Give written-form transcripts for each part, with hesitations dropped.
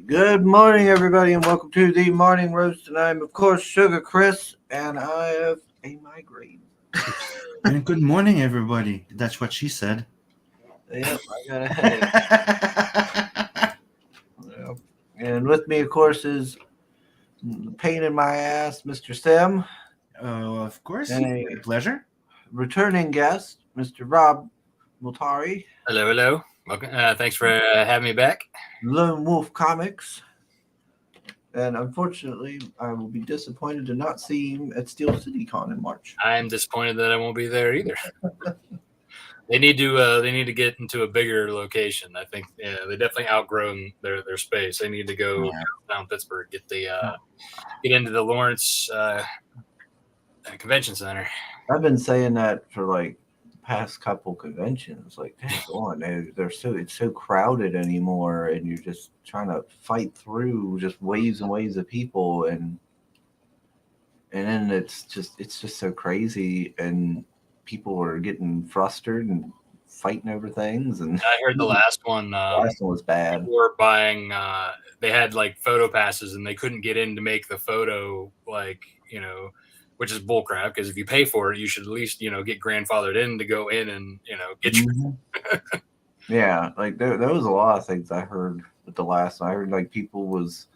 Good morning, everybody, and welcome to the morning roast. And I'm, of course, Sugar Chris, and I have a migraine. And good morning, everybody. That's what she said. Yep, I got a headache. Yep. And with me, of course, is the pain in my ass, Mr. Sim, Of course. and A a pleasure. returning guest, Mr. Rob Multari, Hello. Welcome. Thanks for having me back. Lone Wolf Comics. And unfortunately, I will be disappointed to not see him at Steel City Con in March. I'm disappointed that I won't be there either. They need to get into a bigger location. I think they definitely outgrown their space. They need to go down Pittsburgh, get into the Lawrence Convention Center. I've been saying that for like the past couple conventions. Like, dang on, it's so crowded anymore, and you're just trying to fight through just waves and waves of people, and then it's just so crazy, and people are getting frustrated and fighting over things. And I heard the last one. last one was bad. People were buying. They had like photo passes, and they couldn't get in to make the photo. Which is bullcrap, because if you pay for it, you should at least get grandfathered in to go in and get your. Yeah, like there was a lot of things I heard with the last one. I heard like people was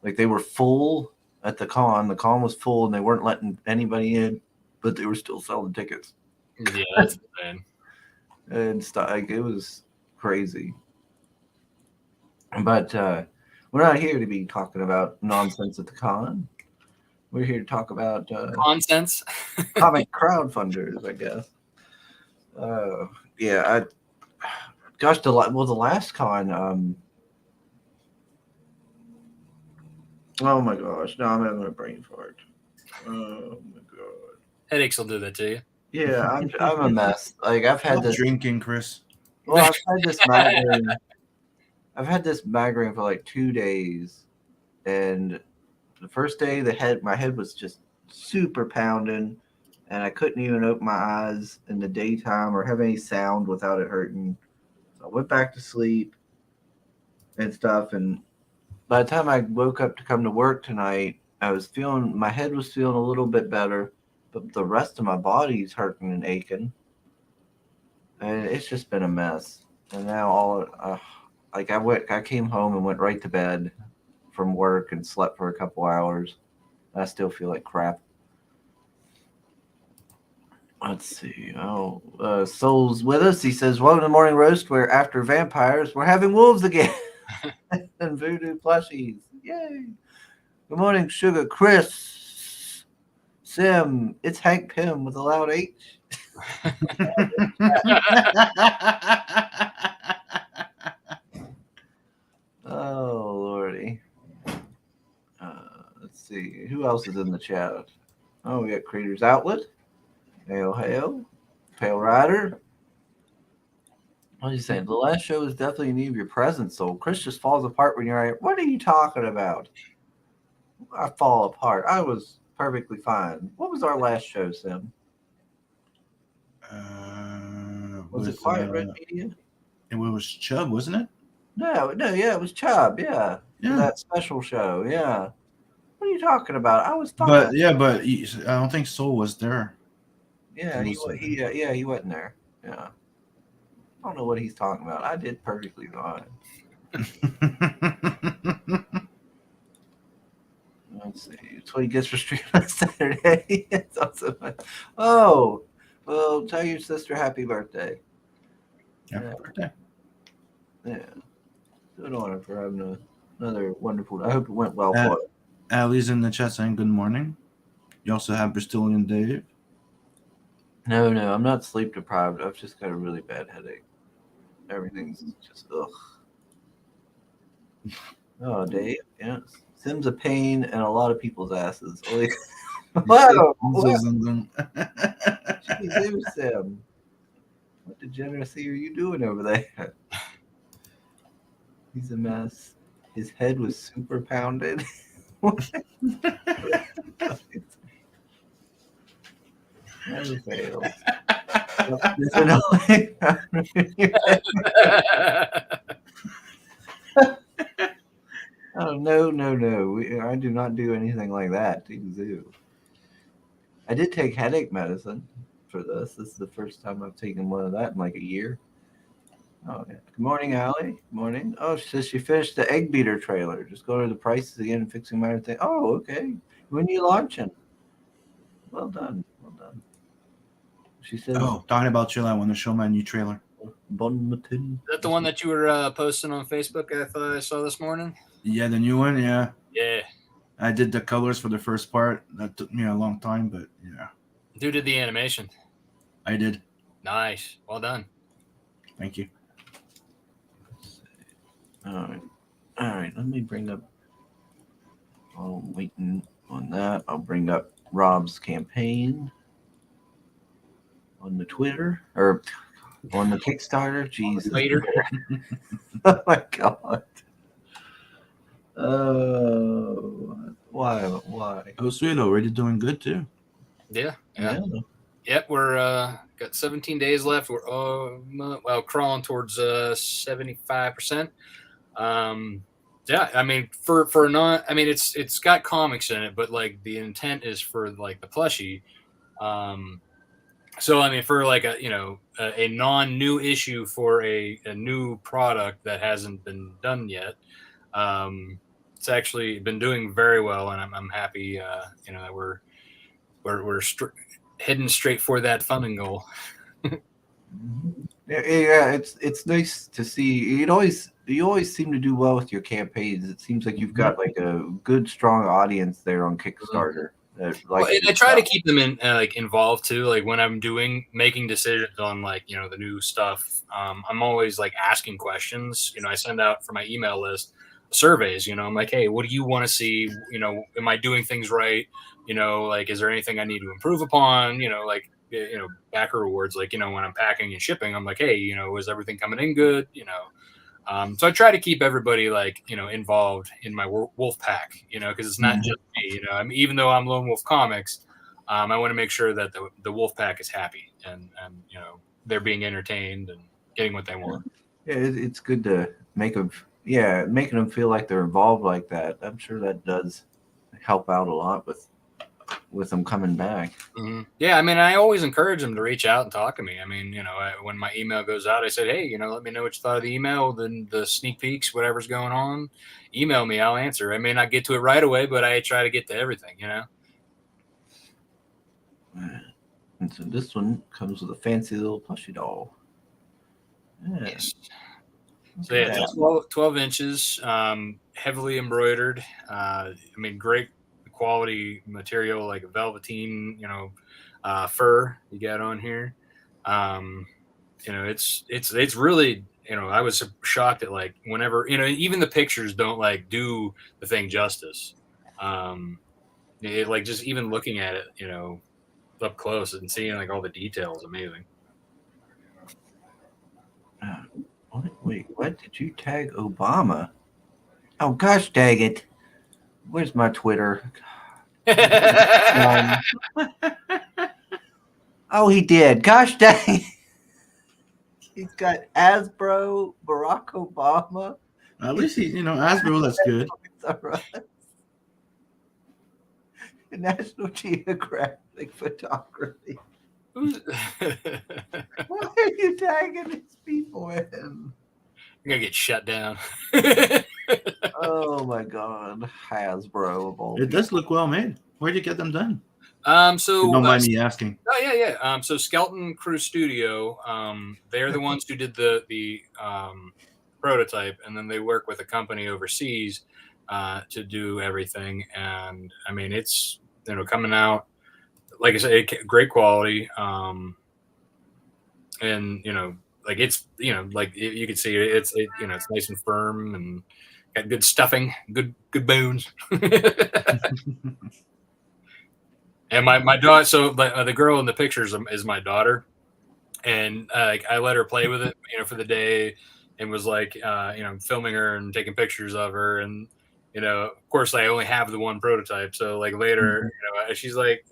like they were full at the con. The con was full and they weren't letting anybody in, but they were still selling tickets. Yeah, that's insane. And stuff. Like it was crazy. But we're not here to be talking about nonsense at the con. We're here to talk about Nonsense. comic crowdfunders, I guess. Yeah, gosh, the last con. Oh my gosh, no, I'm having a brain fart. Oh my god. Headaches will do that to you. Yeah, I'm a mess. Like I've had this drinking, Chris. Well, I've had this migraine. I've had this migraine for like 2 days, and the first day my head was just super pounding, and I couldn't even open my eyes in the daytime or have any sound without it hurting. So I went back to sleep and stuff, and by the time I woke up to come to work tonight, my head was feeling a little bit better, but the rest of my body's hurting and aching, and it's just been a mess. And now I came home and went right to bed from work and slept for a couple hours. I still feel like crap. Let's see. Oh, Soul's with us. He says, "Welcome to the morning roast. Where after vampires, we're having wolves again and voodoo plushies. Yay! Good morning, Sugar Chris, Sim. It's Hank Pym with a loud H." Oh lordy. Let's see. Who else is in the chat? Oh, we got Creators Outlet. Hail. Pale Rider. What are you saying? The last show is definitely in need of your presence, so Chris just falls apart when you're like, what are you talking about? I fall apart. I was perfectly fine. What was our last show, Sim? Was it Quiet Red Media? It was Chubb, wasn't it? No, yeah, it was Chubb, yeah. That special show, yeah. What are you talking about? I was talking. But I don't think Soul was there. Yeah, he wasn't there. Yeah. I don't know what he's talking about. I did perfectly fine. Let's see. That's what he gets for streaming on Saturday. It's also fun. Oh, well, tell your sister happy birthday. Happy birthday. Yeah. Good on her for having another wonderful. I hope it went well for her. Allie's in the chat saying good morning. You also have Bristolian Dave. No, I'm not sleep deprived. I've just got a really bad headache. Everything's just ugh. Oh, Dave, yeah. Sim's a pain in a lot of people's asses. Wow. Jeez, Sim. What degeneracy are you doing over there? He's a mess. His head was super pounded. Never fails. Oh no! I do not do anything like that. Ew. I did take headache medicine for this. This is the first time I've taken one of that in like a year. Oh, yeah. Good morning, Allie. Good morning. Oh, she says she finished the egg beater trailer. Just go to the prices again and fixing my thing. Oh, okay. When you launching? Well done. Well done. She says, Oh, talking about chill, I want to show my new trailer. Bon matin. Is that the one that you were posting on Facebook? I thought I saw this morning. Yeah, the new one. Yeah, Yeah, I did the colors for the first part. That took me a long time, but yeah, dude did the animation. I did. Nice, well done. Thank you. All right. All right. Let me bring up. Oh, waiting on that. I'll bring up Rob's campaign on the Twitter or on the Kickstarter. Jesus. Later. Oh my God. Oh, why? Why? Oh, sweet, already doing good too. Yeah. Yep, we're got 17 days left. We're crawling towards 75%. Yeah, I mean for not, I mean it's got comics in it, but like the intent is for like the plushie. So I mean for like a non-new issue for a new product that hasn't been done yet. It's actually been doing very well, and I'm happy. That we're heading straight for that funding goal. Yeah, it's nice to see. You always seem to do well with your campaigns. It seems like you've got like a good, strong audience there on Kickstarter. Well, and I try to keep them involved too. Like when I'm making decisions on the new stuff, I'm always like asking questions. I send out for my email list surveys. I'm like, hey, what do you want to see? Am I doing things right? Like, is there anything I need to improve upon? Backer rewards. Like, when I'm packing and shipping, I'm like, hey, is everything coming in good? So I try to keep everybody involved in my wolf pack, because it's not just me. I mean, even though I'm Lone Wolf Comics, I want to make sure that the wolf pack is happy and they're being entertained and getting what they want. Yeah, it's good to making them feel like they're involved like that. I'm sure that does help out a lot with them coming back. Mm-hmm. Yeah, I mean, I always encourage them to reach out and talk to me. I mean, when my email goes out, I said, hey, let me know what you thought of the email, then the sneak peeks, whatever's going on. Email me, I'll answer. I may not get to it right away, but I try to get to everything, And so this one comes with a fancy little plushie doll. Yeah. Yes. So yeah, 12 inches, heavily embroidered. I mean, great quality material, like a velveteen, fur you got on here. It's really, I was shocked at like whenever, even the pictures don't like do the thing justice. Like just even looking at it, up close and seeing like all the details, amazing. Wait, what? Did you tag Obama? Oh, gosh dang it. Where's my Twitter? Oh, he did. Gosh dang it. He's got Hasbro, Barack Obama. At least he, Hasbro, that's good. National Geographic Photography. Why are you tagging these people in? You're gonna get shut down. Oh my God, Hasbro of all. It does look well made. Where'd you get them done? So don't mind me asking. Oh yeah. So Skeleton Crew Studio, they're the ones who did the prototype, and then they work with a company overseas to do everything. And I mean, it's coming out, like I said, great quality. And like it's like you can see it's nice and firm and got good stuffing, good bones. And my daughter, so the girl in the pictures is my daughter, and I let her play with it, for the day, and was like, filming her and taking pictures of her, and of course I only have the one prototype, so like later, she's like,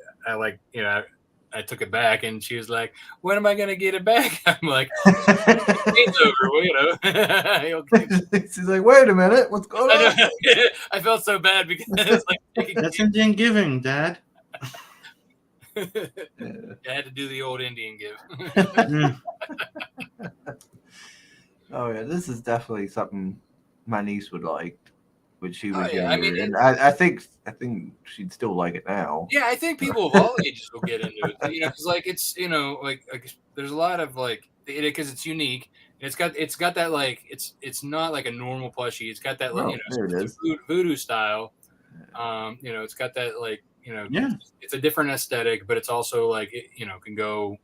I took it back, and she was like, "When am I gonna get it back?" I'm like, "It's over, well, you know." She's like, wait a minute, what's going on? I felt so bad because it's like That's Indian giving, Dad. I had to do the old Indian give. Mm. Oh yeah, this is definitely something my niece would like when she was yeah, I younger, mean, and I think she'd still like it now. Yeah, I think people of all ages will get into it, you know, because like it's like there's a lot of like because it's unique. And it's got that like it's not like a normal plushie. It's got that like, Oh, there it is. voodoo style. You know, it's got that like Yeah. it's a different aesthetic, but it's also like it, can go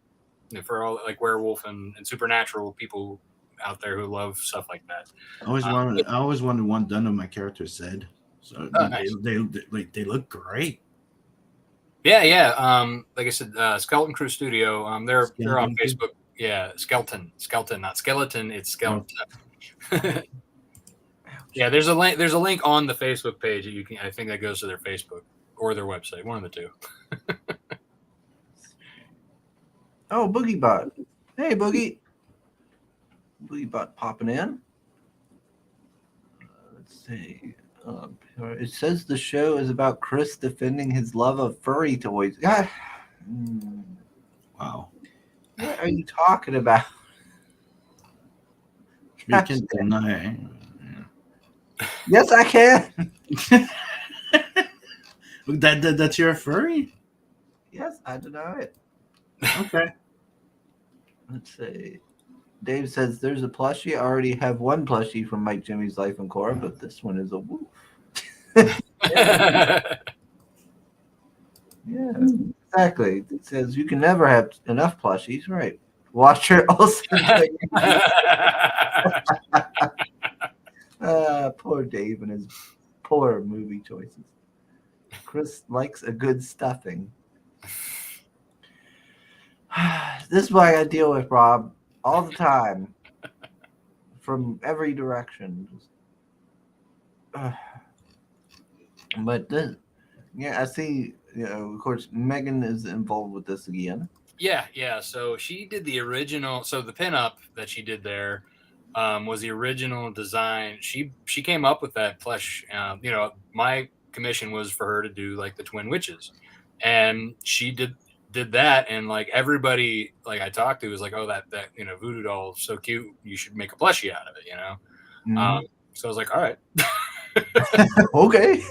for all like werewolf and supernatural people out there who love stuff like that. I always wondered what none of my characters said. So Nice. they look great. Yeah. Like I said, Skeleton Crew Studio. They're on Skeleton? Facebook. Yeah, Skeleton, not skeleton. It's skeleton. Yeah, there's a link. There's a link on the Facebook page that you can. I think that goes to their Facebook or their website. One of the two. Oh, Boogie Bot. Hey, Boogie. Boogie Bot popping in. Let's see. It says the show is about Chris defending his love of furry toys. God. Wow. What are you talking about? You can deny. Yes, I can. That's your furry? Yes, I deny it. Okay. Let's see. Dave says there's a plushie. I already have one plushie from Mike Jimmy's Life and Cora, but this one is a wolf. Yeah, exactly. It says you can never have enough plushies, right? Watcher also. Poor Dave and his poor movie choices. Chris likes a good stuffing. This is what I gotta deal with, Rob, all the time, from every direction. But this, yeah, I see. Of course, Megan is involved with this again. Yeah. So she did the original. So the pinup that she did there was the original design. She came up with that plush. My commission was for her to do like the Twin Witches, and she did that, and like everybody like I talked to was like, oh, that voodoo doll is so cute, you should make a plushie out of it, so I was like, all right. Okay.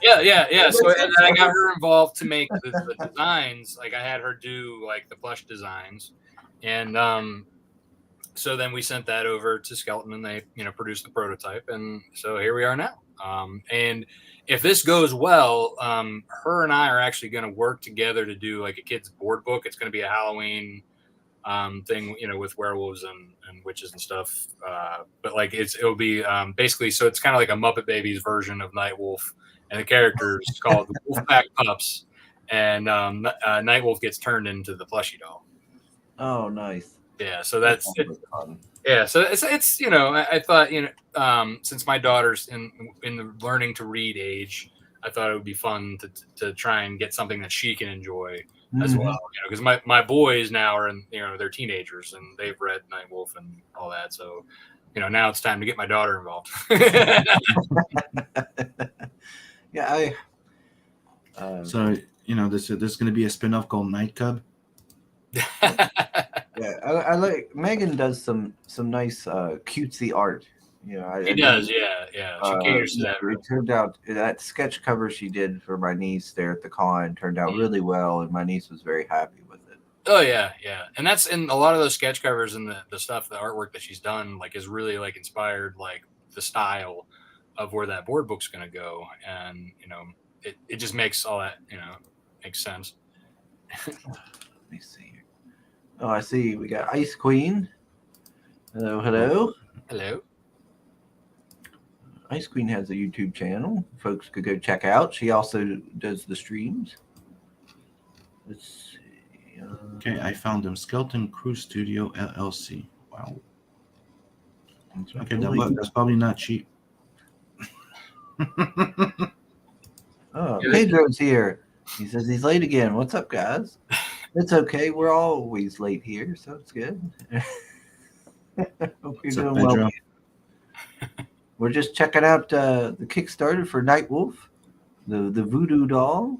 Yeah. So and then I got her involved to make the designs. Like I had her do like the plush designs, and so then we sent that over to Skeleton, and they produced the prototype, and so here we are now. And if this goes well, her and I are actually going to work together to do like a kid's board book. It's going to be a Halloween thing, with werewolves and witches and stuff. But like it'll be basically, so it's kind of like a Muppet Babies version of Nightwolf, and the character's called the Wolfpack Pups, and Nightwolf gets turned into the plushie doll. Oh, nice. Yeah, so that's it. Yeah, so it's I thought since my daughter's in the learning to read age, I thought it would be fun to try and get something that she can enjoy as well. Because my boys now are in they're teenagers and they've read Nightwolf and all that. So now it's time to get my daughter involved. Yeah, so this is going to be a spin-off called Night Cub. Yeah, I like Megan does some nice cutesy art. She does, yeah. She caters to that. It turned out that sketch cover she did for my niece there at the con turned out really well, and my niece was very happy with it. Oh yeah, and that's in a lot of those sketch covers and the stuff, the artwork that she's done, like is really like inspired like the style of where that board book's going to go, and it just makes all that makes sense. Let me see. Oh, I see. We got Ice Queen. Hello. Ice Queen has a YouTube channel. Folks could go check out. She also does the streams. Let's see. Okay, I found them. Skeleton Crew Studio LLC. Wow. Okay, that's probably not cheap. Oh, Pedro's here. He says he's late again. What's up, guys? It's okay. We're always late here, so it's good. Hope you're What's up, doing well. Pedro? We're just checking out the Kickstarter for Nightwolf, the voodoo doll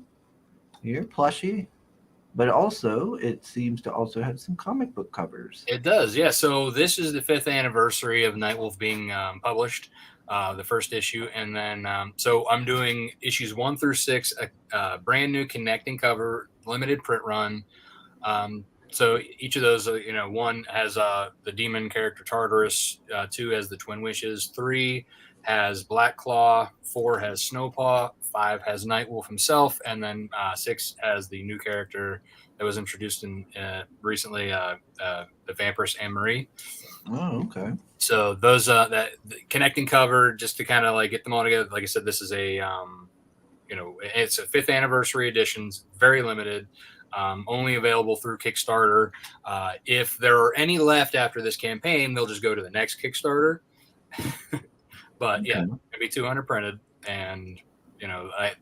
here, plushie. But also, it seems to also have some comic book covers. It does, yeah. So this is the 5th anniversary of Nightwolf being published, the first issue, and then so I'm doing issues 1 through 6, a brand new connecting cover, limited print run. So each of those, one has the demon character Tartarus, 2 has the Twin Wishes, 3 has Black Claw, 4 has Snowpaw, 5 has Nightwolf himself, and then 6 has the new character that was introduced in recently, the Vampiress Anne Marie. Oh, okay. So those that connecting cover, just to kind of like get them all together. Like I said, this is a it's a 5th anniversary editions, very limited. Only available through Kickstarter. If there are any left after this campaign, they'll just go to the next Kickstarter. But yeah, it'll be 200 printed, and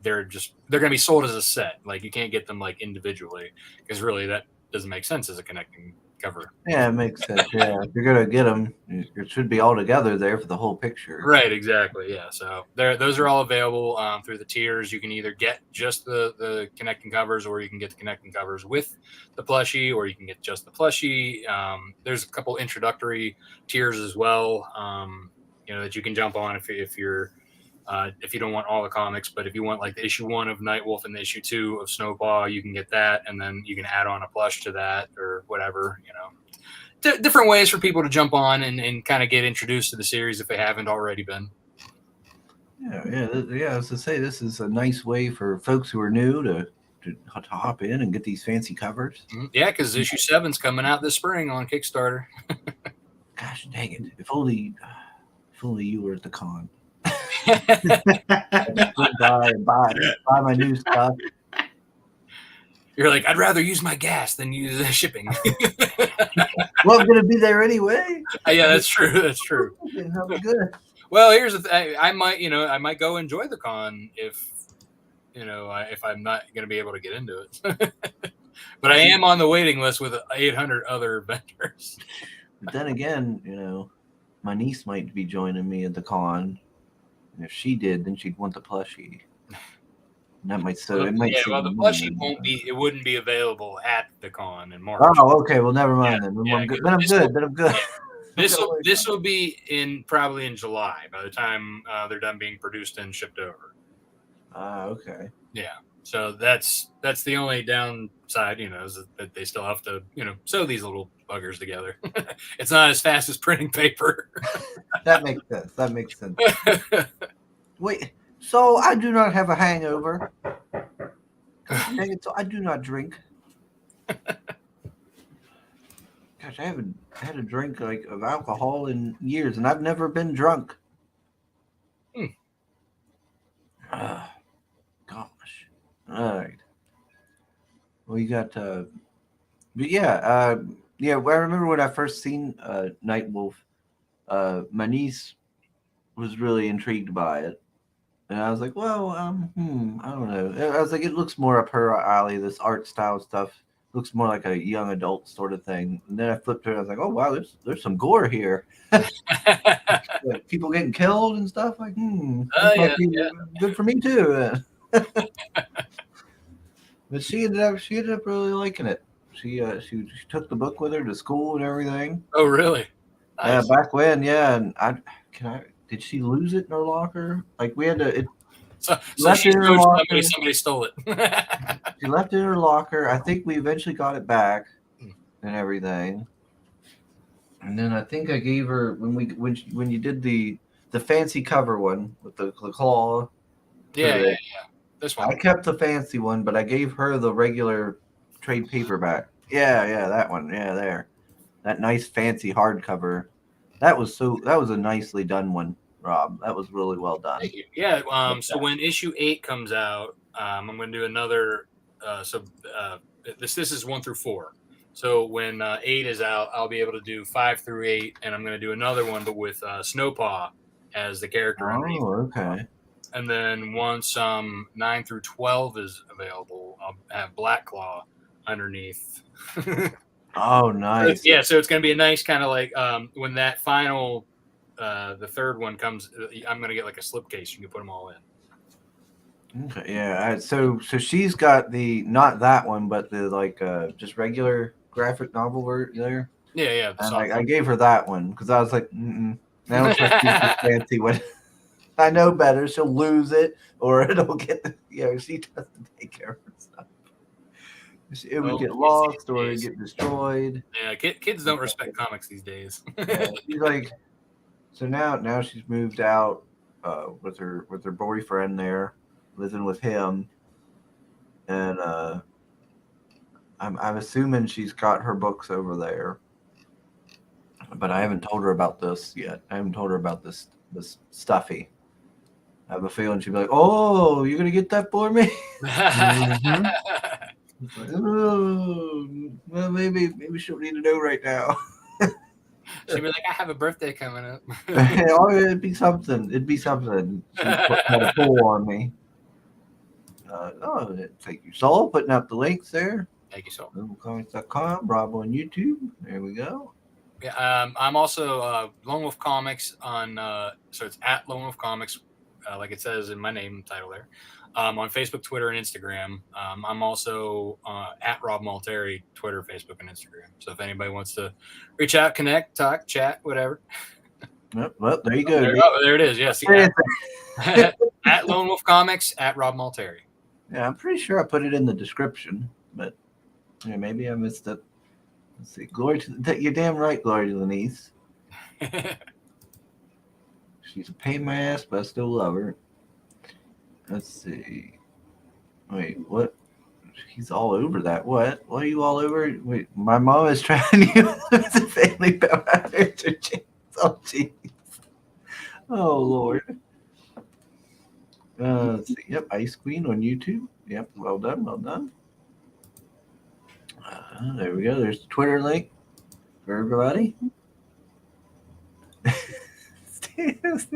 they're going to be sold as a set. Like you can't get them like individually, because really that doesn't make sense as a connecting cover. Yeah, it makes sense. Yeah, if you're gonna get them, it should be all together there for the whole picture. Right, exactly. Yeah, so those are all available through the tiers. You can either get just the connecting covers, or you can get the connecting covers with the plushie, or you can get just the plushie. There's a couple introductory tiers as well, that you can jump on if you're if you don't want all the comics, but if you want like the issue 1 of Nightwolf and the issue 2 of Snowpaw, you can get that, and then you can add on a plush to that or whatever. Different ways for people to jump on and kind of get introduced to the series if they haven't already been. Yeah. I was to say, this is a nice way for folks who are new to hop in and get these fancy covers. Yeah, because issue 7's coming out this spring on Kickstarter. Gosh dang it! If only you were at the con. buy my new stuff. You're like, I'd rather use my gas than use shipping. Well, I'm gonna be there anyway. Yeah, that's true. That's true. Good. Well, here's the thing. I might go enjoy the con if I'm not going to be able to get into it. But I am on the waiting list with 800 other vendors. But then again, my niece might be joining me at the con. And if she did, then she'd want the plushie. And that might the plushie wouldn't be available at the con in March. Oh, okay. Well, never mind then. I'm good. Then I'm good. This will be probably in July by the time they're done being produced and shipped over. Okay. Yeah. So that's the only downside, is that they still have to, sew these little buggers together. It's not as fast as printing paper. That makes sense. Wait, so I do not have a hangover. Dang it, so I do not drink. Gosh, I haven't had a drink of alcohol in years, and I've never been drunk. Gosh. All right. Well, you got, but yeah. Well, I remember when I first seen Nightwolf. My niece was really intrigued by it, and I was like, well, I don't know. I was like, it looks more up her alley. This art style stuff looks more like a young adult sort of thing. And then I flipped to it. I was like, oh wow, there's some gore here. Like people getting killed and stuff. Like, good for me too. But she ended up really liking it. She took the book with her to school and everything. Oh, really? Nice. Yeah, back when, yeah. And did she lose it in her locker? Like we had to. So she somebody stole it. She left it in her locker. I think we eventually got it back and everything. And then I think I gave her when you did the fancy cover one with the claw. Yeah. This one. I kept the fancy one, but I gave her the regular trade paperback. Yeah, that one. Yeah, there. That nice fancy hardcover. That was a nicely done one, Rob. That was really well done. Thank you. Yeah. So when issue 8 comes out, I'm going to do another. This is 1 through 4. So when 8 is out, I'll be able to do 5 through 8, and I'm going to do another one, but with Snowpaw as the character. Oh, okay. And then once 9 through 12 is available, I'll have Black Claw underneath. Oh, nice. Yeah, so it's going to be a nice kind of like when that final, the third one comes, I'm going to get like a slipcase. You can put them all in. Okay, yeah. So she's got the not that one, but the like just regular graphic novel there. Yeah. And I gave her that one because I was like, I don't trust these fancy one. I know better. She'll lose it, or it'll get she doesn't take care of her stuff. It would get lost or it'd get destroyed. Yeah, kids don't respect comics these days. Yeah, she's like, so now she's moved out with her boyfriend there, living with him, and I'm assuming she's got her books over there, but I haven't told her about this yet. I haven't told her about this stuffy. I have a feeling she'd be like, "Oh, you're gonna get that for me?" Mhm. Like, oh, well, maybe she'll need to know right now. She'd be like, "I have a birthday coming up." Oh, it'd be something. She's trying to pull on me. Thank you, Saul, putting out the links there. Thank you, Saul. LoneWolfComics.com, Rob on YouTube. There we go. Yeah, I'm also Lone Wolf Comics on, so it's at Lone Wolf Comics, like it says in my name title there, on Facebook, Twitter, and Instagram. I'm also at Rob Multari, Twitter, Facebook, and Instagram. So if anybody wants to reach out, connect, talk, chat, whatever. Well, there you go. There it is. Yes. At Lone Wolf Comics, at Rob Multari. Yeah, I'm pretty sure I put it in the description, but maybe I missed it. Let's see. You're damn right, Glory to the niece. She's a pain in my ass, but I still love her. Let's see. Wait, what? He's all over that. What? What are you all over? Wait, my mom is trying to use a family power interchange. Oh, jeez. Oh, Lord. Let's see. Yep, Ice Queen on YouTube. Yep, well done, well done. There we go. There's the Twitter link for everybody. That's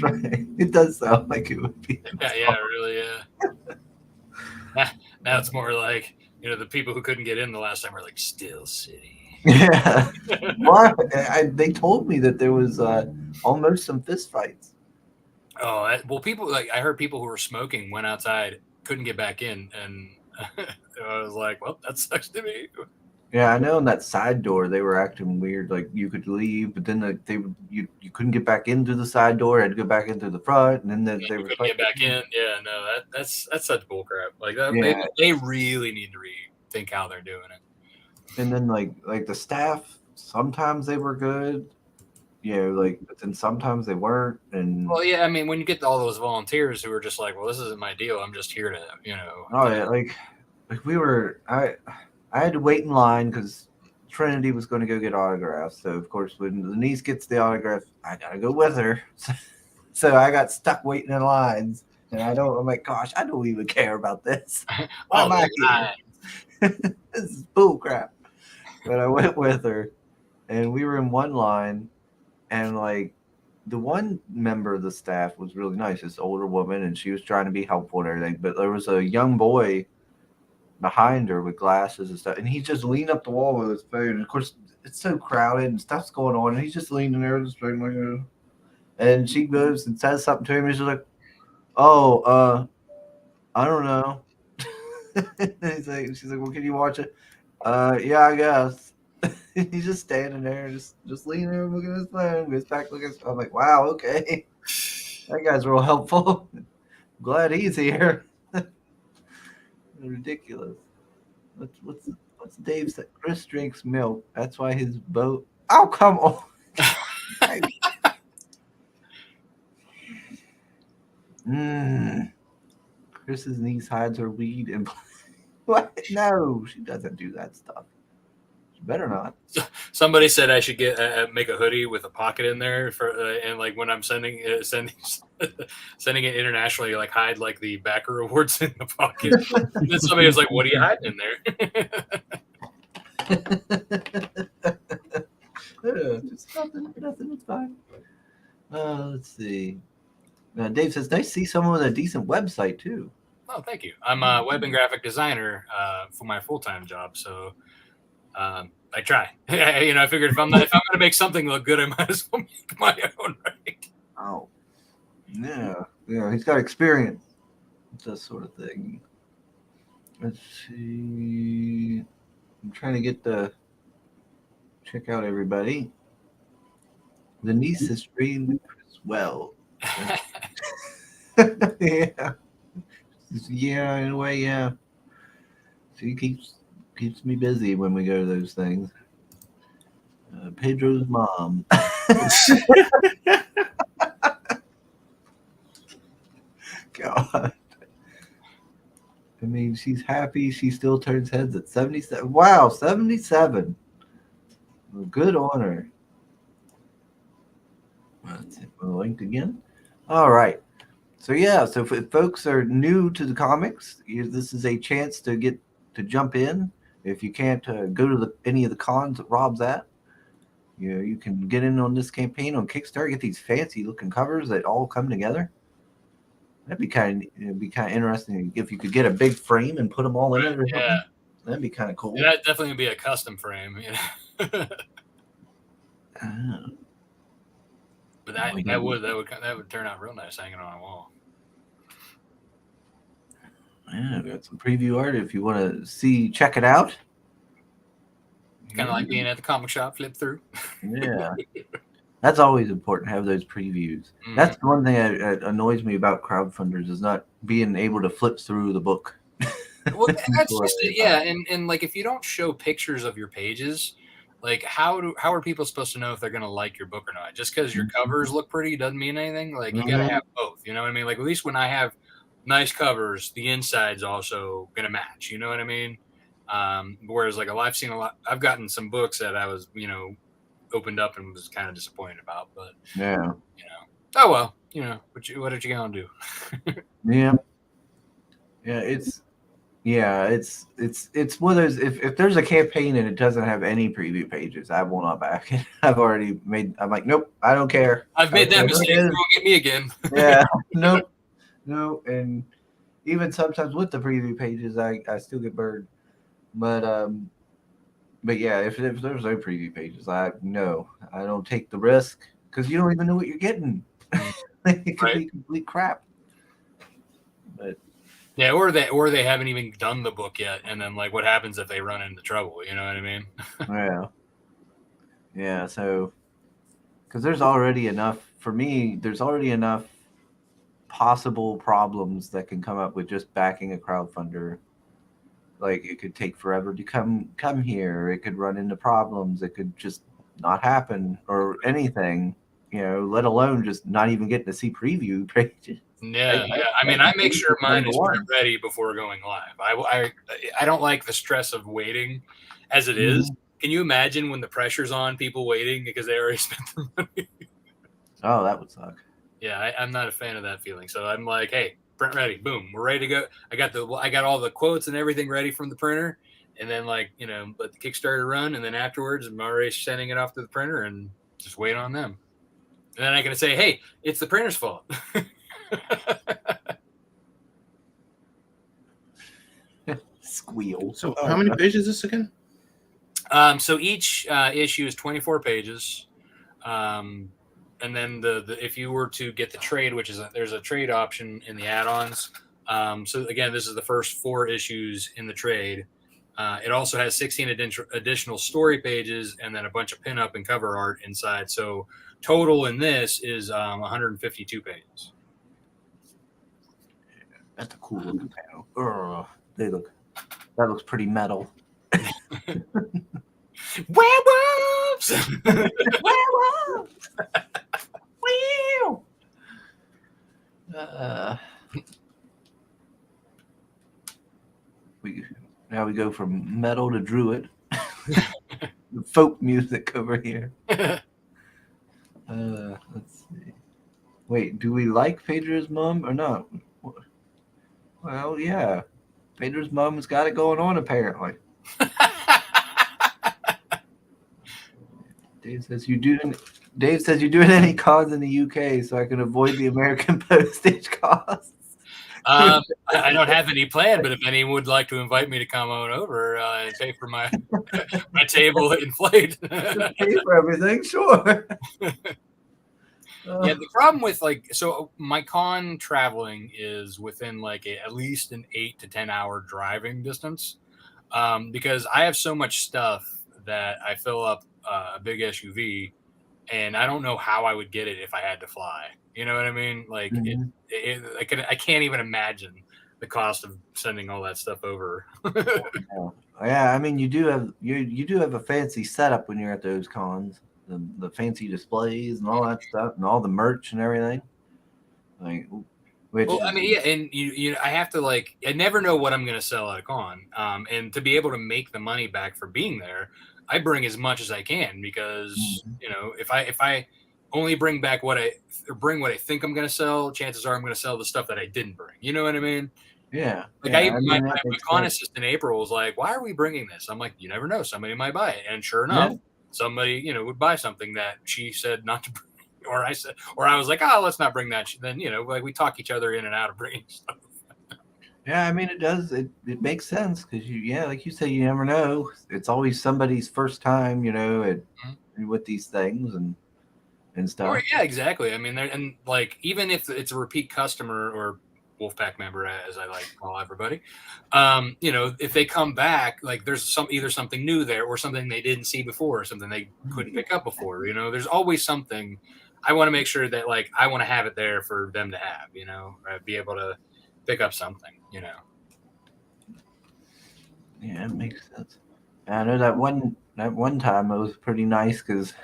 right. It does sound like it would be. Yeah, really. Now it's more like, the people who couldn't get in the last time are like Still City. Yeah. Well, they told me that there was almost some fist fights. Oh, well, people I heard people who were smoking went outside, couldn't get back in, and I was like, well, that sucks to me. Yeah, I know. In that side door, they were acting weird. Like you could leave, but then you couldn't get back into the side door. Had to go back into the front, and then they were couldn't get back in. Yeah, no, that's such bullcrap. Like that, yeah. they really need to rethink how they're doing it. And then like the staff, sometimes they were good, but then sometimes they weren't. And well, yeah, I mean, when you get all those volunteers who are just like, well, this isn't my deal. I'm just here to, Oh yeah, like we were. I had to wait in line because Trinity was going to go get autographs. So of course, when the niece gets the autograph, I gotta go with her. So I got stuck waiting in lines, and I'm like, gosh, I don't even care about this. Why am I here? This is bull crap. But I went with her, and we were in one line, and like the one member of the staff was really nice, this older woman, and she was trying to be helpful and everything. But there was a young boy behind her with glasses and stuff, and he just leaned up the wall with his phone. And of course, it's so crowded and stuff's going on, and he's just leaning there, just like, and she goes and says something to him. And he's just like, "Oh, I don't know." She's like, "Well, can you watch it?" Yeah, I guess. He's just standing there, just leaning there, looking at his phone. Goes back, looking. I'm like, "Wow, okay, that guy's real helpful." Glad he's here. Ridiculous. What's Dave said? Chris drinks milk. That's why his boat. Oh, come on. Chris's niece hides her weed and what? No, she doesn't do that stuff. She better not. Somebody said I should make a hoodie with a pocket in there for and like when I'm sending it internationally, like hide like the backer awards in the pocket. And then somebody was like, "What are you hiding in there?" Just nothing. It's fine. Let's see. Dave says, "Nice to see someone with a decent website too." Oh, thank you. I'm a web and graphic designer for my full-time job, so I try. I figured if I'm going to make something look good, I might as well make my own, right? Oh, yeah. He's got experience with this sort of thing. Let's see. I'm trying to check out everybody. The niece is streamed as well. Yeah. Yeah, in a way, yeah. She keeps me busy when we go to those things. Pedro's mom. God. I mean, she's happy. She still turns heads at 77. Wow, 77. Well, good on her. Let's hit the link again. All right. So yeah, so if folks are new to the comics, this is a chance to jump in. If you can't go to any of the cons that Rob's at, you can get in on this campaign on Kickstarter. Get these fancy looking covers that all come together. That'd be kind of interesting if you could get a big frame and put them all in it or something. Yeah, that'd be kind of cool. That'd definitely be a custom frame. But that would turn out real nice hanging on a wall. Yeah, we got some preview art if you want to check it out. Kind of like being at the comic shop, flip through. Yeah. That's always important, have those previews. Mm-hmm. That's the one thing that annoys me about crowdfunders is not being able to flip through the book. Well, that's just it, yeah. And like if you don't show pictures of your pages, like how are people supposed to know if they're gonna like your book or not? Just because your covers look pretty doesn't mean anything. Like you gotta have both. You know what I mean? Like at least when I have nice covers, the inside's also gonna match. You know what I mean? Whereas like I've gotten some books that I was opened up and was kind of disappointed about, but oh well, what are you gonna do? It's one of those, if there's a campaign and it doesn't have any preview pages, I will not back it. I'm like, nope, I don't care. I've made that mistake. Don't get me again. Yeah, nope, no, and even sometimes with the preview pages, I still get burned. But yeah, if there's no preview pages, I don't take the risk because you don't even know what you're getting. It could be complete crap. But yeah, or they haven't even done the book yet, and then like what happens if they run into trouble? You know what I mean? Yeah. So because there's already enough for me. There's already enough possible problems that can come up with just backing a crowdfunder. Like it could take forever to come here. It could run into problems. It could just not happen or anything, let alone just not even getting to see preview pages. Yeah. I mean, I make sure mine is ready before going live. I don't like the stress of waiting as it is. Can you imagine when the pressure's on people waiting because they already spent their money? Oh, that would suck. Yeah, I'm not a fan of that feeling. So I'm like, hey, print ready, boom, we're ready to go. I got all the quotes and everything ready from the printer, and then let the Kickstarter run, and then afterwards I'm already sending it off to the printer and just wait on them. And then I can say, hey, it's the printer's fault. Squeal. So how many pages is this again? So each issue is 24 pages. And then if you were to get the trade, there's a trade option in the add-ons. So again, this is the first 4 issues in the trade. It also has 16 additional story pages and then a bunch of pinup and cover art inside. So total in this is 152 pages. That's a cool looking panel. That looks pretty metal. Werewolves! Werewolves! Now we go from metal to druid. Folk music over here. Let's see. Wait, do we like Pedro's mom or not? Well, yeah. Pedro's mom's got it going on apparently. Dave says you doing any cons in the UK so I can avoid the American postage costs. I don't have any plan, but if anyone would like to invite me to come on over and pay for my my table and flight. Pay for everything, sure. Yeah, the problem with so my con traveling is within at least an 8 to 10 hour driving distance, because I have so much stuff that I fill up a big SUV, and I don't know how I would get it if I had to fly. You know what I mean? Like I can't even imagine the cost of sending all that stuff over. Yeah, I mean, you do have a fancy setup when you're at those cons. The fancy displays and all that stuff, and all the merch and everything. Well, I mean, yeah, and I have to I never know what I'm going to sell at a con, and to be able to make the money back for being there, I bring as much as I can because if I only bring back what I think I'm going to sell, chances are I'm going to sell the stuff that I didn't bring. You know what I mean? Yeah. My con assistant April was like, "Why are we bringing this?" I'm like, "You never know, somebody might buy it," and sure enough. Yeah. Somebody, would buy something that she said not to bring, or I was like, oh, let's not bring that. Then, we talk each other in and out of bringing stuff. Yeah, I mean, it does. It makes sense because like you say, you never know. It's always somebody's first time, with these things and stuff. Or, yeah, exactly. I mean, and even if it's a repeat customer or Wolfpack member, as I like to call everybody, if they come back, there's either something new there or something they didn't see before or something they couldn't pick up before. There's always something. I want to make sure that I want to have it there for them to have, or be able to pick up something, Yeah, it makes sense. I know that one time it was pretty nice because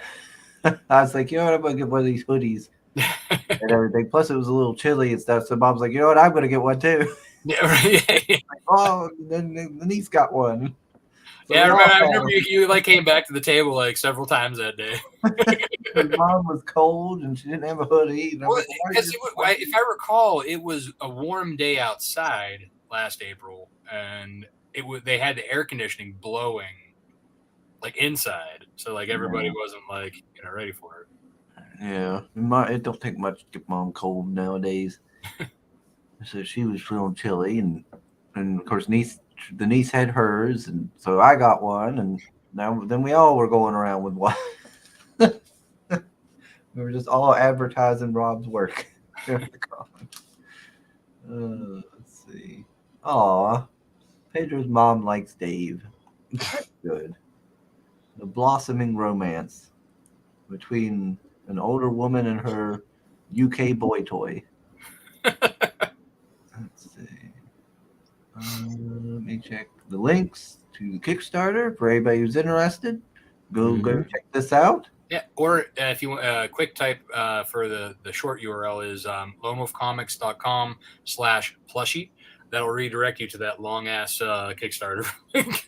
I was like, I'm gonna get one of these hoodies and everything. Plus, it was a little chilly and stuff. So Mom's like, I'm gonna get one too. Yeah, right. Oh, then the niece got one. So yeah, I remember you came back to the table several times that day. Mom was cold and she didn't have a hoodie. Well, if I recall, it was a warm day outside last April, and they had the air conditioning blowing inside, so everybody wasn't ready for it. Yeah, it don't take much to get Mom cold nowadays. So she was feeling chilly, and of course the niece had hers, and so I got one, and then we all were going around with one. We were just all advertising Rob's work. Let's see. Aw, Pedro's mom likes Dave. Good. The blossoming romance between an older woman and her UK boy toy. Let's see. Let me check the links to the Kickstarter for anybody who's interested. Go check this out. Yeah, or if you want quick type for the short URL is lomofcomics.com/plushie. That'll redirect you to that long ass Kickstarter link.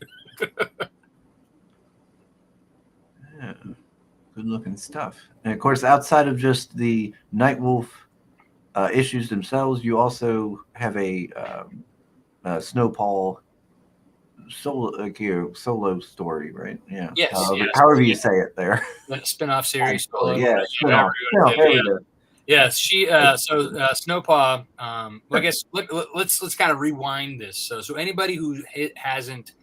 Yeah, good looking stuff. And of course, outside of just the Nightwolf issues themselves, you also have a Snowpaw solo story, right? Yeah. Yes. However you say it there. Spin-off series. Yeah. Spin-off. Yes. She. So Snowpaw. I guess let's kind of rewind this. So anybody who hasn't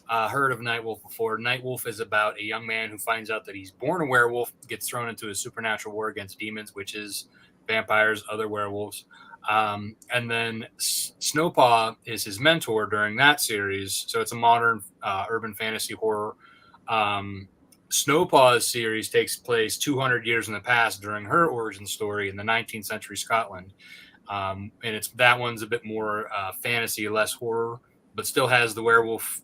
heard of Nightwolf before, Nightwolf is about a young man who finds out that he's born a werewolf, gets thrown into a supernatural war against demons, witches, vampires, other werewolves. And then Snowpaw is his mentor during that series. So it's a modern urban fantasy horror. Snowpaw's series takes place 200 years in the past during her origin story in the 19th century Scotland. And that one's a bit more fantasy, less horror, but still has the werewolf,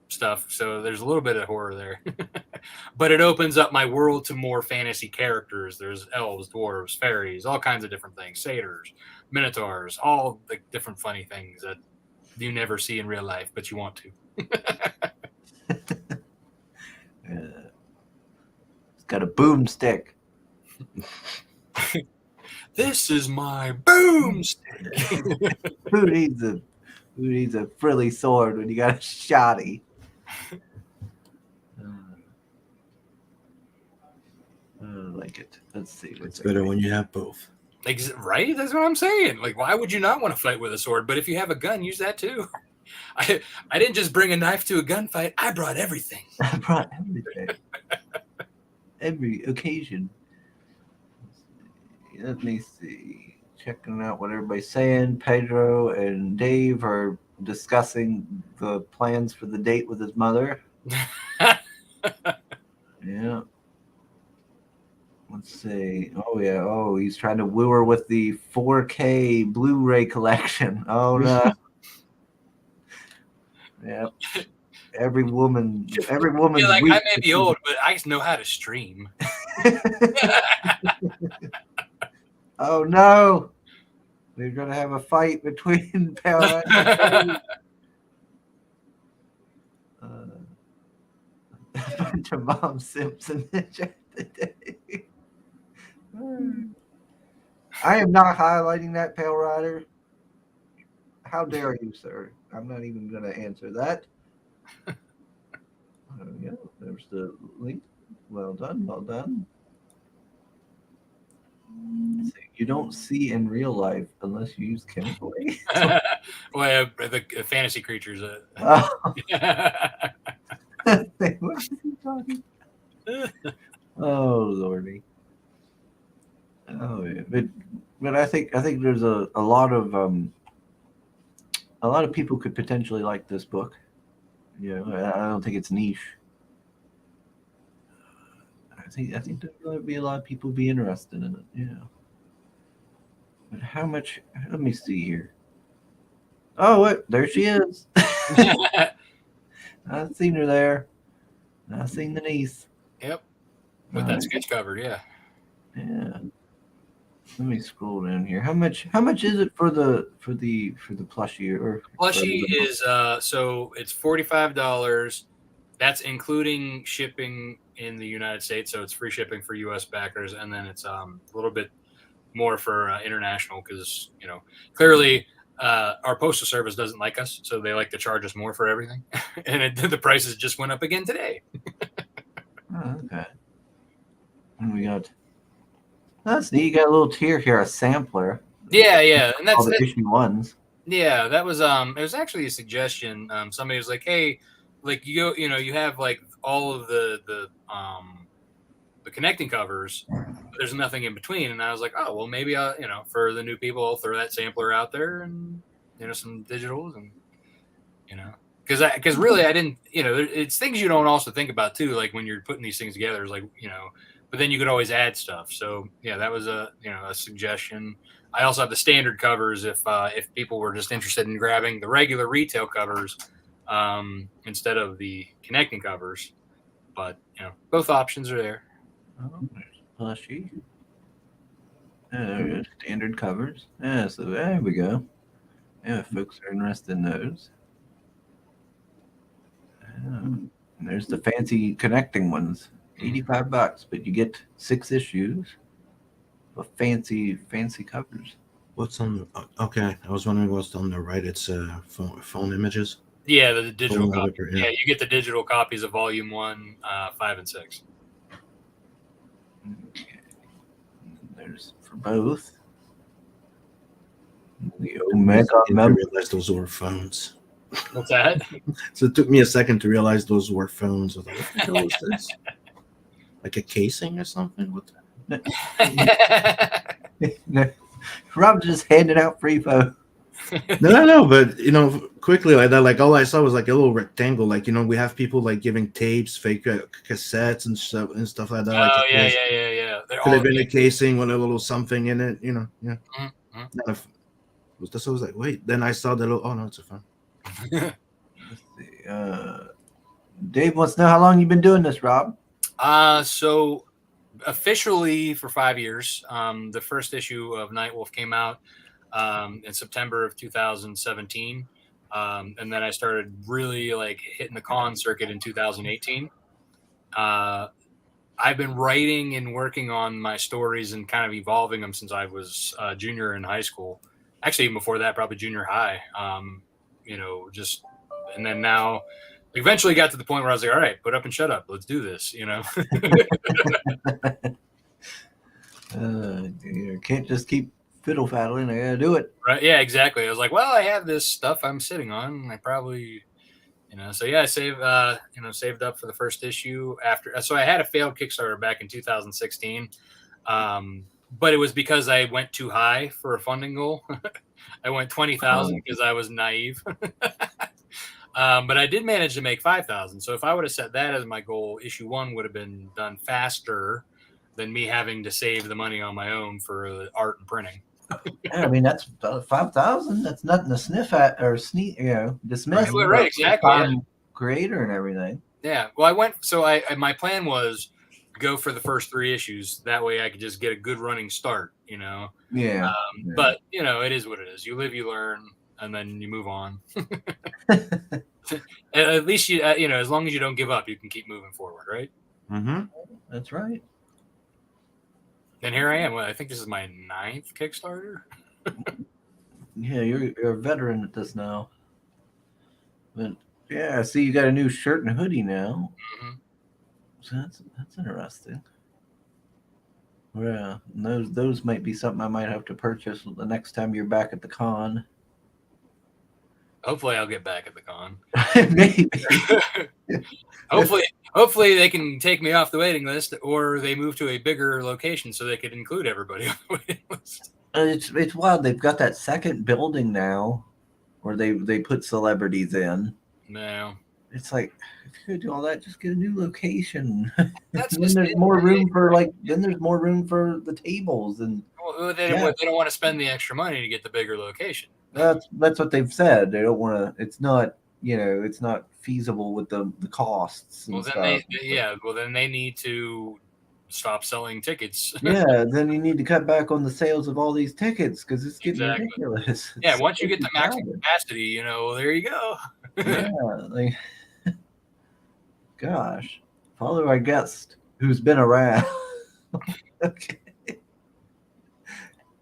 stuff. So there's a little bit of horror there. But it opens up my world to more fantasy characters. There's elves, dwarves, fairies, all kinds of different things, satyrs, minotaurs, all the different funny things that you never see in real life, but you want to. It's got a boomstick. This is my boomstick. Who needs a frilly sword when you got a shotty? I like it. Let's see. It's better when you have both. Right? That's what I'm saying. Like, why would you not want to fight with a sword? But if you have a gun, use that too. I didn't just bring a knife to a gunfight. I brought everything. I brought everything. Every occasion. Let me see. Checking out what everybody's saying. Pedro and Dave are discussing the plans for the date with his mother. Yeah. Let's see. Oh, yeah. Oh, he's trying to woo her with the 4K Blu-ray collection. Oh, no. Yeah. Every woman's You're like, weak. I may be old, but I know how to stream. Oh, no. We're going to have a fight between Power and a bunch of Mom Simpson in the chat today. I am not highlighting that, Pale Rider. How dare you, sir? I'm not even going to answer that. Yeah, there's the link. Well done, well done. You don't see in real life unless you use chemical aids. Well, the fantasy creatures. Oh. What is he talking? Oh, Lordy. Oh, yeah. But I think there's a lot of people could potentially like this book. Yeah, I don't think it's niche. I think there'll really be a lot of people be interested in it. Yeah. But how much? Let me see here. Oh, what? There she is. I've seen her there. I've seen the niece. Yep. With that sketch cover, yeah. Yeah. Let me scroll down here. How much is it for the plushie or plushie is so it's $45. That's including shipping in the United States, so it's free shipping for US backers, and then it's a little bit more for international because clearly our postal service doesn't like us, so they like to charge us more for everything, and the prices just went up again today. Oh, okay. And we got that's neat. You got a little tier here, a sampler. Yeah, and that's all the issue ones. Yeah, that was it was actually a suggestion. Somebody was like, "Hey, like you have like all of the connecting covers, but there's nothing in between." And I was like, "Oh, well, maybe I'll for the new people, I'll throw that sampler out there and some digitals and because really I didn't it's things you don't also think about too, like when you're putting these things together, is like but then you could always add stuff. So yeah, that was a suggestion. I also have the standard covers if people were just interested in grabbing the regular retail covers instead of the connecting covers. But both options are there. Oh, there's plushie. There standard covers. Yeah, so there we go. Yeah, if folks are interested in those. And there's the fancy connecting ones. $85, but you get 6 issues of fancy covers. What's on? Okay, I was wondering what's on the right. It's phone images. Yeah, the digital copy. Yeah, you get the digital copies of Volume 1, 5, and 6. Okay. There's for both. The Omega. I didn't realize those were phones. What's that? So it took me a second to realize those were phones. I was like, what the hell is this? Like a casing or something? What the... Rob just handed out free phones. No, but quickly like that, like all I saw was like a little rectangle. Like we have people like giving tapes, fake cassettes and stuff like that. Oh like yeah. Could have been a casing with a little something in it, Yeah. Mm-hmm. So I was like, wait. Then I saw the little. Oh no, it's a phone. Let's see. Dave wants to know how long you've been doing this, Rob. So officially for 5 years. The first issue of Nightwolf came out in September of 2017, and then I started really like hitting the con circuit in 2018. I've been writing and working on my stories and kind of evolving them since I was junior in high school. Actually, even before that, probably junior high. And then now eventually got to the point where I was like, all right, put up and shut up. Let's do this, You can't just keep fiddle faddling. I gotta do it. Right? Yeah, exactly. I was like, well, I have this stuff I'm sitting on. I probably, so yeah, I saved up for the first issue after. So I had a failed Kickstarter back in 2016, but it was because I went too high for a funding goal. I went 20,000 because I was naive. But I did manage to make 5,000. So if I would have set that as my goal, issue 1 would have been done faster than me having to save the money on my own for the art and printing. Yeah, I mean, that's 5,000. That's nothing to sniff at or dismiss. Right, exactly. Yeah. Creator and everything. Yeah. Well, my plan was go for the first 3 issues. That way I could just get a good running start, Yeah. But, it is what it is. You live, you learn, and then you move on. At least, as long as you don't give up, you can keep moving forward, right? Mm-hmm. That's right. And here I am. Well, I think this is my 9th Kickstarter. Yeah, you're a veteran at this now. But yeah, I see you got a new shirt and hoodie now. Mm-hmm. So that's interesting. Yeah, those might be something I might have to purchase the next time you're back at the con. Hopefully, I'll get back at the con. Maybe. Hopefully they can take me off the waiting list, or they move to a bigger location so they could include everybody on the waiting list. It's wild. They've got that second building now, where they put celebrities in. No, it's like, if you're gonna do all that, just get a new location. That's then there's more room for there's more room for the tables and. Well, they don't want to spend the extra money to get the bigger location. That's what they've said. They don't want to. It's not it's not feasible with the costs. And then they need to stop selling tickets. Yeah, then you need to cut back on the sales of all these tickets because it's getting ridiculous. Yeah, once you get the max capacity, there you go. Yeah, gosh, follow our guest who's been around. Okay.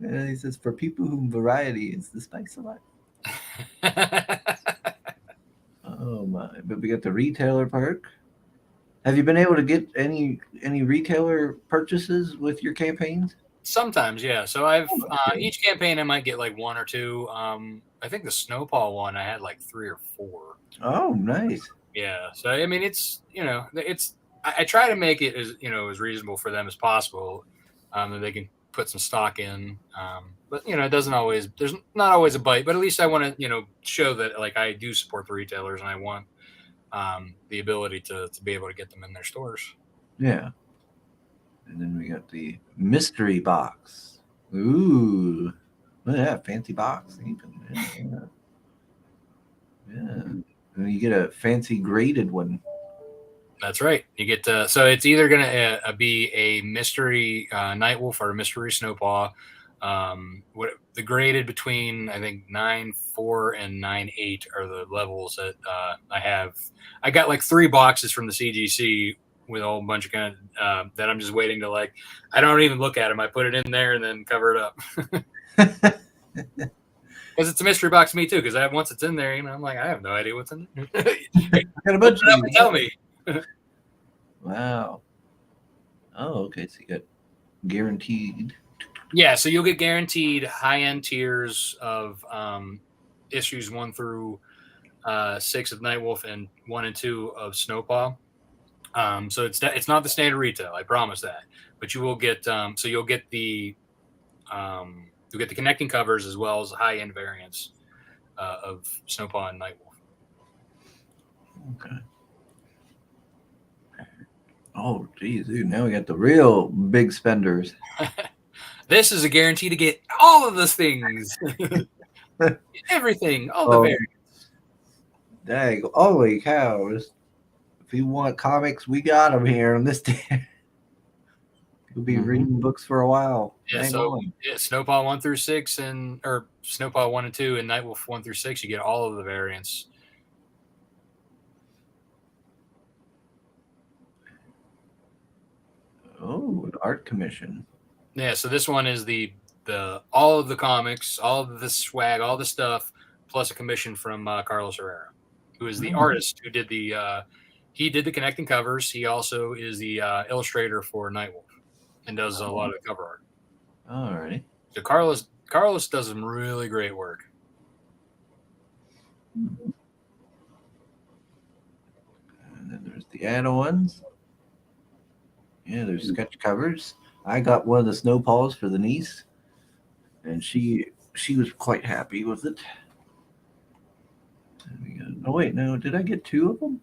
And he says, for people whom variety is the spice of life. Oh my! But we got the retailer perk. Have you been able to get any retailer purchases with your campaigns? Sometimes, yeah. So I've each campaign I might get like 1 or 2. I think the Snowpaw one I had like 3 or 4. Oh, nice. Yeah. So I mean, it's I try to make it as as reasonable for them as possible, that they can put some stock in. But it doesn't always. There's not always a bite, but at least I want to show that I do support the retailers and I want the ability to be able to get them in their stores. Yeah. And then we got the mystery box. Ooh. Look at that fancy box. Yeah. And you get a fancy graded one. That's right. You get so it's either going to be a mystery Nightwolf or a mystery Snowpaw. The graded between I think 9.4 and 9.8 are the levels that I have. I got like 3 boxes from the CGC with a whole bunch of that I'm just waiting to I don't even look at them. I put it in there and then cover it up. Because it's a mystery box to me too. Because once it's in there, I'm like, I have no idea what's in there. Got a bunch of tell me. Wow. Oh, okay. So you got guaranteed. Yeah, so you'll get guaranteed high-end tiers of issues 1 through 6 of Nightwolf and 1 and 2 of Snowpaw. So it's not the standard retail, I promise that. But you will get you'll get the connecting covers as well as high-end variants of Snowpaw and Nightwolf. Okay. Oh, geez, dude! Now we got the real big spenders. This is a guarantee to get all of the things, everything, all the variants. Dang! Holy cows! If you want comics, we got them here on this day. You'll be reading books for a while. Yeah, Snowpaw 1 through 6 or Snowpaw 1 and 2 and Nightwolf 1 through 6, you get all of the variants. Oh, an art commission. Yeah, so this one is the all of the comics, all of the swag, all the stuff, plus a commission from Carlos Herrera, who is the artist who did he did the connecting covers. He also is the illustrator for Nightwolf and does a lot of the cover art. Alrighty. So Carlos does some really great work. And then there's the add-ons. Yeah, there's sketch covers. I got one of the snow paws for the niece, and she was quite happy with it. Oh wait, no, did I get 2 of them?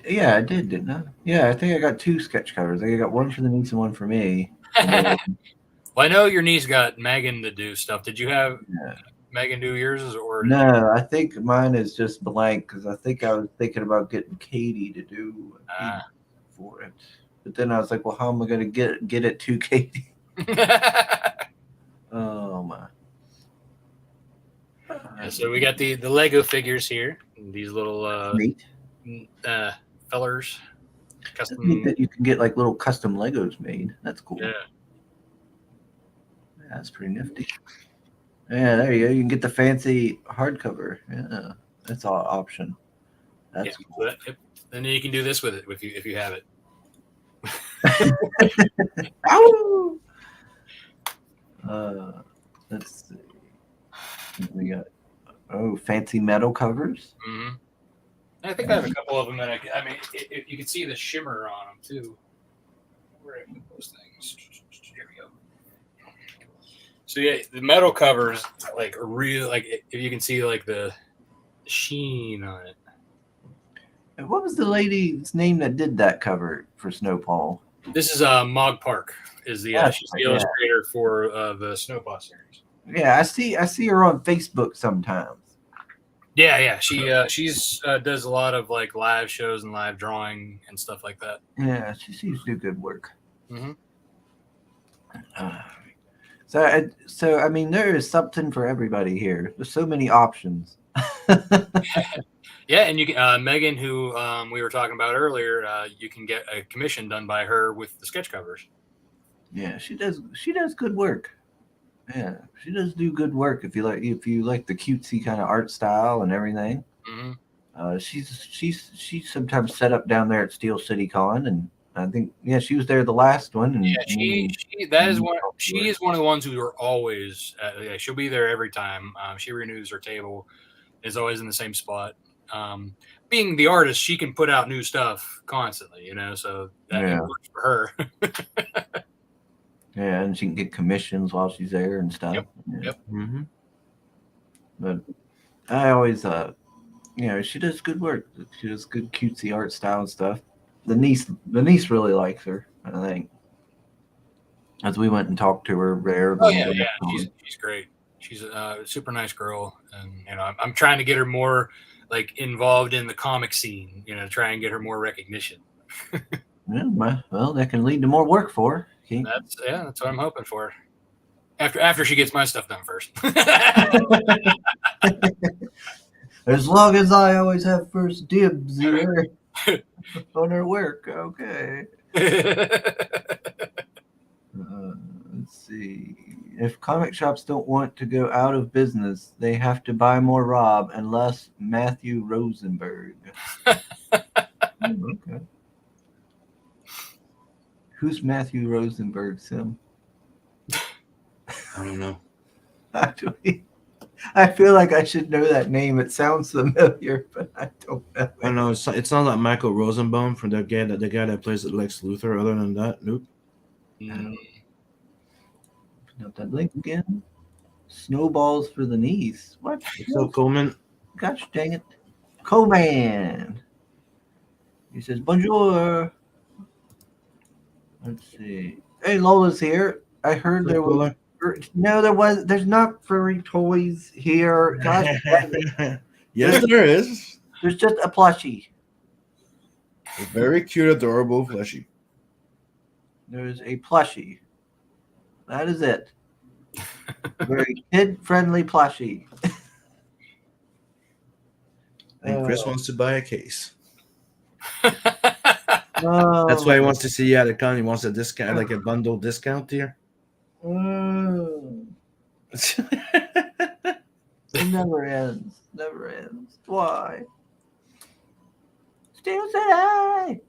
Yeah, I did, didn't I? Yeah, I think I got 2 sketch covers. I got one for the niece and one for me. Well, I know your niece got Megan to do stuff. Did you have Yeah. Megan do yours, or did No, I think mine is just blank because I think I was thinking about getting Katie to do for it. But then I was like, well, how am I going to get it to Katie? Oh my. Yeah, so we got the Lego figures here. These little Neat. fellers. It's Custom. neat that you can get like little custom Legos made. That's cool. Yeah. Yeah, that's pretty nifty. Yeah, there you go. You can get the fancy hardcover. Yeah, that's all option. That's cool. Then you can do this with it if you have it. Ow! Let's see. We got fancy metal covers. Mm-hmm. I think I have a couple of them that I mean, you can see the shimmer on them too. Where I put those things? Here we go. So yeah, the metal covers like real, like if you can see like the sheen on it. And what was the lady's name that did that cover for Snowpaw? This is Mog Park. She's the illustrator for the Snowpaw series. Yeah, I see her on Facebook sometimes. Yeah. She's does a lot of like live shows and live drawing and stuff like that. Yeah, she seems to do good work. Mm-hmm. So I mean, there is something for everybody here. There's so many options. Yeah, and you can Megan, who we were talking about earlier, you can get a commission done by her with the sketch covers. Yeah, she does good work. Yeah, she does do good work if you like the cutesy kind of art style and everything. Mm-hmm. She's sometimes set up down there at Steel City Con, and I think she was there the last one. And yeah, she is one of the ones who are always she'll be there every time. She renews her table, is always in the same spot. Being the artist, she can put out new stuff constantly, so that works for her. Yeah, and she can get commissions while she's there and stuff. Yep. Mm-hmm. But I always, she does good work. She does good cutesy art style and stuff. The niece really likes her, I think. As we went and talked to her there. Oh yeah. She's great. She's a super nice girl, and I'm trying to get her more like involved in the comic scene. Try and get her more recognition. Yeah, well, that can lead to more work for her. Okay. That's what I'm hoping for. After she gets my stuff done first. As long as I always have first dibs here on her work, okay. Let's see. If comic shops don't want to go out of business, they have to buy more Rob and less Matthew Rosenberg. Okay. Who's Matthew Rosenberg, Sim? I don't know. Actually, I feel like I should know that name. It sounds familiar, but I don't know. I know it's not like Michael Rosenbaum from the guy that plays Lex Luthor. Other than that, nope. Open up that link again. Snowballs for the niece. What? So Coleman. Gosh dang it, Coleman. He says bonjour. Let's see. Hey, Lola's here. I heard there was. No, there's not furry toys here. Gosh, yes, there is. There's just a plushie. A very cute, adorable plushie. There's a plushie. That is it. Very kid-friendly plushie. And Chris wants to buy a case. Oh. That's why he wants to see you at the con. He wants a discount, like a bundle discount here. It never ends. Never ends. Why? Steel City.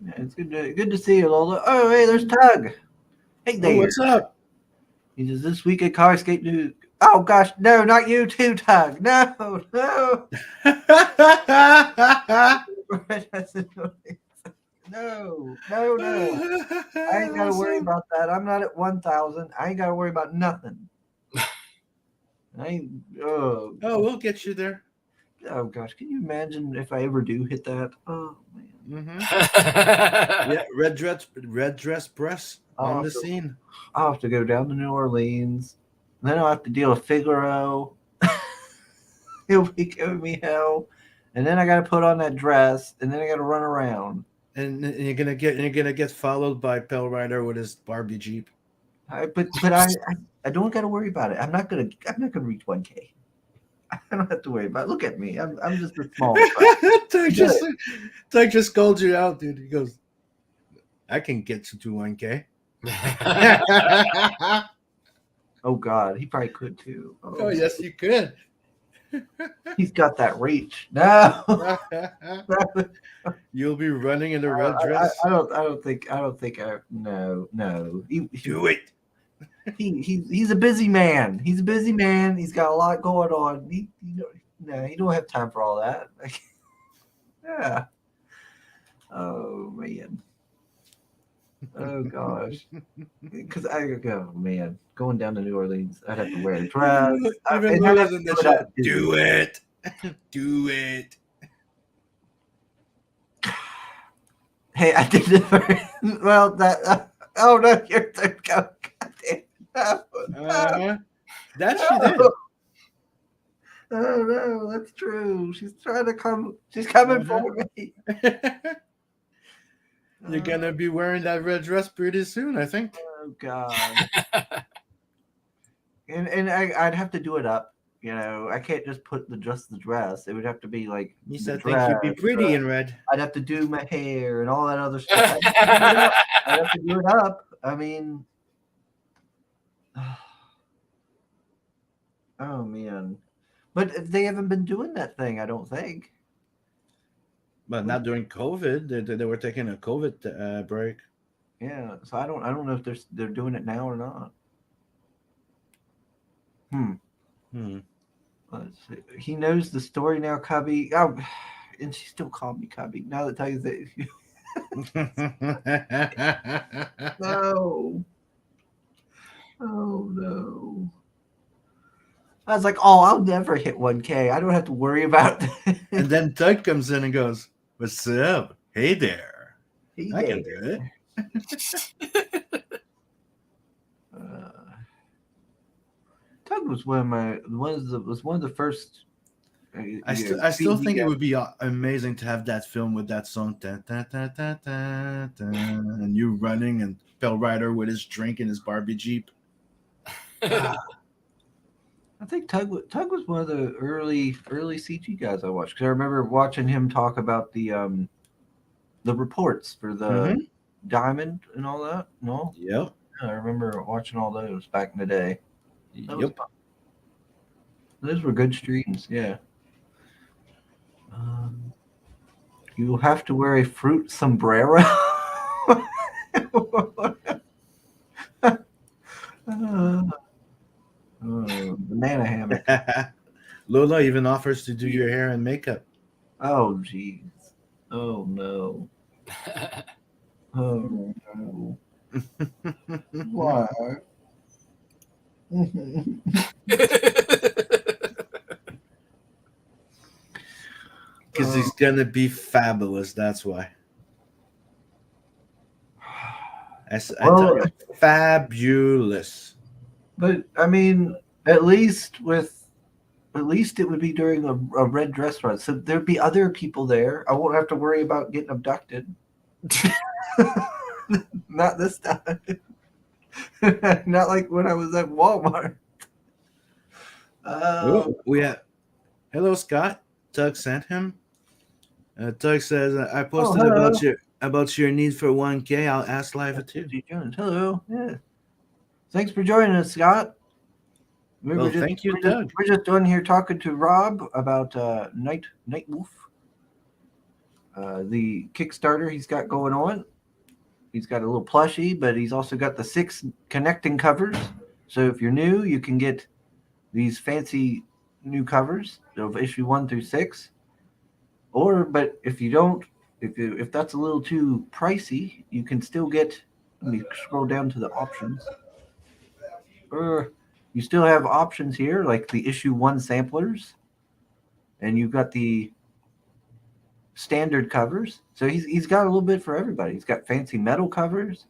Yeah, it's good to see you, Lola. Oh, hey, there's Tug. Hey Oh, there. what's up? He says this week at Car Escape News. Oh gosh, no, not you too, Tug. No, no. No. I ain't gotta worry about that. I'm not at 1,000. I ain't gotta worry about nothing. I ain't. Oh. We'll get you there. Oh gosh, can you imagine if I ever do hit that? Oh man. Yeah, red dress press on the scene. I'll have to go down to New Orleans. Then I'll have to deal with Figaro. He'll be giving me hell. And then I gotta put on that dress, and then I gotta run around. And you're gonna get followed by Pell Rider with his Barbie Jeep. But I don't gotta worry about it. I'm not gonna reach 1K. I don't have to worry about it. Look at me. I'm just a small. Doug just called you out, dude. He goes, I can get you to 1K. Oh God, he probably could too. Oh yes, you could. He's got that reach. No. You'll be running in a red dress. I don't think. No. Do it. He's a busy man. He's got a lot going on. He don't have time for all that. Yeah. Oh man. Oh gosh. Because going down to New Orleans, I'd have to wear a dress. Do it. Do it. Hey, I did it. Well, that. Oh no, you're the go. That she did. Oh no, that's true. She's trying to come. She's coming for me. You're gonna be wearing that red dress pretty soon, I think. Oh God. and I'd have to do it up. I can't just put the dress. It would have to be like. You said think you'd be pretty in red. I'd have to do my hair and all that other stuff. I'd have to do it up. I mean, oh man, but they haven't been doing that thing. I don't think. But not during COVID. They were taking a COVID break. Yeah, so I don't know if they're doing it now or not. Let's see. He knows the story now, Cubby. Oh, and she still called me Cubby. Now that tells you that. No. Oh no. I was like, I'll never hit 1K. I don't have to worry about it. And then Doug comes in and goes, "What's up? Hey there. I can do it." Tug was one of the first. I still think it would be amazing to have that film with that song, da, da, da, da, da, da, and you running and Pell Rider with his drink in his Barbie Jeep. I think Tug was one of the early CG guys I watched, because I remember watching him talk about the reports for the Diamond and all that. No. Yep. I remember watching all those back in the day. Yep. Those were good streams. Yeah. You have to wear a fruit sombrero. Banana hammock. Lola even offers to do your hair and makeup. Oh jeez. Oh no. Oh no. Why? Because he's gonna be fabulous. That's why. I tell you, fabulous. But I mean, at least it would be during a red dress run, so there'd be other people there. I won't have to worry about getting abducted. Not this time. Not like when I was at Walmart. We have. Hello, Scott. Doug sent him. Doug says, "I posted about your need for 1K. I'll ask live too." Hello. Yeah. Thanks for joining us, Scott. Thank you, Doug. We're just on here talking to Rob about Night Wolf. The Kickstarter he's got going on. He's got a little plushie, but he's also got the 6 connecting covers. So if you're new, you can get these fancy new covers of issue 1 through 6. But if you don't, if that's a little too pricey, you can still get. Let me scroll down to the options. You still have options here, like the issue 1 samplers, and you've got the standard covers. So he's got a little bit for everybody. He's got fancy metal covers,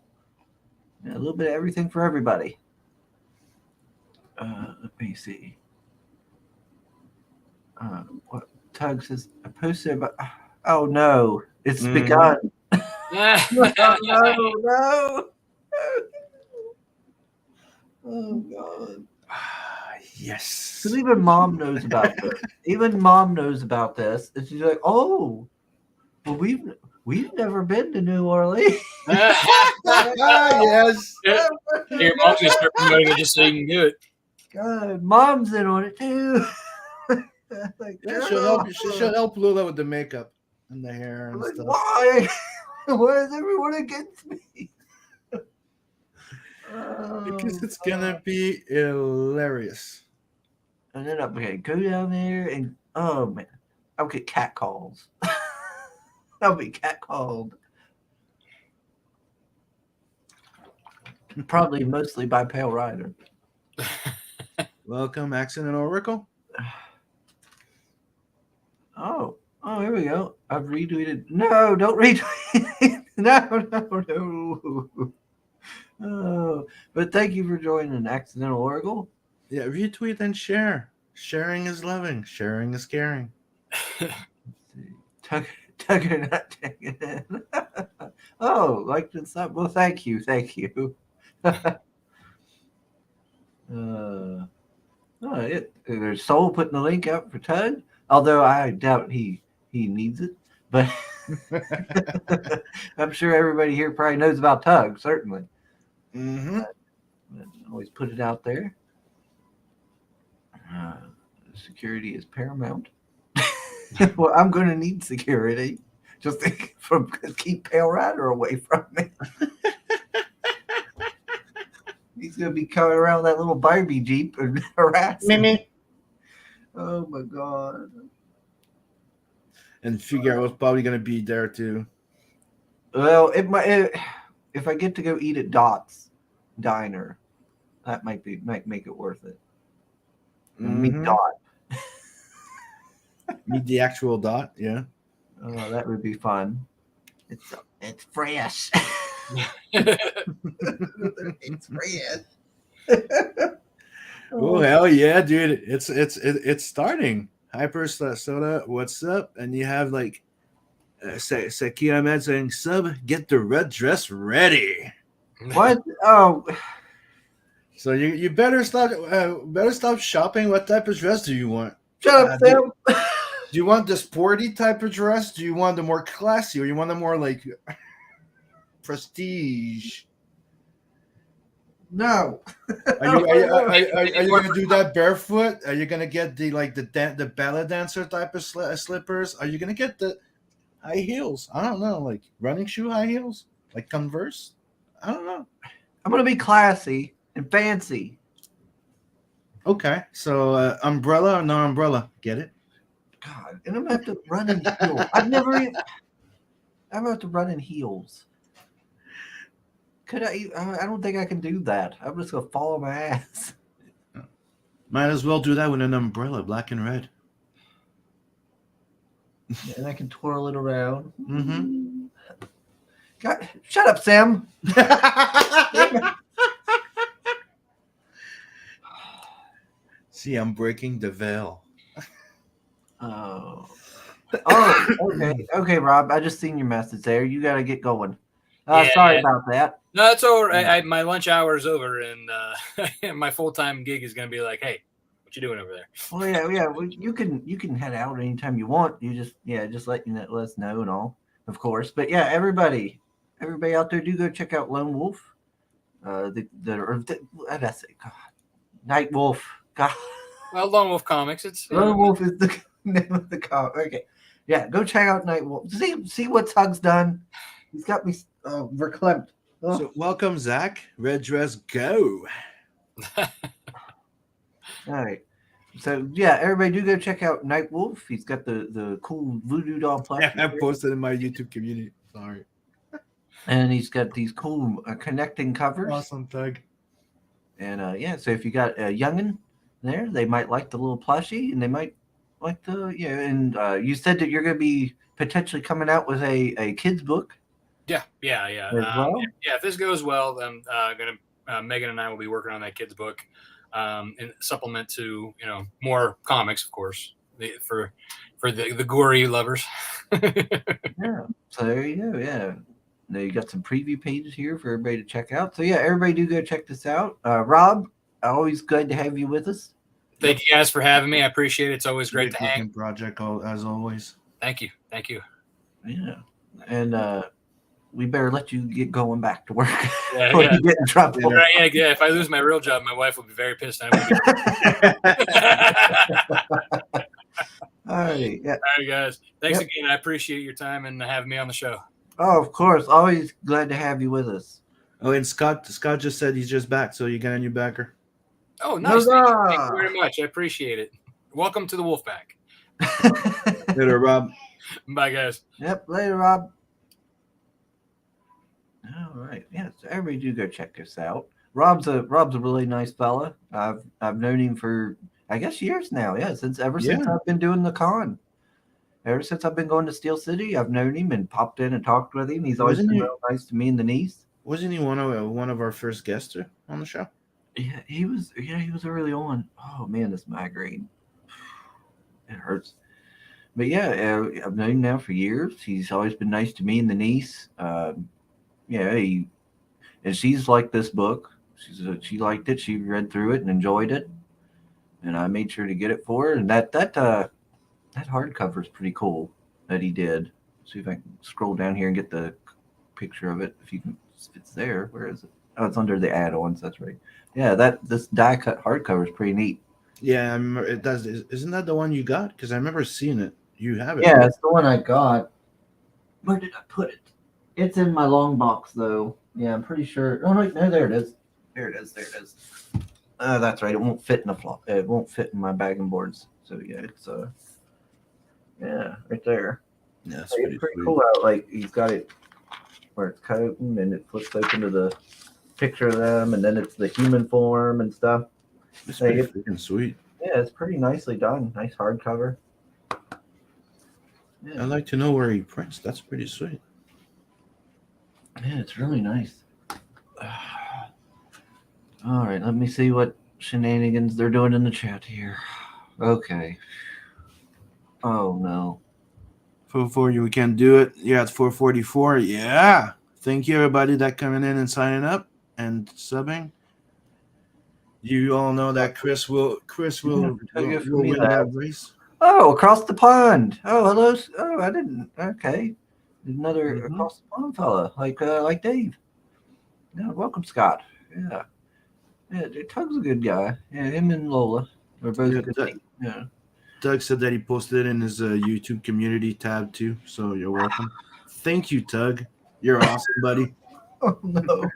a little bit of everything for everybody. Let me see. What Tug says? I posted about. Oh no, it's begun. No. Oh God. Yes. Because even Mom knows about this. Even Mom knows about this, and she's like, "Oh, well, we've never been to New Orleans." Yes. Your mom's gonna start promoting it just so you can do it. God, Mom's in on it too. Like, she'll help Lula with the makeup and the hair and like, stuff. why? Why is everyone against me? Because it's gonna be hilarious. And then I'm gonna go down there and oh man, I'll get catcalls. I'll be catcalled. Probably mostly by Pale Rider. Welcome, Accent and Oracle. Oh, here we go. I've retweeted. No, don't retweet. No. Oh, but thank you for joining Accidental Oracle. Yeah, retweet and share. Sharing is loving. Sharing is caring. Tucker not taking it. Oh, like this up. Well, thank you. There's Soul putting the link out for Tug, although I doubt he needs it. But I'm sure everybody here probably knows about Tug, certainly. Mm-hmm. Always put it out there. Security is paramount. Well, I'm going to need security just to keep Pale Rider away from me. He's going to be coming around that little Barbie Jeep and harassing me. Oh, my God. And Figueroa's probably going to be there, too. Well, if I get to go eat at Dot's Diner, that might make it worth it. Mm-hmm. Meet Dot. Meet the actual Dot, yeah. Oh, that would be fun. It's fresh. It's fresh. Oh hell yeah, dude! It's starting. Hyper Soda, what's up? And you have like Sakia Ahmed saying, "Sub, get the red dress ready." What? Oh. So you better stop shopping. What type of dress do you want? Shut up, Sam. Do you want the sporty type of dress? Do you want the more classy, or you want the more like prestige? No. Are you gonna do that barefoot? Are you gonna get the ballet dancer type of slippers? Are you gonna get the high heels? I don't know, like running shoe high heels, like Converse. I don't know. I'm gonna be classy and fancy. Okay, so umbrella or no umbrella? Get it? God, and I'm gonna have to run in heels. I'm gonna have to run in heels. Could I don't think I can do that. I'm just gonna fall on my ass. Might as well do that with an umbrella, black and red. And I can twirl it around. Mm-hmm. God, shut up, Sam. See, I'm breaking the veil. Oh, okay, Rob. I just seen your message there. You got to get going. Sorry about that. No, it's over. My lunch hour is over, and my full-time gig is going to be like, hey, what you doing over there? Well, yeah. Well, you can head out anytime you want. You just let us know and all, of course. But yeah, everybody out there, do go check out Lone Wolf. That's it. God, Night Wolf. God. Well, Lone Wolf Comics. It's Lone Wolf is the name of the comic. Okay. Yeah, go check out Night Wolf. See what Tug's done. He's got me verklempt. Oh. So welcome, Zach. Red dress, go. All right. So yeah, everybody do go check out Night Wolf. He's got the cool voodoo doll plush. I posted in my YouTube community. Sorry. And he's got these cool connecting covers. Awesome, Tug. And yeah, so if you got a youngin there, they might like the little plushie, and they might like the And you said that you're going to be potentially coming out with a kids book. Yeah. Well? If this goes well, then Megan and I will be working on that kids book, in supplement to more comics, of course, for the gory lovers. Yeah. So there you go. Yeah. Now you got some preview pages here for everybody to check out. So yeah, everybody do go check this out. Rob, always good to have you with us. Thank you guys for having me. I appreciate it. It's always great to hang. Project as always. Thank you. Yeah. And we better let you get going back to work Yeah, before you get in trouble. Yeah. If I lose my real job, my wife will be very pissed. All right. Yeah. All right, guys. Thanks again. I appreciate your time and having me on the show. Oh, of course. Always glad to have you with us. Oh, and Scott just said he's just back, so you got a new backer. Oh, nice. Thank you very much. I appreciate it. Welcome to the Wolfpack. Later, Rob. Bye, guys. Yep. Later, Rob. All right. Yeah. So everybody do go check this out. Rob's a really nice fella. I've known him for I guess years now. Yeah, since I've been doing the con. Ever since I've been going to Steel City, I've known him and popped in and talked with him. He's always been real nice to me and the niece. Wasn't he one of our first guests on the show? Yeah, he was. Yeah, he was early on. Oh man, this migraine. It hurts. But yeah, I've known him now for years. He's always been nice to me and the niece. And she's liked this book. She liked it. She read through it and enjoyed it. And I made sure to get it for her. And that hardcover is pretty cool that he did. See if I can scroll down here and get the picture of it. If it's there, where is it? Oh, it's under the add-ons. That's right. Yeah, this die cut hardcover is pretty neat. Yeah, I remember it does. Isn't that the one you got? Because I remember seeing it. You have it. Yeah, right? It's the one I got. Where did I put it? It's in my long box though. Yeah, I'm pretty sure. Oh no, there it is. There it is. That's right. It won't fit in the flop. It won't fit in my bagging boards. So yeah, it's right there. Yeah, that's it's pretty cool out. Like he's got it where it's cut open and it flips open to the picture of them, and then it's the human form and stuff. It's pretty freaking sweet. Yeah, it's pretty nicely done. Nice hardcover. Yeah. I'd like to know where he prints. That's pretty sweet. Yeah, it's really nice. All right, let me see what shenanigans they're doing in the chat here. Okay. Oh no. 440, we can't do it. Yeah, it's 444. Yeah. Thank you everybody that coming in and signing up and subbing. You all know that Chris will win that race. Oh, across the pond. Oh, hello. Oh, I didn't. Okay. Another across the pond fella, like Dave. Yeah, welcome, Scott. Yeah. Yeah, Tug's a good guy. Yeah, him and Lola are both good. Yeah. Doug said that he posted it in his YouTube community tab too, so you're welcome. Thank you, Tug. You're awesome, buddy. Oh no.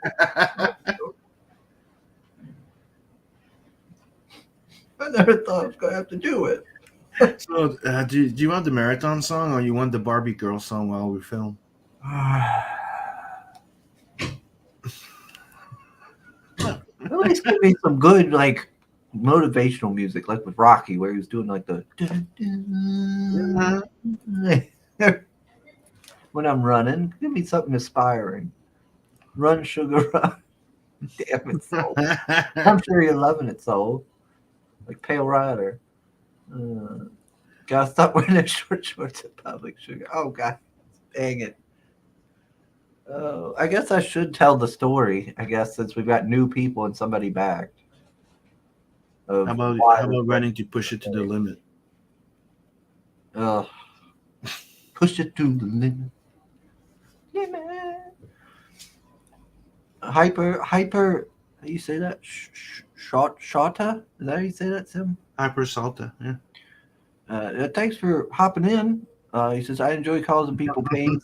I never thought I was gonna have to do it. So, do you want the marathon song or you want the Barbie girl song while we film? At least give me some good, like, motivational music, like with Rocky, where he was doing like the when I'm running. Give me something inspiring. Run, sugar, run. Damn it, Soul. I'm sure you're loving it, Soul. Like Pale Rider. Gotta stop wearing those short shorts in public, sugar. Oh, God. Dang it. Oh, I guess I should tell the story, I guess, since we've got new people and somebody backed. How about running to push it to the limit? Push it to the limit. Limit. Hyper. How do you say that? Shota? Is that how you say that, Sim? Hyper Salta, yeah. Thanks for hopping in. He says, I enjoy causing people pain.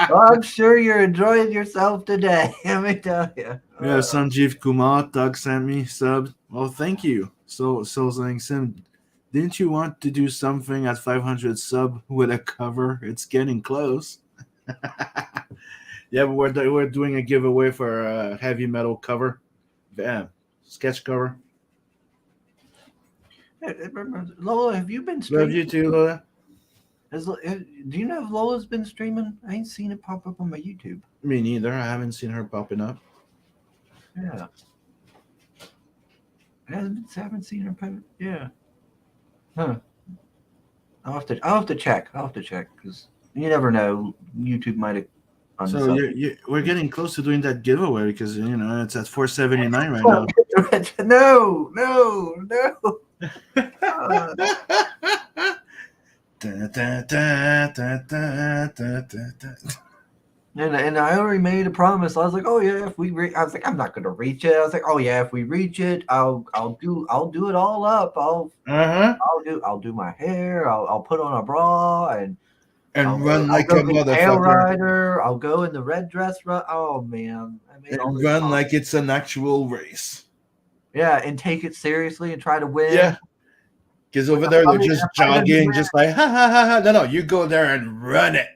Well, I'm sure you're enjoying yourself today. Let me tell you. Yeah, Sanjeev Kumar, Doug sent me sub. Well, thank you. So saying, Sim, didn't you want to do something at 500 sub with a cover? It's getting close. Yeah, but we're doing a giveaway for a heavy metal cover. Yeah, sketch cover. Lola, have you been Love streaming? you too, Lola. Do you know if Lola's been streaming? I ain't seen it pop up on my YouTube. Me neither. I haven't seen her popping up. Yeah. I haven't seen her post. Yeah. Huh. I'll have to check. I'll have to check because you never know. YouTube might have. So we're getting close to doing that giveaway because it's at 479 right now. No. Uh, and I already made a promise. I was like, oh yeah, if we I was like, I'm not gonna reach it. I was like, oh yeah, if we reach it, I'll do it all up. I'll do my hair. I'll put on a bra and run like a tail motherfucker. rider. I'll go in the red dress. Oh man, I made all And this run promise. like it's an actual race. Yeah, and take it seriously and try to win. Yeah. Because over there they're just jogging, just like ha ha ha ha. No, you go there and run it.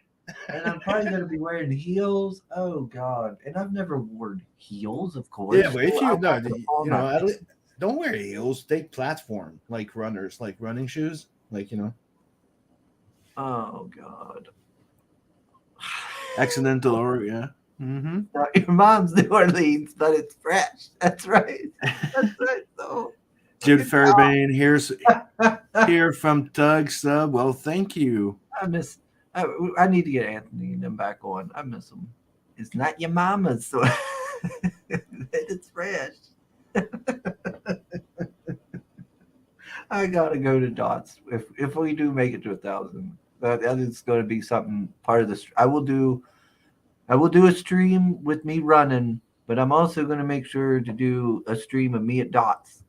And I'm probably gonna be wearing heels. Oh god! And I've never worn heels, of course. Yeah, but if you at least, don't wear heels. Take platform like runners, like running shoes, Oh god! accidental or yeah. Mm-hmm. Your mom's New Orleans, but it's fresh. That's right. That's right. So, Jim Fairbairn, here from Tug Sub. Well, thank you. I need to get Anthony and them back on. I miss them. It's not your mama's, so it's fresh. I gotta go to Dots if we do make it to 1,000. That is going to be something part of this. I will do a stream with me running, but I'm also going to make sure to do a stream of me at Dots.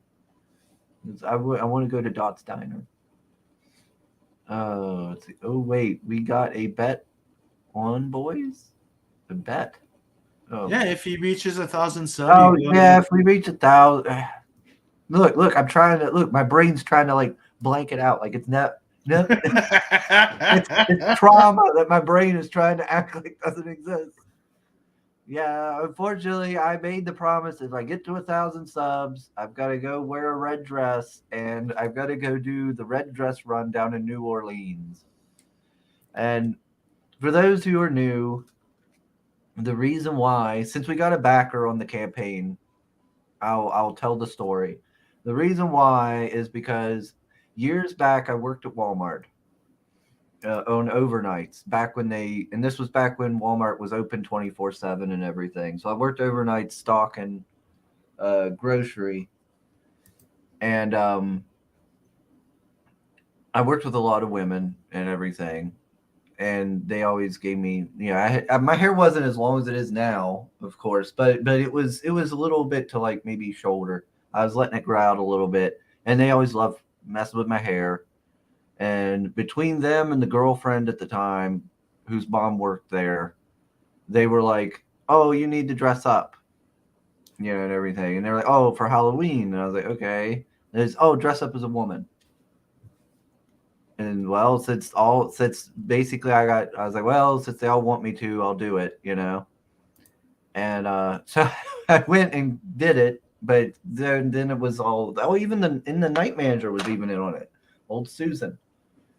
I want to go to Dots Diner. Let's see. Oh wait, we got a bet on, boys. A bet. Oh yeah, if he reaches 1,000 subs. Oh yeah, if we reach 1,000. Look, I'm trying to look. My brain's trying to like blank it out. Like it's not. No, it's trauma that my brain is trying to act like doesn't exist. Yeah, unfortunately, I made the promise. If I get to 1,000 subs, I've got to go wear a red dress, and I've got to go do the red dress run down in New Orleans. And for those who are new, the reason why, since we got a backer on the campaign, I'll tell the story. The reason why is because years back, I worked at Walmart on overnights back when and this was back when Walmart was open 24/7 and everything. So I worked overnight stocking grocery, and I worked with a lot of women and everything, and they always gave me, my hair wasn't as long as it is now, of course, but it was a little bit to like maybe shoulder. I was letting it grow out a little bit, and they always loved messing with my hair. And between them and the girlfriend at the time, whose mom worked there, they were like, "Oh, you need to dress up," and everything. And they were like, "Oh, for Halloween." And I was like, "Okay." And it's, "Oh, dress up as a woman." And well, since basically I was like, well, since they all want me to, I'll do it, And so I went and did it, but then it was all, even the night manager was even in on it. Old Susan.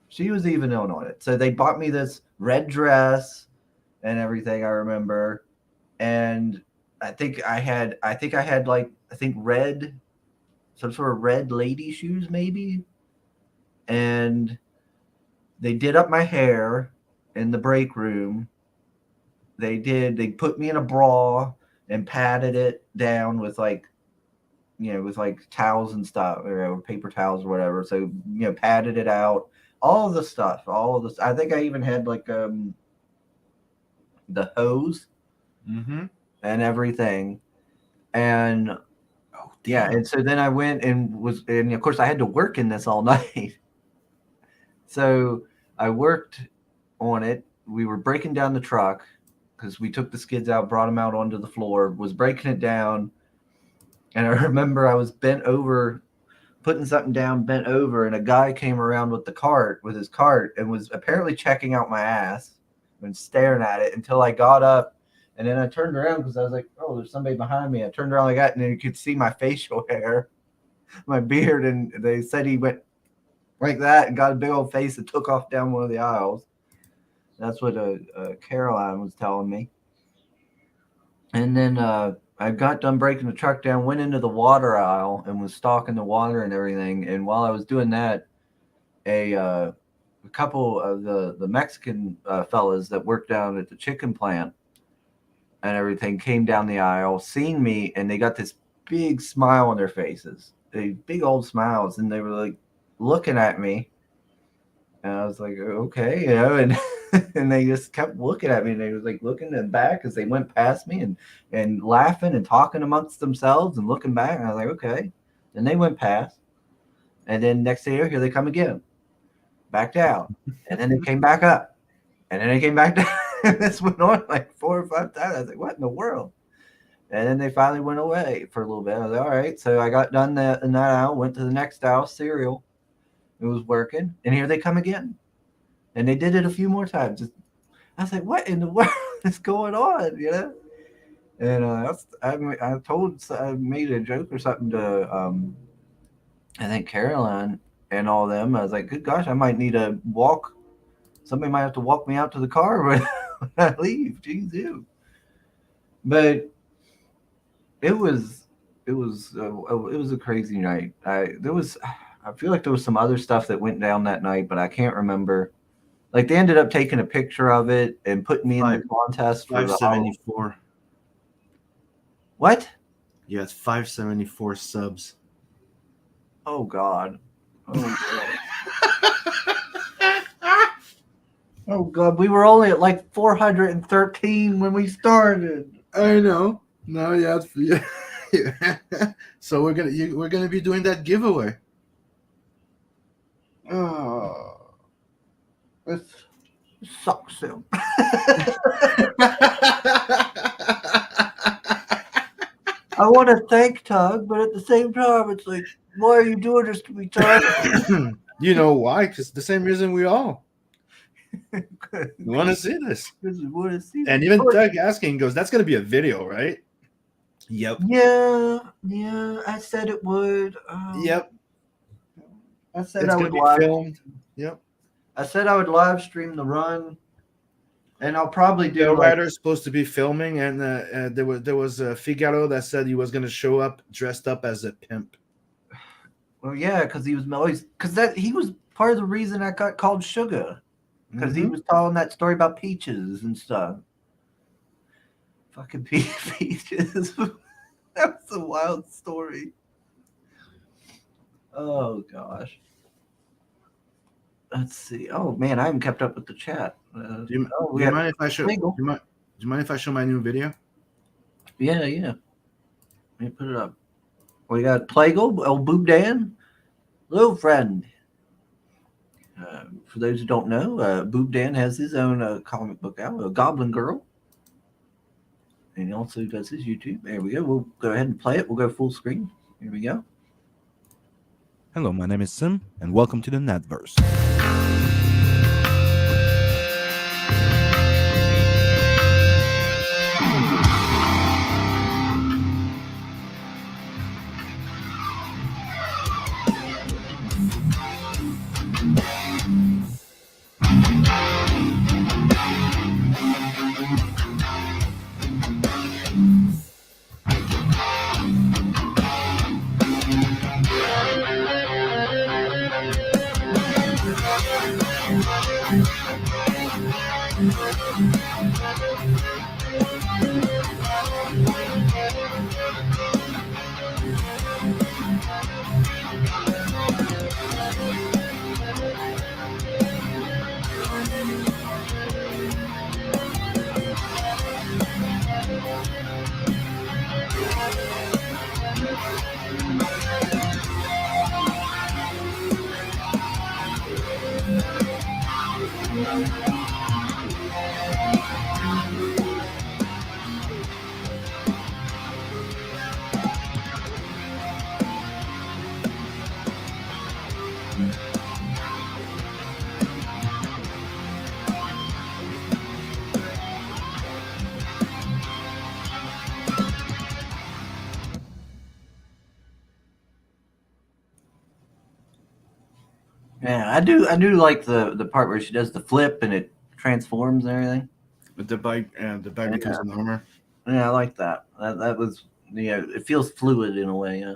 She was even on it. So they bought me this red dress and everything, I remember. And I think I had red, some sort of red lady shoes maybe. And they did up my hair in the break room. They put me in a bra and patted it down with with towels and stuff, or paper towels or whatever. So, patted it out. All of the stuff, I think I even had the hose and everything. And and so then I went and of course I had to work in this all night. So I worked on it. We were breaking down the truck because we took the skids out, brought them out onto the floor, was breaking it down. And I remember I was bent over, putting something down, bent over, and a guy came around with his cart and was apparently checking out my ass and staring at it until I got up. And then I turned around because I was like, oh, there's somebody behind me. I turned around like that, and then you could see my facial hair, my beard, and they said he went like that and got a big old face and took off down one of the aisles. That's what Caroline was telling me. And then I got done breaking the truck down, went into the water aisle, and was stocking the water and everything. And while I was doing that, a couple of the Mexican fellas that worked down at the chicken plant and everything came down the aisle, seeing me, and they got this big smile on their faces, they big old smiles, and they were like looking at me, and I was like, okay, and and they just kept looking at me, and they was like looking in the back as they went past me and laughing and talking amongst themselves and looking back, and I was like, okay. Then they went past, and then next day here they come again, back down, and then they came back up, and then they came back down. This went on like 4 or 5 times. I was like, what in the world? And then they finally went away for a little bit. I was like, all right. So I got done in that aisle, went to the next aisle, cereal. It was working. And here they come again. And they did it a few more times. I was like, what in the world is going on? You know? And I made a joke or something to, I think Caroline and all of them. I was like, good gosh, I might need a walk. Somebody might have to walk me out to the car when I leave. Jeez, ew. But it was a crazy night. I feel like there was some other stuff that went down that night, but I can't remember. Like they ended up taking a picture of it and putting me in the contest for 574. What? Yeah, it's 574 subs. Oh God. Oh God. Oh God, we were only at like 413 when we started. I know. No, yeah. So we're gonna be doing that giveaway. Oh, this sucks him. I want to thank Tug, but at the same time, it's like, why are you doing this to me, Tug? You know why? Because the same reason we all. We want to see this. And even Doug asking goes, that's going to be a video, right? Yep. Yeah, I said it would. Yep. I said it's I would live filmed. Yep. I said I would live stream the run, and I'll probably do. The writer's supposed to be filming, and there was a Figaro that said he was going to show up dressed up as a pimp. Well, yeah, because he was he was part of the reason I got called Sugar. Because he was telling that story about peaches and stuff. Fucking peaches. That was a wild story. Oh, gosh. Let's see. Oh, man, I haven't kept up with the chat. Do you mind if I show? Do you mind if I show my new video? Yeah. Let me put it up. We got Plagle, old Boob Dan. Hello, friend. For those who don't know, Boob Dan has his own comic book out, a Goblin Girl. And he also does his YouTube. There we go. We'll go ahead and play it. We'll go full screen. Here we go. Hello, my name is Sim, and welcome to the Netverse. Yeah, I do like the part where she does the flip and it transforms and everything. With the bike becomes an armor. Yeah, I like that. That was it feels fluid in a way. Yeah.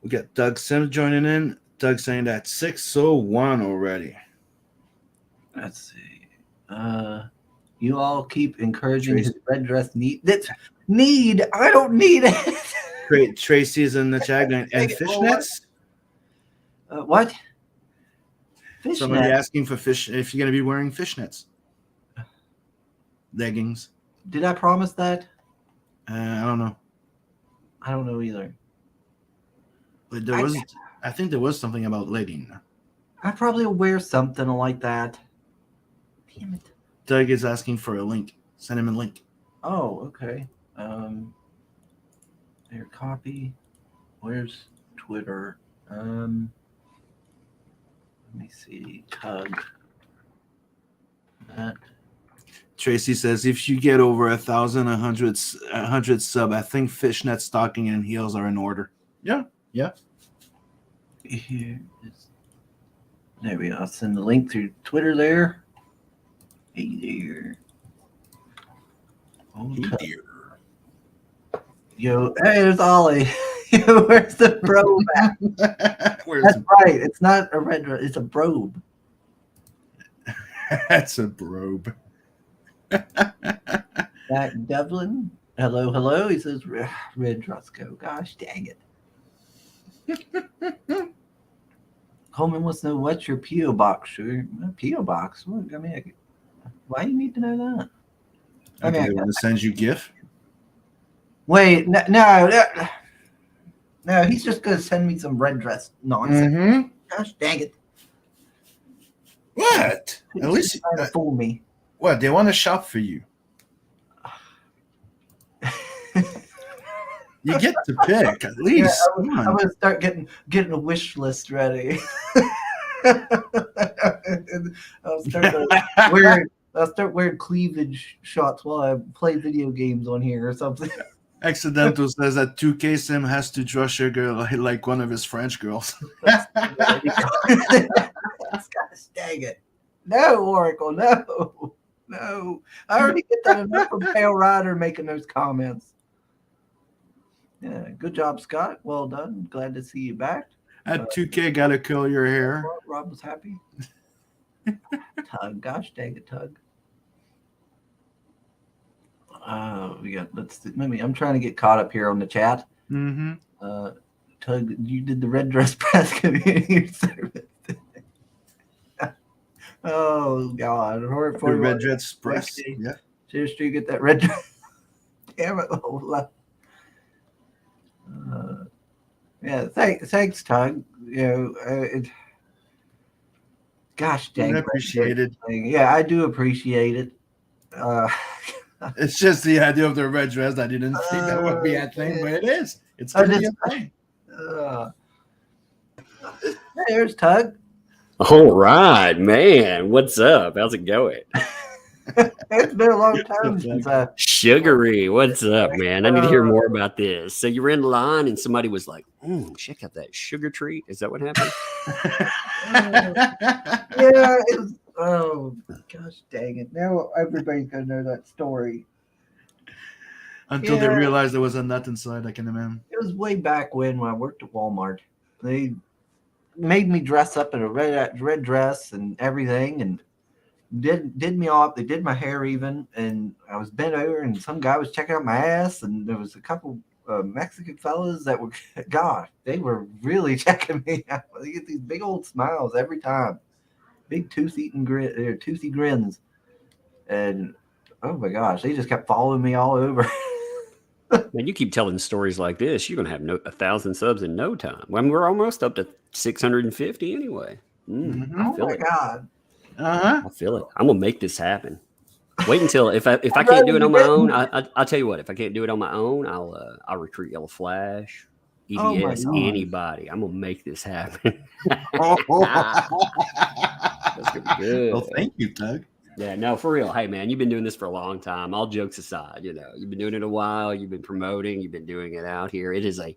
We got Doug Sims joining in. Doug saying that 601 already. Let's see. You all keep encouraging his red dress need. That's need. I don't need it. Tracy's in the chat going, and fishnets? What? Somebody Fishnet? asking for fish if you're going to be wearing fishnets. Leggings. Did I promise that? I don't know. I don't know either. But I think there was something about legging. I probably wear something like that. Damn it. Doug is asking for a link. Send him a link. Oh, okay. There, copy. Where's Twitter? Let me see. Tug. That. Tracy says, if you get over 1,000, 100 sub, I think fishnet stocking and heels are in order. Yeah. Here is. There we go. I'll send the link through Twitter there. Hey there. Oh, Hey dear. Yo, hey, there's Ollie. Yo, where's the probe at? That's right. It's not a red dress. It's a brobe. That's a brobe. Jack Devlin. Hello. He says red dress go. Gosh dang it. Coleman wants to know what's your P.O. box, sure. P.O. box? What? I mean, why do you need to know that? Okay, they want to send you GIF? Wait, no, he's just going to send me some red dress nonsense. Mm-hmm. Gosh dang it. What? He's At least trying to fool me. What? They want to shop for you. You get to pick at least. Yeah, I'm going to start getting a wish list ready. I'll start wearing cleavage shots while I play video games on here or something. Accidental says that 2K Sim has to draw sugar like one of his French girls. Gosh dang it. No, Oracle, no. I already get that enough from Pale Rider making those comments. Yeah, good job, Scott. Well done. Glad to see you back. At 2K, gotta curl your hair. Rob was happy. Tug, gosh dang it, Tug. I'm trying to get caught up here on the chat. Mm-hmm. Tug, you did the red dress press community service. Oh God, The red dress press. Yeah. Seriously, you get that red dress. Damn it! Yeah, thanks, Tug. Gosh dang, I appreciate it. Yeah, I do appreciate it. It's just the idea of the red dress. I didn't think that would be a thing, but it is. It's gonna be a thing. There's Tug. All right, man. What's up? How's it going? It's been a long time since Sugary, what's up, man? I need to hear more about this. So you were in line and somebody was like, check out that sugar treat. Is that what happened? Yeah, it was. Oh gosh, dang it! Now everybody's gonna know that story. Until they realized there was a nut inside, I can imagine. It was way back when I worked at Walmart. They made me dress up in a red dress and everything, and did me off. They did my hair even, and I was bent over, and some guy was checking out my ass, and there was a couple Mexican fellas that were, God, they were really checking me out. They get these big old smiles every time, big toothy grins, and oh my gosh, they just kept following me all over. Man, you keep telling stories like this, you're gonna have 1,000 subs in no time. I mean, we're almost up to 650 anyway. Oh my God. Uh-huh. I feel it. I'm gonna make this happen. Wait until if I can't do it on my own, I'll tell you what. If I can't do it on my own, I'll recruit Yellow Flash, EBS, anybody. I'm gonna make this happen. That's gonna be good. Well, thank you, Doug. Yeah, no, for real. Hey, man, you've been doing this for a long time. All jokes aside, you've been doing it a while. You've been promoting. You've been doing it out here. It is a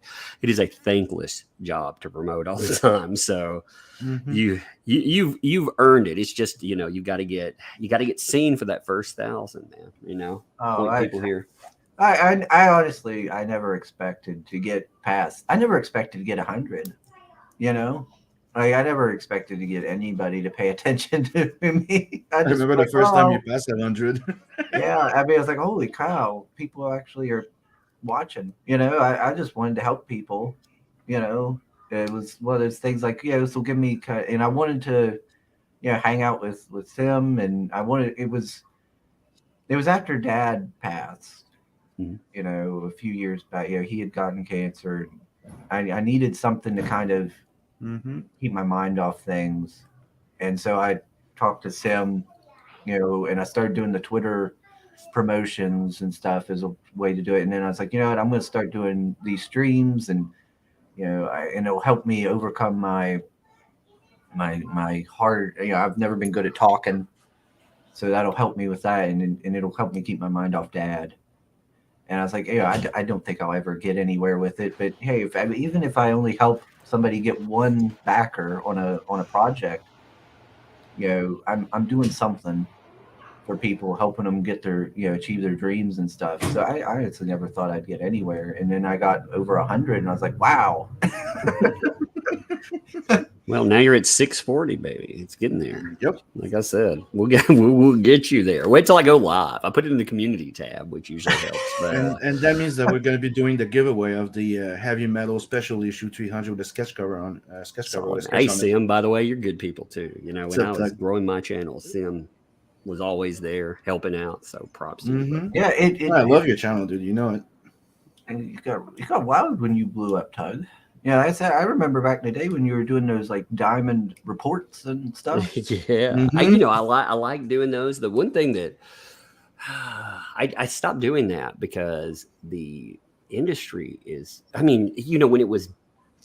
thankless job to promote all the time. So Mhm. you've earned it. It's just you got to get seen for that first 1,000, man. Oh, Point people here. I honestly, I never expected to get past. I never expected to get 100. You know, like I never expected to get anybody to pay attention to me. I I just remember like, the first time you passed 100. yeah. I mean, I was like, holy cow, people actually are watching. I just wanted to help people. You know, it was one of those things like, this will give me and I wanted to, hang out with Sim, and it was after Dad passed. Mhm. A few years back. He had gotten cancer. I needed something to kind of Mm-hmm. keep my mind off things, and so I talked to Sim, and I started doing the Twitter promotions and stuff as a way to do it. And then I was like, you know what, I'm going to start doing these streams, and and it'll help me overcome my heart. I've never been good at talking, so that'll help me with that, and it'll help me keep my mind off Dad. And I was like, I don't think I'll ever get anywhere with it, but hey, even if I only help somebody get one backer on a project, I'm doing something for people, helping them get their achieve their dreams and stuff. So I honestly never thought I'd get anywhere, and then I got over 100, and I was like, wow. Well, now you're at 640, baby. It's getting there. Yep. Like I said, we'll get you there. Wait till I go live. I put it in the community tab, which usually helps. But, And that means that we're going to be doing the giveaway of the heavy metal special issue 300 with a sketch cover on sketch cover. With a sketch hey, on Sim, by the way, you're good people too. When I was Doug? growing my channel, Sim was always there helping out. So props to you. Mm-hmm. Yeah, I love your channel, dude. You know it. And you got wild when you blew up, Tug. Yeah, I remember back in the day when you were doing those like diamond reports and stuff. Yeah, Mhm. I like doing those. The one thing that I stopped doing that because the industry is. I mean, when it was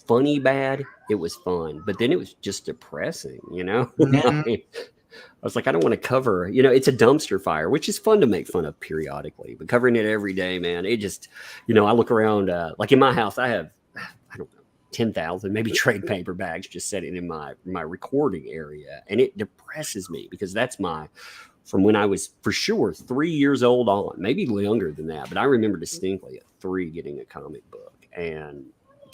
funny bad, it was fun, but then it was just depressing. Mhm. I was like, I don't want to cover. It's a dumpster fire, which is fun to make fun of periodically, but covering it every day, man, it just. I look around. Like in my house, I have. I don't know. 10,000 maybe trade paper bags just sitting in my recording area, and it depresses me because that's from when I was for sure 3 years old on, maybe younger than that, but I remember distinctly at 3 getting a comic book. And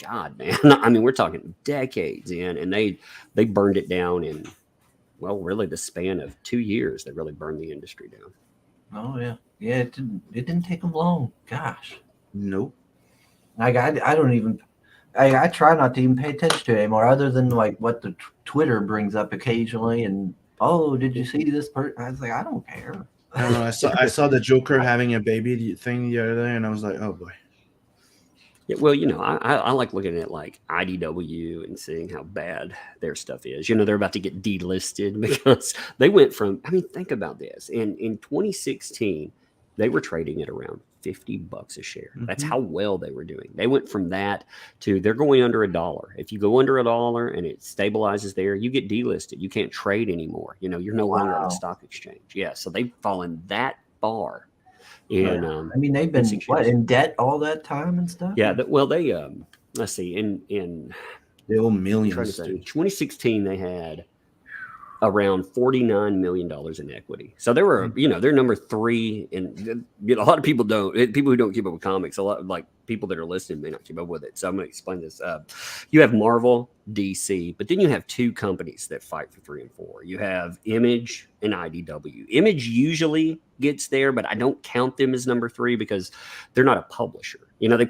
God, man, I mean, we're talking decades in, and they burned it down in, well, really the span of 2 years. They really burned the industry down. Oh yeah, yeah. It didn't take them long. Gosh, Nope. like I don't even. I try not to even pay attention to it anymore, other than like what the Twitter brings up occasionally. And did you see this person? I was like, I don't care. I don't know. I saw the Joker having a baby thing the other day, and I was like, oh boy. Yeah, well, I like looking at like IDW and seeing how bad their stuff is. They're about to get delisted because they went from. I mean, think about this. In 2016, they were trading at around $50 a share. That's Mhm. how well they were doing. They went from that to they're going under $1. If you go under $1 and it stabilizes there, you get delisted. You can't trade anymore. You're no longer on the Wow. stock exchange. Yeah, so they've fallen that far. Yeah. In I mean, they've been 6 years. in debt all that time and stuff. Yeah, well, they let's see, in They owe I'm trying to millions, say, dude. 2016 they had around $49 million in equity. So they were, they're number 3. And a lot of people people who don't keep up with comics, a lot like people that are listening may not keep up with it. So I'm going to explain this. You have Marvel, DC, but then you have 2 companies that fight for 3 and 4. You have Image and IDW. Image usually gets there, but I don't count them as number 3 because they're not a publisher. They don't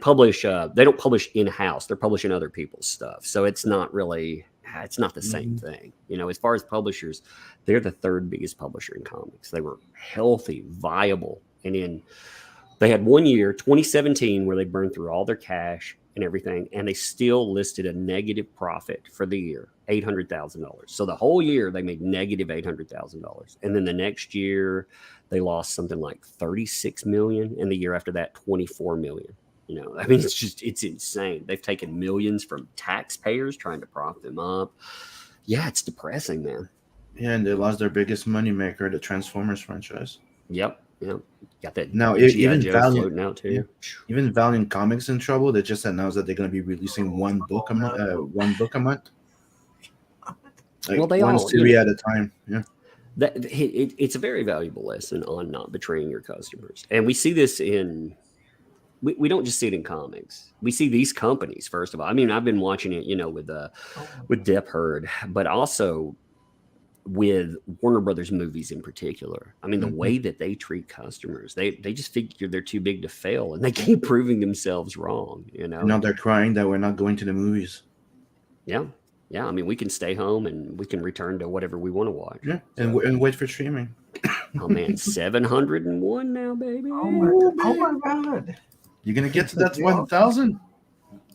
publish in-house. They're publishing other people's stuff. So it's not really. It's not the same thing. As far as publishers, they're the 3rd biggest publisher in comics. They were healthy, viable. And they had 1 year, 2017, where they burned through all their cash and everything. And they still listed a negative profit for the year, $800,000. So the whole year they made negative $800,000. And then the next year they lost something like 36 million. And the year after that, 24 million. I mean, it's insane. They've taken millions from taxpayers trying to prop them up. Yeah, it's depressing, man. Yeah, and they lost their biggest moneymaker, the Transformers franchise. Yep. Got that. Now, G.I. even Joe Valiant, floating out too. yeah, even Valiant Comics in trouble. They just announced that they're going to be releasing one book a month. Like Well, they one all, series at a time. Yeah. It's a very valuable lesson on not betraying your customers, and we see this in. We don't just see it in comics. We see these companies first of all. I mean, I've been watching it, with Depp Heard, but also with Warner Brothers movies in particular. I mean, the way that they treat customers, they just figure they're too big to fail, and they keep proving themselves wrong. Now they're crying that we're not going to the movies. Yeah. I mean, we can stay home and we can return to whatever we want to watch. Yeah, and wait for streaming. Oh man, 701 now, baby. Oh my god! You're gonna get to that 1,000.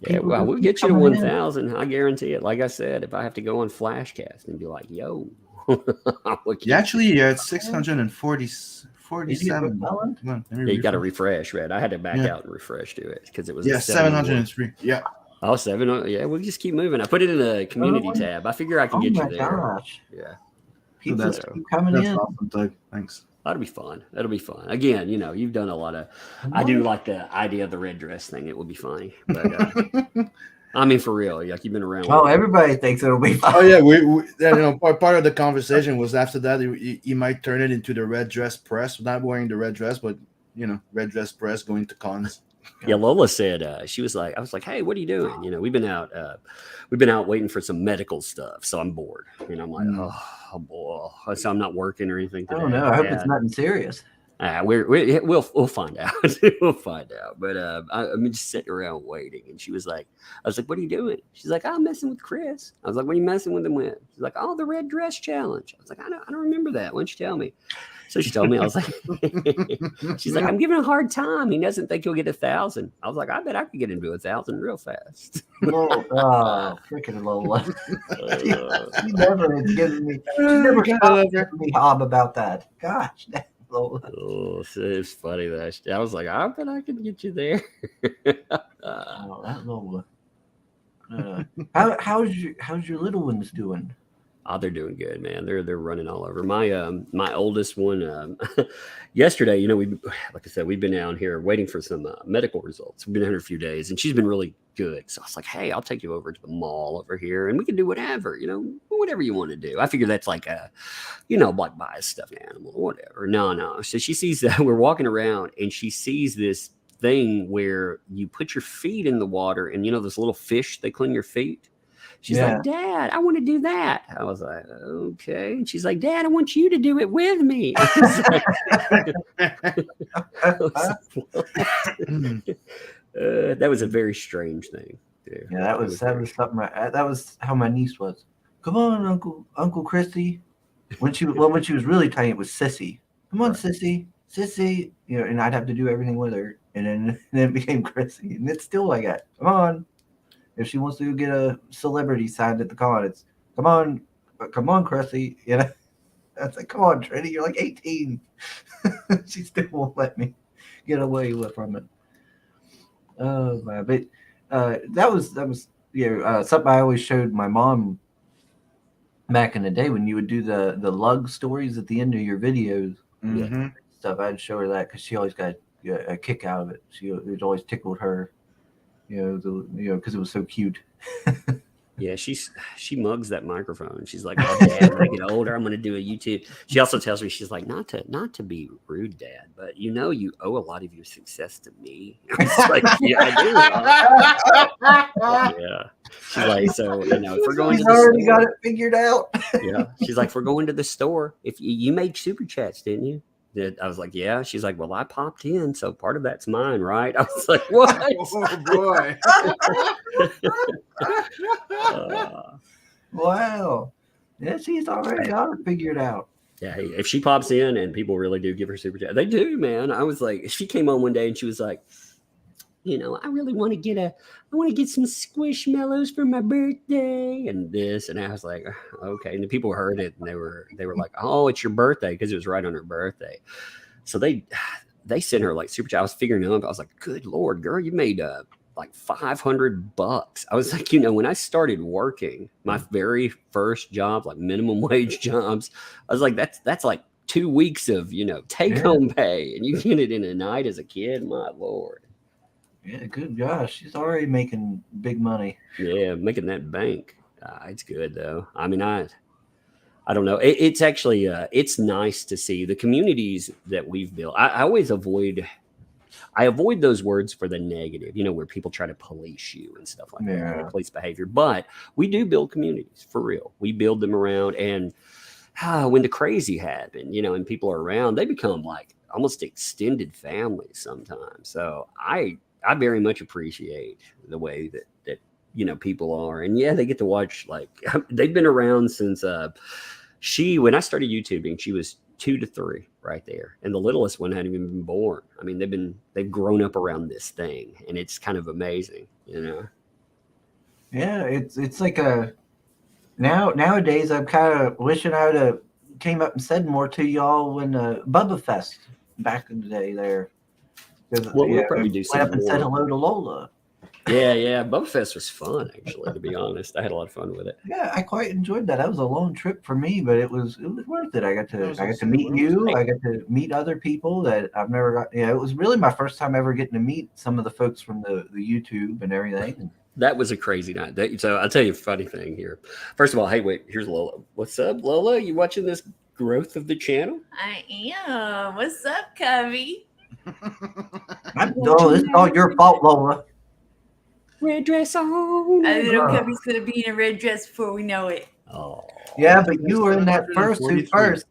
Yeah, well, we'll get you to 1,000. I guarantee it. Like I said, if I have to go on Flashcast and be like, "Yo," Yeah, actually, you're at 647. You got to refresh, Red. I had to back out and refresh to it because it was 703. Yeah. Oh, 7. Yeah, we'll just keep moving. I put it in a community tab. I figure I can get you there. Gosh. Yeah. People keep coming in. Awesome, Doug. Thanks. That'll be fun. Again, you've done a lot of. I do like the idea of the red dress thing. It will be funny, but I mean, for real, like you've been around. Oh, everybody thinks it'll be fun. Oh yeah, we part of the conversation was after that you might turn it into the red dress press, not wearing the red dress, but red dress press going to cons. Yeah, Lola said she was like, I was like, hey, what are you doing? We've been out waiting for some medical stuff, so I'm bored. I'm like, oh boy, so I'm not working or anything today. I don't know. I hope it's nothing serious. We'll find out. We'll find out. But I'm just sitting around waiting, and she was like, I was like, what are you doing? She's like, I'm messing with Chris. I was like, what are you messing with him with? She's like, oh, the red dress challenge. I was like, I don't remember that. Why don't you tell me? So she told me. I was like, she's like, I'm giving a hard time. He doesn't think he'll get 1,000. I was like, I bet I could get him to 1,000 real fast. Oh, freaking Lola. She never has given me. She never giving me hob about that. Gosh, Lola. Oh, it's funny that I was like, I bet I can get you there. Oh, that Lola. How's your little ones doing? Oh, they're doing good, man. They're running all over. My oldest one, yesterday, like I said, we've been down here waiting for some medical results. We've been here a few days, and she's been really good. So I was like, hey, I'll take you over to the mall over here, and we can do whatever, whatever you want to do. I figure that's like like buy a stuffed animal or whatever. No. So she sees that we're walking around, and she sees this thing where you put your feet in the water, and those little fish, they clean your feet. She's like, Dad, I want to do that. I was like, okay. And she's like, Dad, I want you to do it with me. That was a very strange thing. Yeah, that was something. That was how my niece was. Come on, Uncle Christy. When she was really tiny, it was Sissy. Come on, Sissy. And I'd have to do everything with her, and then it became Chrissy, and it's still like that. Come on. If she wants to get a celebrity signed at the con, it's come on, Cressy. That's like, come on, Trinity, you're like 18. She still won't let me get away from it. Oh man, but that was something I always showed my mom back in the day when you would do the lug stories at the end of your videos. Mm-hmm. Stuff. I'd show her that because she always got a kick out of it. It always tickled her. Because it was so cute. Yeah, she mugs that microphone. She's like, oh, Dad, when I get older, I'm going to do a YouTube. She also tells me, she's like, not to be rude, Dad, but you owe a lot of your success to me. It's like, yeah, I do. Yeah. She's like, so, if we're going to the already store, got it figured out. Yeah. She's like, if we're going to the store, if you made super chats, didn't you? I was like, yeah. She's like, well, I popped in, so part of that's mine, right? I was like, what? Oh boy! Wow. Yeah, she's already got it figured out. Yeah, if she pops in and people really do give her super chat, they do, man. I was like, she came on one day and she was like, I really want to get some squishmallows for my birthday and this, and I was like, okay. And the people heard it and they were like, oh, it's your birthday, because it was right on her birthday. So they sent her like super chat. I was figuring them up. I was like, good Lord, girl, you made like $500. I was like, you know, when I started working, my very first job, like minimum wage jobs, I was like, that's like 2 weeks of, you know, take home pay, and you get it in a night as a kid. My Lord. Yeah, good gosh, she's already making big money. Yeah, making that bank. It's good though. I mean, I don't know. It's actually it's nice to see the communities that we've built. I always avoid those words for the negative, you know, where people try to police you and stuff like that, police behavior. But we do build communities for real. We build them around, and when the crazy happen, you know, and people are around, they become like almost extended families sometimes. So I very much appreciate the way that you know, people are, and yeah, they get to watch, like, they've been around since when I started YouTubing, she was 2 to 3 right there, and the littlest one hadn't even been born. I mean, they've grown up around this thing, and it's kind of amazing, you know. Yeah, it's like nowadays I'm kind of wishing I would have came up and said more to y'all when Bubba Fest back in the day there. Well, we'll probably do some went up and said more. hello to Lola. Yeah. Bubba Fest was fun, actually, to be honest. I had a lot of fun with it. Yeah, I quite enjoyed that. That was a long trip for me, but it was worth it. I got to meet awesome. you. I got to meet other people that I've never got. Yeah, it was really my first time ever getting to meet some of the folks from the YouTube and everything. That was a crazy night. So I'll tell you a funny thing here. First of all, hey, wait, here's Lola. What's up, Lola? You watching this growth of the channel? I am. What's up, Covey? It's all your fault, Lola. Red dress on. I little Covey's gonna be in a red dress before we know it. Oh, yeah, but you were in that first suit first.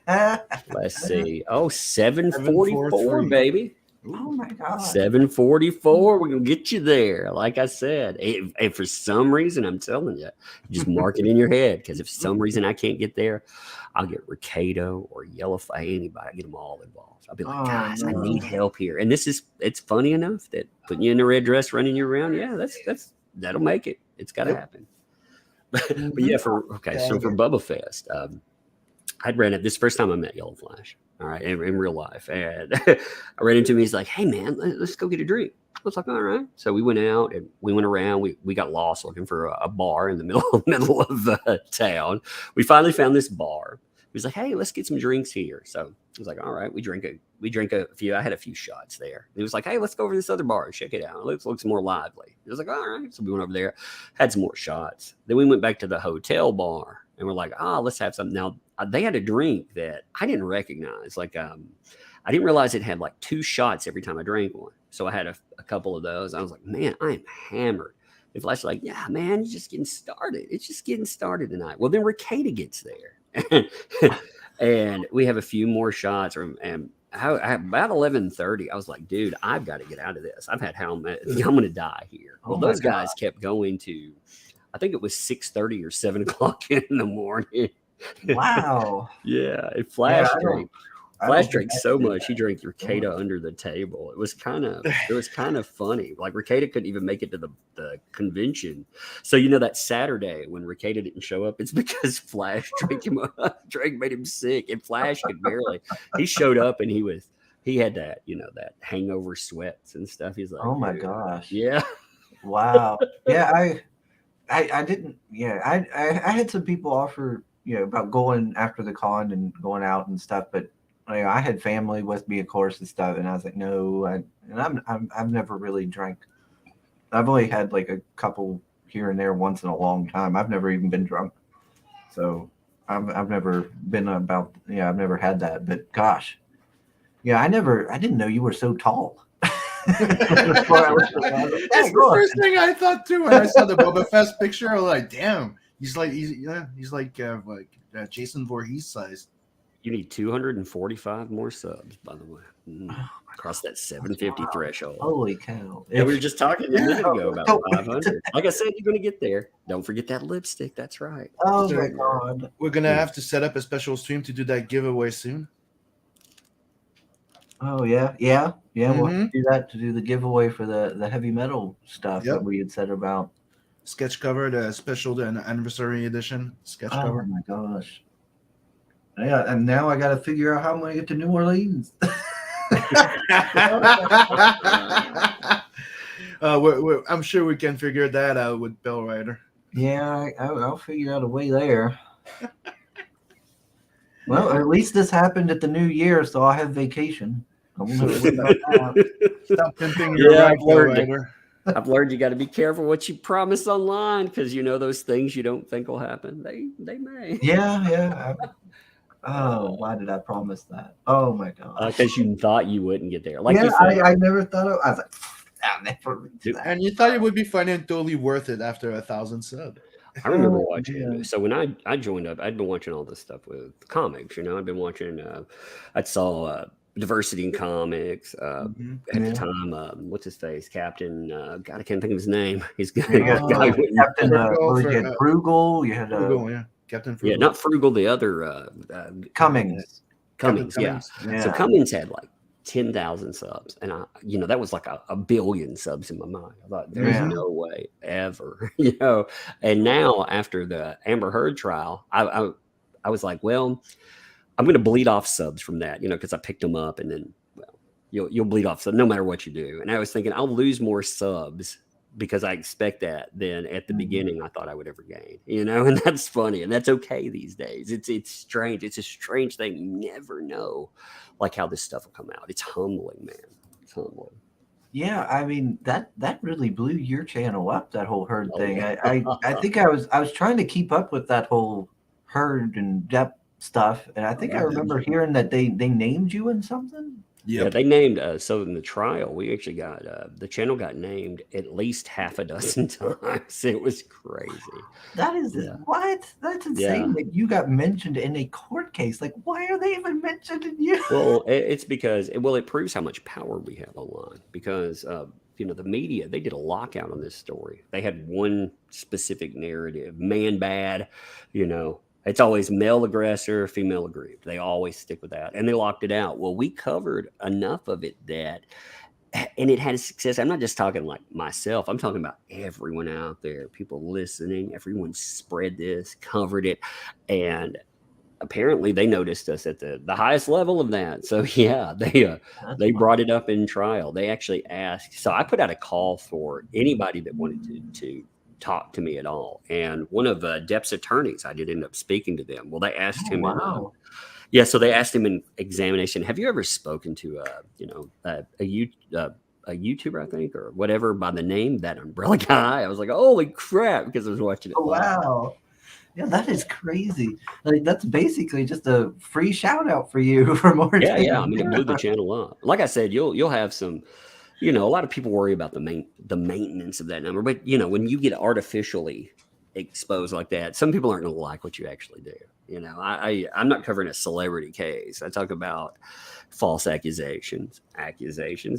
Let's see. Oh, 744, baby. Oh my God. 744. We're gonna get you there. Like I said, and for some reason, I'm telling you, just mark it in your head, because if for some reason I can't get there, I'll get Ricardo or Yellowfire, anybody. I get them all involved. I'll be like, guys, I need help here. And it's funny enough that putting you in a red dress, running you around, yeah, that'll make it. It's got to happen. But yeah, so for Bubba Fest, I'd ran it this first time I met Yellow Flash. All right, in real life, and I ran into him. He's like, "Hey, man, let's go get a drink." I was like, "All right." So we went out and we went around. We got lost looking for a bar in the middle of town. We finally found this bar. He was like, "Hey, let's get some drinks here." So I was like, "All right." We drink a few. I had a few shots there. He was like, "Hey, let's go over to this other bar and check it out. It looks more lively." He was like, "All right." So we went over there, had some more shots. Then we went back to the hotel bar and we're like, let's have something. Now they had a drink that I didn't recognize. Like, I didn't realize it had like 2 shots every time I drank one. So I had a couple of those. I was like, man, I am hammered. And Flash was like, yeah, man, you're just getting started. It's just getting started tonight. Well, then Ricada gets there. And we have a few more shots. And about 11:30, I was like, dude, I've got to get out of this. I've had I'm going to die here. Well, those guys kept going to, I think it was 6:30 or 7 o'clock in the morning. Wow. Yeah. And Flash drank so much he drank Ricada under the table. It was kind of funny. Like, Ricada couldn't even make it to the convention. So you know that Saturday when Ricada didn't show up, it's because Flash made him sick, and Flash could barely. He showed up and he had that, you know, that hangover sweats and stuff. He's like, oh my gosh. Yeah. Wow. Yeah, I didn't. Yeah, I had some people offer, you know, about going after the con and going out and stuff, but you know, I had family with me, of course, and stuff, and I was like, no, I've never really drank. I've only had like a couple here and there once in a long time. I've never even been drunk, so I've never been about. Yeah, I've never had that. But gosh, yeah, I didn't know you were so tall. That's the first thing I thought too when I saw the Boba Fett picture. I was like, damn, he's like Jason Voorhees size. You need 245 more subs, by the way. Across that 750 threshold. Holy cow. Yeah, we were just talking a minute ago about 500. Like I said, you're going to get there. Don't forget that lipstick. That's right. Oh, my God. We're going to have to set up a special stream to do that giveaway soon. Oh, yeah. Yeah. Yeah. We'll have to do that, to do the giveaway for the heavy metal stuff that we had said about. Sketch cover, the special anniversary edition sketch cover. Oh, my gosh. Yeah, and now I got to figure out how I'm going to get to New Orleans. I'm sure we can figure that out with Bell Rider. Yeah, I'll figure out a way there. Well, at least this happened at the new year, so I'll have vacation. I won't have to worry about that. Stop pimping your Yeah, ride, I've Bell learned it. Rider. I've learned you got to be careful what you promise online because you know those things you don't think will happen. They may. Yeah. Oh, why did I promise that? Oh my gosh. Because you thought you wouldn't get there. Like Yeah, you said, I never thought of. I was like, I'll never reach that. And you thought it would be funny and totally worth it after 1,000 subs. I remember Oh, watching. man. So when I joined up, I'd been watching all this stuff with comics. I'd been watching. I saw Diversity in Comics at the time. What's his face? Captain. God, I can't think of his name. He's got You got Captain Frugal you had Frugal. You had Frugal, yeah. Captain Frugal. yeah, not Frugal. The other Cummings. Cummings. Yeah. Yeah. So Cummings had like 10,000 subs, and that was like a billion subs in my mind. I thought there's Yeah. no way ever, And now after the Amber Heard trial, I was like, well, I'm going to bleed off subs from that, because I picked them up, and then you'll bleed off subs no matter what you do. And I was thinking I'll lose more subs because I expect that than at the beginning I thought I would ever gain, and that's funny, and that's okay these days. It's strange. It's a strange thing. You never know like how this stuff will come out. It's humbling, man. It's humbling. Yeah, I mean that really blew your channel up, that whole Herd thing. Yeah. I think I was trying to keep up with that whole Herd and Depp stuff, and I think I remember hearing that they named you in something. Yeah, they named so in the trial we actually got the channel got named at least half a dozen times. It was crazy. That is what? That's insane that you got mentioned in a court case. Like, why are they even mentioning you? Well, it's because it proves how much power we have online because the media, they did a lockout on this story. They had one specific narrative, man bad, It's always male aggressor, female aggrieved. They always stick with that. And they locked it out. Well, we covered enough of it and it had a success. I'm not just talking like myself. I'm talking about everyone out there, people listening. Everyone spread this, covered it. And apparently they noticed us at the highest level of that. So yeah, they brought it up in trial. They actually asked. So I put out a call for anybody that wanted to talk to me at all. And one of Depp's attorneys, I did end up speaking to them. Well, they asked him. Wow. So they asked him in examination, have you ever spoken to a YouTuber, I think, or whatever by the name That Umbrella Guy? I was like, holy crap, because I was watching it. Oh, wow. Yeah, that is crazy. Like, that's basically just a free shout out for you for more. Yeah. I mean, it blew the channel up. Like I said, you'll have some. A lot of people worry about the maintenance of that number, but when you get artificially exposed like that, some people aren't going to like what you actually do. I'm not covering a celebrity case. I talk about false accusations,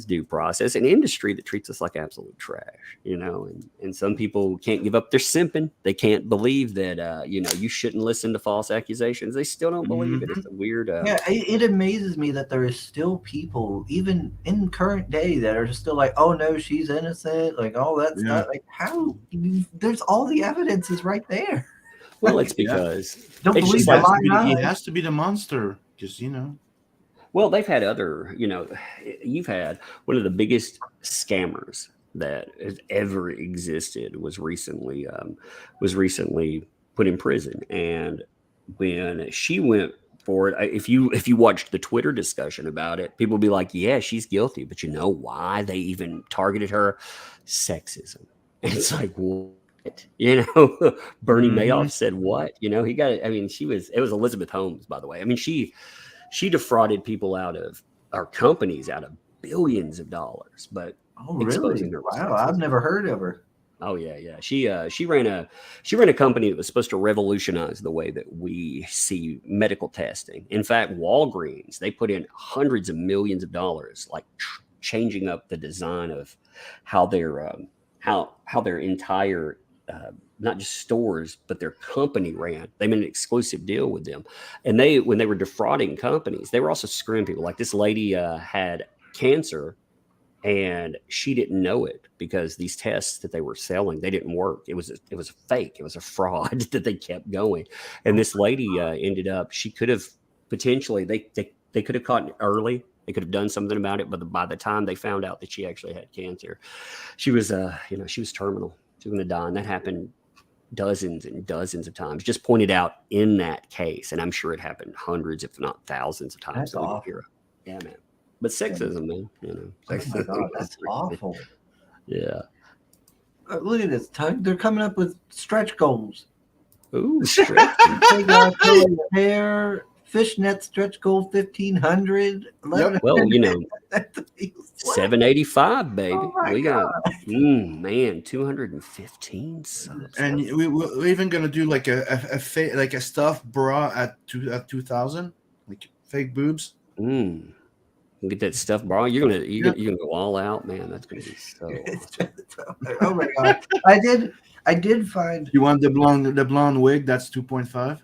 due process, an industry that treats us like absolute trash. And some people can't give up their simping. They can't believe that you shouldn't listen to false accusations. They still don't believe it. It's a weird. Yeah, it amazes me that there is still people, even in current day, that are still like, "Oh no, she's innocent," like all that stuff. Like, how? There's all the evidence is right there. Well, it's because don't it's believe just the it has to be the monster, because Well, they've had other. You've had one of the biggest scammers that has ever existed was recently put in prison, and when she went for it, if you watched the Twitter discussion about it, people would be like, "Yeah, she's guilty," but you know why they even targeted her? Sexism. And it's like, what? Bernie Madoff said what? He got it. I mean, it was Elizabeth Holmes, by the way. I mean, she defrauded people out of our companies out of billions of dollars, but really? Wow, I've never heard of her. Oh yeah. She ran a company that was supposed to revolutionize the way that we see medical testing. In fact, Walgreens, they put in hundreds of millions of dollars, like changing up the design of how their entire not just stores, but their company ran. They made an exclusive deal with them. And when they were defrauding companies, they were also screwing people. Like this lady had cancer and she didn't know it because these tests that they were selling, they didn't work. It was a fake. It was a fraud that they kept going. And this lady ended up, she could have potentially, they could have caught it early They could have done something about it, but by the time they found out that she actually had cancer, she was, she was terminal. She was going to die, and that happened dozens and dozens of times. Just pointed out in that case, and I'm sure it happened hundreds, if not thousands of times. That's awful. Yeah, man. But sexism, man. Oh my God, that's awful. Yeah. Look at this, Tug. They're coming up with stretch goals. Ooh, stretch. They got curly hair, fishnet stretch goal 1500. Yep. Well, 785, baby. Oh my We got, man, 215 subs. And we're even gonna do like a stuffed bra at 2000, like fake boobs. Get that stuff, bro. You're gonna go all out, man. That's gonna be so awesome. Oh my God. I did find. You want the blonde wig? That's 2.5.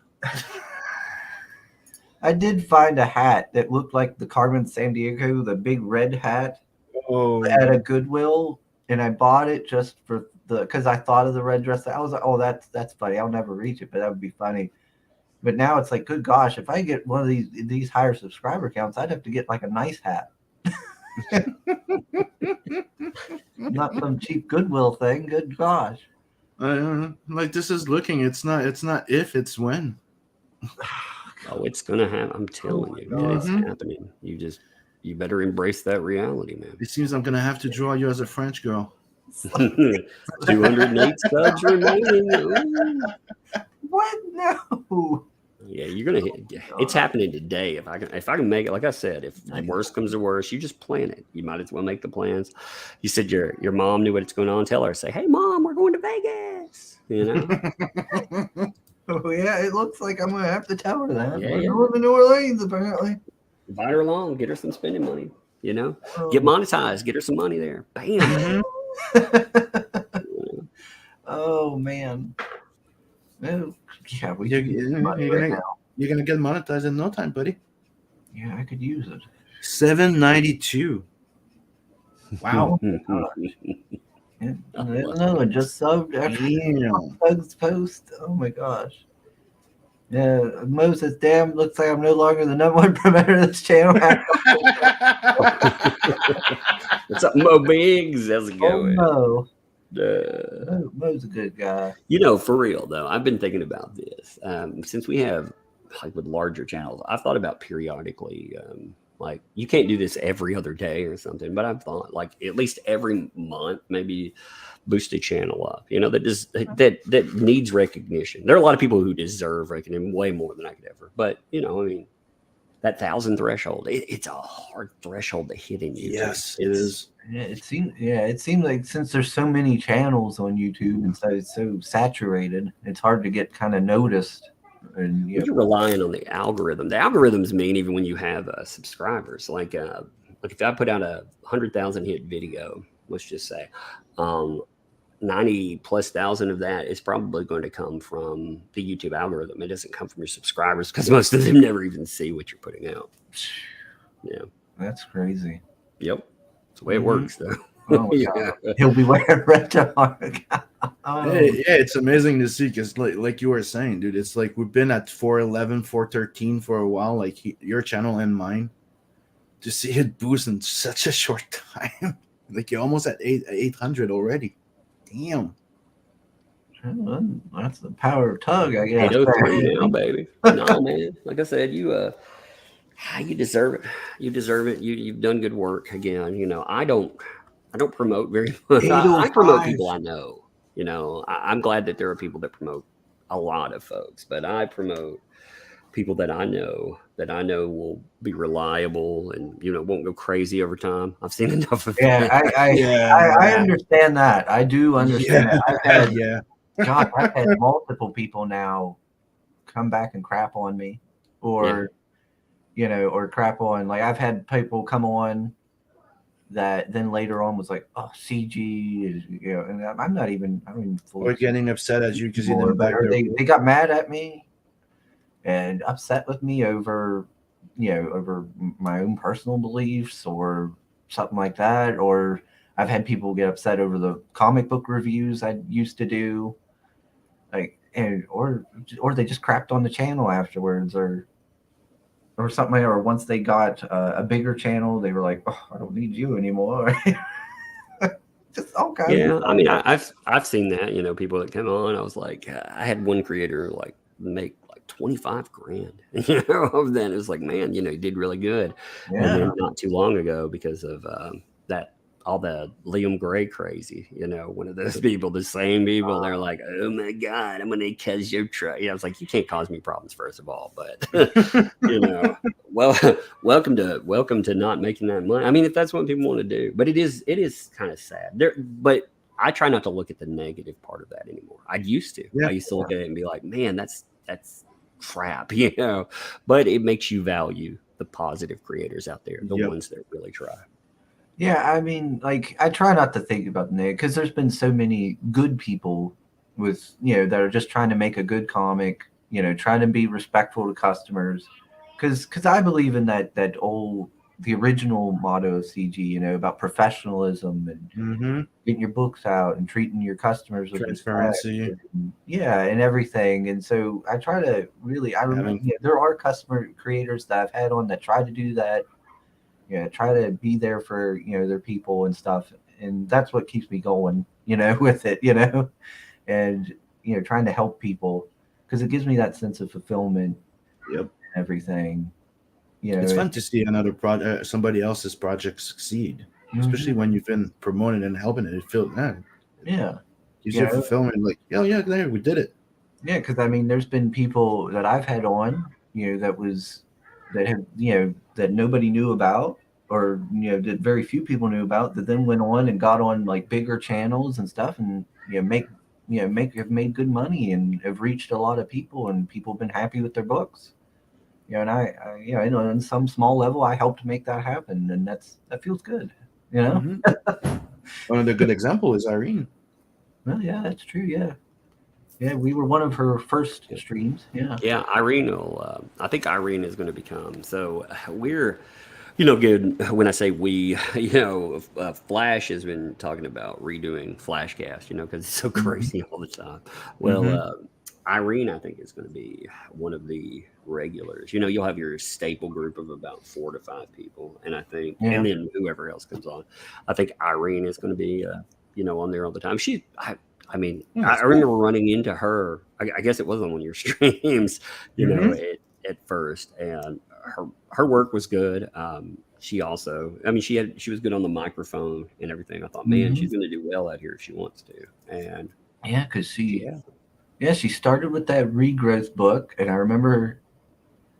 I did find a hat that looked like the Carmen Sandiego, the big red hat at a Goodwill, and I bought it just for because I thought of the red dress. I was like, oh, that's funny. I'll never reach it, but that would be funny. But now it's like, good gosh, if I get one of these higher subscriber counts, I'd have to get like a nice hat. Not some cheap Goodwill thing. Good gosh. Like this is looking. It's not if, it's when. Oh, it's gonna happen. I'm telling you, man, it's happening. You better embrace that reality, man. It seems I'm gonna have to draw you as a French girl. 208 subs remaining. Ooh. What? No. Yeah, you're gonna hit. It's happening today. If I can make it, like I said, if the worst comes to worst, you just plan it. You might as well make the plans. You said your mom knew what's going on. Tell her, say, "Hey, Mom, we're going to Vegas." You know. Oh yeah, it looks like I'm gonna have to tell her that. Yeah, We're going to New Orleans apparently. Invite her along. Get her some spending money. You know, get monetized. Get her some money there. Bam. Oh man. Oh, yeah, you're gonna get monetized in no time, buddy. Yeah, I could use it. 792. Wow. Yeah, no, just subbed after Doug's post. Oh my gosh. Yeah, Moses, damn, looks like I'm no longer the #1 promoter of this channel. What's up, Mo Biggs? How's it going? Oh, no. Mo's a good guy. You know, for real though, I've been thinking about this. Since we have like with larger channels, I've thought about periodically, like you can't do this every other day or something, but I've thought like at least every month, maybe boost a channel up, you know, that needs recognition. There are a lot of people who deserve recognition way more than I could ever, but you know, I mean, that 1,000 threshold, it's a hard threshold to hit in YouTube. Yes, it is. Yeah, it seems like since there's so many channels on YouTube and so it's so saturated, it's hard to get kind of noticed. And you're relying on the algorithm. The algorithms mean even when you have subscribers, like if I put out a 100,000 hit video, let's just say 90,000+ of that is probably going to come from the YouTube algorithm. It doesn't come from your subscribers because most of them never even see what you're putting out. Yeah, that's crazy. Yep, that's the way it works, though. Oh, yeah. He'll be wearing red to heart. Yeah, it's amazing to see because, like you were saying, dude, it's like we've been at 411, 413 for a while, like your channel and mine. To see it boost in such a short time, like you're almost at 800 already. Damn. That's the power of Tug, I guess. 803 now, baby. No, man. Like I said, you deserve it. You deserve it. You've done good work. Again, you know, I don't promote very much. I promote people I know. You know, I'm glad that there are people that promote a lot of folks, but I promote people that I know will be reliable and, you know, won't go crazy over time. I've seen enough of that. I understand that. I do understand that. I've had multiple people now come back and crap on me or, you know, or crap on, like I've had people come on that then later on was like, oh, CG is, you know, and I'm not even or getting upset at you because you didn't back they got mad at me and upset with me over, you know, over my own personal beliefs or something like that. Or I've had people get upset over the comic book reviews I used to do, like, and or they just crapped on the channel afterwards, or or something, or once they got a bigger channel, they were like, "Oh, I don't need you anymore." Just all kinds of Yeah, stuff. I mean, I've seen that. You know, people that come on. I was like, I had one creator like make like 25 grand. You know, then it was like, man, you know, he did really good. And Yeah. then not too long ago, because of that, all the Liam Gray crazy. You know, one of those people, the same people. They're like, oh my god, I'm gonna cause your try. Yeah, I was like, you can't cause me problems, first of all, but you know. Well, welcome to not making that money. I mean, if that's what people want to do, but it is kind of sad. There, but I try not to look at the negative part of that anymore. I used to. Yeah. I used to look at it and be like, man, that's crap, you know. But it makes you value the positive creators out there, the Yep. ones that really try. Yeah, I mean, like I try not to think about the negative because there's been so many good people with that are just trying to make a good comic, trying to be respectful to customers. Because I believe in the original motto of CG, about professionalism and Mm-hmm. getting your books out and treating your customers with Transparency. respect and everything. And so I try to really, I remember there are customer creators that I've had on that try to do that. Try to be there for their people and stuff, and that's what keeps me going, with it, and trying to help people because it gives me that sense of fulfillment. Yep. And everything. It's fun to see another project, somebody else's project succeed, especially when you've been promoting and helping it. It feels yeah, gives you fulfillment. Like, oh yeah, there we did it. yeah, because I mean, there's been people that I've had on, that nobody knew about, or that very few people knew about, that then went on and got on like bigger channels and stuff, and have made good money and have reached a lot of people, and people have been happy with their books. And I on some small level, I helped make that happen, and that feels good. Mm-hmm. One of the good example is Irene. Well, yeah, that's true. Yeah, we were one of her first streams. Yeah. Yeah, Irene will. I think Irene is going to become. So we're, good. When I say we, Flash has been talking about redoing Flashcast, because it's so crazy all the time. Well, Irene, I think, is going to be one of the regulars. You'll have your staple group of about 4 to 5 people, and I think, and then whoever else comes on. I think Irene is going to be, on there all the time. I mean, I remember running into her. I guess it was on one of your streams, at first, and her work was good. She also, I mean, she was good on the microphone and everything. I thought, man, she's going to do well out here if she wants to. And yeah, because she started with that regrowth book, and I remember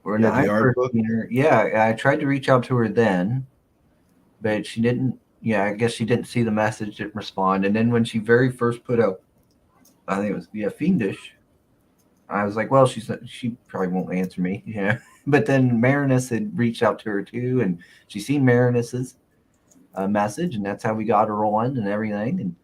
when I first seen her. Yeah, I tried to reach out to her then, but she didn't. Yeah, I guess she didn't see the message, didn't respond. And then when she very first put out, I think it was Fiendish, I was like, well, she probably won't answer me. Yeah. But then Marinus had reached out to her too, and she seen Marinus's message, and that's how we got her on and everything.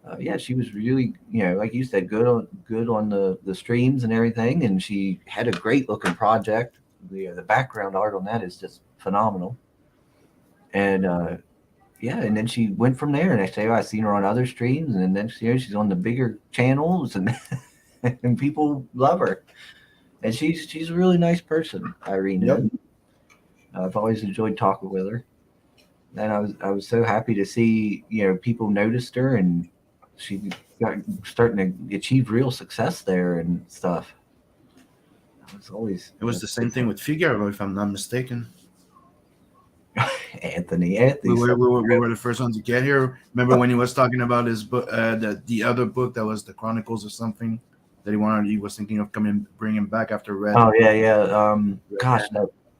And she was really, like you said, good on the streams and everything, and she had a great looking project. The background art on that is just phenomenal. And and then she went from there, and I seen her on other streams, and then she's on the bigger channels, and and people love her. And she's a really nice person, Irene. Yep. I've always enjoyed talking with her, and I was so happy to see people noticed her, and she starting to achieve real success there and stuff. It was the same thing with Figaro, if I'm not mistaken. Anthony. We were the first ones to get here. Remember when he was talking about his book, the other book that was the Chronicles or something that he was thinking of bringing back after Red. Oh yeah.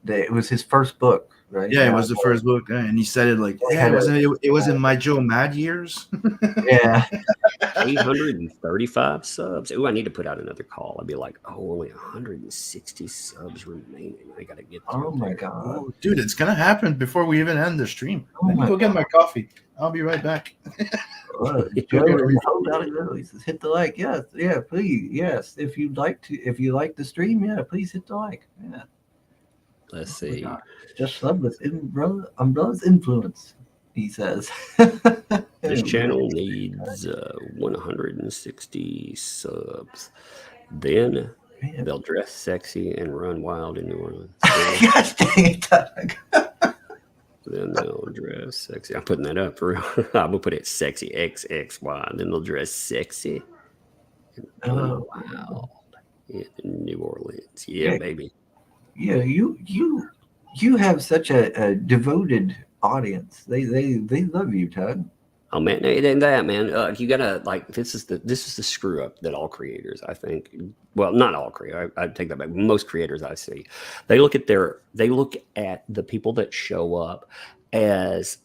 It was his first book, right? Yeah, it was the first book, and he said it like, it was in my Joe Mad years. Yeah. 835 subs. Oh, I need to put out another call. I'd be like, only 160 subs remaining. I gotta get. Oh my god, oh, dude, it's gonna happen before we even end the stream. Let me go get my coffee. I'll be right back. Joe, he says, hit the like. Yes, yeah, please, yes. If you like the stream, yeah, please hit the like. Yeah. Let's see. Just love with Umbrella's influence, he says. This channel needs 160 subs. Then Man. They'll dress sexy and run wild in New Orleans. Gosh dang it, Doug. Then they'll dress sexy. I'm putting that up for real. I'm gonna put it sexy XXY. Then they'll dress sexy and run wild in New Orleans. Yeah, Yeah. baby. Yeah, you have such a devoted audience. They love you, Tug. Oh man, it ain't that, man. You gotta like this is the screw up that all creators, I think. Well, not all creators. I take that back. Most creators I see, they look at the people that show up as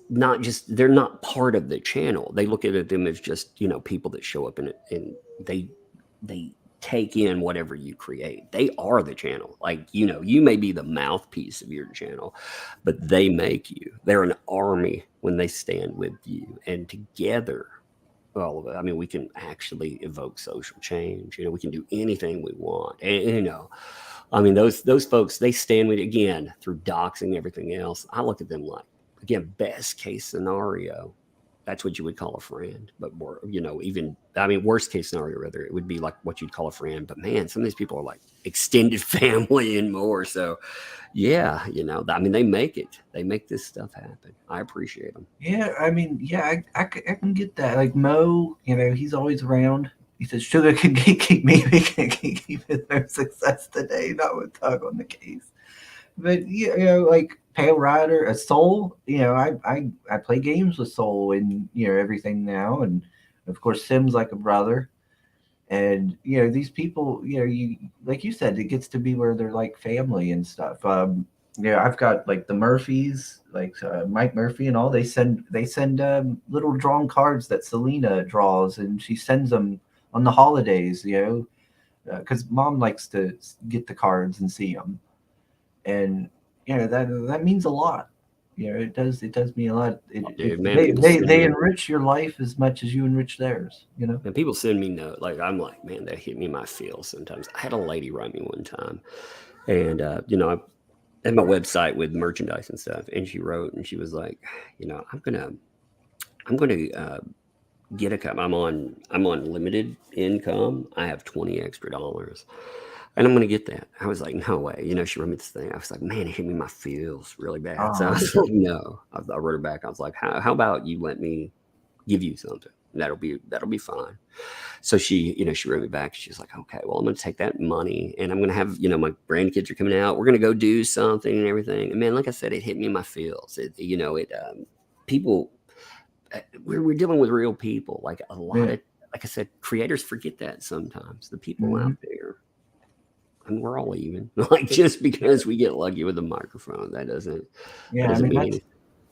not just they're not part of the channel. They look at them as just people that show up and they take in whatever you create. They are the channel. Like, you may be the mouthpiece of your channel, but they make you. They're an army when they stand with you. And together, well, I mean, we can actually evoke social change. We can do anything we want. And, I mean, those folks, they stand with, again, through doxing and everything else. I look at them like, again, best case scenario. That's what you would call a friend, but more, worst case scenario, rather, it would be like what you'd call a friend. But man, some of these people are like extended family and more. So, yeah, they make it. They make this stuff happen. I appreciate them. Yeah, I mean, yeah, I can get that. Like Mo, he's always around. He says, "Sugar can keep me. We can keep their success today, not with Tug on the case." But like Pale Rider, a Soul. I play games with Soul and everything now, and of course Sim's like a brother. And these people, you like you said, it gets to be where they're like family and stuff. I've got like the Murphys, like Mike Murphy and all. They send little drawn cards that Selena draws, and she sends them on the holidays. Because Mom likes to get the cards and see them. And that means a lot. It does mean a lot. They enrich your life as much as you enrich theirs. And people send me notes. Like, I'm like, man, that hit me in my feels sometimes. I had a lady write me one time, and I had my website with merchandise and stuff, and she wrote, and she was like, I'm gonna get a cup. I'm on limited income. I have $20 extra. And I'm going to get that. I was like, no way. She wrote me this thing. I was like, man, it hit me in my feels really bad. So I was like, no. I wrote her back. I was like, how about you let me give you something? That'll be fine. So she wrote me back. She's like, okay, well, I'm going to take that money and I'm going to have, my grandkids are coming out. We're going to go do something and everything. And man, like I said, it hit me in my feels. People, we're dealing with real people. Like a lot of, like I said, creators forget that sometimes. The people out there. And we're all even. Like, just because we get lucky with a microphone, that doesn't. Yeah, that doesn't mean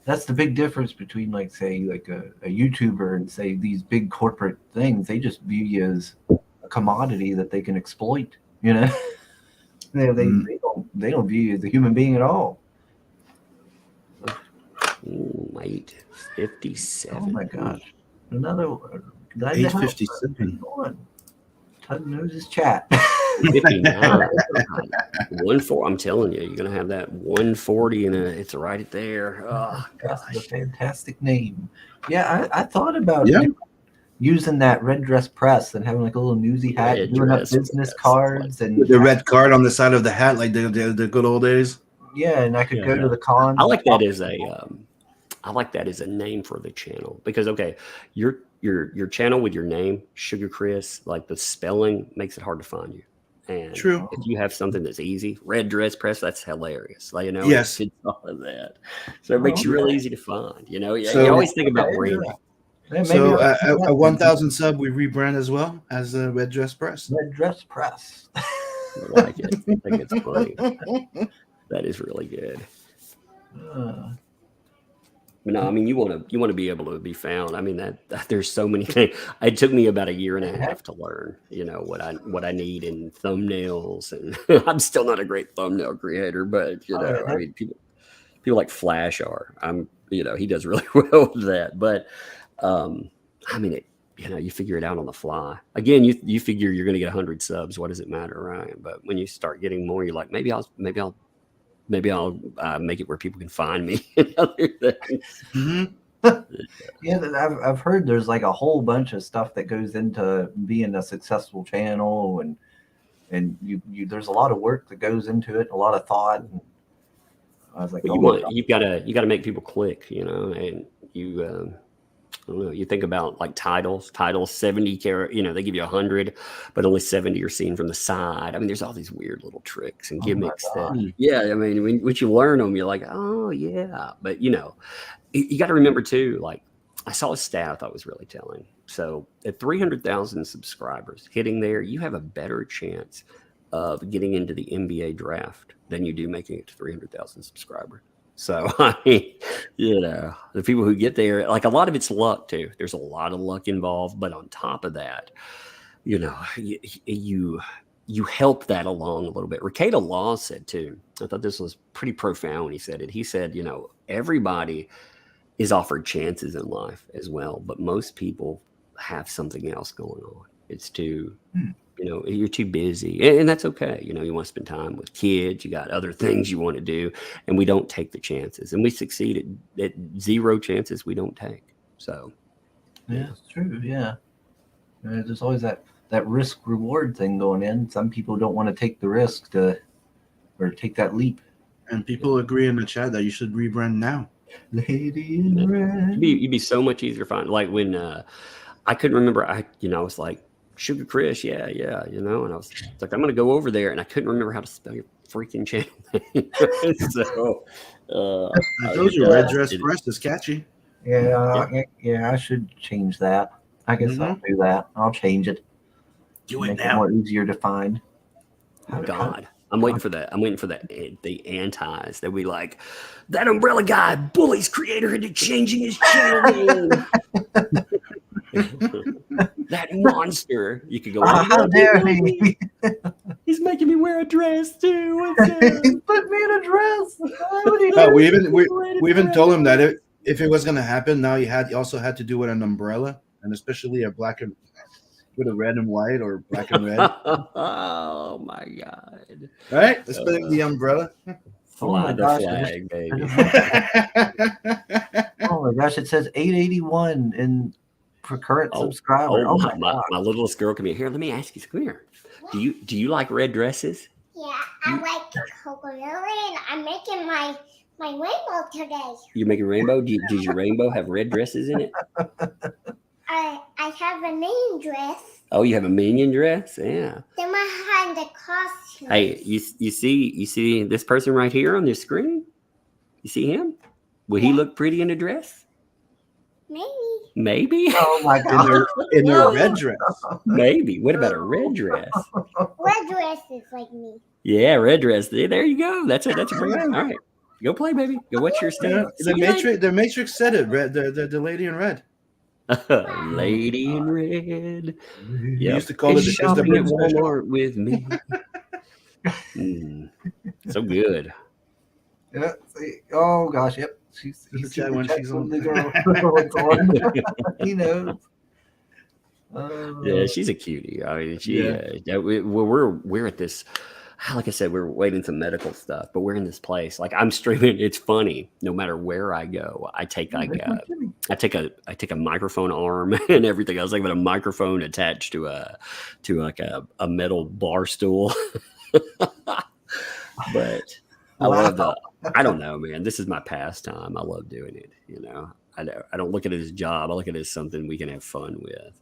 that's the big difference between, like, say, like a YouTuber and say these big corporate things. They just view you as a commodity that they can exploit. They don't view you as a human being at all. Wait, 57. Oh my gosh, another 8:57. Tug knows his chat. 59. 140. I'm telling you, you're gonna have that 140 and it's right there. Oh, that's a fantastic name. Yeah, I thought about using that red dress press and having like a little newsy hat, doing up business cards and the red card on the side of the hat, like the good old days. Yeah, and I could go to the con. I like that as a name for the channel because your channel with your name, Sugar Chris, like the spelling makes it hard to find you. And true. If you have something that's easy, red dress press, that's hilarious. Like, yes, it's all of that. So it makes you real easy to find. You So, always think about branding. Yeah, so at 1,000 sub, we rebrand as well as the red dress press. Red dress press. I like it. I think it's funny. That is really good. But no, I mean, you want to be able to be found. I mean, that there's so many things. It took me about a year and a half to learn, what I need in thumbnails, and I'm still not a great thumbnail creator, but I mean, people like Flash are. He does really well with that. But I mean, you figure it out on the fly. Again, you figure you're going to get 100 subs. What does it matter, right? But when you start getting more, you're like, maybe I'll make it where people can find me and other things. Mm-hmm. Yeah, I've heard there's like a whole bunch of stuff that goes into being a successful channel, and you there's a lot of work that goes into it, a lot of thought. And I was like, Well, oh my you gotta make people click, and you. I don't know. You think about like titles 70 carat, they give you 100, but only 70 are seen from the side. I mean, there's all these weird little tricks and my gimmicks gosh. I mean, when you learn them, you're like, oh yeah. But you got to remember too, like I saw a stat I thought was really telling. So at 300,000 subscribers hitting there, you have a better chance of getting into the NBA draft than you do making it to 300,000 subscribers. So, I mean, the people who get there, like a lot of it's luck too. There's a lot of luck involved. But on top of that, you help that along a little bit. Ricada Law said too, I thought this was pretty profound when he said it. He said, everybody is offered chances in life as well, but most people have something else going on. It's too, you're too busy, and that's okay. You want to spend time with kids. You got other things you want to do, and we don't take the chances, and we succeed at 0 chances we don't take. So, yeah, it's true. Yeah, there's always that risk reward thing going in. Some people don't want to take the risk or take that leap. And people agree in the chat that you should rebrand now. Lady in red. You'd be so much easier to find. Like when I couldn't remember, I was like, Sugar Chris, yeah, and I was like, I'm gonna go over there, and I couldn't remember how to spell your freaking channel name. So I told you, Red Dress Press is catchy. Yeah, I should change that. I guess I'll do that. I'll change it. Do it Make now. it more easier to find. Oh God, I'm waiting for that. I'm waiting for that. The antis that we like. That umbrella guy bullies creator into changing his channel name. That monster. You could go. How dare he? He's making me wear a dress too. He put me in a dress. Why would he No, do we even told him that if it was going to happen, now he also had to do it with an umbrella, and especially a black and with a red and white or black and red. Oh my God! Right? Especially the umbrella. Fly the gosh, flag, baby. Oh my gosh! It says 881 in for current subscriber. Oh my God! My littlest girl, come here. Let me ask you. Come here. Do you like red dresses? Yeah, I like coconut, and I'm making my rainbow today. You're making rainbow. Does your rainbow have red dresses in it? I have a name dress. Oh, you have a minion dress? Yeah. Then behind the costume. Hey, you see this person right here on this screen? You see him? Would he look pretty in a dress? Maybe. Oh my God! In their red dress. Maybe. What about a red dress? Red dress is like me. Yeah, red dress. There you go. That's a brand. All right. Go play, baby. Go watch your stuff. The Matrix said it. Red. The lady in red. Lady in red. You used to call it shopping at Walmart with me. So good. Yeah. See, oh gosh. Yep. She's when she's on the girl. He knows. Yeah, she's a cutie. I mean, we're at this. Like I said, we're waiting some medical stuff, but we're in this place. Like I'm streaming. It's funny. No matter where I go, I take like I take a microphone arm and everything. I was like with a microphone attached to like a metal bar stool. But I love that. I don't know, man. This is my pastime. I love doing it. I don't look at it as a job. I look at it as something we can have fun with.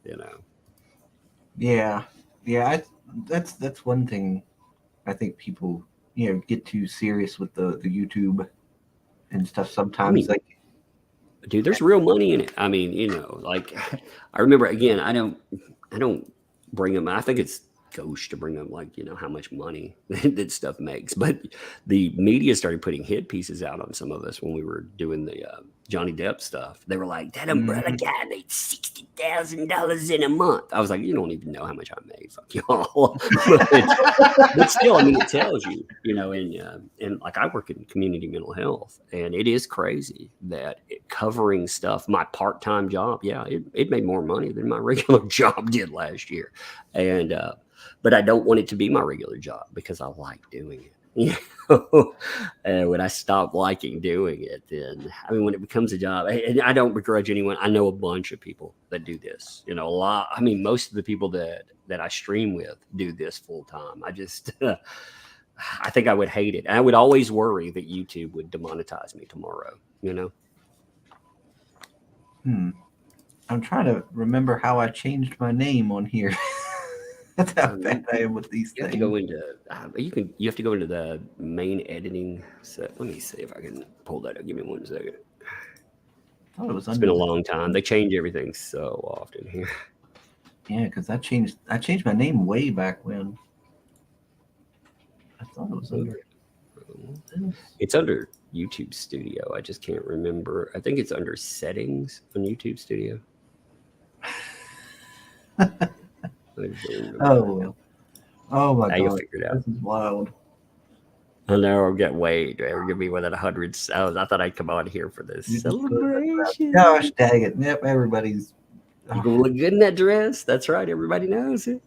Yeah. That's one thing. I think people, get too serious with the YouTube and stuff sometimes. Dude, there's real money in it. I mean, like I remember again. I don't bring them. I think it's gauche to bring them like how much money that stuff makes. But the media started putting hit pieces out on some of us when we were doing the Johnny Depp stuff. They were like, that umbrella guy made $60,000 in a month. I was like, you don't even know how much I made. Fuck y'all. But still, I mean, it tells you, and like I work in community mental health, and it is crazy that covering stuff, my part-time job, it made more money than my regular job did last year. And but I don't want it to be my regular job because I like doing it. You know, and when I stopped liking doing it, then I mean, when it becomes a job, and I don't begrudge anyone. I know a bunch of people that do this. You know, a lot. I mean, most of the people that I stream with do this full time. I just, I think I would hate it. I would always worry that YouTube would demonetize me tomorrow. You know. I'm trying to remember how I changed my name on here. That's how bad I am with these You have things. to go into you have to go into the main editing set. Let me see if I can pull that up. Give me 1 second. I thought it was It's under been a the- long time. They change everything so often here. Yeah, because I changed my name way back when. I thought it was under this. It's under YouTube Studio. I just can't remember. I think it's under settings on YouTube Studio. Oh my Now you'll god, figure it out. this is wild. And now I'll get we're gonna be within 100. I thought I'd come on here for this You can put it celebration. Gosh dang it! Yep, everybody's. You can look good in that dress. That's right. Everybody knows it.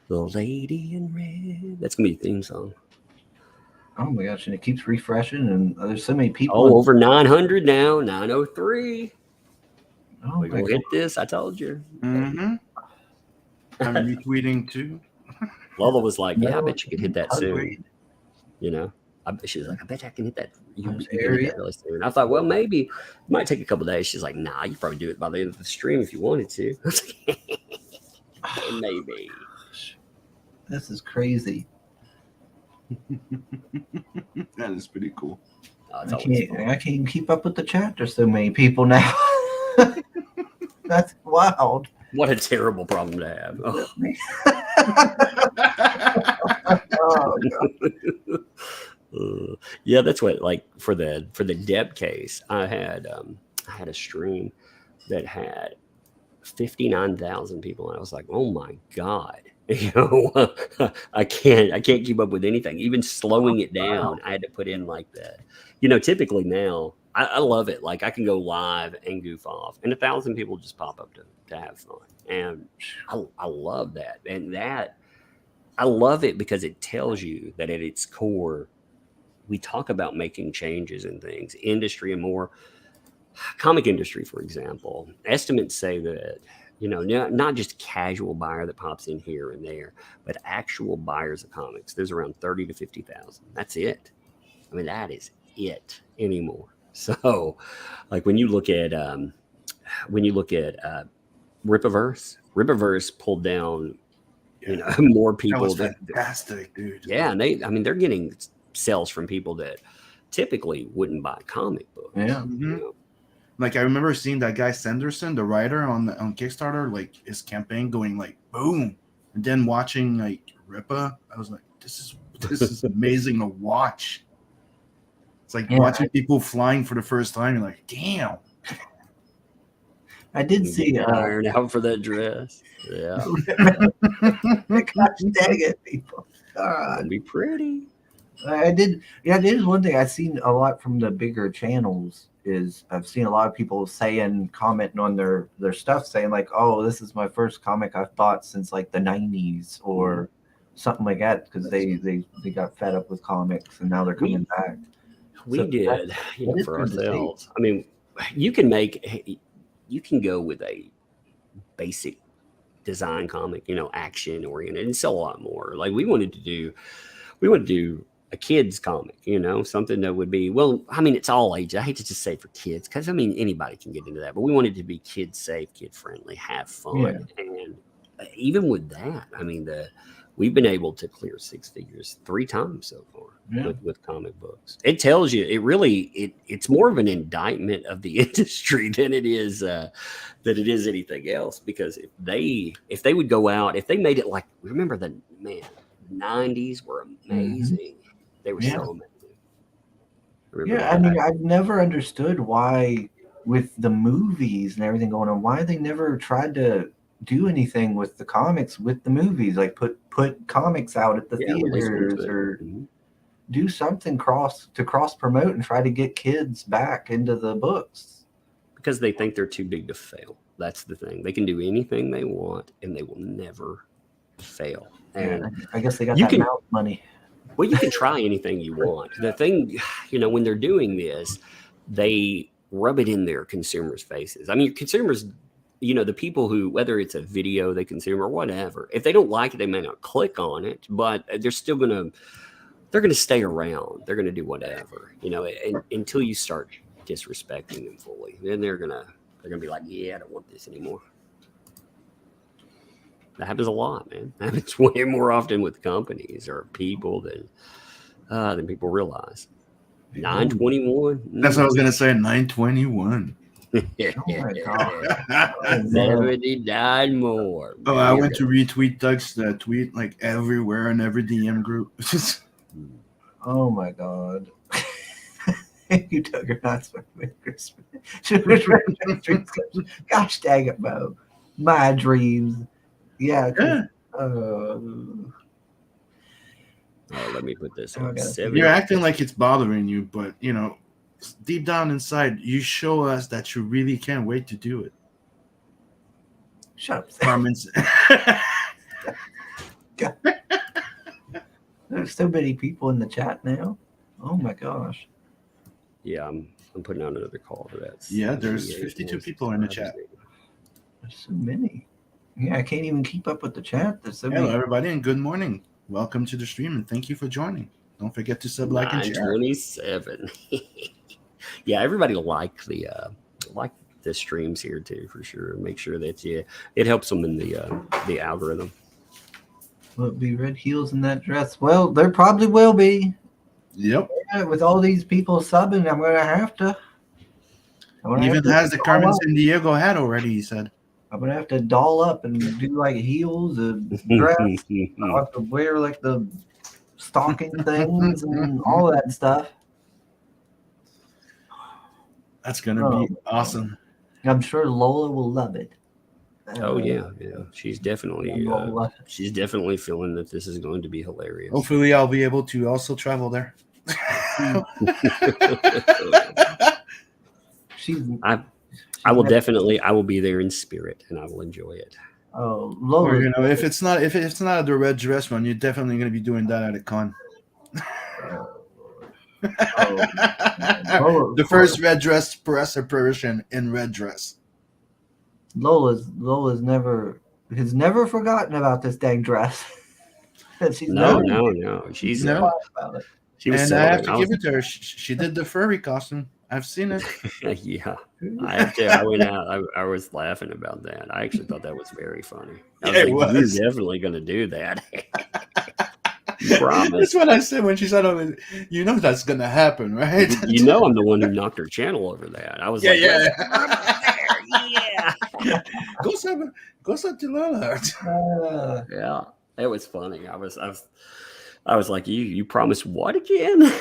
The lady in red. That's gonna be the theme song. Oh my gosh, and it keeps refreshing, and there's so many people. Oh, over 900 now. 903. Oh We my gonna hit this. I told you. Mm-hmm. I'm retweeting too. Lola was like, "Yeah, I No, bet you could hit that soon." hungry. You know, she was like, "I bet I can hit that. You can Those hit areas. that really soon." I thought, well, maybe it might take a couple days. She's like, "Nah, you probably do it by the end of the stream if you wanted to." I was like, maybe. This is crazy. That is pretty cool. Oh, it's I always can't, fun. I can't even keep up with the chat. There's so many people now. That's wild. What a terrible problem to have. Oh. Oh, God. Yeah, that's what, like, for the Deb case, I had a stream that had 59,000 people, and I was like, oh my god, you know, I can't keep up with anything. Even slowing it down, I had to put in like that. You know, typically now I love it. Like, I can go live and goof off, and 1,000 people just pop up to have fun, and I love that. And that I love it because it tells you that at its core, we talk about making changes in things, industry and more. Comic industry, for example, estimates say that, you know, not just casual buyer that pops in here and there, but actual buyers of comics. There's around 30 to 50,000. That's it. I mean, that is it anymore. So, like, when you look at Rippaverse pulled down, you know, more That people. was fantastic, dude. Yeah, and they're getting sales from people that typically wouldn't buy comic books. Yeah. You Mhm. know? Like, I remember seeing that guy Sanderson, the writer on Kickstarter, like his campaign going like boom, and then watching like Rippa, I was like, this is amazing to watch. It's like Yeah. watching people flying for the first time. You're like, damn. I did see. Iron out for that dress. Yeah, Gosh dang it, people. God. it'll be pretty. I did. Yeah, it is one thing I've seen a lot from the bigger channels. Is I've seen a lot of people commenting on their stuff, saying like, "Oh, this is my first comic I've bought since like the '90s or something like that," because they got fed up with comics and now they're coming back. We So did, you know, that is for good to see. ourselves. I mean, you can go with a basic design comic, you know, action oriented, and sell a lot more. Like, we wanted to do a kids comic, you know, something that would be, well, I mean, it's all ages. I hate to just say for kids, because I mean, anybody can get into that, but we wanted to be kid safe, kid friendly, have fun. Yeah. And even with that, I mean, we've been able to clear 6 figures 3 times so far. Yeah. With comic books. It tells you, it's more of an indictment of the industry than it is anything else. Because if they would go out, if they made it like, remember the 90s were amazing. They were Yeah. so amazing. Remember Yeah, I that? mean, I've never understood why, with the movies and everything going on, why they never tried to do anything with the comics with the movies, like put comics out at the release one theaters too. or Mhm. do something cross promote and try to get kids back into the books. Because they think they're too big to fail. That's the thing. They can do anything they want and they will never fail. And I guess they got you that can- mouse money. Well, you can try anything you want. The thing, when they're doing this, they rub it in their consumers' faces. I mean, consumers, the people who, whether it's a video they consume or whatever, if they don't like it, they may not click on it, but they're still they're going to stay around. They're going to do whatever, until you start disrespecting them fully. Then they're going to be like, yeah, I don't want this anymore. That happens a lot, man. That happens way more often with companies or people than people realize. 921. That's what I was gonna say. 921. Oh my god. 79 more. Oh, I went to retweet Doug's tweet like everywhere in every DM group. Oh my god. You took her not for Christmas. She was ready for dreams. Gosh dang it, Bo. My dreams. Yeah. Let me put this Oh, on. God. You're acting like it's bothering you, but deep down inside, you show us that you really can't wait to do it. Shut up. Carmen's. There's so many people in the chat now. Oh my gosh. Yeah, I'm putting out another call for that. Yeah, there's 52 people in the chat. There's so many. Yeah, I can't even keep up with the chat. There's so Hello, many. everybody, and good morning. Welcome to the stream, and thank you for joining. Don't forget to sub, like, and share. 927. Yeah, everybody like the streams here too, for sure. Make sure that it helps them in the algorithm. Will it be red heels in that dress? Well, there probably will be. Yep. Yeah, with all these people subbing, I'm gonna have to. Even has the Carmen San Diego hat already, he said. I'm gonna have to doll up and do like heels and dress. I'll have to wear like the stocking things and all that stuff. That's gonna be awesome. I'm sure Lola will love it. Oh yeah. She's definitely feeling that this is going to be hilarious. Hopefully, I'll be able to also travel there. I will be there in spirit, and I will enjoy it. Oh, Lola! Or, if it's not the red dress one, you're definitely going to be doing that at a con. The first red dress press apparition in red dress. Lola's has never forgotten about this dang dress. No. She's about it. She was. And I have to give it to her. She did the furry costume. I've seen it. Yeah, I have to. I went out. I was laughing about that. I actually thought that was very funny. I was You're definitely going to do that. Promise. That's what I said when she said, "Oh, you know that's going to happen, right?" You know, I'm the one who knocked her channel over that. I was yeah. Go sub to Lola. Yeah, it was funny. I was like, you promised what again?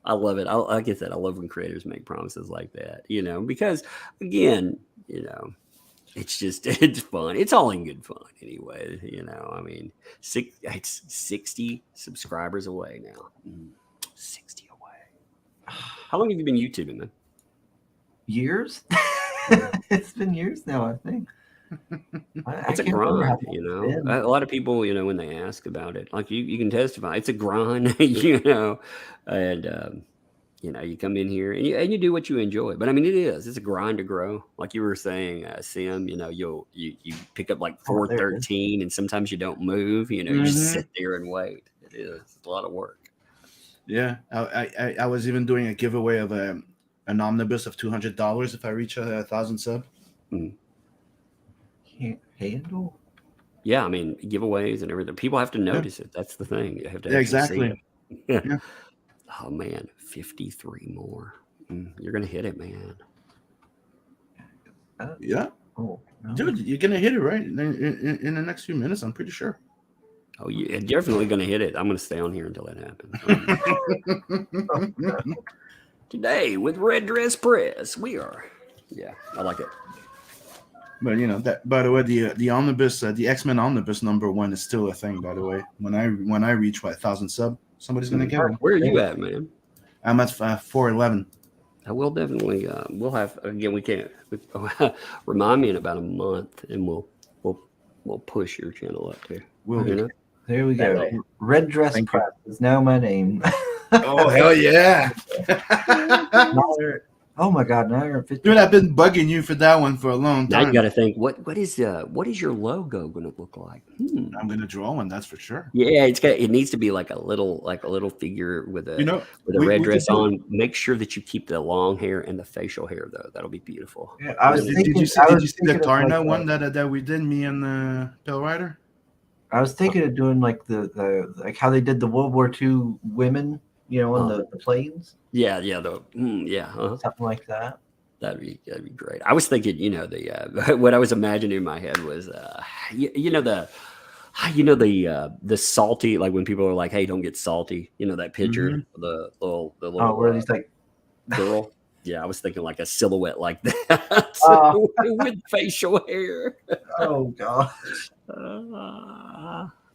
I love it. Like I said, I love when creators make promises like that, because again, it's fun. It's all in good fun anyway. I mean, it's 60 subscribers away now. 60 away. How long have you been YouTubing, man? Years? It's been years now, I think. It's a grind, A lot of people, when they ask about it, like you can testify, it's a grind, and you come in here and you do what you enjoy. But I mean, it's a grind to grow. Like you were saying, Sim, you pick up like 413, and sometimes you don't move. You just sit there and wait. It's a lot of work. Yeah, I was even doing a giveaway of an omnibus of $200 if I reach 1,000 subs. Mm. Can't handle. Yeah, I mean, giveaways and everything. People have to notice it. That's the thing. You have to exactly. See it. Yeah. Oh man, 53 more. You're gonna hit it, man. Yeah. Oh, no. Dude, you're gonna hit it right in the next few minutes. I'm pretty sure. Oh, you're definitely gonna hit it. I'm gonna stay on here until that happens. Today with Red Dress Press, we are. Yeah, I like it. But that. By the way, the omnibus, the X-Men omnibus #1 is still a thing. By the way, when I reach 1,000 sub, somebody's gonna get one. Where are you at, man? I'm at 411. I will definitely. We'll have again. We can't remind me in about a month, and we'll push your channel up too. Will be. There we go. That- Red Dress Thank you. Prep is now my name. Oh hell yeah! Oh my God! Now you're at 50. Dude, I've been bugging you for that one for a long Now time. you got to think what is your logo going to look like? I'm gonna draw one, that's for sure. Yeah, it needs to be like a little figure with a red we dress could do- on. Make sure that you keep the long hair and the facial hair though. That'll be beautiful. Yeah, I was Did thinking. you see, I did was you see the thinking of Karna like one that we did, me and Pale Rider? I was thinking of doing like the like how they did the World War II women, on the planes, Yeah, something like that. that'd be great. I was thinking, the what I was imagining in my head was, the salty, like when people are like, "Hey, don't get salty," that picture, the little Oh, where he's like, girl. Yeah, I was thinking like a silhouette like that Oh. with facial hair. oh God.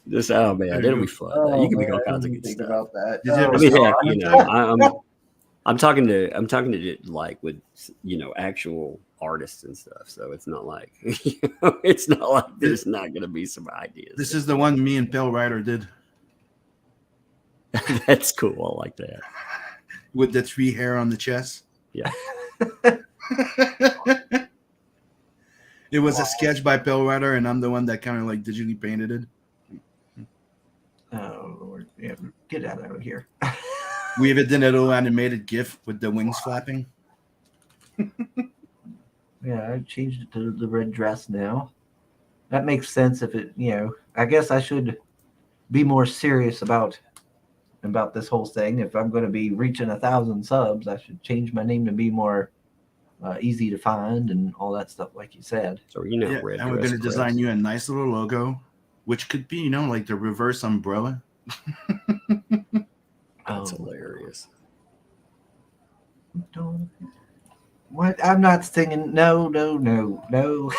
Just oh man, it'll be fun. Oh, You can make man, all I kinds of didn't good think stuff. about that. Did you ever I Oh, mean, see heck, Karna? I'm talking to like with actual artists and stuff. So it's not like it's not like there's not going to be some ideas. This is the one me and Pale Rider did That's cool. I like that. with the 3 hair on the chest. Yeah. It was a sketch by Pale Rider, and I'm the one that kind of like digitally painted it. Oh Lord, yeah, get out of here. We even did a little animated GIF with the wings flapping. Yeah, I changed it to the red dress now. That makes sense if it, I guess I should be more serious about this whole thing. If I'm going to be reaching 1,000 subs, I should change my name to be more easy to find and all that stuff, like you said. So Yeah, red and we're dress going to design Chris. you a nice little logo, which could be, like the reverse umbrella. That's Oh, hilarious. don't- What? I'm not singing. No. God.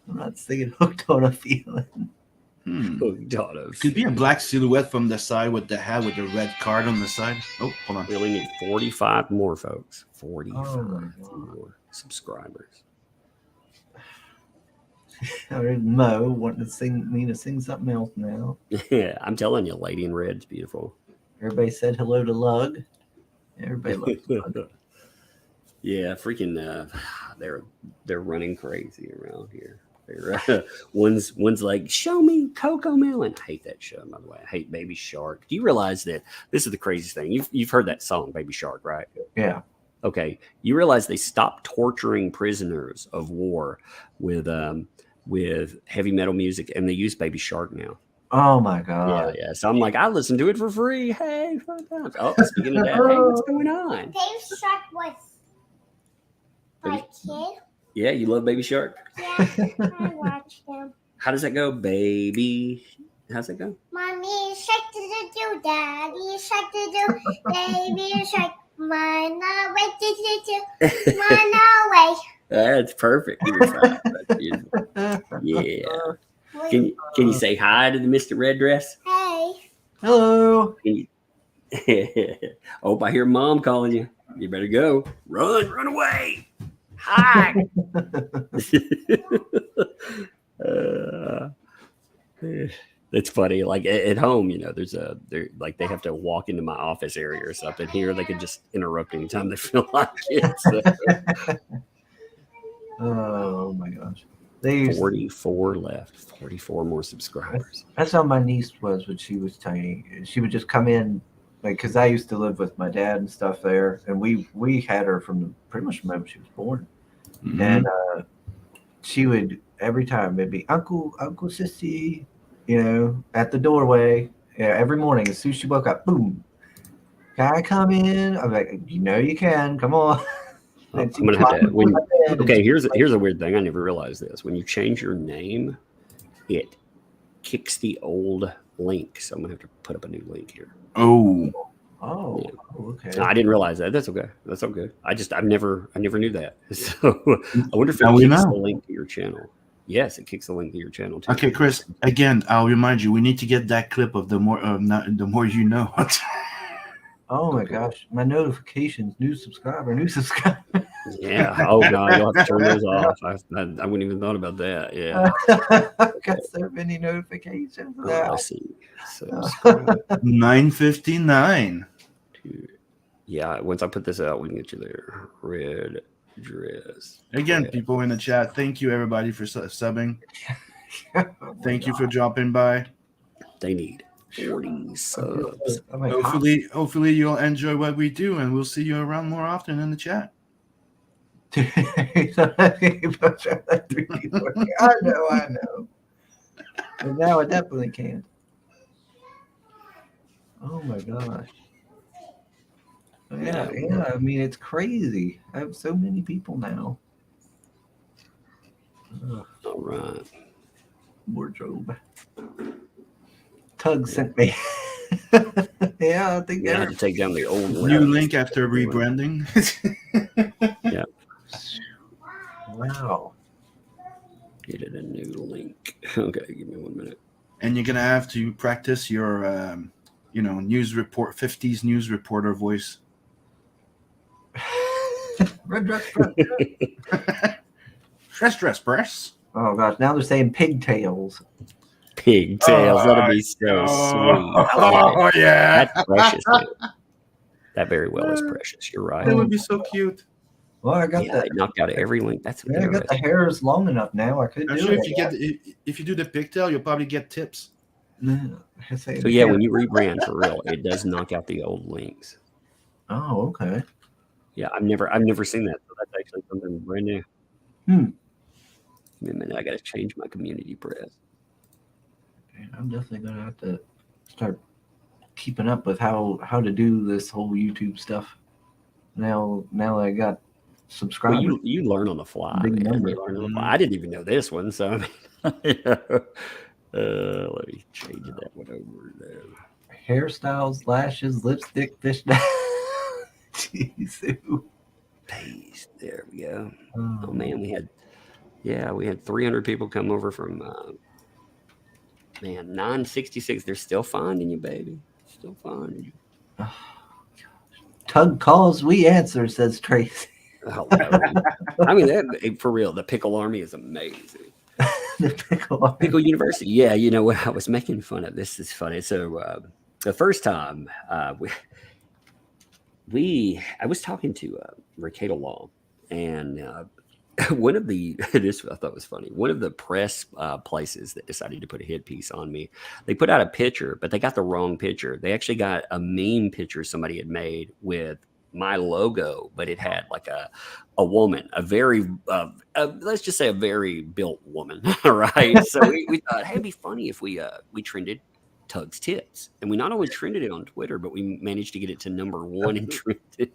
I'm not singing "Hooked on a Feeling." Hooked on a Could be a black silhouette from the side with the hat with the red card on the side. Oh, hold on. We only need 45 more, folks. 45 Oh, my God. more subscribers. I heard Mo wanting to sing me to sing something else now. Yeah, I'm telling you, Lady in Red's beautiful. Everybody said hello to Lug. Everybody loves Lug. Yeah, freaking they're running crazy around here. They're, one's like, show me Coco Melon. I hate that show, by the way. I hate Baby Shark. Do you realize that this is the craziest thing? You've heard that song, Baby Shark, right? Yeah. Okay. You realize they stopped torturing prisoners of war with heavy metal music, and they use Baby Shark now. Oh my God. Yeah. So I'm like, I listen to it for free. Hey, fun times. Oh, speaking of that, hey, what's going on? Dave Shark was my kid. Yeah, you love Baby Shark? Yeah, I watched them. How does that go, baby? How's it go? Mommy shark do, daddy shark do, baby shark, run away do, run away. That's perfect. You're fine. That's beautiful. Yeah. Can you say hi to the Mr. Red Dress? Hey. Hello. Oh, I hear Mom calling you. You better go. Run away. Hi. That's funny. Like at home, they're like they have to walk into my office area or something. Here, they can just interrupt anytime they feel like it. So. Oh my gosh. They used, 44 left. 44 more subscribers. that's how my niece was when she was tiny. She would just come in, like, because I used to live with my dad and stuff there, and we had her from pretty much the moment she was born. Mhm. And she would every time it'd be Uncle Sissy, at the doorway. Yeah, every morning as soon as she woke up, boom, can I come in? I'm like, you can, come on. I'm And she gonna have climbed to. on my bed and Okay, she here's was a weird thing. I never realized this. When you change your name, it kicks the old link. So I'm gonna have to put up a new link here. Oh, Oh, okay. No, I didn't realize that. That's okay. That's all good. I never knew that. So I wonder if it Now we kicks know. the link to your channel. Yes, it kicks the link to your channel too. okay, Chris. Again, I'll remind you. We need to get that clip of the more you know. Oh my gosh, my notifications, new subscriber. Yeah. Oh god, you'll have to turn those off. I wouldn't even thought about that. Yeah. Got so many notifications Oh, now. let's see. Subscribe 9:59. to. Yeah. Once I put this out, we can get you there. Red dress. Again, press. people in the chat, thank you everybody for subbing. Thank you for dropping by. They need 40 subs. Oh my Hopefully you'll enjoy what we do, and we'll see you around more often in the chat. I know. But now I definitely can. Oh my gosh. Yeah. I mean, it's crazy. I have so many people now. Ugh, All right. wardrobe. Tug sent me. Yeah, I think You had to take down the old New one. link after rebranding. Yeah. Wow. Get it a new link. Okay, give me 1 minute. And you're gonna have to practice your news report 50s news reporter voice. Red dress. Dress. Oh gosh, now they're saying pigtails. Pigtails. That'll be so sweet. Oh yeah. That's precious. Man. That very well is precious. You're right. That would be so cute. Well, I got Yeah, they knocked out every link. That's I got the interesting. hairs long enough now. I could I'm do sure it. if you do the pigtail, you'll probably get tips. No, I say So yeah, when you rebrand for real, it does knock out the old links. Oh, okay. Yeah, I've never seen that. So that's actually something brand new. Hmm. Give me a minute. I got to change my community press. Okay, I'm definitely gonna have to start keeping up with how to do this whole YouTube stuff. Now I got subscribers. Well, you learn on the fly. Big Man. number. You learn on the fly. I didn't even know this one, so let me change that one over there. Hairstyles, lashes, lipstick, fish. Jeez. Paste. There we go. Oh man, we had 300 people come over from 966. They're still finding you, baby. Still finding you. Tug calls, we answer, says Tracy. Oh, I mean, that, for real, the Pickle Army is amazing. The Pickle University. Yeah, you know what? I was making fun of this. Is funny. So the first time I was talking to Ricada Law, and one of the this I thought was funny. One of the press places that decided to put a hit piece on me, they put out a picture, but they got the wrong picture. They actually got a meme picture somebody had made with my logo, but it had like a woman, a very let's just say a very built woman, right? So we thought, hey, it'd be funny if we trended Tug's tits, and we not only trended it on Twitter, but we managed to get it to #1 and trended.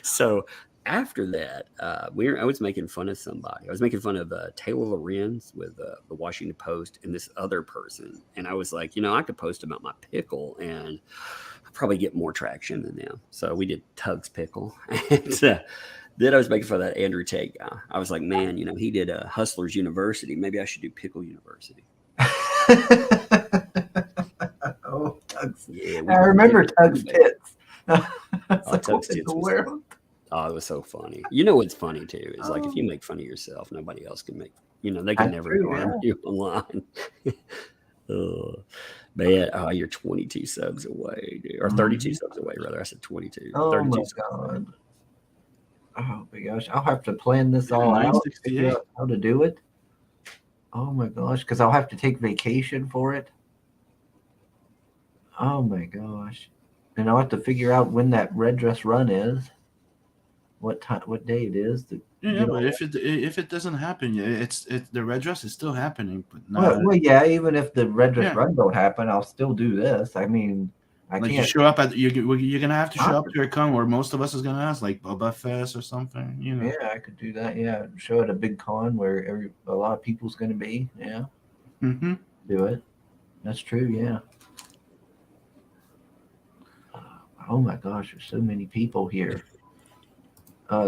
So after that, I was making fun of somebody. I was making fun of Taylor Lorenz with the Washington Post and this other person, and I was like, I could post about my pickle and probably get more traction than them. So we did Tug's pickle. And then I was making fun of that Andrew Tate guy. I was like, man, he did Hustlers University. Maybe I should do Pickle University. Oh, Tug's. Yeah, I remember Tug's tits. Tug's tits was, it was so funny. You know what's funny too is like if you make fun of yourself, nobody else can make. They can never harm you online. Man, you're 22 subs away, dude. Or 32 subs away, rather. I said 22. Oh 32 my god. Oh my gosh. I'll have to plan this all out, figure out how to do it. Oh my gosh, because I'll have to take vacation for it. Oh my gosh. And I'll have to figure out when that red dress run is. What time, what day it is. But if it doesn't happen, the red dress is still happening. But not, well, yeah, even if the red dress run don't happen, I'll still do this. I mean, I can't. You show up at you're gonna have to show up to a con where most of us is gonna ask, like Boba Fest or something. Yeah, I could do that. Yeah, show at a big con where a lot of people's gonna be. Yeah. Mm-hmm. Do it. That's true. Yeah. Oh my gosh, there's so many people here.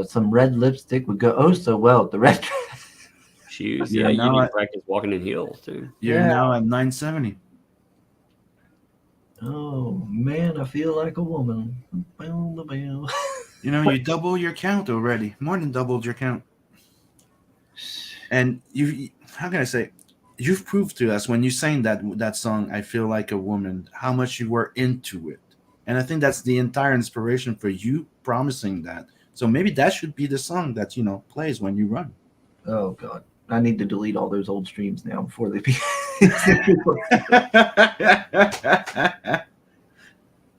Some red lipstick would go so well with the red dress. Shoes. Yeah, you need to practice walking in heels too. You're now at 970. Oh man, I feel like a woman. You know, you double your count already. More than doubled your count. And how can I say? You've proved to us when you sang that song, "I Feel Like a Woman," how much you were into it. And I think that's the entire inspiration for you promising that. So maybe that should be the song that plays when you run. Oh God, I need to delete all those old streams now before they.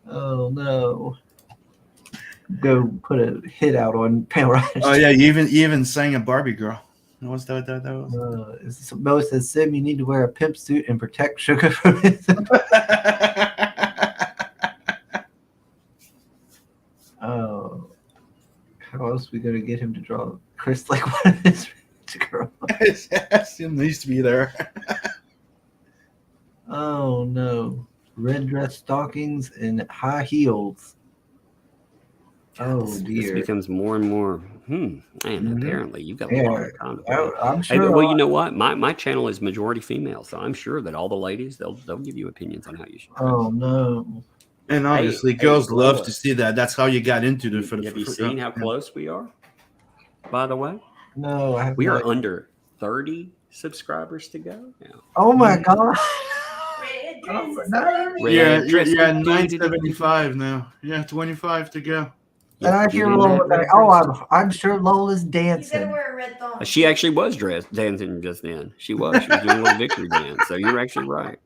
Oh no! Go put a hit out on Pale Rider. Oh yeah, you even sang a Barbie girl. What's that was? Mo says, Sim, you need to wear a pimp suit and protect Sugar from his. Oh, how else are we gonna get him to draw Chris like one of his girls? Sim needs to be there. Oh no! Red dress, stockings, and high heels. Oh This dear! becomes more and more. And apparently you've got a lot of content. I'm Hey, sure. well, you know what? My channel is majority female, so I'm sure that all the ladies they'll give you opinions on how you should. Oh no! And obviously, girls love to see that. That's how you got into the. Have you seen how close we are? By the way, No, I have we are not. under 30 subscribers to go now. Oh my God! Red Oh, dresses. no. Yeah, you're at 975 now. Yeah, 25 to go. And I hear Lola like, "Oh, I'm sure Lola's You gotta dancing." wear a red thong. She actually was dancing just then. She was doing a little victory dance. So you're actually right.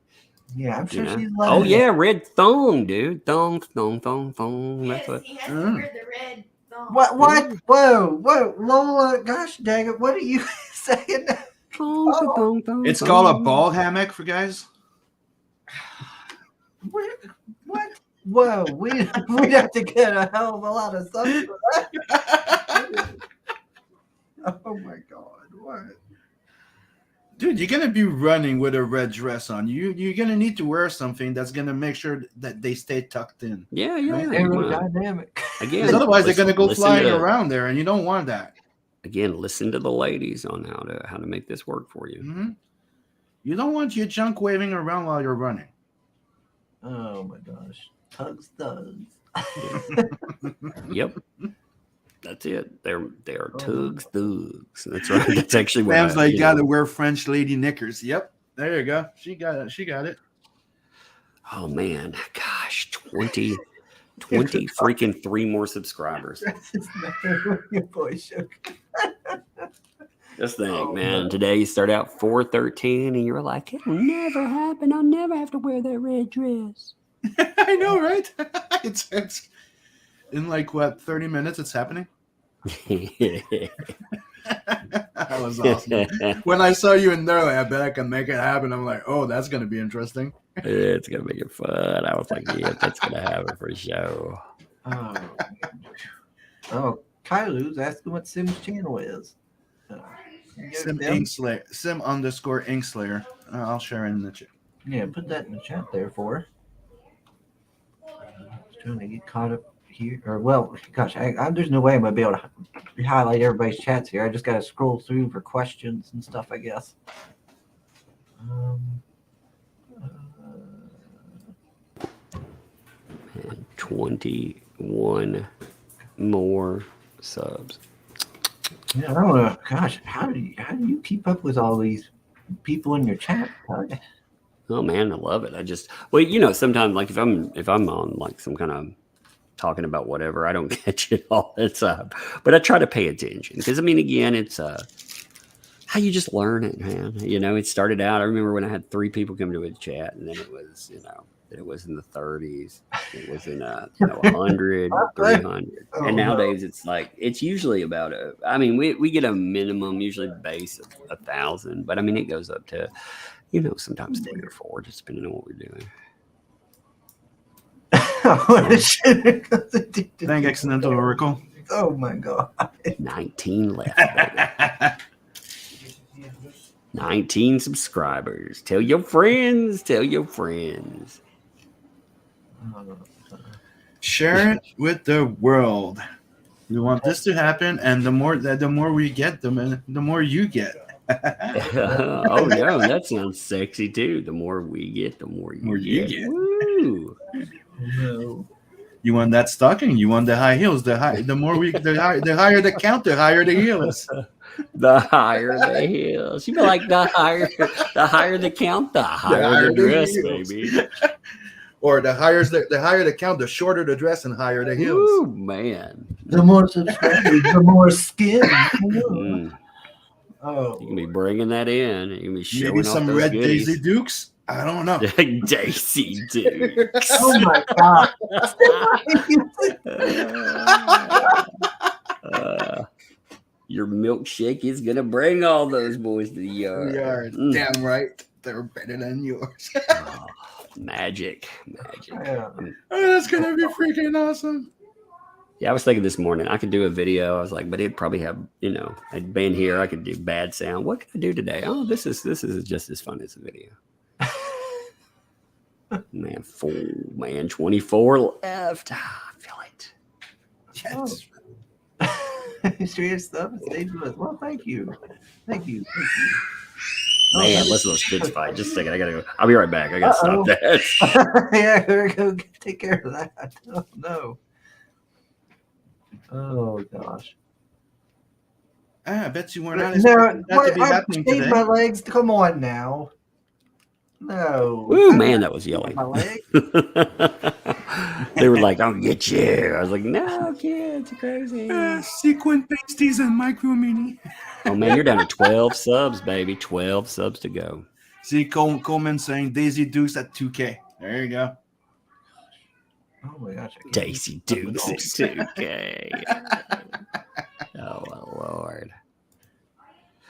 Yeah, I'm sure You know? she's. Oh loving it. yeah, red thong, dude. Thong. That's Yes, what. he has to wear the red thong. What? Whoa, Lola! Gosh dang it! What are you saying? Thong. It's called a ball hammock for guys. What? Whoa, we'd have to get a hell of a lot of subs for that. Oh my God! What? Dude, you're gonna be running with a red dress on. You're gonna need to wear something that's gonna make sure that they stay tucked in. Yeah. Aerodynamic. Again, Because otherwise they're gonna go listen flying to- around there, and you don't want that. Again, listen to the ladies on how to make this work for you. Mm-hmm. You don't want your junk waving around while you're running. Oh my gosh! Tugs. Yep. That's it. They are tugs. That's right. That's actually what Sam's like, gotta wear French lady knickers. Yep, there you go. She got it. Oh man, gosh, 20 freaking 3 more subscribers. Your voice shook. Just think, man. Today you start out 413, and you're like, it'll never happen. I'll never have to wear that red dress. I know, right? It's in like what 30 minutes. It's happening. That was awesome. When I saw you in there, like, I bet I can make it happen. I'm like, oh, that's gonna be interesting. It's gonna make it fun. I was like, yeah, that's gonna happen for sure. Oh, Kailu's asking what Sim's channel is. Sim Inkslayer, Sim_Inkslayer. I'll share in the chat. Yeah, put that in the chat there for her. Trying to get caught up here, or well, gosh, there's no way I'm gonna be able to highlight everybody's chats here. I just gotta scroll through for questions and stuff, I guess. 21 more subs. Yeah, I don't know. Gosh, how do you keep up with all these people in your chat? Oh man, I love it. Sometimes like if I'm on like some kind of talking about whatever, I don't catch it all the time. But I try to pay attention because again, it's how you just learn it, man. It started out. I remember when I had 3 people come to a chat, and then it was in the 30s, it was in 100, 300, and nowadays it's like it's usually about we get a minimum usually base of 1,000, but it goes up to sometimes 3 or 4, just depending on what we're doing. Thank Accidental Oracle. Oh my God. 19 left. 19 subscribers. Tell your friends. Share it with the world. We want this to happen, and the more we get them, the more you get. Oh no, that sounds sexy too. The more we get, the more you get. Get. Woo. No. You want that stocking? You want the high heels? The higher the count, the higher the heels. The higher the heels. You be like the higher the count, the higher higher the the dress, heels. baby. Or the higher the count, the shorter the dress and higher the heels. Ooh, man. The more subscribers, the more skin. Mm. Oh, You can be bringing that in. You can be showing Maybe off some those red goodies. Daisy Dukes. I don't know. Daisy Dukes. oh my god! Your milkshake is gonna bring all those boys to the yard. We are damn right. They're better than yours. Oh, magic. Yeah. Oh, that's gonna be freaking awesome. Yeah, I was thinking this morning I could do a video. I was like, but it'd probably have, I'd been here. I could do bad sound. What can I do today? Oh, this is just as fun as a video. Man, 24 left. I feel it. Yes. Straight stuff. Well, thank you. Man, listen to those kids fight. Just a second. I gotta go. I'll be right back. I gotta stop that. Yeah, we're gonna go take care of that. Oh no. Oh gosh. I bet you were No, not expecting that to be I've happening shaved today. my legs. Come on now. No. Ooh, man, that was yelling. My leg. They were like, "I'll get you." I was like, "No, kids, you're crazy." Sequin pasties and micro mini. Oh man, you're down to 12 subs, baby. 12 subs to go. See, Coleman saying Daisy Dukes at 2K. There you go. Oh my gosh. I can't Daisy Dukes at 2K. Oh my lord.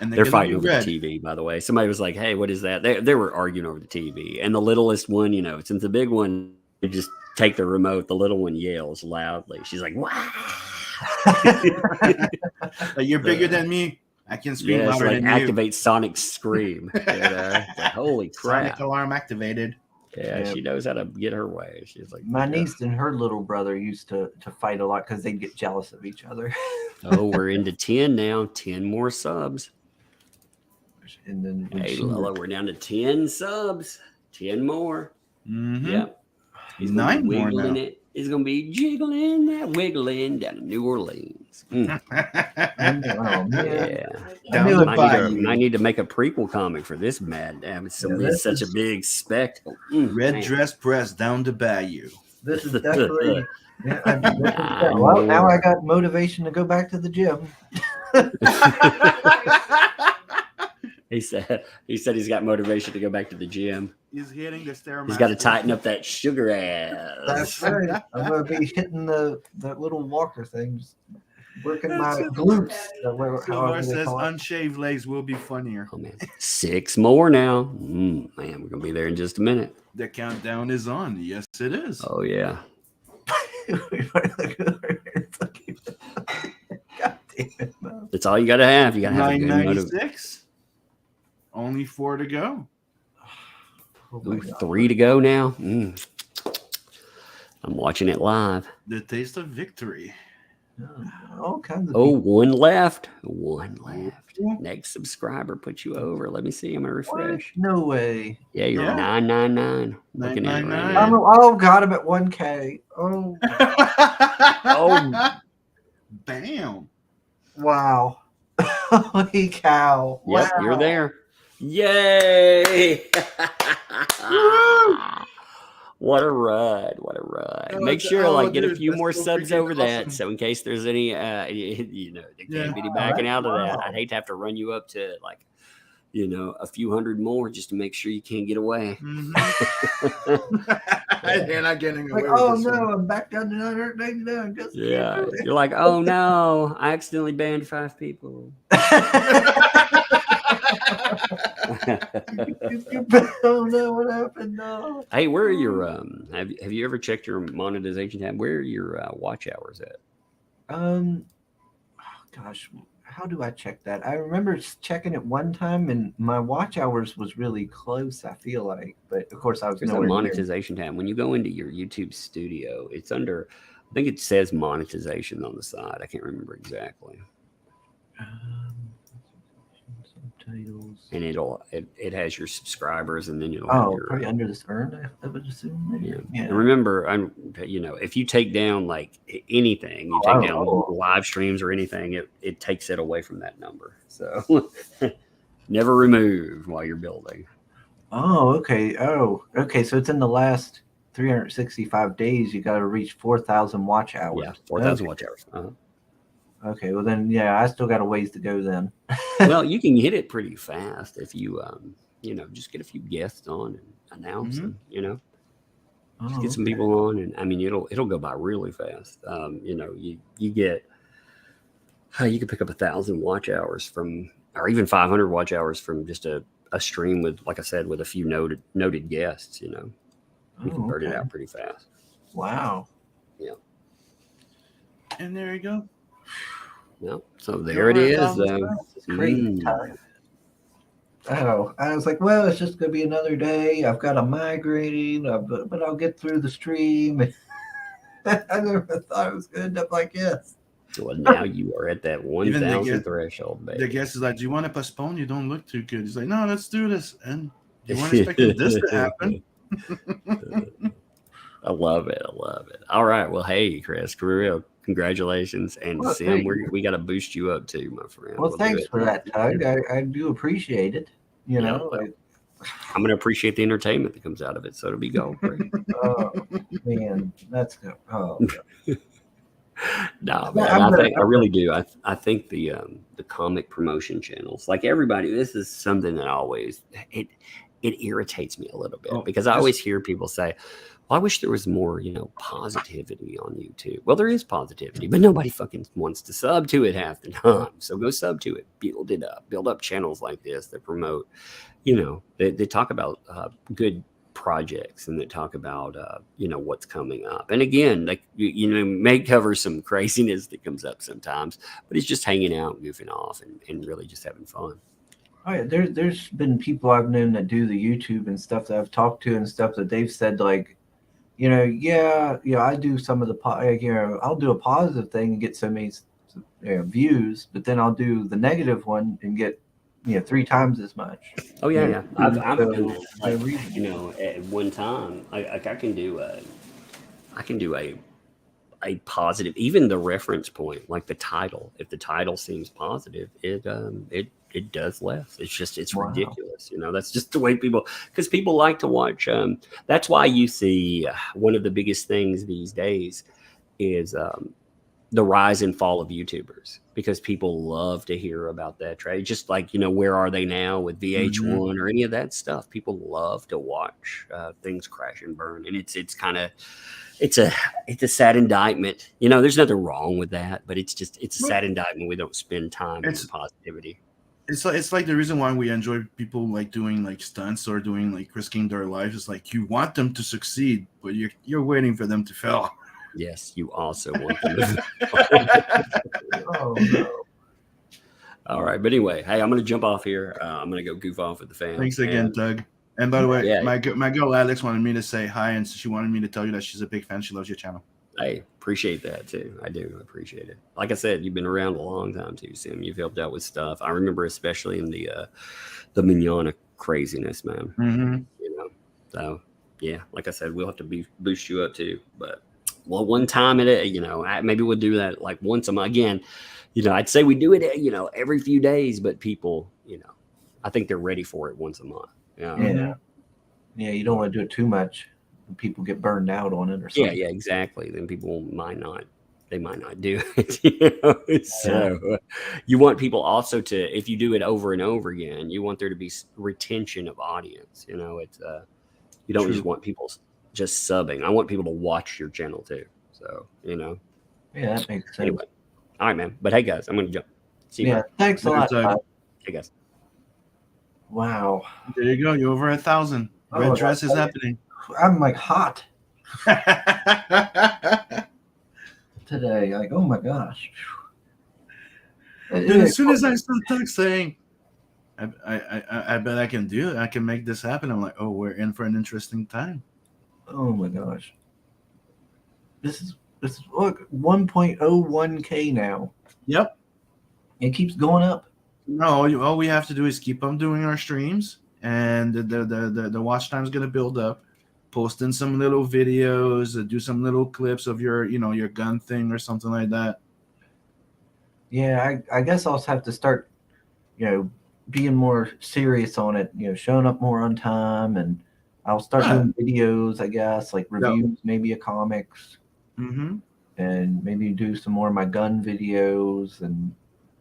And They're gonna fighting be over red. the TV, by the way. Somebody was like, "Hey, what is that?" They were arguing over the TV, and the littlest one, since the big one, they just take the remote. The little one yells loudly. She's like, "Wow!" Like, you're bigger than me. I can scream Yeah, it's louder like than you. activate Sonic's scream. Like, holy crap! Sonic alarm activated. Yeah, Yeah. she knows how to get her way. She's like, My niece and her little brother used to fight a lot because they'd get jealous of each other. "Oh, we're into 10 now. 10 more subs." And then when Hey, she- Lola, we're down to 10 subs. 10 more. Mm-hmm. Yep. He's gonna 9 be more wiggling now. it. He's gonna be jiggling that wiggling down to New Orleans. oh man, Yeah. Down knew the it Might bayou. need to make a prequel comic for this man. Damn, it's Yeah, this such a is- big spectacle. Red Man. dress press down the bayou. this is definitely. Yeah, Nine well, now more. I got motivation to go back to the gym. He said he's got motivation to go back to the gym. He's hitting the stairmaster. He's got to tighten up that sugar ass. That's right. I'm gonna be hitting that little walker thing, just working my That's it. glutes. Silvar However they says call it. unshaved legs will be funnier. Oh man, 6 more now. Man, we're gonna be there in just a minute. The countdown is on. Yes, it is. Oh yeah. God damn it, no. That's all you gotta have. You gotta have a good motive. 996. Only 4 to go. Oh my Ooh, God. 3 to go now. I'm watching it live. The taste of victory. All kinds of Oh, people. 1 left. 1 left. Next subscriber put you over. Let me see. I'm gonna refresh. No way. Yeah, you're Yeah. 999. Looking at it right 999. now. Oh God, I'm at 1K. Oh Oh. Bam. wow. Holy cow. Yep, Wow. you're there. Yay! What a ride! What a ride! Oh, Make sure, oh, get a dude, few that's more so subs freaking over that, awesome. so in case there's any, there can't Yeah. be any backing out of that. Wow. I'd hate to have to run you up to a few hundred more just to make sure you can't get away. They're not getting away Like, with oh this no, one. I'm back down to 999. Just Yeah, you're like, oh no, I accidentally banned 5 people. Oh no, what happened? No. Hey, where are your have you ever checked your monetization tab? Where are your watch hours at? Oh, gosh, how do I check that? I remember checking it one time, and my watch hours was really close. I feel like, but of course, I was There's a nowhere near. monetization tab. When you go into your YouTube studio, it's under, I think it says monetization on the side. I can't remember exactly. titles. and it has your subscribers, and then it'll have Oh, your probably under this earned, I would assume. yeah. Yeah. And remember, if you take down like anything, you take down live streams or anything, it takes it away from that number. So never remove while you're building. Oh, okay. Oh, okay. So it's in the last 365 days. You got to reach 4,000 watch hours. Yeah, 4,000 watch hours. Okay. Well, then, yeah, I still got a ways to go then. Well, you can hit it pretty fast if you, just get a few guests on and announce them. Just get some people on, and I mean, it'll go by really fast. You get you can pick up 1,000 watch hours from, or even 500 watch hours from just a stream with, like I said, with a few noted guests. You can burn it out pretty fast. Wow. Yeah. And there you go. Yeah. So there it is. It's crazy time. Oh, I was like, well, it's just gonna be another day. I've got a migraine, but I'll get through the stream. I never thought it was gonna end up like this. Well, now you are at that 1,000 threshold, baby. The guest is like, "Do you want to postpone? You don't look too good." He's like, "No, let's do this." And you weren't expecting this to happen. I love it. All right. Well, hey, Chris, for real, congratulations. And Sim, we got to boost you up too, my friend. Well, thanks for that, Tug. I do appreciate it. I'm going to appreciate the entertainment that comes out of it. So it'll be gold. Oh, man. That's good. Oh, no, man, I really do. I think the comic promotion channels, like everybody, this is something that always, it irritates me a little bit because I always hear people say, well, I wish there was more, positivity on YouTube. Well, there is positivity, but nobody fucking wants to sub to it half the time. So go sub to it, build it up, build up channels like this that promote, they talk about good projects and that talk about, what's coming up. And again, like, may cover some craziness that comes up sometimes, but it's just hanging out, goofing off and really just having fun. Oh, yeah, there's been people I've known that do the YouTube and stuff that I've talked to and stuff that they've said like, I do some of the, I'll do a positive thing and get so many views, but then I'll do the negative one and get, 3 times as much. Oh yeah. I've done that. Like, at one time, I can do a positive, even the reference point, like the title. If the title seems positive, it does less. It's ridiculous. That's just the way because people like to watch. That's why you see one of the biggest things these days is the rise and fall of YouTubers, because people love to hear about that trade. Just like, where are they now with VH1 or any of that stuff? People love to watch things crash and burn. And it's a sad indictment. There's nothing wrong with that, but it's a sad indictment. We don't spend time on positivity. It's like the reason why we enjoy people like doing like stunts or doing like risking their lives. It's like you want them to succeed, but you're waiting for them to fail. Yes, you also want them to. Oh, no. All right, but anyway, hey, I'm going to jump off here. I'm going to go goof off with the fam. Thanks again, Doug. And by the way, my girl Alex wanted me to say hi, and she wanted me to tell you that she's a big fan. She loves your channel. I appreciate that too. I do appreciate it. Like I said, you've been around a long time too, Sim. You've helped out with stuff. I remember especially in the Mignona craziness, man. Mm-hmm. So yeah, like I said, we'll have to boost you up too. But one time maybe we'll do that like once a month. Again, I'd say we do it, every few days, but people, I think they're ready for it once a month. Yeah. Yeah, you don't want to do it too much. People get burned out on it or something. Yeah, exactly. Then people might not do it. So you want people also to, if you do it over and over again, you want there to be retention of audience. It's you don't just want people just subbing. I want people to watch your channel too. So Yeah, that makes sense. Anyway, all right, man. But hey, guys, I'm gonna jump. See you. Yeah, thanks a lot. Hey, guys. Wow. There you go. You're over 1,000. Red dress is happening. I'm like hot today. Like, oh my gosh. Dude, as soon as I start saying, I bet I can do it. I can make this happen. I'm like, oh, we're in for an interesting time. Oh my gosh. This is look 1.01K now. Yep. It keeps going up. No, all we have to do is keep on doing our streams, and the watch time is gonna build up. Posting some little videos, do some little clips of your your gun thing or something like that. Yeah, I guess I'll have to start, being more serious on it. Showing up more on time, and I'll start Yeah. doing videos. I guess like reviews, maybe of comics, Mm-hmm. and maybe do some more of my gun videos and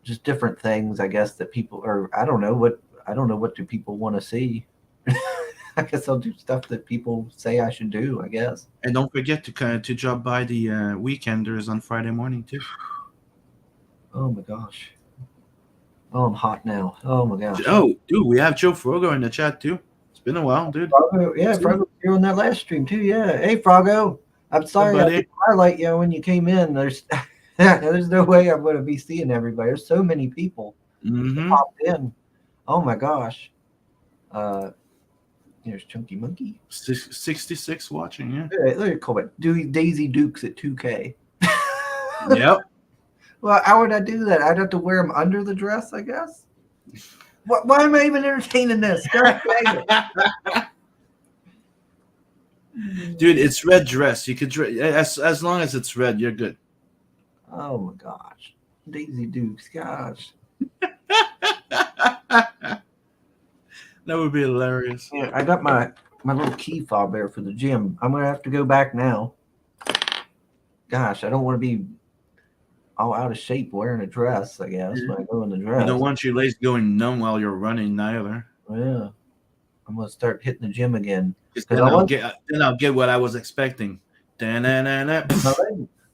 just different things. I guess that people, or I don't know what do people want to see. I guess I'll do stuff that people say I should do. I guess. And don't forget to drop by the Weekenders on Friday morning too. Oh my gosh. Oh, I'm hot now. Oh my gosh. Oh, dude, we have Joe Frogo in the chat too. It's been a while, dude. Froggo, yeah, Froggo here on that last stream too. Yeah. Hey, Froggo. I'm sorry I buddy. didn't highlight you when you came in. There's no way I'm going to be seeing everybody. There's so many people Mm-hmm. popped in. Oh my gosh. There's Chunky Monkey. 66 watching, yeah. Look at comment. Daisy Dukes at 2K. Yep. Well, how would I do that? I'd have to wear them under the dress, I guess. Why am I even entertaining this? God dang it. Dude, it's red dress. You could dress as long as it's red, you're good. Oh my gosh. Daisy Dukes, gosh. That would be hilarious. Yeah, I got my little key fob there for the gym. I'm gonna have to go back now. Gosh, I don't want to be all out of shape wearing a dress, I guess, when I go in the dress. You don't want your legs going numb while you're running either. Yeah. I'm gonna start hitting the gym again. Then I'll get what I was expecting. Da-na-na-na.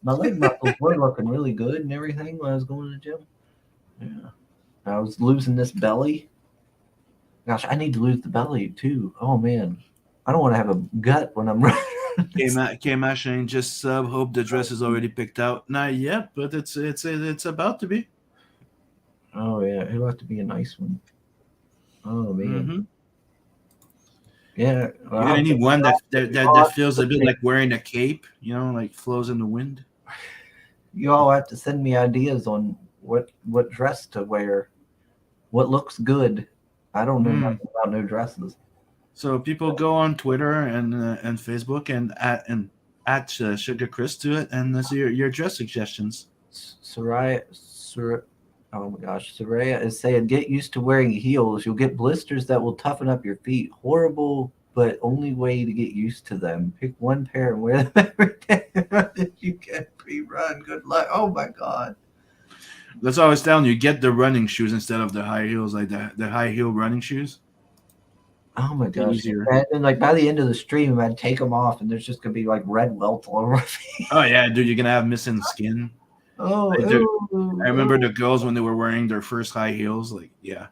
My leg muscles were looking really good and everything when I was going to the gym. Yeah. I was losing this belly. Gosh, I need to lose the belly too. Oh man. I don't want to have a gut when I'm running. K-Mash ain't just sub. Hope the dress is already picked out. Not yet, but it's about to be. Oh yeah, it'll have to be a nice one. Oh man. Mm-hmm. Yeah. You're gonna need one that feels a bit like wearing a cape, like flows in the wind. You all have to send me ideas on what dress to wear, what looks good. I don't know nothing about no dresses. So people go on Twitter and Facebook and at Sugar Chris to it and see your dress suggestions. Soraya, oh my gosh, Soraya is saying, get used to wearing heels. You'll get blisters that will toughen up your feet. Horrible, but only way to get used to them. Pick one pair and wear them every day. You get pre-run. Good luck. Oh my god. That's what I was telling you. Get the running shoes instead of the high heels, like the high heel running shoes. Oh my gosh. Easier. And like by the end of the stream, I'd take them off and there's just going to be like red welts all over my feet. Oh, yeah, dude. You're going to have missing skin. Oh, I remember the girls when they were wearing their first high heels. Like, yeah.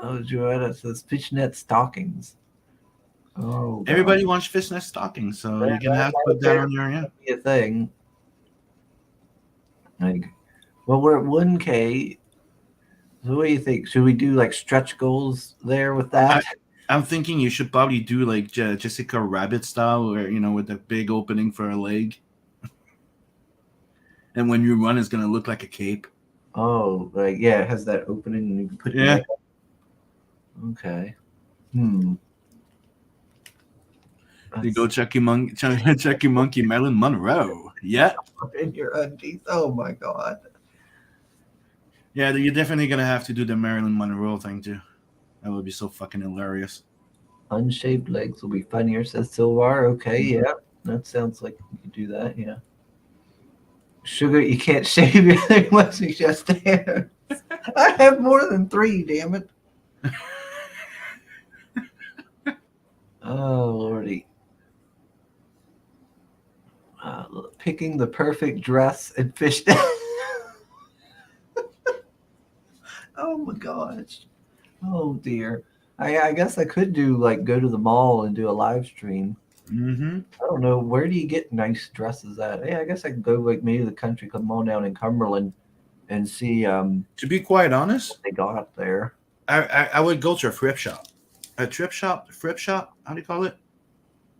Oh, Joanna says fishnet stockings. Oh, God. Everybody wants fishnet stockings, so you're going to have to put that on your end. Be a thing. Like, well, we're at 1K. So what do you think? Should we do like stretch goals there with that? I'm thinking you should probably do like Jessica Rabbit style, where with the big opening for a leg, and when you run, it's gonna look like a cape. Oh, like yeah, it has that opening, and you can put your leg up. Okay. You go Chucky Monkey, Marilyn Monroe. Yeah. In your undies. Oh my god. Yeah, you're definitely gonna have to do the Marilyn Monroe thing too. That would be so fucking hilarious. Unshaped legs will be funnier, says Silvar. Okay, yeah. That sounds like you could do that, yeah. Sugar, you can't shave your thing unless you just hair. I have more than 3, damn it. Oh, Lordy. Picking the perfect dress and fishnet. Oh my gosh. Oh dear. I guess I could do like go to the mall and do a live stream. Mm-hmm. I don't know, where do you get nice dresses at? Yeah, I guess I could go like maybe the country club mall down in Cumberland and see to be quite honest, what they got there. I would go to a thrift shop. A thrift shop, how do you call it?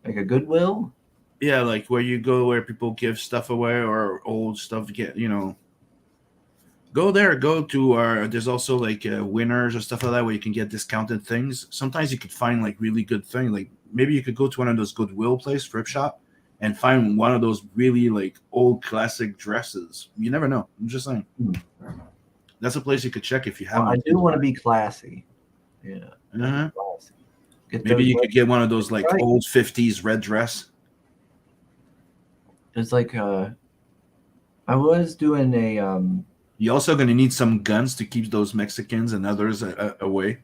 Like a Goodwill? Yeah, like where you go where people give stuff away or old stuff get, Go there. Go to our. There's also like winners or stuff like that where you can get discounted things. Sometimes you could find like really good things. Like maybe you could go to one of those Goodwill place, thrift shop, and find one of those really like old classic dresses. You never know. I'm just saying. That's a place you could check if you Well, I haven't. do want to be classy. Yeah. Uh-huh. Classy. Get Maybe those you could get one of those like Right. old 50s red dress. It's like I was doing a You're also going to need some guns to keep those Mexicans and others away.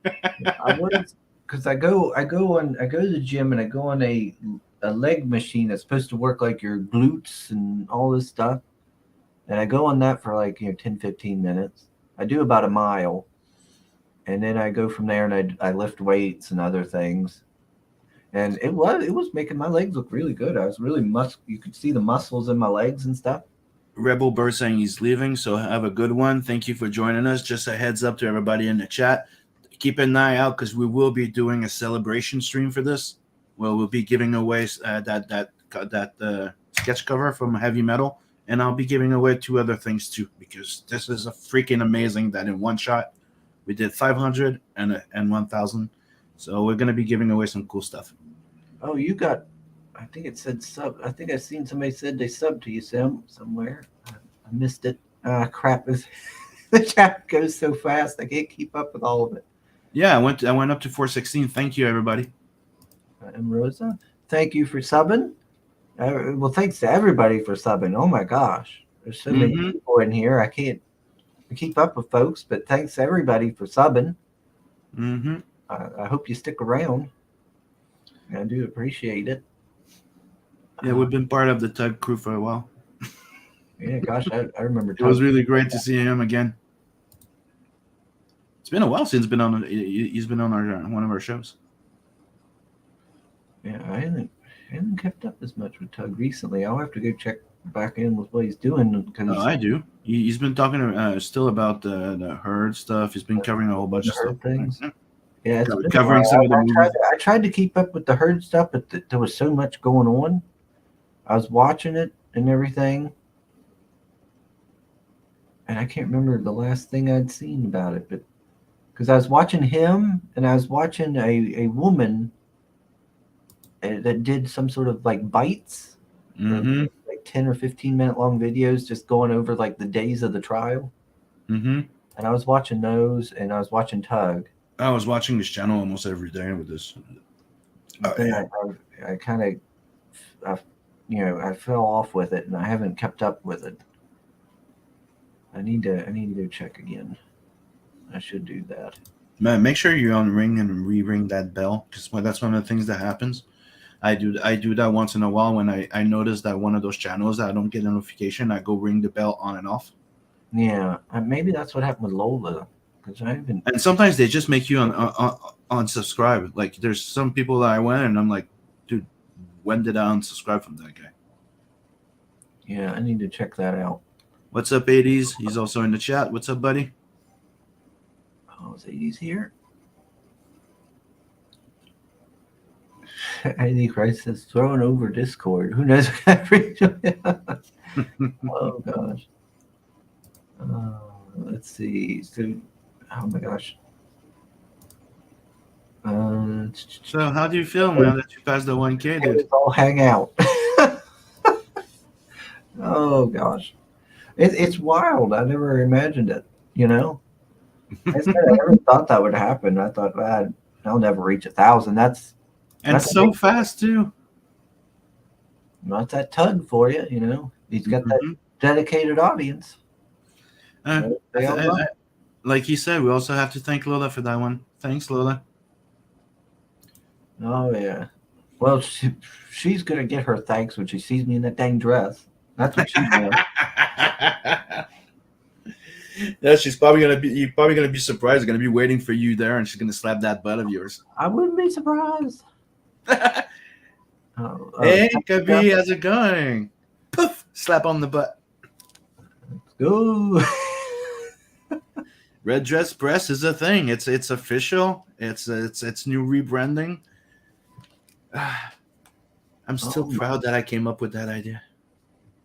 I was because I go to the gym and I go on a leg machine that's supposed to work like your glutes and all this stuff. And I go on that for like 10, 15 minutes. I do about a mile. And then I go from there and I lift weights and other things. And it was making my legs look really good. I was really you could see the muscles in my legs and stuff. Rebel Bird saying he's leaving, so have a good one. Thank you for joining us. Just a heads up to everybody in the chat. Keep an eye out because we will be doing a celebration stream for this. Well, we'll be giving away that sketch cover from Heavy Metal, and I'll be giving away 2 other things too because this is a freaking amazing that in one shot we did 500 and 1,000. So we're gonna be giving away some cool stuff. Oh, you got, I think it said sub. I think I seen somebody said they subbed to you, Sam, somewhere. I missed it. Crap. The chat goes so fast. I can't keep up with all of it. Yeah, I went up to 416. Thank you, everybody. And Rosa, thank you for subbing. Well, thanks to everybody for subbing. Oh my gosh. There's so many people in here. I can't keep up with folks, but thanks to everybody for subbing. Mm-hmm. I hope you stick around. I do appreciate it. Yeah, we've been part of the Tug crew for a while. Yeah, gosh, I remember. It was really great to see him again. It's been a while since he's been on one of our shows. Yeah, I haven't kept up as much with Tug recently. I'll have to go check back in with what he's doing. Oh, I do. He's been talking still about the herd stuff. He's been covering a whole bunch of stuff. Things. Yeah, it's covering some of the movies. I tried to keep up with the herd stuff, but there was so much going on. I was watching it and everything, and I can't remember the last thing I'd seen about it, but because I was watching him and I was watching a woman that did some sort of like bites, like 10 or 15-minute long videos just going over like the days of the trial. And I was watching those and I was watching Tug. I was watching this channel almost every day with this. I kind of, I fell off with it and I haven't kept up with it. I need to go check again. I should do that. Man, make sure you're on ring and re-ring that bell because that's one of the things that happens. I do that once in a while when I notice that one of those channels I don't get a notification. I go ring the bell on and off. Yeah, maybe that's what happened with Lola. And sometimes they just make you unsubscribe. Like there's some people that I went and I'm like, dude, when did I unsubscribe from that guy? Yeah, I need to check that out. What's up, 80s? He's also in the chat. What's up, buddy? Oh, is 80s here? 80 Christ says throwing over Discord. Who knows what Oh gosh. Let's see. So, oh my gosh. So how do you feel now that you passed the 1K, dude? Let's all hang out. Oh gosh. It's wild. I never imagined it, I said I never thought that would happen. I thought, I'll never reach 1,000. That's so fast too. Not that Tug for you, He's got that dedicated audience. Like he said, we also have to thank Lola for that one. Thanks, Lola. Oh yeah. Well, she's gonna get her thanks when she sees me in that dang dress. That's what she's doing. Yeah, she's probably gonna be. You're probably gonna be surprised. Gonna be waiting for you there, and she's gonna slap that butt of yours. I wouldn't be surprised. Hey, Kabi, how's it going? Poof! Slap on the butt. Let's go. Red Dress Press is a thing. It's official. It's new rebranding. I'm still proud that I came up with that idea.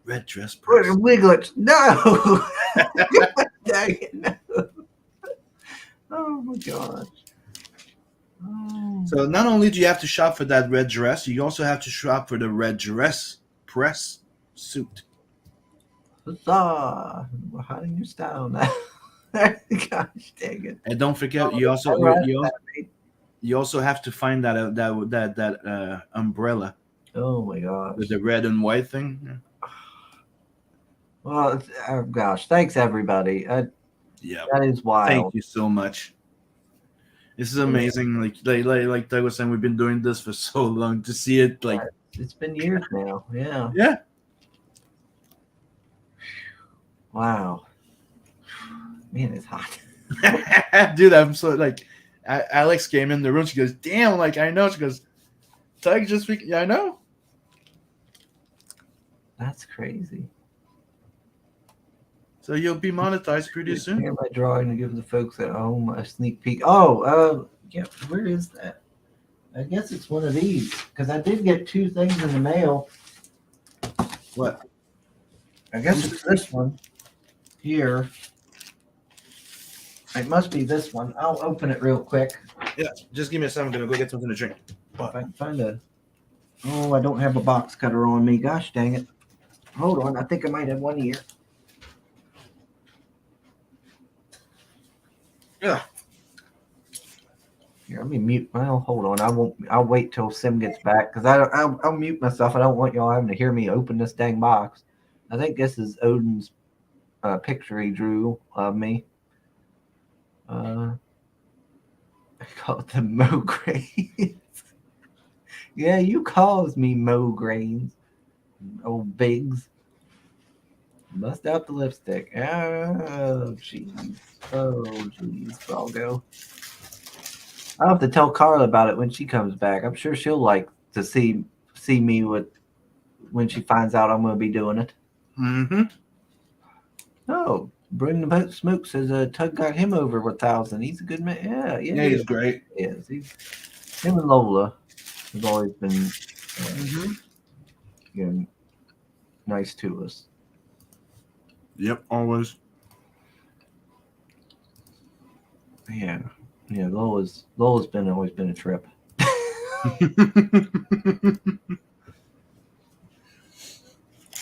Red Dress Press. Wiglet, no. Dang it, no. Oh my gosh. Oh. So not only do you have to shop for that red dress, you also have to shop for the red dress press suit. Huzzah! We're hiding your style now. Gosh dang it. And don't forget, you also have to find that umbrella Oh my gosh. with the red and white thing. Well, oh gosh, thanks everybody. Yeah. That is wild. Thank you so much. This is amazing. Like I was saying, we've been doing this for so long to see it. Like It's been years now. Yeah. yeah. Wow. Man, it's hot. Dude, I'm so like Alex came in the room. She goes, "Damn!" Like I know. She goes, "Tug just speak." Yeah, I know. That's crazy. So you'll be monetized pretty soon. Here my drawing to give the folks at home a sneak peek. Oh, yeah. Where is that? I guess it's one of these because I did get 2 things in the mail. What? I guess it's this one here. It must be this one. I'll open it real quick. Yeah, just give me a second. I'm gonna go get something to drink. If I can find a. Oh, I don't have a box cutter on me. Gosh dang it. Hold on. I think I might have one here. Yeah. Here, let me mute. Well, hold on. I won't. I'll wait till Sim gets back because I'll mute myself. I don't want y'all having to hear me open this dang box. I think this is Odin's picture he drew of me. I call it the Mo Grains. Yeah, you calls me Mo Grains. Old Biggs. Bust out the lipstick. Oh, jeez. Oh, jeez. I'll go. I'll have to tell Carla about it when she comes back. I'm sure she'll like to see me when she finds out I'm going to be doing it. Mm-hmm. Oh, Bring the Boat Smoke says Tug got him over 1,000. He's a good man. Yeah, Yeah, he's great. Yes, him and Lola have always been nice to us. Yep, always. Yeah, Lola's always been a trip.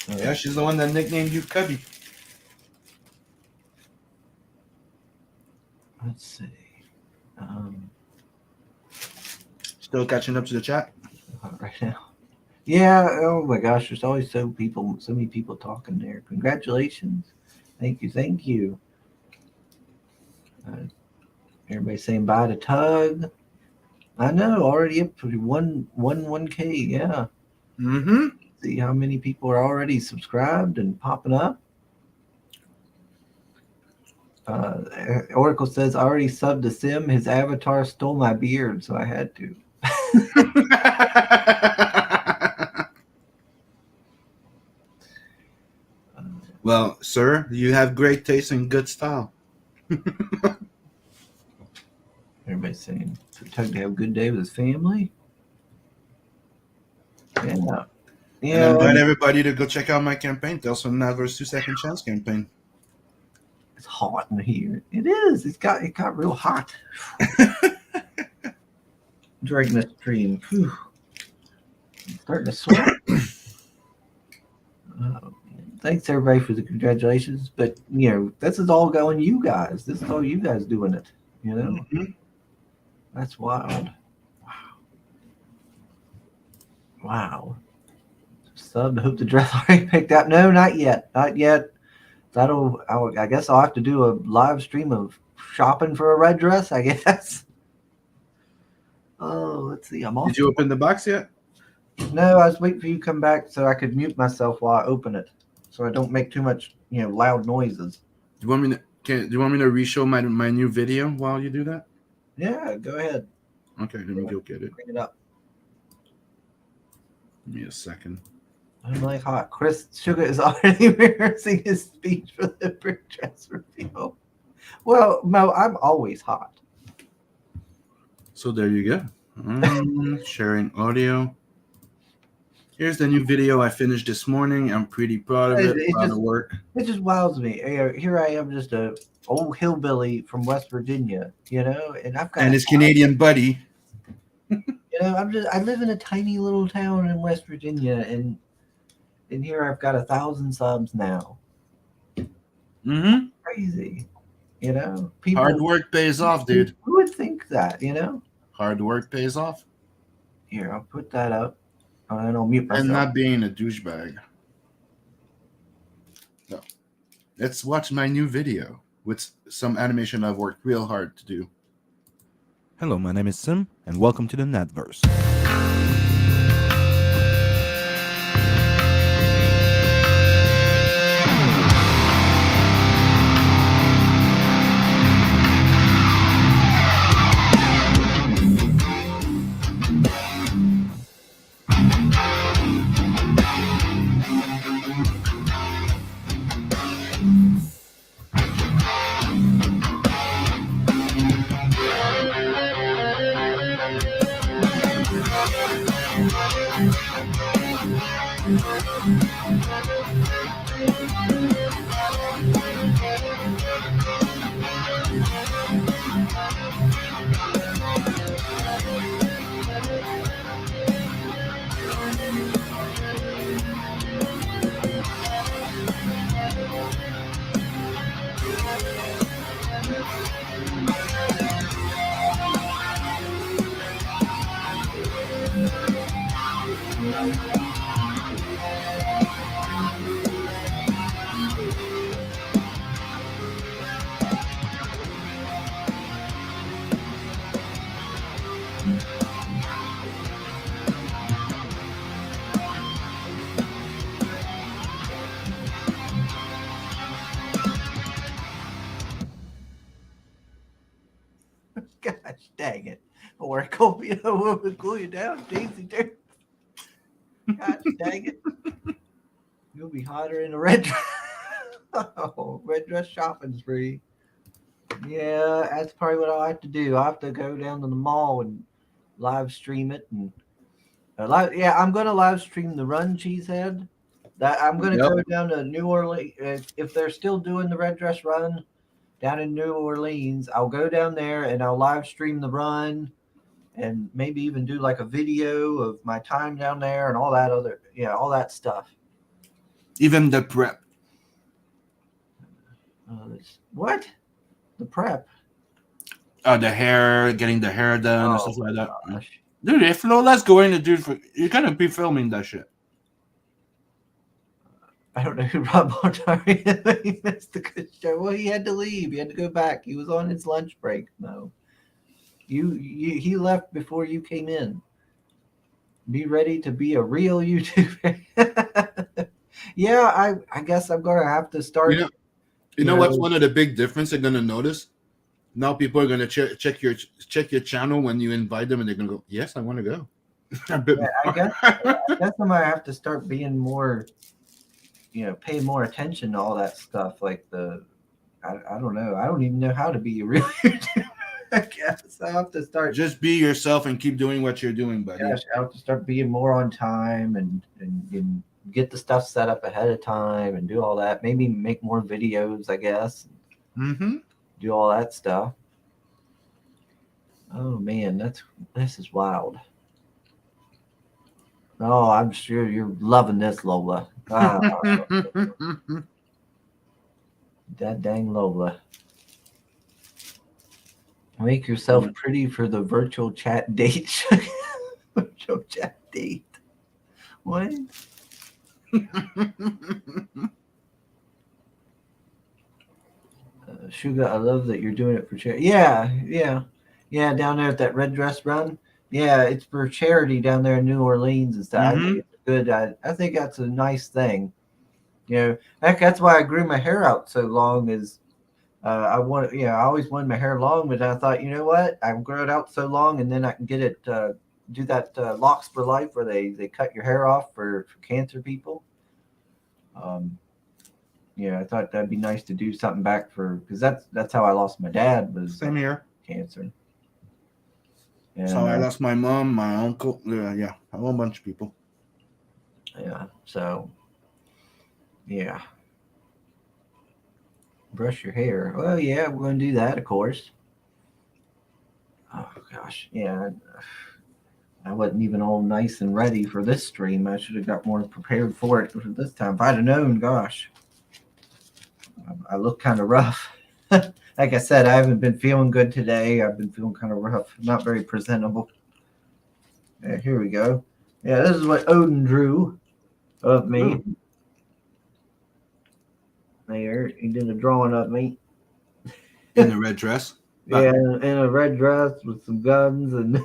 Yeah, she's the one that nicknamed you Cubby. Let's see. Still catching up to the chat. Right now. Yeah. Oh my gosh, there's always so many people talking there. Congratulations. Thank you. Everybody saying bye to Tug. I know, already up to 1K. Yeah. Mm-hmm. See how many people are already subscribed and popping up. Oracle says, I already subbed to Sim. His avatar stole my beard, so I had to. Well, sir, you have great taste and good style. Everybody's saying for Tug to have a good day with his family. Yeah. And I invite everybody to go check out my campaign, Telson Navar's 2 Second Chance campaign. It's hot in here. It is. It got real hot. During this stream. Whew. I'm starting to sweat. Thanks everybody for the congratulations. But this is all going you guys. This is all you guys doing it. Mm-hmm. That's wild. Wow. Sub, hope the dress already picked out. No, not yet. I guess I'll have to do a live stream of shopping for a red dress, I guess. Oh, let's see. I'm off. Did you open the box yet? No, I was waiting for you to come back so I could mute myself while I open it, so I don't make too much, loud noises. Do you want me to re-show my new video while you do that? Yeah, go ahead. Okay, let me go get it. Bring it up. Give me a second. I'm like hot. Chris Sugar is already rehearsing his speech for the brick dress reveal. Well, Mo, I'm always hot. So there you go. Sharing audio. Here's the new video I finished this morning. I'm pretty proud of it. Proud of work. It just wows me. Here I am, just a old hillbilly from West Virginia, and I've got And his Canadian buddy. I live in a tiny little town in West Virginia, and here I've got 1,000 subs now. Mm-hmm. Crazy, People, Hard work pays off, dude. Who would think that, Hard work pays off. Here, I'll put that up, and I'll mute myself. And not being a douchebag. No. Let's watch my new video with some animation I've worked real hard to do. Hello, my name is Sim, and welcome to the Netverse. Gosh dang it. Or cool you down, Daisy dude. Gosh dang it. You'll be hotter in a red dress. Oh, red dress shopping spree. Yeah, that's probably what I have to do. I have to go down to the mall and live stream it. And I'm going to live stream the Run Cheesehead. That I'm going to go down to New Orleans. If they're still doing the red dress run down in New Orleans, I'll go down there and I'll live stream the run and maybe even do like a video of my time down there and all that all that stuff. Even the prep. What? The prep? The hair, getting the hair done and stuff like that. Gosh. Dude, if Lola's going to do you're gonna be filming that shit. I don't know who Rob Multari is. He missed the good show. Well, he had to leave. He had to go back. He was on his lunch break. No, he left before you came in. Be ready to be a real YouTuber. Yeah, I guess I'm gonna have to start. You know what's one of the big difference they're gonna notice? Now people are gonna check your channel when you invite them, and they're gonna go, "Yes, I want to go." I guess I might have to start being more. Pay more attention to all that stuff. Like I don't know. I don't even know how to be a real YouTuber. I guess I have to start. Just be yourself and keep doing what you're doing, buddy. I have to start being more on time and get the stuff set up ahead of time and do all that. Maybe make more videos, I guess. Mm-hmm. Do all that stuff. Oh man, this is wild. Oh, I'm sure you're loving this, Lola. That dang Lola. Make yourself pretty for the virtual chat date. Virtual chat date. What? Sugar, I love that you're doing it for charity. Yeah. Down there at that red dress run. Yeah, it's for charity down there in New Orleans and stuff. Mm-hmm. I think it's good. I think that's a nice thing. That's why I grew my hair out so long. Is I always wanted my hair long, but I thought, you know what? I grow it out so long, and then I can get it. Do that locks for life, where they cut your hair off for cancer people. I thought that'd be nice to do something back because that's how I lost my dad, was Same here. Cancer. And, So I lost my mom, my uncle, a whole bunch of people. Yeah. So, yeah. Brush your hair. Well, yeah, we're going to do that, of course. Oh, gosh. Yeah. I wasn't even all nice and ready for this stream. I should have got more prepared for it this time. If I'd have known, gosh, I look kind of rough. Like I said, I haven't been feeling good today. I've been feeling kind of rough, not very presentable. Yeah, here we go. Yeah, this is what Odin drew of me. There, he did a drawing of me. In the red dress. Yeah, in a red dress with some guns, and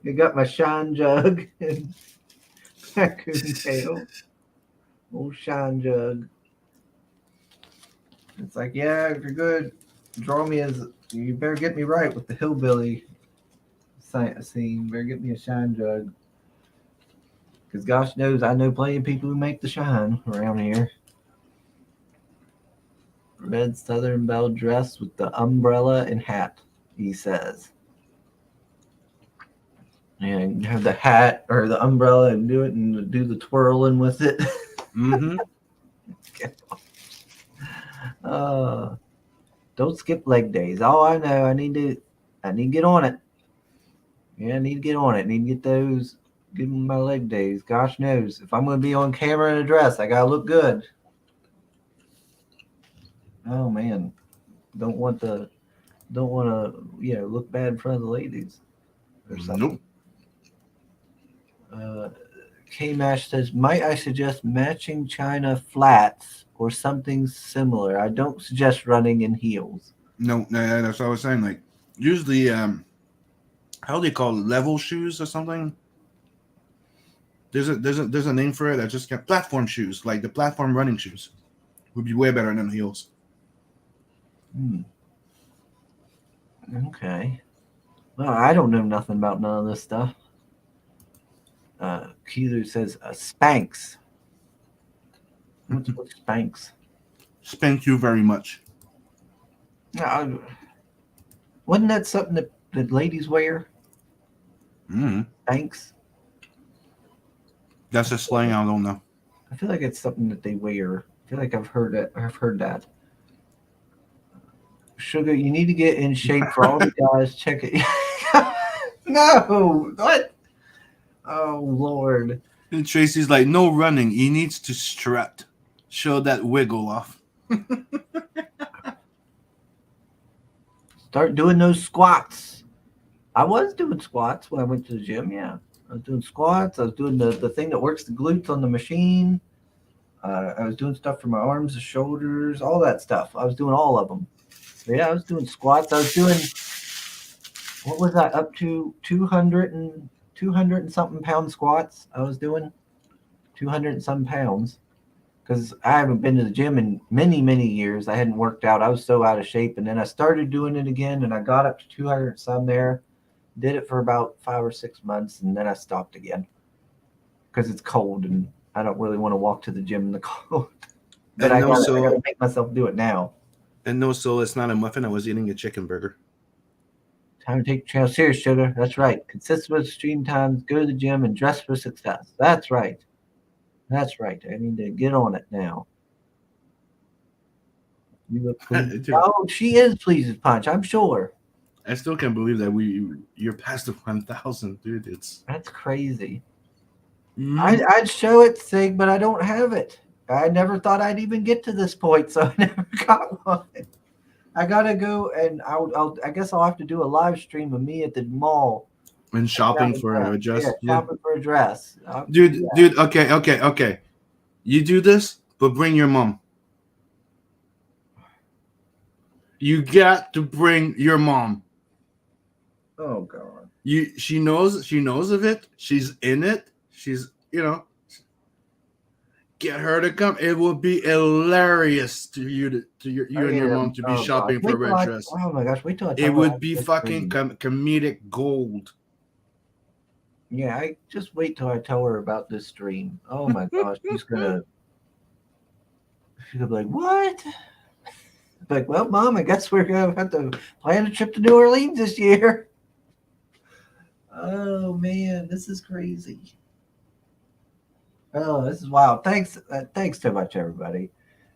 you got my shine jug and raccoon tail. Old shine jug. It's like, yeah, if you're good, draw me as you better get me right with the hillbilly scene. Better get me a shine jug. Because gosh knows I know plenty of people who make the shine around here. Red Southern Belle dress with the umbrella and hat, he says. And have the hat or the umbrella and do it and do the twirling with it. Mm-hmm. Don't skip leg days. Oh, I know. I need to get on it. Yeah, I need to get on it. I need to get those. Give me my leg days. Gosh knows, if I'm going to be on camera in a dress, I gotta look good. Oh man, don't want to look bad in front of the ladies or something. Nope. K-Mash says, might I suggest matching China flats or something similar? I don't suggest running in heels. No, that's what I was saying. Like, usually, how do they call it? Level shoes or something? There's a name for it. I just got platform shoes, like the platform running shoes, would be way better than heels. Okay. Well, I don't know nothing about none of this stuff. Keeler says Spanx. What's Spanx? Spank you very much. Wasn't that something that ladies wear? Mm-hmm. Spanx? That's a slang. I don't know. I feel like it's something that they wear. I feel like I've heard that. Sugar, you need to get in shape for all the guys. Check it. No, what? Oh Lord. And Tracy's like, no running. He needs to strut. Show that wiggle off. Start doing those squats. I was doing squats when I went to the gym. Yeah, I was doing squats. I was doing the thing that works the glutes on the machine. I was doing stuff for my arms, the shoulders, all that stuff. I was doing all of them. But yeah, I was doing squats. I was doing, what was I up to? 200 and something pound squats. I was doing 200 and some pounds because I haven't been to the gym in many years. I hadn't worked out. I was so out of shape, and then I started doing it again, and I got up to 200 and some there. Did it for about 5 or 6 months, and then I stopped again because it's cold, and I don't really want to walk to the gym in the cold. But I gotta make myself do it now. And no, so it's not a muffin. I was eating a chicken burger. Time to take the channel serious, sugar. That's right. Consistent with stream times, go to the gym, and dress for success. That's right. That's right. I need to get on it now. You look pleased. Oh, she is pleased with Punch, I'm sure. I still can't believe that you're past the 1,000, dude. That's crazy. Mm-hmm. I'd show it, Sig, but I don't have it. I never thought I'd even get to this point, so I never got one. I gotta go, and I guess I'll have to do a live stream of me at the mall and shopping for a dress. Yeah, shopping for a dress. Dude. Okay. You do this, but bring your mom. You got to bring your mom. Oh God. She knows of it. She's in it. She's get her to come. It will be hilarious to you and your mom to be shopping for a red dress. Oh my gosh! Wait till it would be fucking comedic gold. Yeah, I just wait till I tell her about this stream. Oh my gosh, she's gonna be like, "What?" Like, well, Mom, I guess we're gonna have to plan a trip to New Orleans this year. Oh man, this is crazy. Oh, this is wild. Thanks so much, everybody.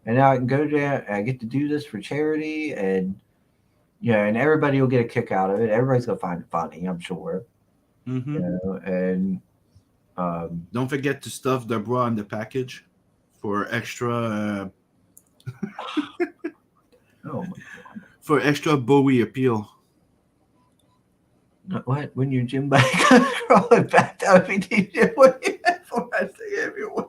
And now I can go down. I get to do this for charity, and and everybody will get a kick out of it. Everybody's gonna find it funny, I'm sure. Mm-hmm. And Don't forget to stuff the bra in the package for extra oh Bowie appeal. what? When your gym bag comes crawling back down me, DJ, what do you have for I say everyone?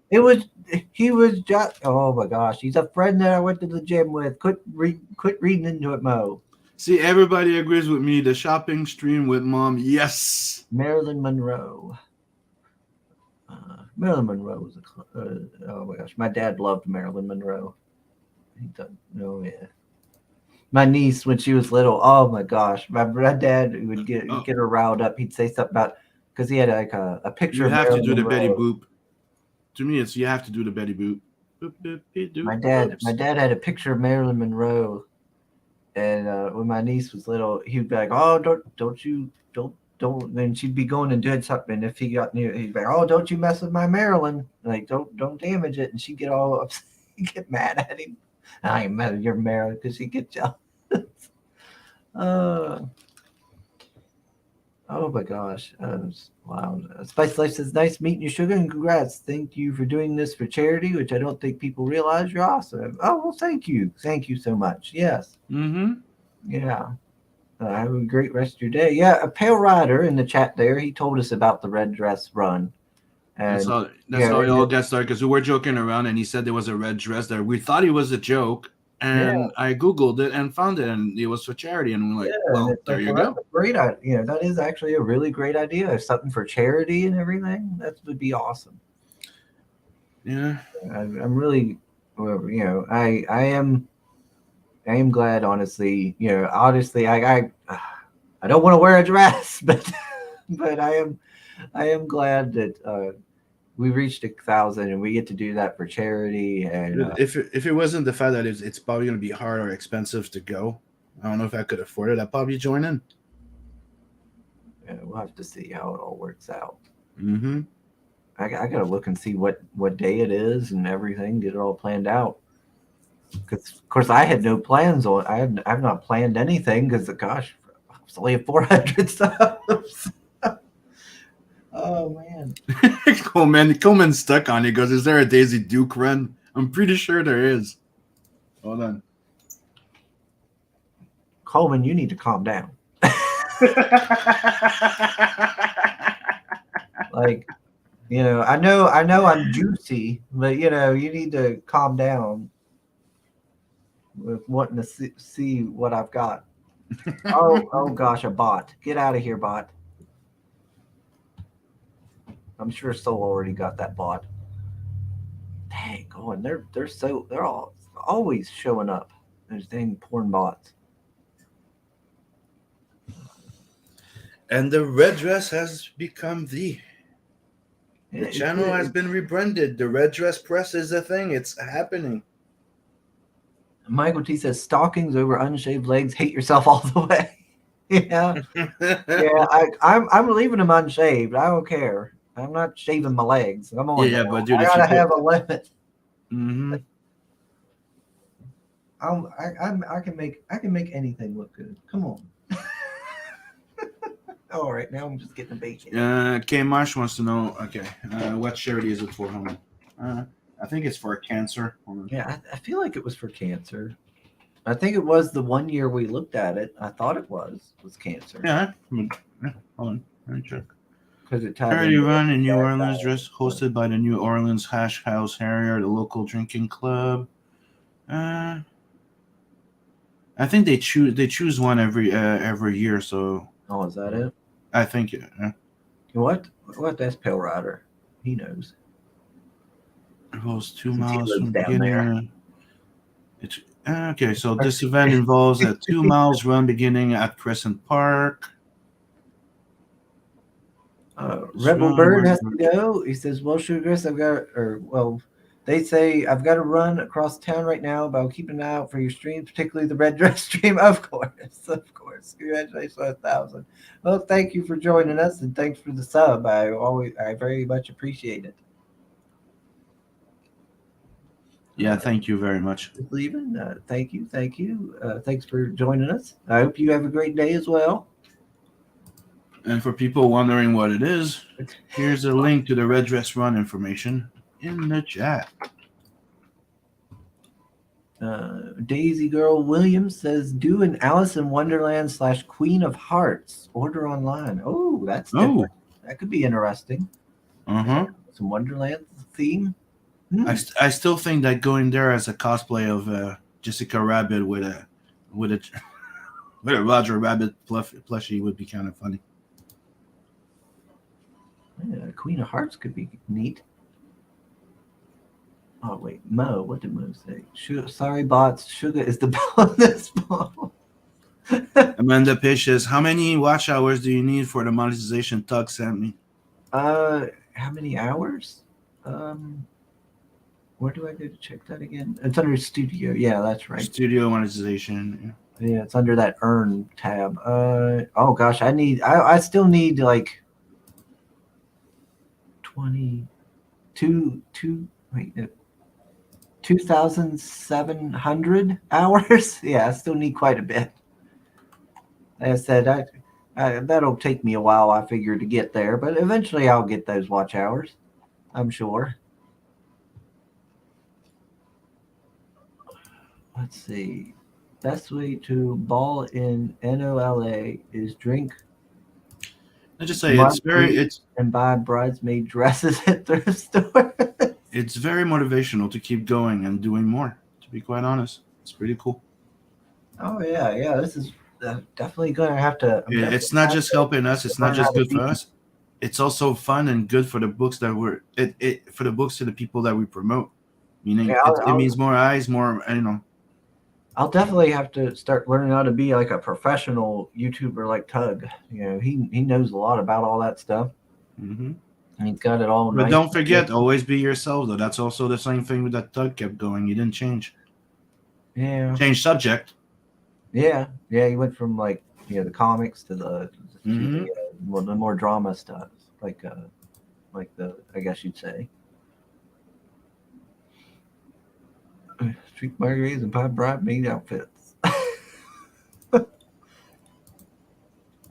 It was he was just oh my gosh, he's a friend that I went to the gym with. Quit reading into it, Mo. See, everybody agrees with me. The shopping stream with mom, yes. Marilyn Monroe. Marilyn Monroe was oh my gosh, my dad loved Marilyn Monroe. He done, oh yeah. My niece, when she was little, oh my gosh, my dad would get her riled up. He'd say something about because he had like a picture. You of have Marilyn to do the Monroe. Betty Boop. To me, it's you have to do the Betty Boop. My dad had a picture of Marilyn Monroe, and when my niece was little, he'd be like, "Oh, don't." Then she'd be going and doing something. And if he got near, he'd be like, "Oh, don't you mess with my Marilyn? Like, don't damage it." And she'd get all upset, get mad at him. I ain't mad at your Marilyn because she get jealous. Oh my gosh. Wow. Spice Life says, nice meeting you, Sugar, and congrats. Thank you for doing this for charity, which I don't think people realize. You're awesome. Oh, well, thank you. Thank you so much. Yes. Mm-hmm. Yeah. Have a great rest of your day. Yeah, a Pale Rider in the chat there, he told us about the red dress run. And that's how it all got started because we were joking around and he said there was a red dress there. We thought it was a joke. And I Googled it and found it, and it was for charity. And we're like, well, there you go. Great. That is actually a really great idea. Something for charity and everything. That would be awesome. Yeah. I'm really, I am glad, honestly. Honestly, I don't want to wear a dress, but I am glad that we reached 1,000 and we get to do that for charity. And if it wasn't the fact that it's probably going to be hard or expensive to go, I don't know if I could afford it. I'd probably join in. Yeah, we'll have to see how it all works out. Mm-hmm. I gotta look and see what day it is and everything. Get it all planned out. Because of course I had no plans on. I've not planned anything because gosh, it's only 400 subs. Oh man. Coleman's stuck on it. He goes, is there a Daisy Duke run? I'm pretty sure there is. Hold on. Coleman, you need to calm down. Like, I know I'm juicy, but you need to calm down with wanting to see what I've got. Oh gosh, a bot. Get out of here, bot. I'm sure Soul already got that bot. Dang, going. They're all always showing up. Those dang porn bots. And the red dress has become the channel has been rebranded. The red dress press is a thing. It's happening. Michael T says stockings over unshaved legs. Hate yourself all the way. Yeah. I'm leaving them unshaved. I don't care. I'm not shaving my legs. I'm on. Yeah, but dude, I gotta have a limit. Mm-hmm. I can make anything look good. Come on. All right, now I'm just getting a bacon. K Marsh wants to know. Okay, what charity is it for? I think it's for cancer. Yeah, I feel like it was for cancer. I think it was the one year we looked at it. I thought it was cancer. Yeah. Hold on, let me check. Because it charity run in New Orleans, dress hosted by the New Orleans Hash House Harrier, the local drinking club. I think they choose one every year. So. Oh, is that it? I think. Yeah. What? That's Pale Rider. He knows. It goes 2 miles from the beginning. It's okay. So this event involves a 2 miles run beginning at Crescent Park. Rebel Bird has to go. He says, "Well, Sugar, I've got, They say I've got to run across town right now, but I'll keep an eye out for your streams, particularly the red dress stream. Of course. Congratulations on 1,000. Well, thank you for joining us, and thanks for the sub. I very much appreciate it. Yeah, thank you very much. Leaving. Thank you. Thanks for joining us. I hope you have a great day as well. And for people wondering what it is, here's a link to the Red Dress Run information in the chat. Daisy Girl Williams says, do an Alice in Wonderland / Queen of Hearts. Order online. Oh, that's different. That could be interesting. Some Wonderland theme. I still think that going there as a cosplay of Jessica Rabbit with a Roger Rabbit plushie would be kind of funny. Yeah, Queen of Hearts could be neat. Oh wait, Mo. What did Mo say? Sorry, bots. Sugar is the bonus ball. Amanda Pishes, how many watch hours do you need for the monetization Tug sent me? How many hours? Where do I go to check that again? It's under Studio. Yeah, that's right. Studio monetization. Yeah, it's under that Earn tab. Oh gosh, I still need like 2,700 hours. Yeah, I still need quite a bit. Like I said, that'll take me a while, I figure, to get there, but eventually I'll get those watch hours, I'm sure. Let's see. Best way to ball in NOLA is drink. I just say it's and buy bridesmaid dresses at thrift stores. It's very motivational to keep going and doing more. To be quite honest, it's pretty cool. Oh yeah. This is definitely going to have to. It's not just helping us. It's not just good for us. It's also fun and good for the books that for the books to the people that we promote. Meaning, it means more eyes, more. I'll definitely have to start learning how to be like a professional YouTuber like Tug. He knows a lot about all that stuff. Mm-hmm. And he's got it all. But don't forget, always be yourself, though. That's also the same thing with that Tug kept going. He didn't change. Yeah. Change subject. Yeah. He went from like the comics to the more drama stuff, like the I guess you'd say. Street margaritas and pie bridesmaid outfits.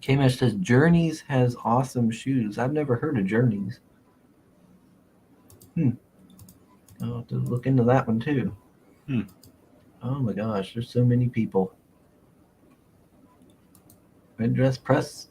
K-Mesh says Journeys has awesome shoes. I've never heard of Journeys. I'll have to look into that one too. Oh my gosh, there's so many people. Red Dress Press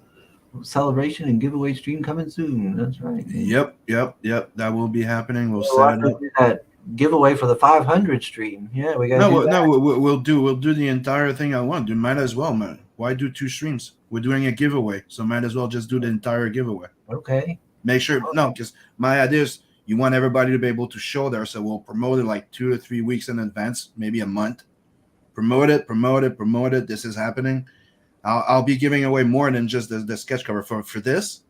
celebration and giveaway stream coming soon. That's right. Yep. That will be happening. We'll set it up. That giveaway for the 500 stream. Yeah, we got. We'll do the entire thing at once. You might as well, man. Why do 2 streams? We're doing a giveaway, so might as well just do the entire giveaway. Okay. Make sure because my idea is you want everybody to be able to show there, so we'll promote it like 2 or 3 weeks in advance, maybe a month. Promote it. This is happening. I'll be giving away more than just the sketch cover for this.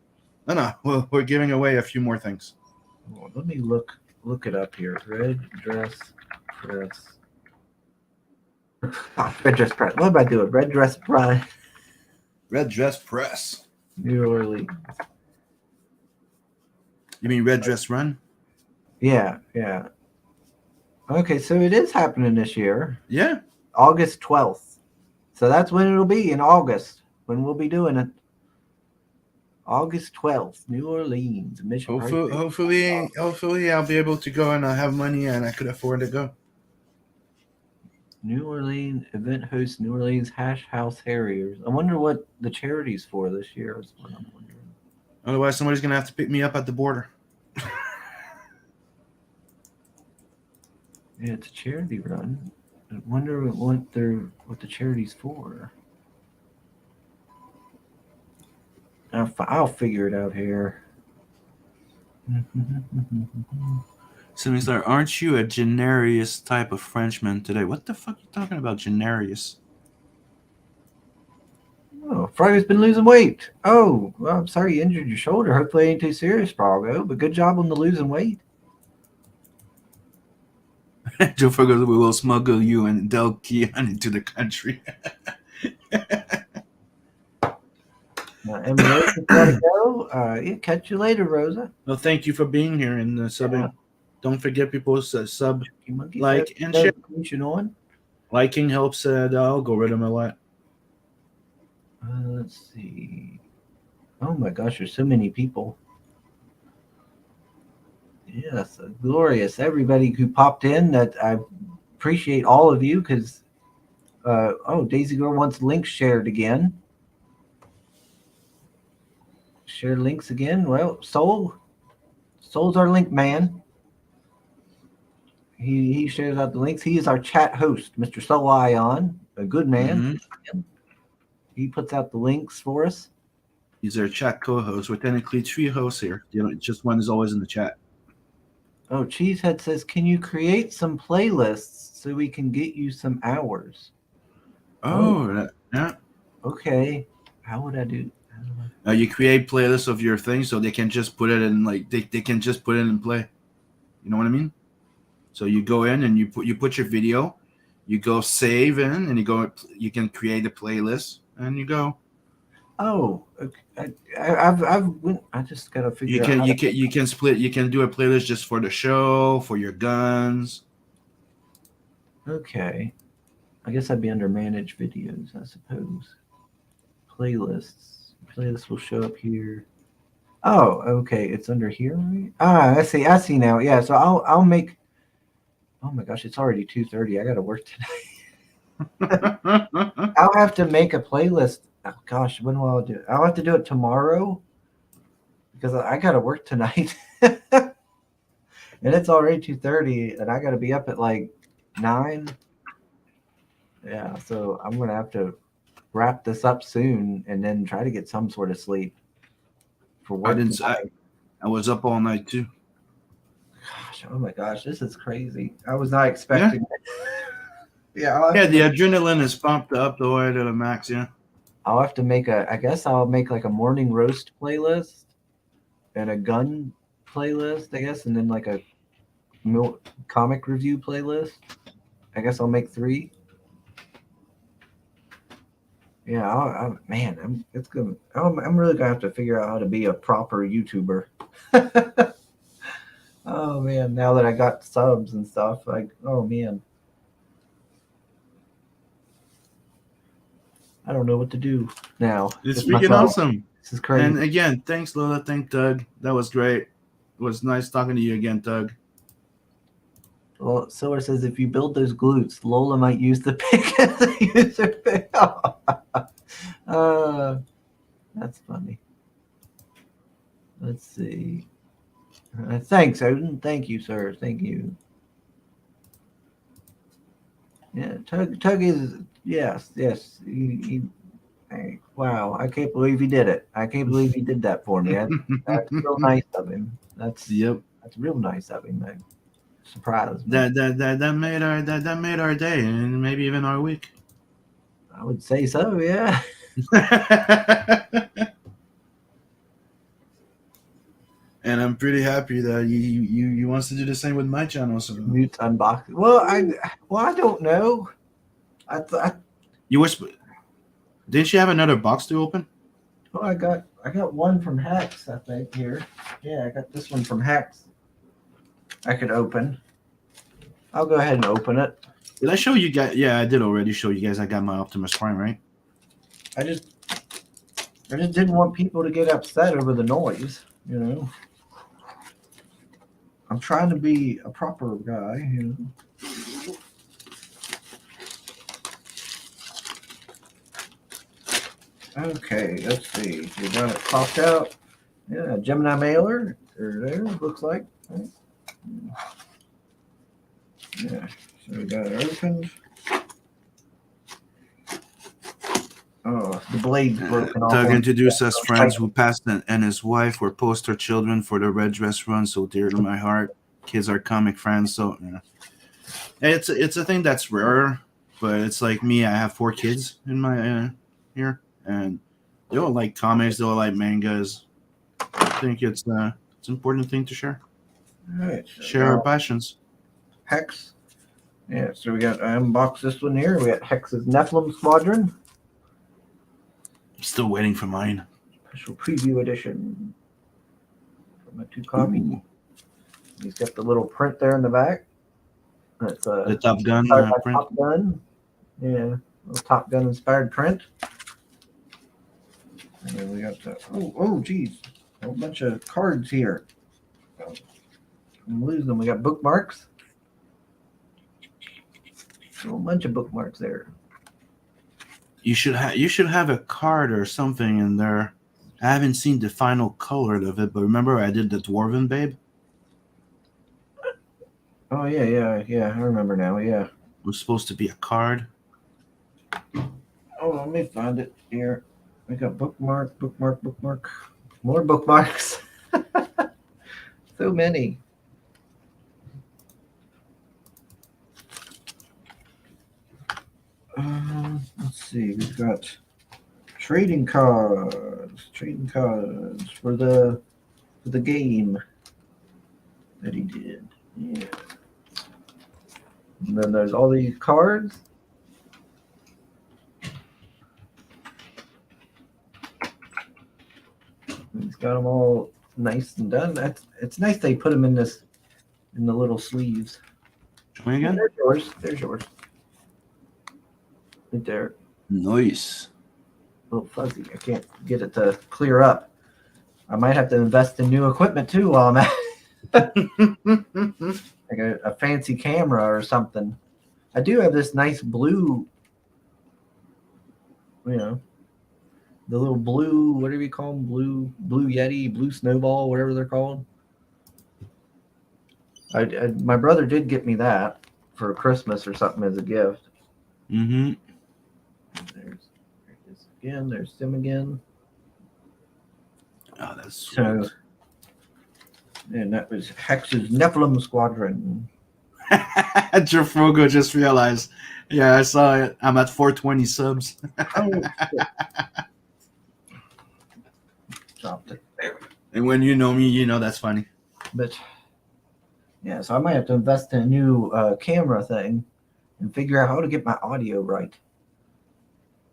No, we're giving away a few more things. Well, let me look it up here. Red Dress Press. Red Dress Press. What am I doing? Red Dress Press. Red Dress Press. New Orleans. You mean Red Dress Run? Yeah. Okay, so it is happening this year. Yeah. August 12th. So that's when it'll be, in August, when we'll be doing it. August 12th, New Orleans. Hopefully I'll be able to go and I'll have money and I could afford to go. New Orleans event host New Orleans Hash House Harriers. I wonder what the charity's for this year is what I'm wondering. Otherwise, somebody's going to have to pick me up at the border. Yeah, it's a charity run. I wonder what the charity's for. I'll figure it out here. Somebody's like, aren't you a Genarius type of Frenchman today? What the fuck are you talking about, Genarius? Oh, Froggo's been losing weight. Oh, well, I'm sorry you injured your shoulder. Hopefully it ain't too serious, Froggo, but good job on the losing weight. Don't forget, we will smuggle you and Del Keon into the country. And Rosa gotta go. Yeah, catch you later, Rosa. Well, thank you for being here and subbing. Yeah. Don't forget, people, sub, You monkey like, set and share. notification on. Liking helps the algorithm a lot. Let's see. Oh my gosh, there's so many people. Yes, glorious. Everybody who popped in, that I appreciate all of you because, Daisy Girl wants links shared again. Share links again. Well, Soul's our link man. He shares out the links. He is our chat host, Mr. Soul Ion, a good man. Mhm. He puts out the links for us. He's our chat co-host. We're technically 3 hosts here. Just one is always in the chat. Oh, Cheesehead says, can you create some playlists so we can get you some hours? Yeah. Okay. How would I do? You create playlists of your thing so they can just put it in, like they can just put it in play. You know what I mean? So you go in and you put your video, you go save in, and you can create a playlist and you go. Oh, okay. I just gotta figure out. You can split. You can do a playlist just for the show, for your guns. Okay. I guess I'd be under manage videos, I suppose. Playlists. Playlists will show up here. Oh, okay. It's under here, right? I see. I see now. Yeah. So I'll make. Oh my gosh, it's already 2:30. I gotta work today. I'll have to make a playlist. Oh gosh, when will I do it? I'll have to do it tomorrow because I gotta work tonight. And it's already 2:30 and I gotta be up at like 9. Yeah, so I'm gonna have to wrap this up soon and then try to get some sort of sleep for work. I was up all night too. Gosh, oh my gosh, this is crazy. I was not expecting it. Yeah, the adrenaline is pumped up the way to the max. Yeah, I'll have to make I'll make like a morning roast playlist and a gun playlist, I guess, and then like a comic review playlist. I guess I'll make 3. Yeah, I'm really gonna have to figure out how to be a proper YouTuber. Oh man, now that I got subs and stuff, like, oh man, I don't know what to do now. it's freaking awesome. This is crazy. And again, thanks Lola, thanks Doug. That was great. It was nice talking to you again, Doug. Well, Silver says if you build those glutes, Lola might use the pic as a user pic. That's funny. Let's see. Thanks, Odin. Thank you, sir. Thank you. Yeah, Tug is, yes. Hey, wow, I can't believe he did it. I can't believe he did that for me. That's real nice of him. That's real nice of him. That surprised me. That made our day and maybe even our week. I would say so, yeah. And I'm pretty happy that you wants to do the same with my channel. So Mute unboxing. Well, I don't know. you whisper. Didn't you have another box to open? Oh, I got one from Hex, I think, here. Yeah, I got this one from Hex. I could open. I'll go ahead and open it. Did I show you guys? Yeah, I did already show you guys. I got my Optimus Prime, right? I just didn't want people to get upset over the noise, you know. I'm trying to be a proper guy, you know. Okay, let's see. We got it popped out. Yeah, Gemini mailer. There, looks like. Yeah, so we got it opened. Oh, the blade's broken off. Doug introduced us friends who passed and his wife were poster children for the Red Dress Run, so dear to my heart. Kids are comic friends, so yeah. It's a thing that's rare, but it's like me. I have 4 kids in my here, and they all like comics. They all like mangas. I think it's an important thing to share. All right, Share our passions. Hex. Yeah, so we got I unboxed this one here. We got Hex's Nephilim Squadron Still waiting for mine. special preview edition. For my 2 copies. Ooh, He's got the little print there in the back. That's the Top Gun inspired by print. Top Gun. Yeah, little Top Gun inspired print. And then we got the geez, a whole bunch of cards here. I'm losing them. We got bookmarks. A whole bunch of bookmarks there. You should have a card or something in there. I haven't seen the final color of it, but remember I did the Dwarven Babe? Oh yeah. I remember now. Yeah. It was supposed to be a card. Oh, let me find it here. We got bookmark. More bookmarks. So many. Let's see. We've got trading cards for the game that he did. Yeah. And then there's all these cards. He's got them all nice and done. It's nice they put them in the little sleeves. Show me again. There's yours. Right there. Nice. A little fuzzy. I can't get it to clear up. I might have to invest in new equipment too while I'm at like a fancy camera or something. I do have this nice blue, the little blue, whatever you call them, blue Yeti, blue Snowball, whatever they're called. My brother did get me that for Christmas or something as a gift. Mm-hmm. There's this again. There's Sim again. Oh, that's sweet. So, and that was Hex's Nephilim Squadron. Jafrogo just realized. Yeah, I saw it. I'm at 420 subs. Oh, dropped it there. And when you know me, you know that's funny. But yeah, so I might have to invest in a new camera thing and figure out how to get my audio right.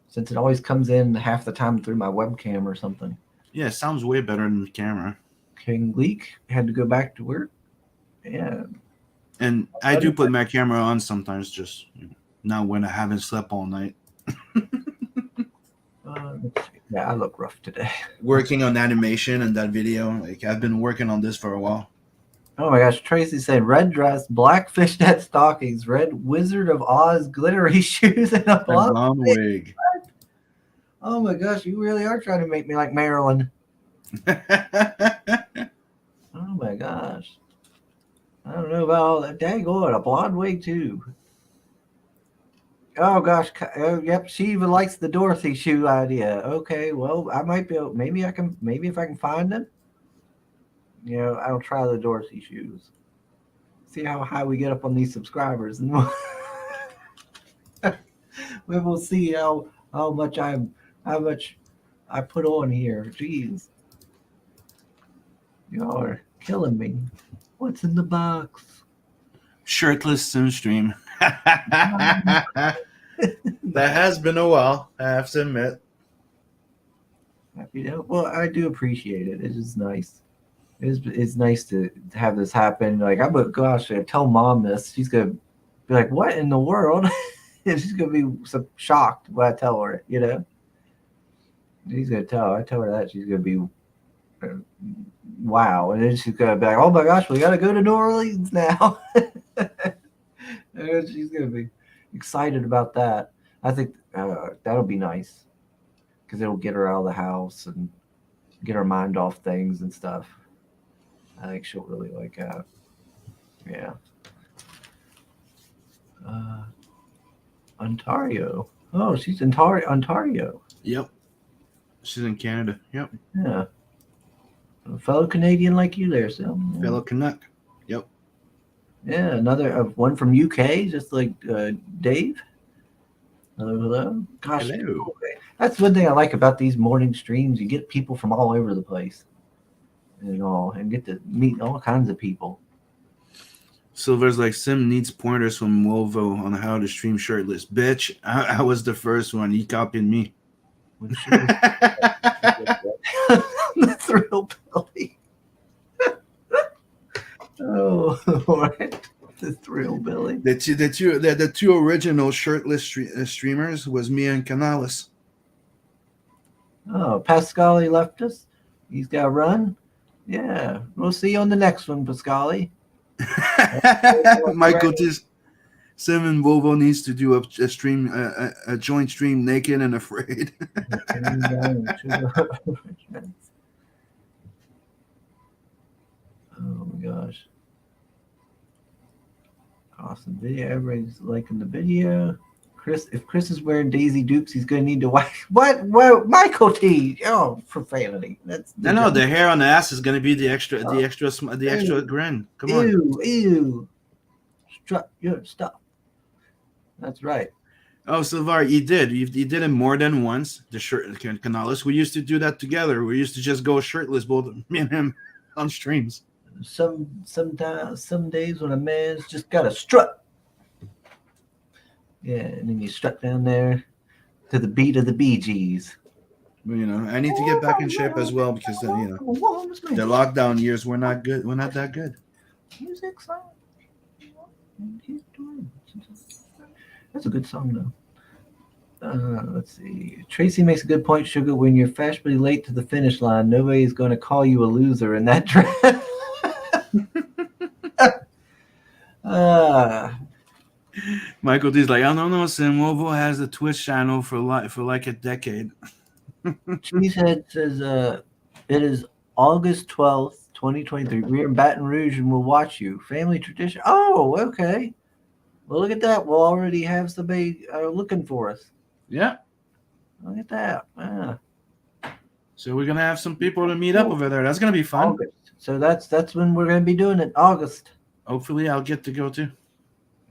Since it always comes in half the time through my webcam or something. Yeah, it sounds way better than the camera. King Leak had to go back to work. Yeah. And I do put my camera on sometimes, just not when I haven't slept all night. Yeah, I look rough today. Working on animation and that video. Like, I've been working on this for a while. Oh my gosh, Tracy said red dress, black fishnet stockings, red Wizard of Oz glittery shoes, and a blonde wig. Oh my gosh, you really are trying to make me like Marilyn. Oh my gosh. I don't know about all that. Dang, a blonde wig too. Oh gosh, yep. She even likes the Dorothy shoe idea. Okay, well, I might be able, maybe if I can find them. I'll try the Dorothy shoes. See how high we get up on these subscribers, and we will see how much I put on here. Jeez, y'all are killing me. What's in the box? Shirtless Sim stream. That has been a while, I have to admit. Well, I do appreciate it. It is nice. It's nice to have this happen. Like, I tell Mom this. She's gonna be like, "What in the world?" And she's gonna be so shocked when I tell her. She's gonna tell. I tell her that she's gonna be, wow, and then she's gonna be like, "Oh my gosh, we gotta go to New Orleans now." And she's gonna be excited about that. I think that'll be nice because it'll get her out of the house and get her mind off things and stuff. I think she'll really like that. Yeah. Ontario. Oh, she's in Ontario. Yep. She's in Canada. Yep. Yeah. A fellow Canadian like you there, Sil. Fellow Canuck. Yep. Yeah, another one from UK, just like Dave. Hello. Gosh, Hello. that's one thing I like about these morning streams. You get people from all over the place, and get to meet all kinds of people. Silver's like, Sim needs pointers from Wolvo on how to stream shirtless. Bitch, I was the first one. He copied me. What should we the thrill belly. Oh, all right. The thrill belly. The two original shirtless streamers was me and Canales. Oh, Pascali left us. He's got to run. Yeah, we'll see you on the next one, Pascali. Michael Tis Sim and Wolvo needs to do a stream, a joint stream, naked and afraid. Oh my gosh. Awesome video. Everybody's liking the video. Chris, if Chris is wearing Daisy Dukes, he's gonna need to wax. What? Well, Michael T. Oh, profanity. That's No, the hair on the ass is gonna be the extra grin. Come on. Ew. Strut your stuff. That's right. Oh, Silvar, you did it more than once. The shirt Canales. We used to do that together. We used to just go shirtless, both me and him, on streams. Sometimes some days when a man's just got to strut. Yeah, and then you strut down there to the beat of the Bee Gees. Well, I need to get back in shape as well because the lockdown years were not good. We're not that good. Music song. That's a good song though. Let's see. Tracy makes a good point, Sugar. When you're fashionably late to the finish line, nobody's going to call you a loser in that draft. Michael D's like, I don't know, Sim. Wolvo has a Twitch channel for like a decade. Cheesehead says it is August 12th, 2023. We're in Baton Rouge and we'll watch you. Family tradition. Oh, okay. Well, look at that. We'll already have somebody looking for us. Yeah. Look at that. So we're gonna have some people to meet up over there. That's gonna be fun. August. So that's when we're gonna be doing it. August. Hopefully, I'll get to go too.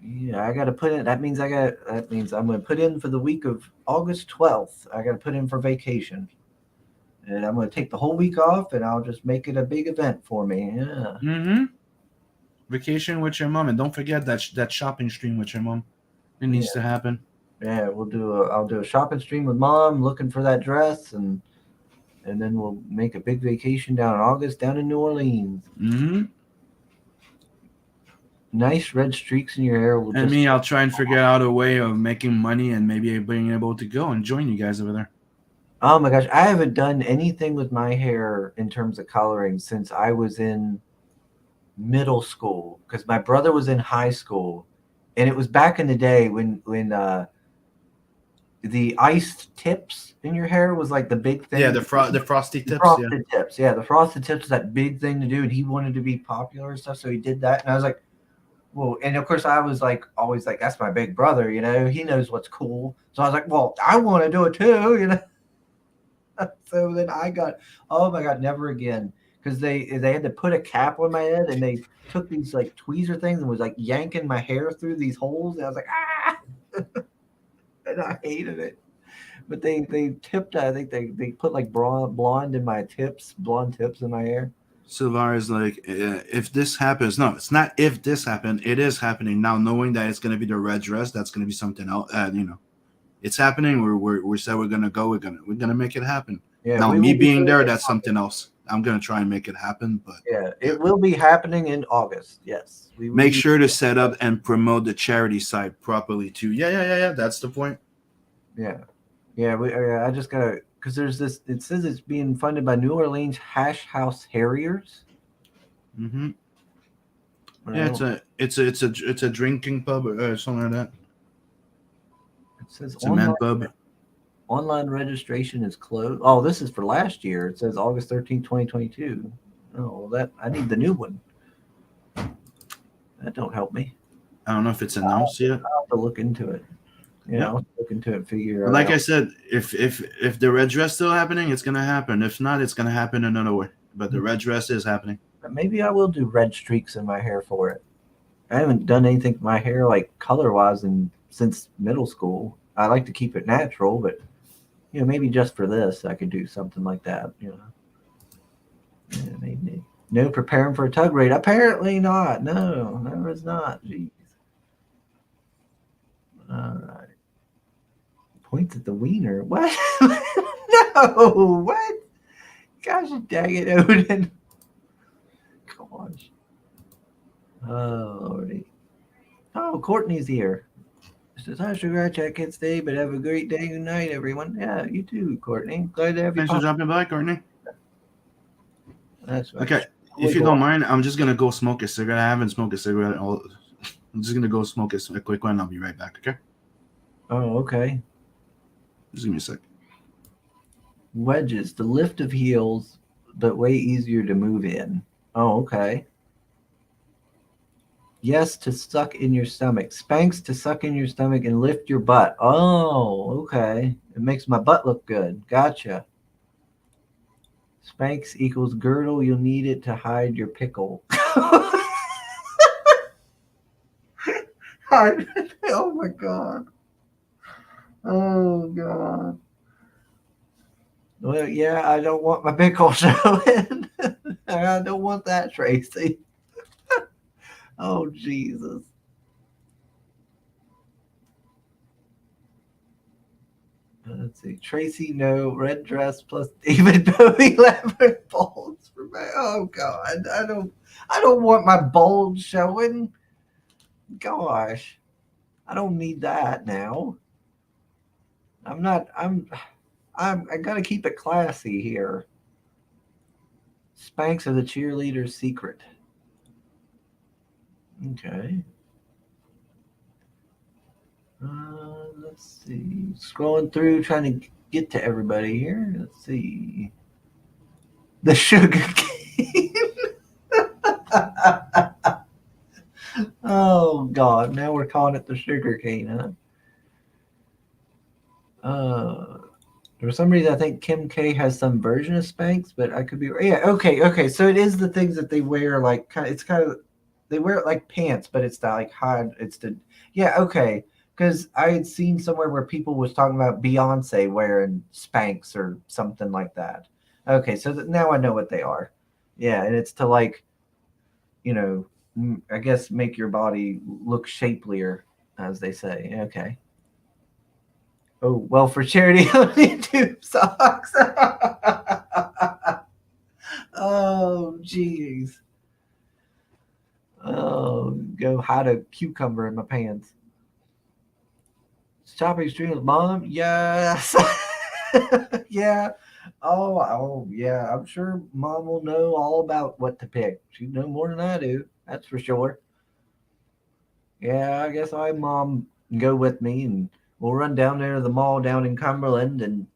Yeah, I got to put in. That means I'm going to put in for the week of August 12th. I got to put in for vacation, and I'm going to take the whole week off, and I'll just make it a big event for me. Yeah. Mm-hmm. Vacation with your mom, and don't forget that shopping stream with your mom. It needs to happen. Yeah, I'll do a shopping stream with Mom, looking for that dress, and then we'll make a big vacation down in August down in New Orleans. Mm-hmm. Nice red streaks in your hair. I'll try and figure out a way of making money and maybe being able to go and join you guys over there. Oh my gosh, I haven't done anything with my hair in terms of coloring since I was in middle school, because my brother was in high school, and it was back in the day when the iced tips in your hair was like the big thing. Yeah, the frosty tips. Tips. Yeah, the frosted tips was that big thing to do, and he wanted to be popular and stuff, so he did that. And I was like, well, and of course I was like always like, that's my big brother, he knows what's cool. So I was like, well, I want to do it too, So then I got, oh my God, never again. Because they had to put a cap on my head, and they took these like tweezer things and was like yanking my hair through these holes. And I was like, ah, and I hated it. But they tipped. I think they put like blonde in my tips, blonde tips in my hair. Silvar is like, if this happens, no, it's not. If this happened, it is happening now. Knowing that it's going to be the red dress, that's going to be something else. It's happening. We said we're going to go. We're gonna make it happen. Yeah. Now me being there, that's something else. I'm going to try and make it happen, but yeah, it will be happening in August. Yes, we make sure to set up and promote the charity site properly too. Yeah. That's the point. Yeah. I just gotta, because there's this. It says it's being funded by New Orleans Hash House Harriers. Mm-hmm. Yeah, it's a drinking pub or something like that. It says it's a man pub. Online registration is closed. Oh, this is for last year. It says August 13th, 2022. Oh, well, I need the new one. That don't help me. I don't know if it's announced yet. I'll have to look into it. I'll look into it and figure out. Like I said, if the red dress still happening, it's gonna happen. If not, it's gonna happen another way. But the red dress is happening. Maybe I will do red streaks in my hair for it. I haven't done anything with my hair like color wise since middle school. I like to keep it natural, but maybe just for this I could do something like that. Yeah, maybe. No, preparing for a tug raid. Apparently not. No, it's not. Jeez. All right. Points at the wiener. What? No. What? Gosh dang it, Odin. Gosh. Oh, Lordy. Oh, Courtney's here. She says, hi, Sugar. I chat kids today, but have a great day and night, everyone. Yeah, you too, Courtney. Glad to have you. Thanks for dropping by, Courtney. That's right. Okay, if you don't mind, I'm just gonna go smoke a cigarette. I haven't smoked a cigarette. I'm just gonna go smoke a quick one. I'll be right back. Okay. Oh, okay. Just give me a sec. Wedges, the lift of heels, but way easier to move in. Oh, okay. Yes, to suck in your stomach. Spanx to suck in your stomach and lift your butt. Oh, okay. It makes my butt look good. Gotcha. Spanx equals girdle. You'll need it to hide your pickle. Oh my god. Oh god. Well, yeah, I don't want my pickle showing. I don't want that, Tracy. Oh Jesus. Let's see. Tracy, no. Red dress plus David Bowie leopard bulge for me. Oh God. I don't want my bulge showing. Gosh. I don't need that now. I gotta keep it classy here. Spanx are the cheerleader's secret. Okay. Let's see. Scrolling through, trying to get to everybody here. Let's see. The sugar cane. Oh God! Now we're calling it the sugar cane, huh? For some reason, I think Kim K has some version of Spanx, but I could be. Yeah. Okay. So it is the things that they wear, like it's kind of they wear it like pants, but it's not like hide. It's the yeah. Okay. Because I had seen somewhere where people was talking about Beyonce wearing Spanx or something like that. Okay, so now I know what they are. Yeah, and it's to like, I guess make your body look shapelier, as they say. Okay. Oh, well, for charity, only tube socks. Oh, jeez. Oh, go hide a cucumber in my pants. Shopping streams, Mom? Yes. Yeah. Oh, yeah. I'm sure Mom will know all about what to pick. She'd know more than I do. That's for sure. Yeah, I guess I Mom go with me and we'll run down there to the mall down in Cumberland and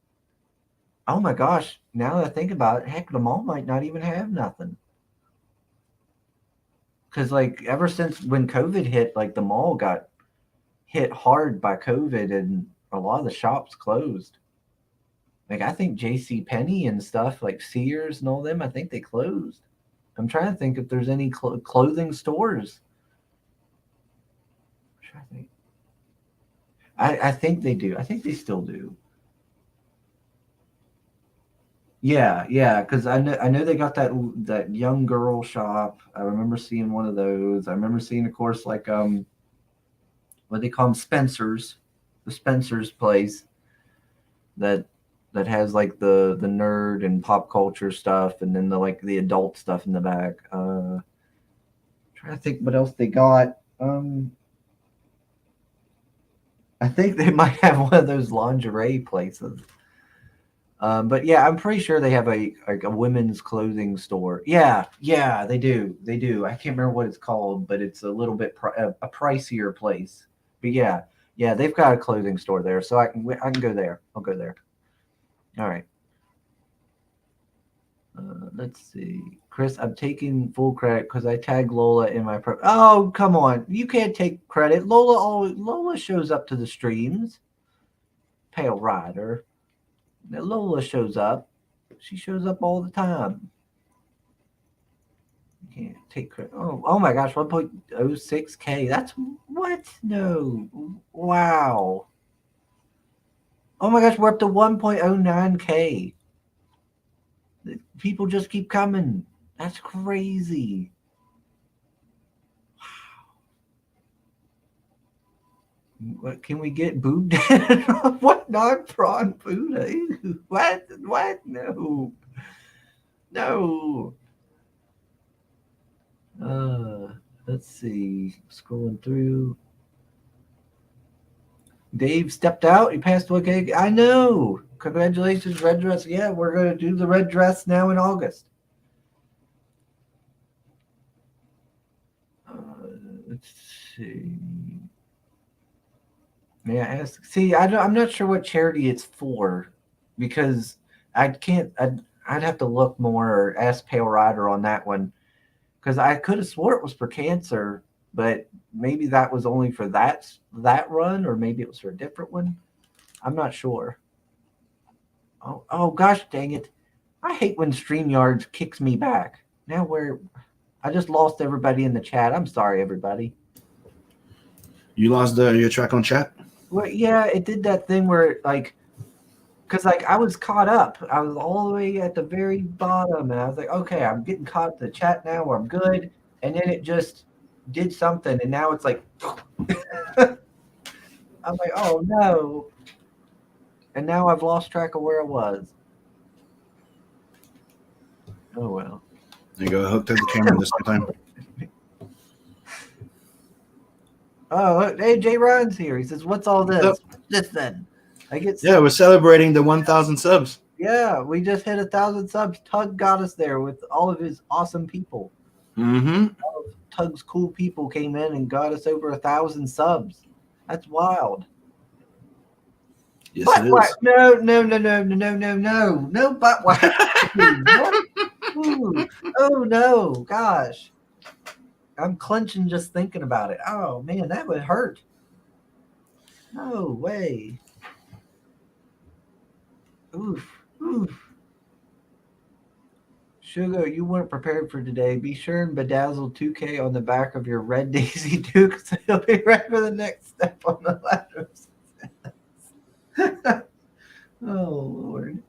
oh my gosh, now that I think about it, heck, the mall might not even have nothing. Because like ever since when COVID hit, like the mall got hit hard by COVID and a lot of the shops closed. Like I think J.C. Penney and stuff like Sears and all them, I think they closed. I'm trying to think if there's any clothing stores. I'm trying to think. I think they do. I think they still do. Yeah, because I know they got that young girl shop. I remember seeing one of those. I remember seeing, of course, like what they call them, Spencer's, the Spencer's place that has like the nerd and pop culture stuff, and then the adult stuff in the back. Trying to think what else they got. I think they might have one of those lingerie places. But yeah, I'm pretty sure they have a women's clothing store. Yeah, they do. They do. I can't remember what it's called, but it's a little bit a pricier place. But yeah, they've got a clothing store there, so I can go there. I'll go there. All right. Let's see, Chris. I'm taking full credit because I tagged Lola in my pro. Oh, come on! You can't take credit. Lola shows up to the streams. Pale Rider. Now Lola shows up. She shows up all the time. You can't take credit. Oh my gosh, 1.06K. That's what? No. Wow. Oh my gosh, we're up to 1.09K. People just keep coming. That's crazy. Wow. What can we get boob dad? What non-prawn food? Ew. What? What? No. No. Let's see. Scrolling through. Dave stepped out. He passed away. Okay. I know. Congratulations, red dress. Yeah, we're gonna do the red dress now in August. Let's see. May I ask? See, I'm not sure what charity it's for because I can't. I'd have to look more or ask Pale Rider on that one because I could have swore it was for cancer, but maybe that was only for that run, or maybe it was for a different one. I'm not sure. Oh gosh, dang it! I hate when StreamYard kicks me back. Now I just lost everybody in the chat. I'm sorry, everybody. You lost your track on chat? Well, yeah, it did that thing where because I was caught up. I was all the way at the very bottom, and I was like, okay, I'm getting caught up to the chat now where I'm good. And then it just did something, and now it's like, I'm like, oh no. And now I've lost track of where I was. Oh, well. There you go. I hooked up the camera this time. Oh, hey, Jay Ryan's here. He says, what's all this? Yep. This then? Yeah, we're celebrating the 1,000 subs. Yeah, we just hit 1,000 subs. Tug got us there with all of his awesome people. Mm-hmm. All of Tug's cool people came in and got us over 1,000 subs. That's wild. Yes, But it is. what? No, but what? Ooh. Oh no, gosh. I'm clenching just thinking about it. Oh man, that would hurt. No way. Oof. Sugar, you weren't prepared for today. Be sure and bedazzle 2K on the back of your red Daisy Duke so you'll be ready for the next step on the ladder. Oh Lord.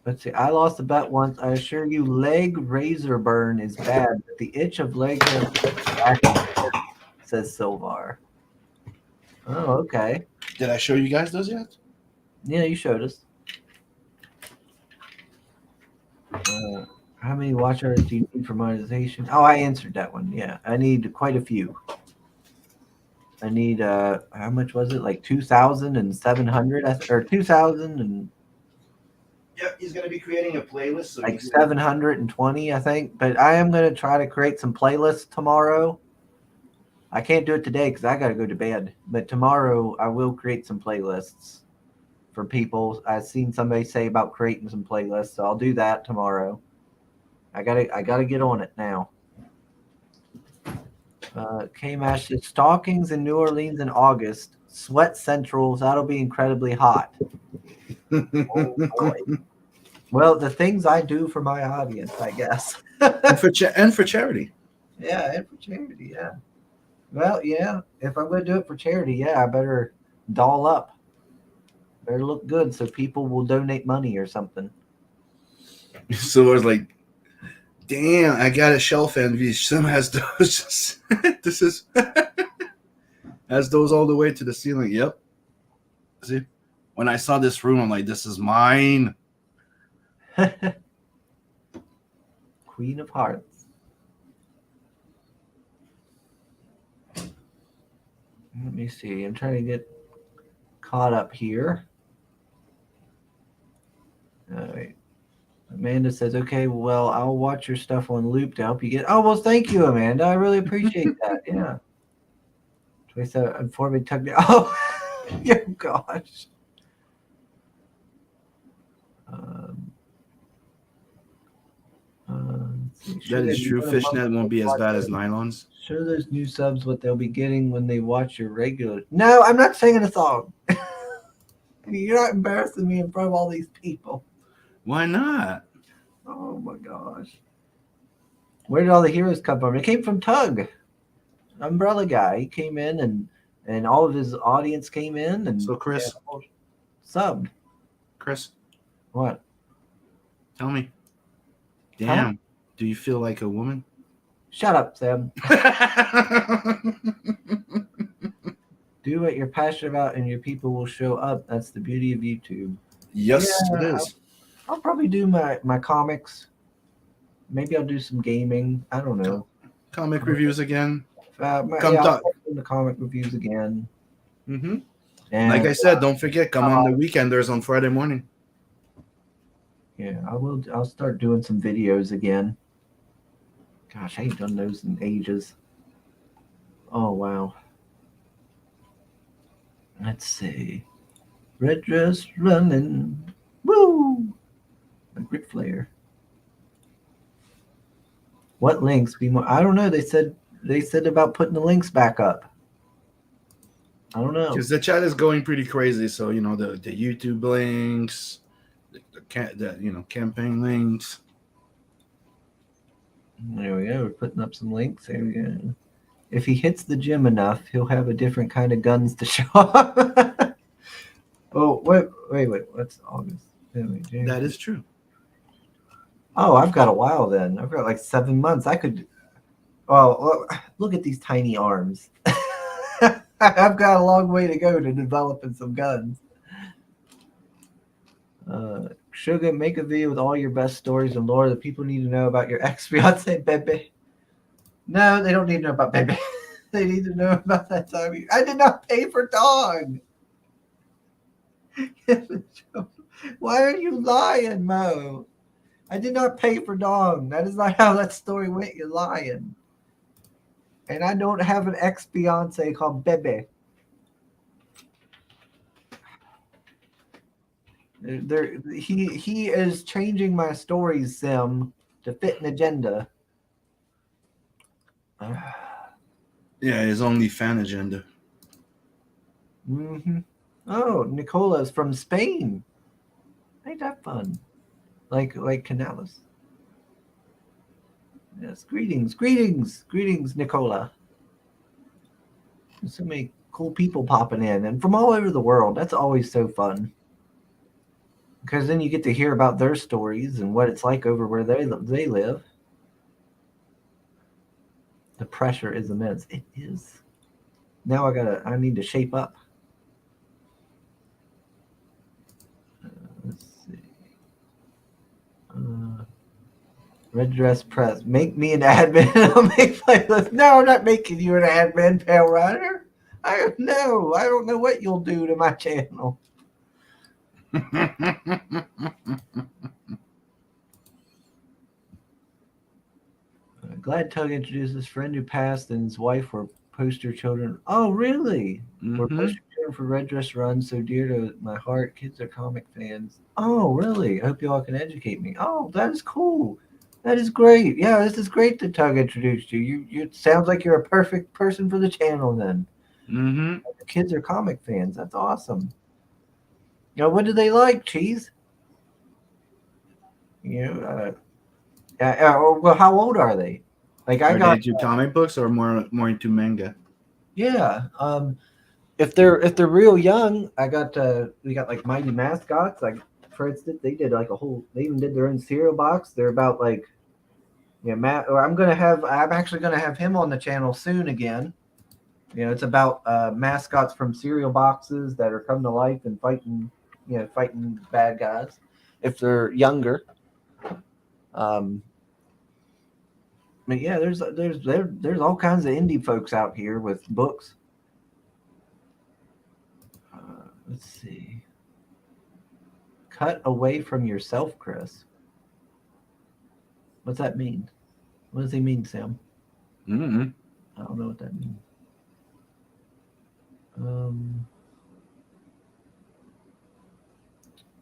Let's see. I lost a bet once. I assure you, leg razor burn is bad, but the itch of leg hair says Silvar. Oh, okay. Did I show you guys those yet? Yeah, you showed us. How many watch hours do you need for monetization? Oh, I answered that one. Yeah, I need quite a few. I need how much was it? Like 2,700 or 2,000 and Yeah, he's gonna be creating a playlist. So like 720, I think. But I am gonna try to create some playlists tomorrow. I can't do it today because I gotta go to bed. But tomorrow I will create some playlists for people. I've seen somebody say about creating some playlists, so I'll do that tomorrow. I gotta get on it now. K-Mash says stockings in New Orleans in August. Sweat Centrals. That'll be incredibly hot. Oh boy. Well, the things I do for my audience, I guess. and for charity. Yeah, and for charity, yeah. Well, yeah. If I'm going to do it for charity, yeah, I better doll up. Better look good so people will donate money or something. So I was like, damn, I got a shelf envy. Some has those. This is has those all the way to the ceiling. Yep. See, when I saw this room, I'm like, this is mine. Queen of Hearts. Let me see. I'm trying to get caught up here. All right. Amanda says, okay, well, I'll watch your stuff on loop to help you get. Oh, well, thank you, Amanda. I really appreciate that. Yeah. 27 informing tug. Oh, oh, gosh. That is true. Fishnet won't be as bad as nylons. Show those new subs what they'll be getting when they watch your regular. No, I'm not singing a song. You're not embarrassing me in front of all these people. Why not? Oh my gosh. Where did all the heroes come from? It came from Tug, Umbrella guy. He came in, and all of his audience came in, and So Chris subbed. Chris, What? Tell me. Huh? Damn. Do you feel like a woman? Shut up, Sam. Do what you're passionate about, and your people will show up. That's the beauty of YouTube. Yes, Yeah, it is. I'll probably do my comics. Maybe I'll do some gaming. I don't know. Comic reviews again. Come I'll talk. start doing the comic reviews again. Mm-hmm. And Like I said, don't forget, come on the weekenders on Friday morning. yeah, I will. I'll start doing some videos again. Gosh, I ain't done those in ages. Oh wow. Let's see. Red dress running. Woo! A Ric Flair. What links? Be more. I don't know. They said about putting the links back up. I don't know. Because the chat is going pretty crazy. So you know the YouTube links, the campaign links. There we go. We're putting up some links. There we go. If he hits the gym enough, he'll have a different kind of guns to show off. Oh, wait. What's August? That is true. Oh, I've got a while then. I've got like 7 months. I could. Oh, look at these tiny arms. I've got a long way to go to developing some guns. Sugar, make a video with all your best stories and lore that people need to know about your ex-fiance, Bebe. No, they don't need to know about Bebe. They need to know about that time. I did not pay for dog. Why are you lying, Mo? I did not pay for dog. That is not how that story went. You're lying. And I don't have an ex-fiance called Bebe. He is changing my stories, Sim, to fit an agenda. Yeah, his only fan agenda. Mm-hmm. Oh, Nicola's from Spain. Ain't that fun? Like Canales. Yes, greetings, Nicola. There's so many cool people popping in, and from all over the world. That's always so fun. Because then you get to hear about their stories and what it's like over where they live. The pressure is immense. It is. Now I need to shape up. Let's see. Red dress press. Make me an admin. I'll make playlist. No, I'm not making you an admin, Pale Rider. I don't know what you'll do to my channel. Glad Tug introduced his friend who passed and his wife were poster children. Oh, really? We're poster children for Red Dress Run, so dear to my heart. Kids are comic fans. Oh, really? I hope you all can educate me. Oh, that is cool. That is great. Yeah, this is great that Tug introduced you. It sounds like you're a perfect person for the channel then. Mm-hmm. The kids are comic fans. That's awesome. You know, what do they like, Cheese? You know, well, how old are they? Like Are they into comic books or more into manga? Yeah. If they're real young, we got like Mighty Mascots. Like for instance, they did like they even did their own cereal box. They're about like, yeah, Matt. Or I'm actually gonna have him on the channel soon again. You know, it's about mascots from cereal boxes that are come to life and fighting bad guys. If they're younger. But yeah, there's all kinds of indie folks out here with books. Let's see. Cut away from yourself, Chris. What's that mean? What does he mean, Sam? Mm-hmm. I don't know what that means.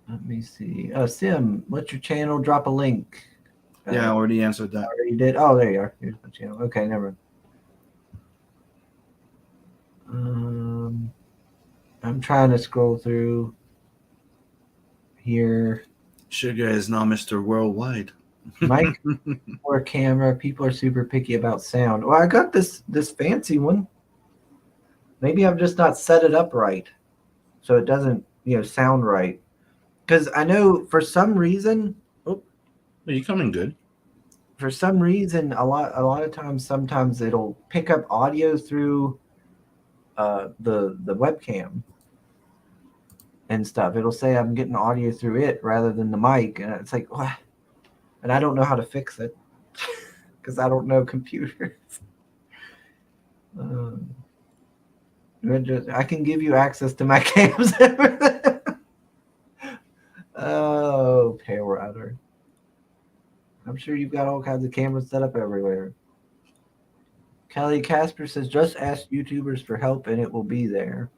Let me see. Sim, what's your channel? Drop a link. Yeah, I already answered that. Already did. Oh, there you are. Here's my channel. Okay, never mind. I'm trying to scroll through here. Sugar is now Mr. Worldwide. Mic or camera. People are super picky about sound. Well, I got this fancy one. Maybe I've just not set it up right, so it doesn't sound right. because I know for some reason, Are you coming good? a lot of times, sometimes it'll pick up audio through the webcam and stuff. It'll say I'm getting audio through it rather than the mic, and it's like, what? And I don't know how to fix it because I don't know computers. I can give you access to my cams. Oh, pale router. I'm sure you've got all kinds of cameras set up everywhere. Kelly Casper says, just ask YouTubers for help and it will be there.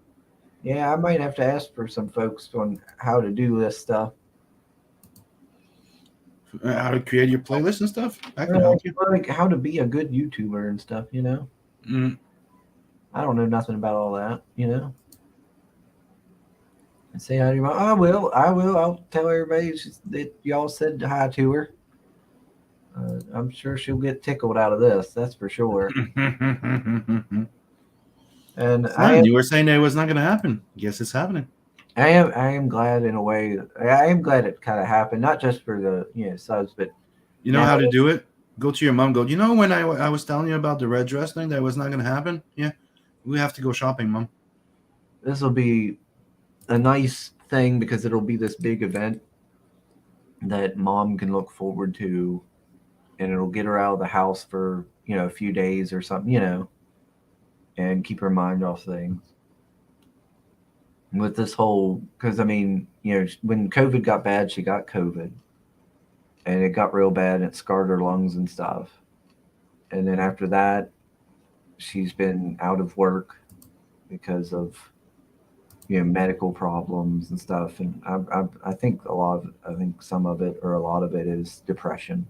Yeah, I might have to ask for some folks on how to do this stuff. How to create your playlist and stuff? I can help you. Like how to be a good YouTuber and stuff, you know? Mm. I don't know nothing about all that, you know? And say hi to your mom. I will. I'll tell everybody that y'all said hi to her. I'm sure she'll get tickled out of this. That's for sure. And You were saying that it was not going to happen. Guess it's happening. I am glad in a way. I am glad it kind of happened, not just for the subs, but you know how to do it. Go to your mom. Go. You know when I was telling you about the red dress thing that was not going to happen. Yeah, we have to go shopping, Mom. This will be a nice thing because it'll be this big event that Mom can look forward to, and it'll get her out of the house for a few days or something, and keep her mind off things. With this whole, because I mean, when COVID got bad, she got COVID, and it got real bad. And it scarred her lungs and stuff. And then after that, she's been out of work because of medical problems and stuff. And I think some of it or a lot of it is depression.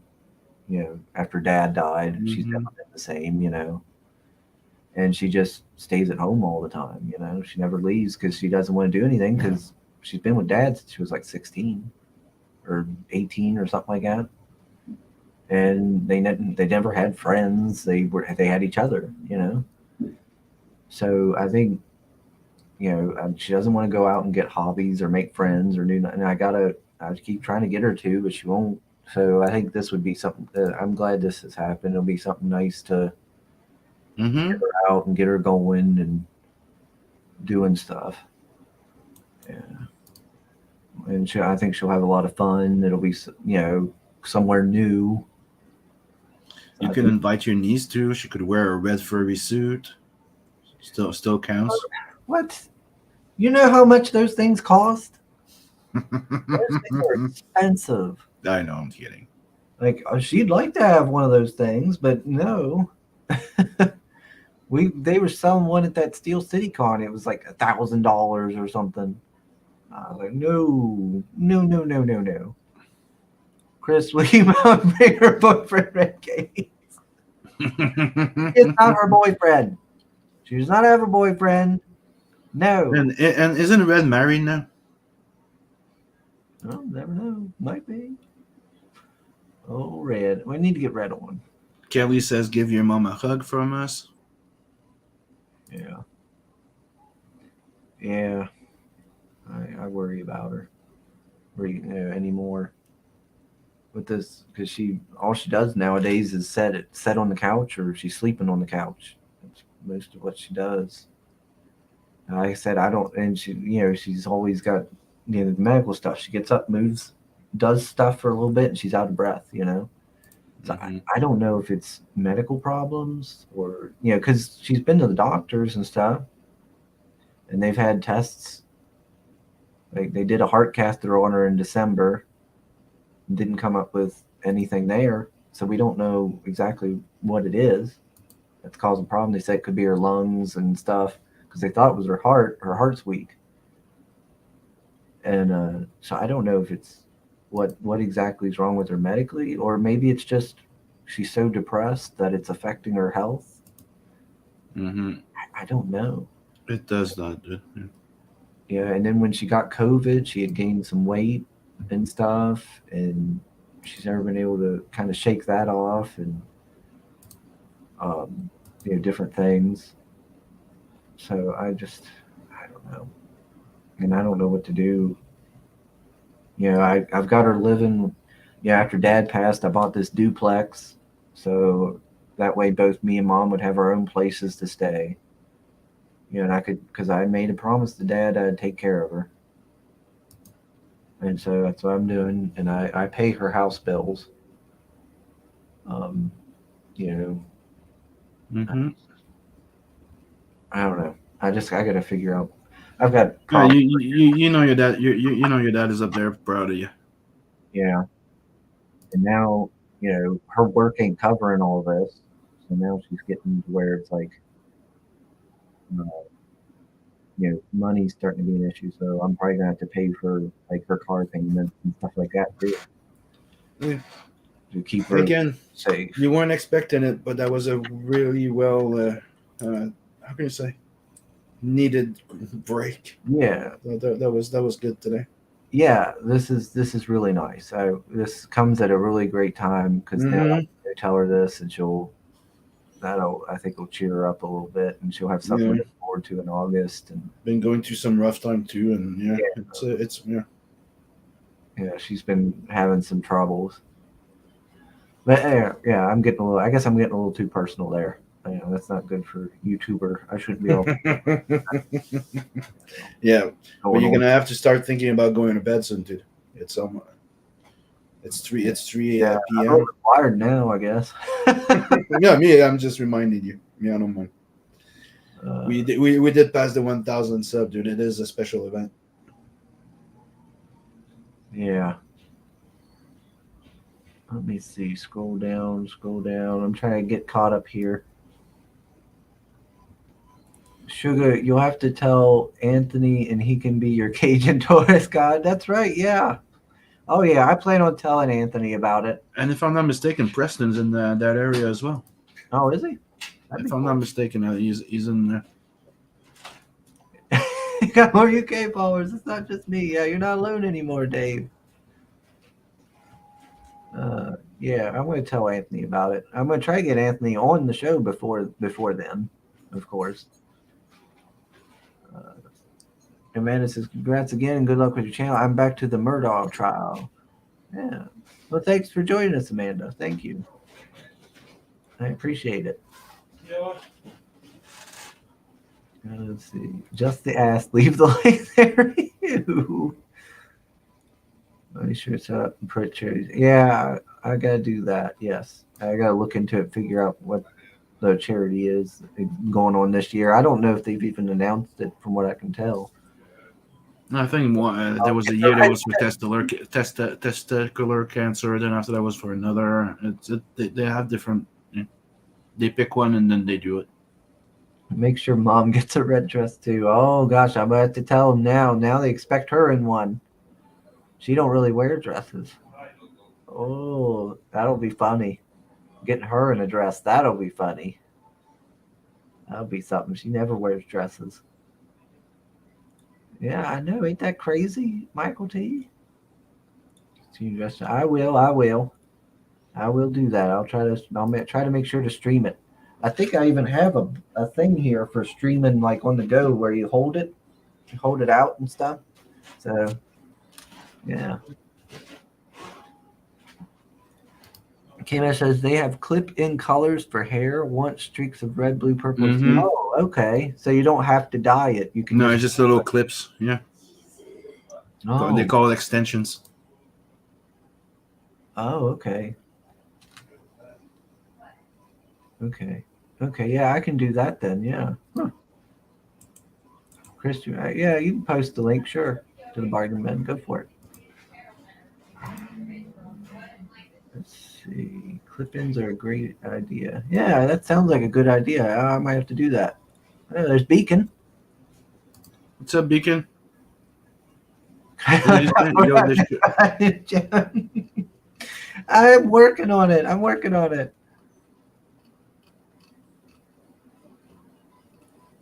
After Dad died, she's never been the same. And she just stays at home all the time. She never leaves because she doesn't want to do anything because she's been with Dad since she was like 16 or 18 or something like that. And they never had friends. They had each other. So I think she doesn't want to go out and get hobbies or make friends or do nothing. I keep trying to get her to, but she won't. So I think this would be something. I'm glad this has happened. It'll be something nice to. Get her out and get her going and doing stuff. Yeah. And I think she'll have a lot of fun. It'll be, somewhere new. You can invite your niece to. She could wear a red furry suit. Still counts. What? You know how much those things cost? Those things are expensive. I know, I'm kidding. Like, she'd like to have one of those things, but no. They were selling one at that Steel City Con. It was like $1,000 or something. I was like, no. Chris, will you bring her boyfriend Red Gates? It's not her boyfriend. She does not have a boyfriend. No. And isn't Red married now? Oh, never know. Might be. Oh, Red. We need to get Red on. Kelly says, give your mom a hug from us. Yeah. I worry about her anymore with this because all she does nowadays is sit on the couch or she's sleeping on the couch. That's most of what she does. And like I said, I don't, and she's always got the medical stuff. She gets up, moves, does stuff for a little bit, and she's out of breath. So I don't know if it's medical problems or, because she's been to the doctors and stuff and they've had tests. Like they did a heart catheter on her in December, didn't come up with anything there. So we don't know exactly what it is that's causing a problem. They said it could be her lungs and stuff because they thought it was her heart. Her heart's weak. And so I don't know if it's what exactly is wrong with her medically, or maybe it's just she's so depressed that it's affecting her health. I don't know. It does that. Yeah, and then when she got COVID, she had gained some weight and stuff, and she's never been able to kind of shake that off, and different things. So I don't know, and I don't know what to do. I've got her living. After Dad passed, I bought this duplex, so that way both me and Mom would have our own places to stay. And I could, because I made a promise to Dad I'd take care of her, and so that's what I'm doing. And I pay her house bills. Um, you know, Mm-hmm. I don't know. I got to figure out. I've got Yeah, problems. you know your dad. You know your dad is up there proud of you. Yeah. And now, her work ain't covering all this. So now she's getting to where it's like, uh, money's starting to be an issue. So I'm probably gonna have to pay for like her car payments and stuff like that too. Yeah. To keep her Again, safe. you weren't expecting it, but that was a really well, how can you say, needed break. Yeah. That was good today. Yeah. This is really nice. This comes at a really great time because now I tell her this and I think will cheer her up a little bit, and she'll have something to look forward to in August. And been going through some rough time too, and it's she's been having some troubles. But yeah, I'm getting a little. I guess I'm getting a little too personal there. That's not good for YouTuber. I shouldn't be all. Yeah, but you're gonna have to start thinking about going to bed soon, dude. It's 3 I'm p.m. wired now, I guess. Yeah, I'm just reminding you. Yeah, I don't mind. We did pass the 1,000 sub, dude. It is a special event. Yeah. Let me see. Scroll down. I'm trying to get caught up here. Sugar, you'll have to tell Anthony, and he can be your Cajun tourist guide. That's right. Yeah. Oh yeah, I plan on telling Anthony about it. And if I'm not mistaken, Preston's in that area as well. Oh, is he? If I'm not mistaken, he's in there. You got more UK followers. It's not just me. Yeah, you're not alone anymore, Dave. Yeah, I'm going to tell Anthony about it. I'm going to try to get Anthony on the show before then, of course. Amanda says, congrats again and good luck with your channel. I'm back to the Murdoch trial. Yeah. Well, thanks for joining us, Amanda. Thank you. I appreciate it. Yeah. Let's see. Just the ass. Leave the link there. Ew. Let me sure it's up and put charities. Yeah, I got to do that. Yes. I got to look into it, figure out what the charity is going on this year. I don't know if they've even announced it from what I can tell. I think there was a year that was for testicular cancer. Then after that was for another. They have different. They pick one and then they do it. Make sure Mom gets a red dress too. Oh gosh, I'm gonna have to tell them now. Now they expect her in one. She don't really wear dresses. Oh, that'll be funny. Getting her in a dress, that'll be funny. That'll be something. She never wears dresses. Yeah, I know. Ain't that crazy, Michael T? I will do that. I'll try to make sure to stream it. I think I even have a thing here for streaming like on the go where you hold it out and stuff. So yeah. Kayla says they have clip-in colors for hair. Want streaks of red, blue, purple. Mm-hmm. Oh, okay. So you don't have to dye it. You can. No, it's just little clips. Yeah. Oh. They call it extensions. Oh, okay. Okay. Yeah, I can do that then. Yeah. Huh. Chris, yeah, you can post the link, sure, to the bargain bin. Go for it. Let's see. Clip-ins are a great idea. Yeah, that sounds like a good idea. I might have to do that. Oh, there's Beacon. What's up, Beacon? I'm working on it.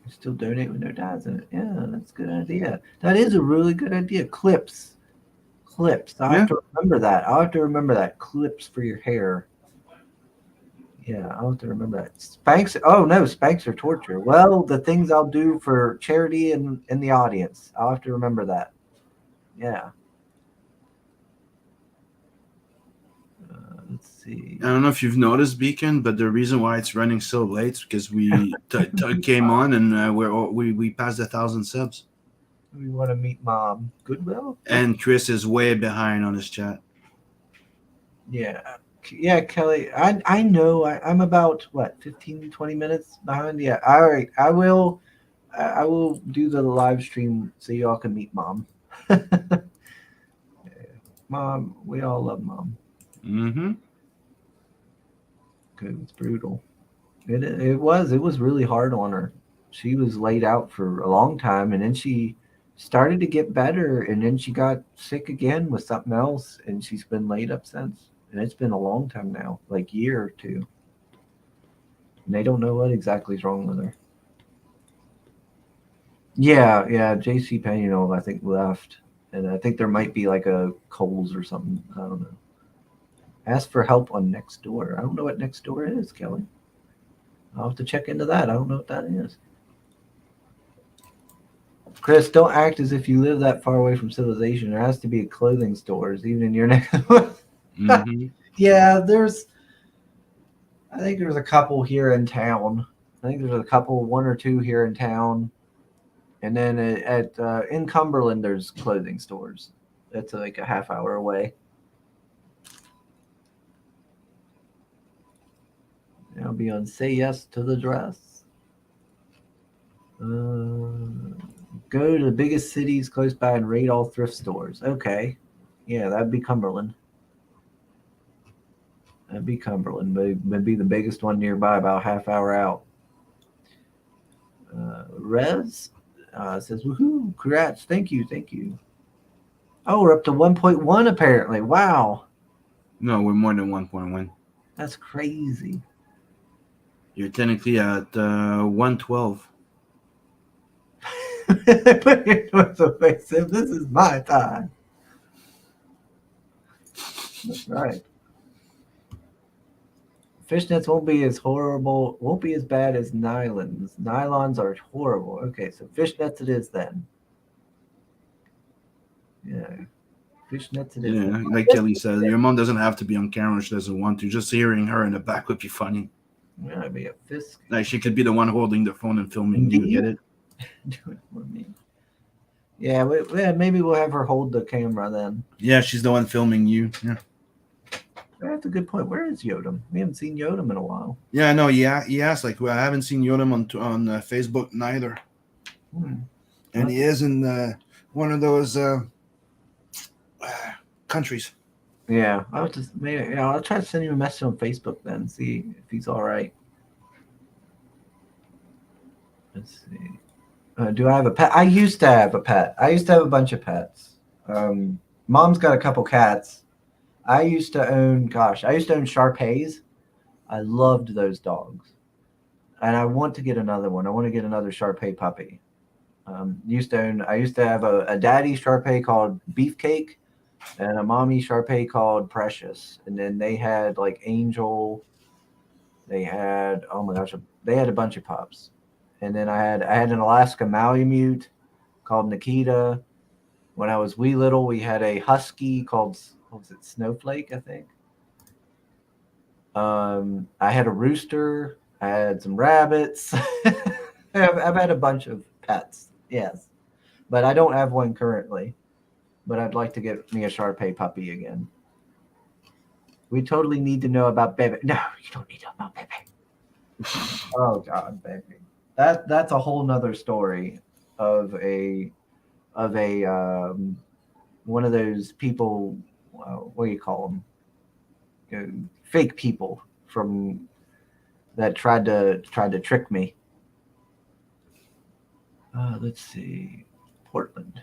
Still donate with no dyes in it. Yeah, that's a good idea. That is a really good idea. Clips. I'll have to remember that. Clips for your hair. Yeah, I'll have to remember that. Spanks. Oh no, Spanks are torture. Well, the things I'll do for charity and in the audience. I'll have to remember that. Yeah. Let's see. I don't know if you've noticed, Beacon, but the reason why it's running so late is because we came on and we passed 1,000 subs, We want to meet Mom. Goodwill? and Chris is way behind on his chat. Yeah. Yeah, Kelly. I know. I'm about, what, 15, 20 minutes behind? Yeah. All right. I will do the live stream so y'all can meet Mom. Mom, we all love Mom. Mm-hmm. Because it's brutal. It was really hard on her. She was laid out for a long time, and then she started to get better, and then she got sick again with something else, and she's been laid up since. And it's been a long time now, like year or two. And they don't know what exactly is wrong with her. Yeah, JC Pennell, I think, left. And I think there might be like a Kohl's or something. I don't know. Ask for help on Nextdoor. I don't know what Nextdoor is, Kelly. I'll have to check into that. I don't know what that is. Chris, don't act as if you live that far away from civilization. There has to be clothing stores, even in your next one. Mm-hmm. Yeah, I think there's a couple here in town. I think there's a couple, one or two here in town. And then in Cumberland, there's clothing stores. That's like a half hour away. I'll be on Say Yes to the Dress. Go to the biggest cities close by and raid all thrift stores. Okay. Yeah, that'd be Cumberland. That'd be Cumberland. But it'd be the biggest one nearby, about a half hour out. Rez says, woohoo, congrats. Thank you. Oh, we're up to 1.1 apparently. Wow. No, we're more than 1.1. That's crazy. You're technically at 112. Put your notes away, Sim. This is my time. That's right. Fishnets won't be as bad as nylons. Nylons are horrible. Okay, so fishnets it is then. Yeah. Fishnets it is. Yeah, then. like Kelly said, your mom doesn't have to be on camera if she doesn't want to. Just hearing her in the back would be funny. Yeah, it'd be a fisk. Like she could be the one holding the phone and filming you. Get it? Do it for me. Yeah, maybe we'll have her hold the camera then. Yeah, she's the one filming you. Yeah. That's a good point. Where is Yodam? We haven't seen Yodam in a while. Yeah, no, yeah, he asked. Like, well, I haven't seen Yodam on Facebook neither, and he is in one of those countries. Yeah, I'll try to send you a message on Facebook then, see if he's all right. Let's see. Do I have a pet? I used to have a pet. I used to have a bunch of pets. Mom's got a couple cats. I used to own Shar-Peis. I loved those dogs. And I want to get another one. I want to get another Shar-Pei puppy. I used to have a daddy Shar-Pei called Beefcake and a mommy Shar-Pei called Precious. And then they had like Angel. They had, oh my gosh, they had a bunch of pups. And then I had an Alaska Malamute called Nikita. When I was wee little, we had a husky called, what was it, Snowflake, I think. I had a rooster. I had some rabbits. I've had a bunch of pets, yes. But I don't have one currently. But I'd like to get me a Shar-Pei puppy again. We totally need to know about Bebe. No, you don't need to know about Bebe. Oh, God, Bebe. That's a whole nother story of one of those people, what do you call them? Fake people from that tried to trick me. Let's see, Portland.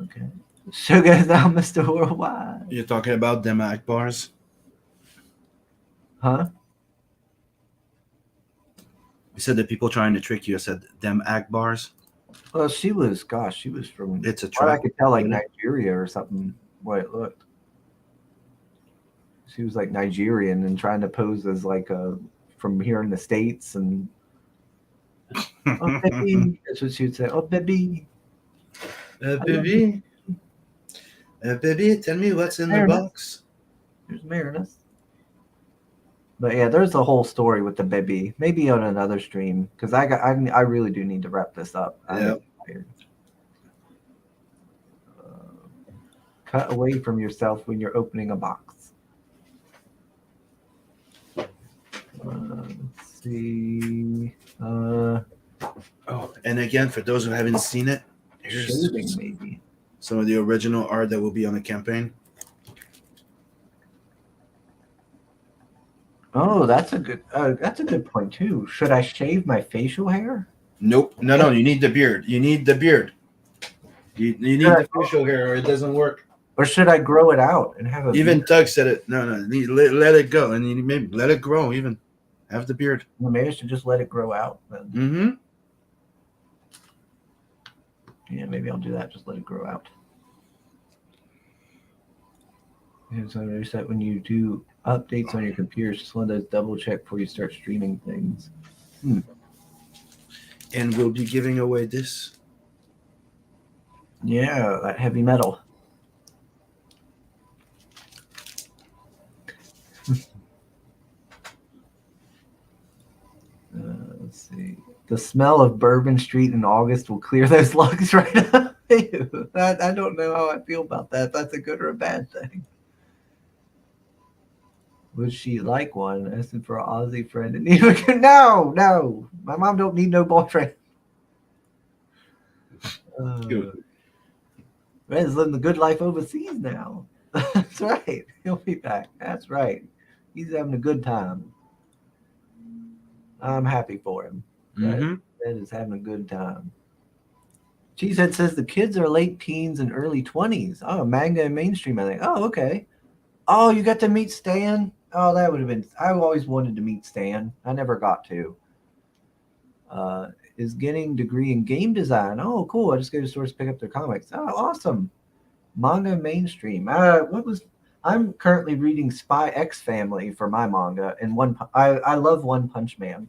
Okay, so guys, now Mr. Worldwide. You're talking about them Akbars? Huh? You said the people trying to trick you. I said them Akbars. Well, she was from. It's a I trap. could tell like Nigeria or something. What it looked. She was like Nigerian and trying to pose as like from here in the States and. Oh, baby. That's what she would say. Oh, baby. Baby. Baby, tell me what's in the box. There's Marinus. But yeah, there's a whole story with the baby. Maybe on another stream because I really do need to wrap this up. Yep. Cut away from yourself when you're opening a box. Let's see. Oh, and again, for those who haven't seen it, here's Shaving maybe. some of the original art that will be on the campaign. Oh, that's a good point too. Should I shave my facial hair? Nope. No. You need the beard. You need the beard. You need the facial hair, or it doesn't work. Or should I grow it out and have a Even beard? Doug said it. No. Let it go, and you maybe let it grow. Even have the beard. Well, maybe I should just let it grow out then. Mm-hmm. Yeah, maybe I'll do that. Just let it grow out. Yeah, so I noticed that when you do updates on your computer, just one of those double check before you start streaming things. And we'll be giving away this. Yeah, that heavy metal. Let's see. The smell of Bourbon Street in August will clear those lugs right up. Ew. I don't know how I feel about that. That's a good or a bad thing. Would she like one? Asking for an Aussie friend. And no. My mom don't need no boyfriend. Red's living the good life overseas now. That's right. He'll be back. That's right. He's having a good time. I'm happy for him. Mm-hmm. Red is having a good time. Cheesehead says the kids are late teens and early 20s. Oh, manga and mainstream, I think. Oh, okay. Oh, you got to meet Stan? Oh, that would have been... I always wanted to meet Stan. I never got to. Is getting degree in game design. Oh, cool. I just go to stores to pick up their comics. Oh, awesome. Manga mainstream. I'm currently reading Spy X Family for my manga, and I love One Punch Man.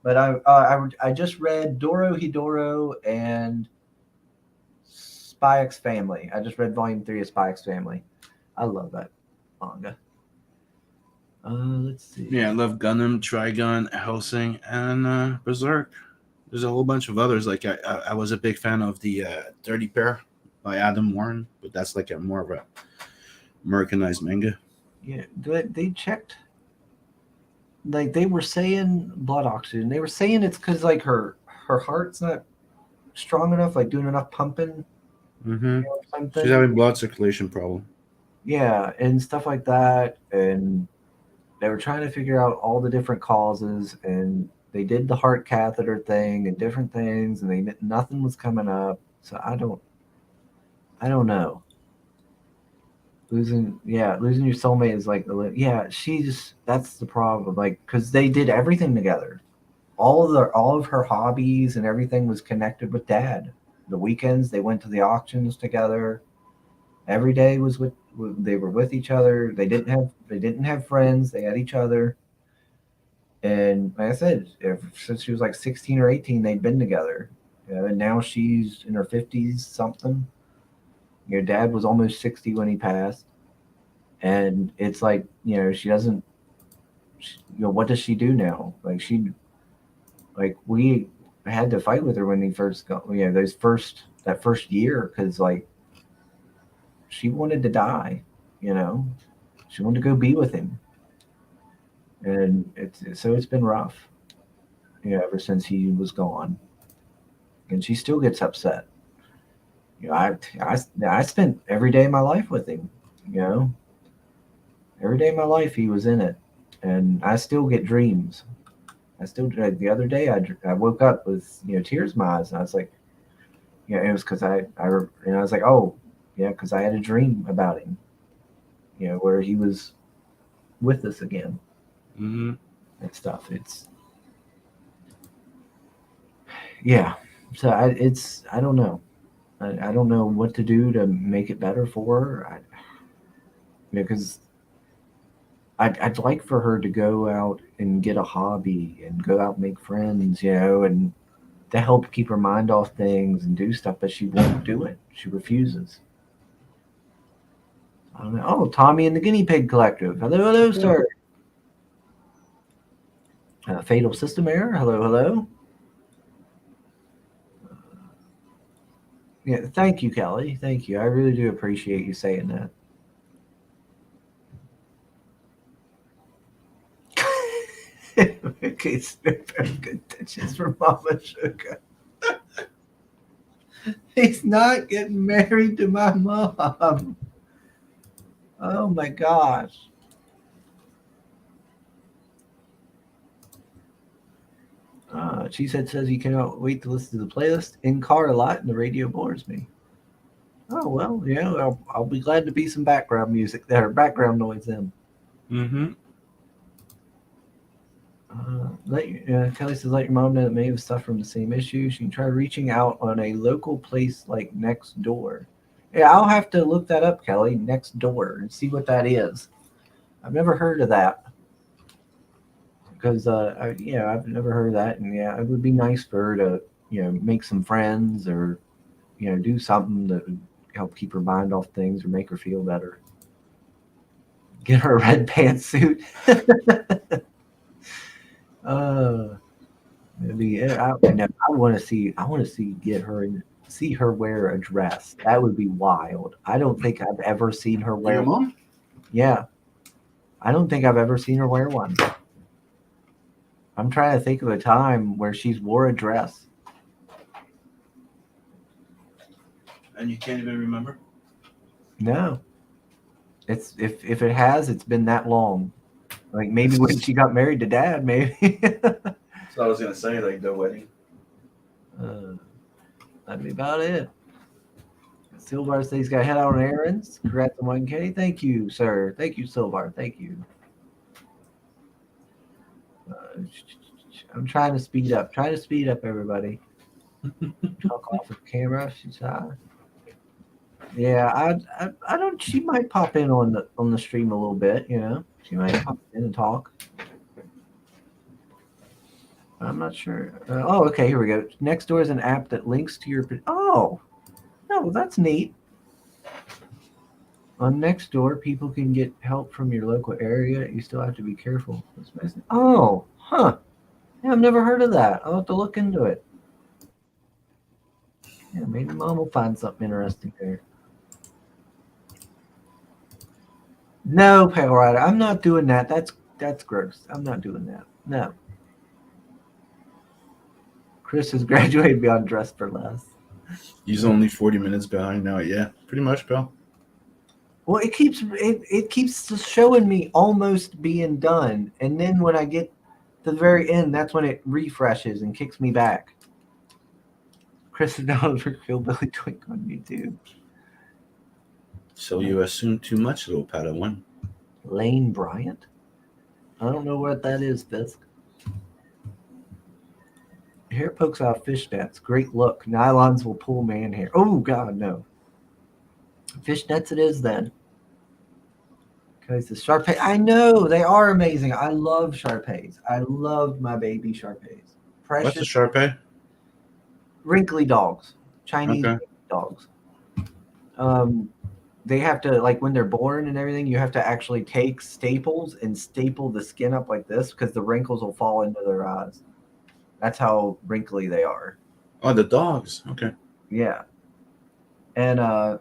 But I just read Doro Hidoro and Spy X Family. I just read volume 3 of Spy X Family. I love that manga. Let's see. Yeah, I love Gundam, Trigun, Hellsing, and Berserk. There's a whole bunch of others. Like I was a big fan of the Dirty Pair by Adam Warren, but that's like more of a Americanized manga. Yeah, they checked. Like they were saying blood oxygen. They were saying it's because like her heart's not strong enough, like doing enough pumping. Mm-hmm. Or something. She's having blood circulation problem. Yeah, and stuff like that. And they were trying to figure out all the different causes, and they did the heart catheter thing and different things, and nothing was coming up. So I don't know. Losing your soulmate is like that's the problem. Like, because they did everything together. All of her hobbies and everything was connected with Dad. The weekends they went to the auctions together. Every day they were with each other. They didn't have friends. They had each other. And like I said, since she was like 16 or 18, they'd been together. And now she's in her 50s something. Your dad was almost 60 when he passed. And it's like, she doesn't, what does she do now? Like we had to fight with her when he first got, that first year, because like she wanted to die, she wanted to go be with him. And it's been rough, ever since he was gone. And she still gets upset. I spent every day of my life with him, Every day of my life he was in it. And I still get dreams. The other day I woke up with, tears in my eyes, and I was like, it was because I was like, oh, yeah, because I had a dream about him, where he was with us again. Mm-hmm. And stuff. So I don't know. I don't know what to do to make it better for her. Because I'd like for her to go out and get a hobby and go out and make friends, and to help keep her mind off things and do stuff, but she won't do it. She refuses. I don't know. Oh, Tommy and the Guinea Pig Collective. Hello, sir. Fatal system error. Hello, hello. Yeah, thank you, Kelly. Thank you. I really do appreciate you saying that. Okay, good touches for Mama Sugar. He's not getting married to my mom. Oh my gosh. She says you cannot wait to listen to the playlist in car a lot, and the radio bores me. Oh well, yeah, I'll be glad to be some background music there, background noise in. Mm-hmm. Kelly says, let your mom know that may have suffered from the same issue. She can try reaching out on a local place like Next Door. Yeah, I'll have to look that up, Kelly, Next Door, and see what that is. I've never heard of that. Because, I've never heard of that. And, yeah, it would be nice for her to, make some friends or, do something that would help keep her mind off things or make her feel better. Get her a red pantsuit. I want to see her wear a dress. That would be wild. I don't think I've ever seen her wear Your one. mom? Yeah. I don't think I've ever seen her wear one. I'm trying to think of a time where she's wore a dress. And you can't even remember? No. It's if it has, it's been that long. Like maybe when she got married to Dad, maybe. So I was gonna say, like the wedding. That'd be about it. Silvar says he's got to head out on errands. Congrats on 1K. Thank you, sir. Thank you, Silvar. Thank you. I'm trying to speed up. Try to speed up, everybody. Talk off the camera. She's yeah. I don't. She might pop in on the stream a little bit. She might pop in and talk. I'm not sure. Okay. Here we go. Nextdoor is an app that links to your. Oh, no, that's neat. On Nextdoor, people can get help from your local area. You still have to be careful. Oh, huh. Yeah, I've never heard of that. I'll have to look into it. Yeah, maybe Mom will find something interesting there. No, Pale Rider, I'm not doing that. That's gross. I'm not doing that. No. Chris has graduated beyond Dress for Less. He's only 40 minutes behind now. Yeah, pretty much, pal. Well, it keeps showing me almost being done, and then when I get to the very end, that's when it refreshes and kicks me back. Chris is now for Hillbilly Twink on YouTube. So you assume too much, little Padawan. Lane Bryant? I don't know what that is, Fisk. Hair pokes out fishnets. Great look. Nylons will pull man hair. Oh, God, no. Fishnets it is then. Because the Shar-Pei, I know they are amazing. I love Shar-Peis. I love my baby Shar-Peis. Precious. What's a Shar-Pei? Wrinkly dogs, Chinese dogs. They have to, like, when they're born and everything, you have to actually take staples and staple the skin up like this because the wrinkles will fall into their eyes. That's how wrinkly they are. Oh, the dogs. Okay. Yeah. And I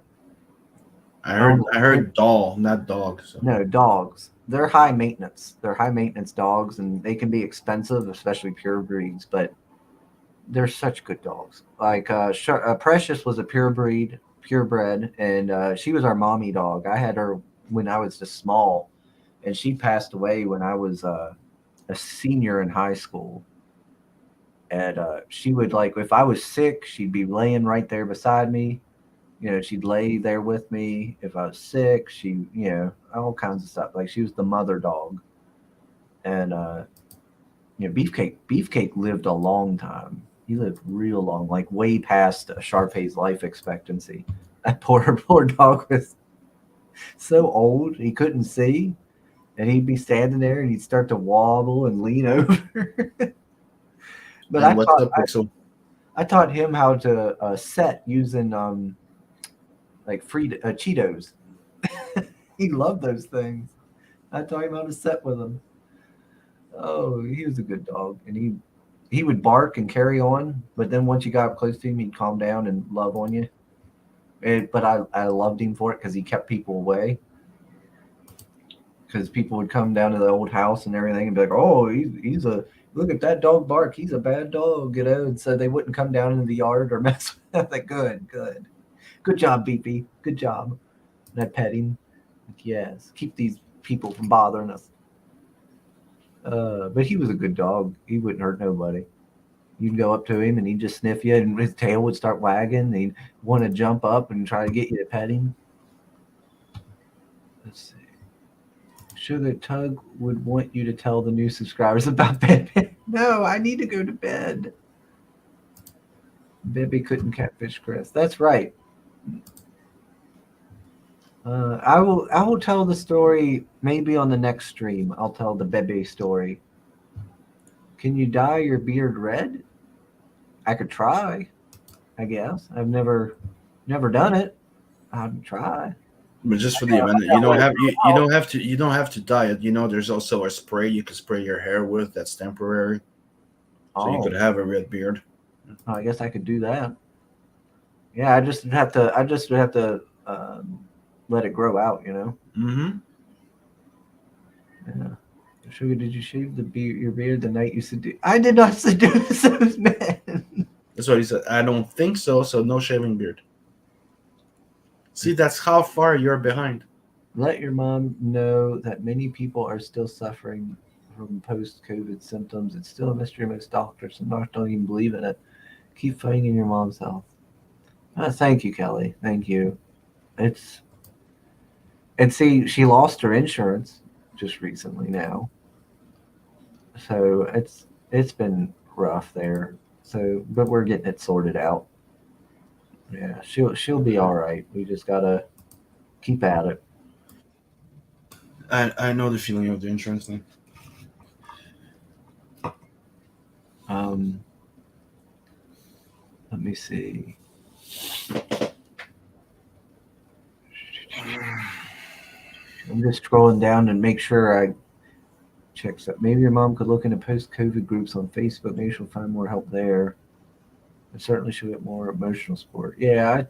heard doll, not dog. So. No, dogs. They're high maintenance. They're high maintenance dogs, and they can be expensive, especially pure breeds. But they're such good dogs. Like Precious was a purebred, and she was our mommy dog. I had her when I was just small, and she passed away when I was a senior in high school. And she would, like, if I was sick, she'd be laying right there beside me. She'd lay there with me. If I was sick, she, all kinds of stuff. Like, she was the mother dog. And, Beefcake lived a long time. He lived real long, like way past Shar-Pei's life expectancy. That poor dog was so old he couldn't see, and he'd be standing there and he'd start to wobble and lean over. But I taught him how to set using like Cheetos. He loved those things. I taught him how to set with them. Oh, he was a good dog, and he would bark and carry on, but then once you got up close to him, he'd calm down and love on you. But I loved him for it because he kept people away. Because people would come down to the old house and everything and be like, "Oh, he's a look at that dog bark. He's a bad dog," And so they wouldn't come down into the yard or mess with him. Like, good job, Beepy. Good job. And I pet him. Like, yes, keep these people from bothering us. But he was a good dog. He wouldn't hurt nobody. You'd go up to him and he'd just sniff you, and his tail would start wagging. And he'd want to jump up and try to get you to pet him. Let's see. Sugar Tug would want you to tell the new subscribers about bed. No, I need to go to bed. Bibby couldn't catfish Chris. That's right. I will tell the story maybe on the next stream. I'll tell the Bebe story. Can you dye your beard red? I could try, I guess. I've never done it. I'd try. But just for the event, you don't have to dye it. There's also a spray you can spray your hair with that's temporary, so you could have a red beard. I guess I could do that. Yeah, I just would have to let it grow out. Mm-hmm. Yeah. Sugar, did you shave your beard the night you seduced? I did not seduce those men. That's what he said. I don't think so. So no shaving beard. See, that's how far you're behind. Let your mom know that many people are still suffering from post-COVID symptoms. It's still a mystery. Most doctors and doctors don't even believe in it. Keep fighting in your mom's health. Thank you, Kelly. Thank you. And see, she lost her insurance just recently now. So it's been rough there. So, but we're getting it sorted out. Yeah, she'll be all right. We just gotta keep at it. I know the feeling of the insurance thing. Let me see. I'm just scrolling down and make sure I check that. Maybe your mom could look into post-COVID groups on Facebook. Maybe she'll find more help there. And certainly she'll get more emotional support. Yeah.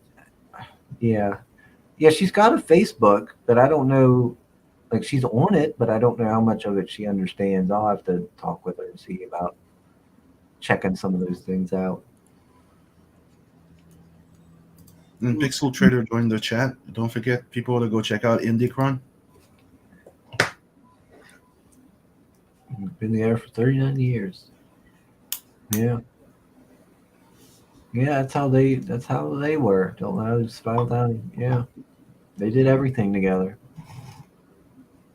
She's got a Facebook, but I don't know. Like, she's on it, but I don't know how much of it she understands. I'll have to talk with her and see about checking some of those things out. And Pixel Trader joined the chat. Don't forget, people, to go check out Indicron. Been there for 39 years. Yeah. Yeah, that's how they were. Don't know, just filed down. Yeah. They did everything together.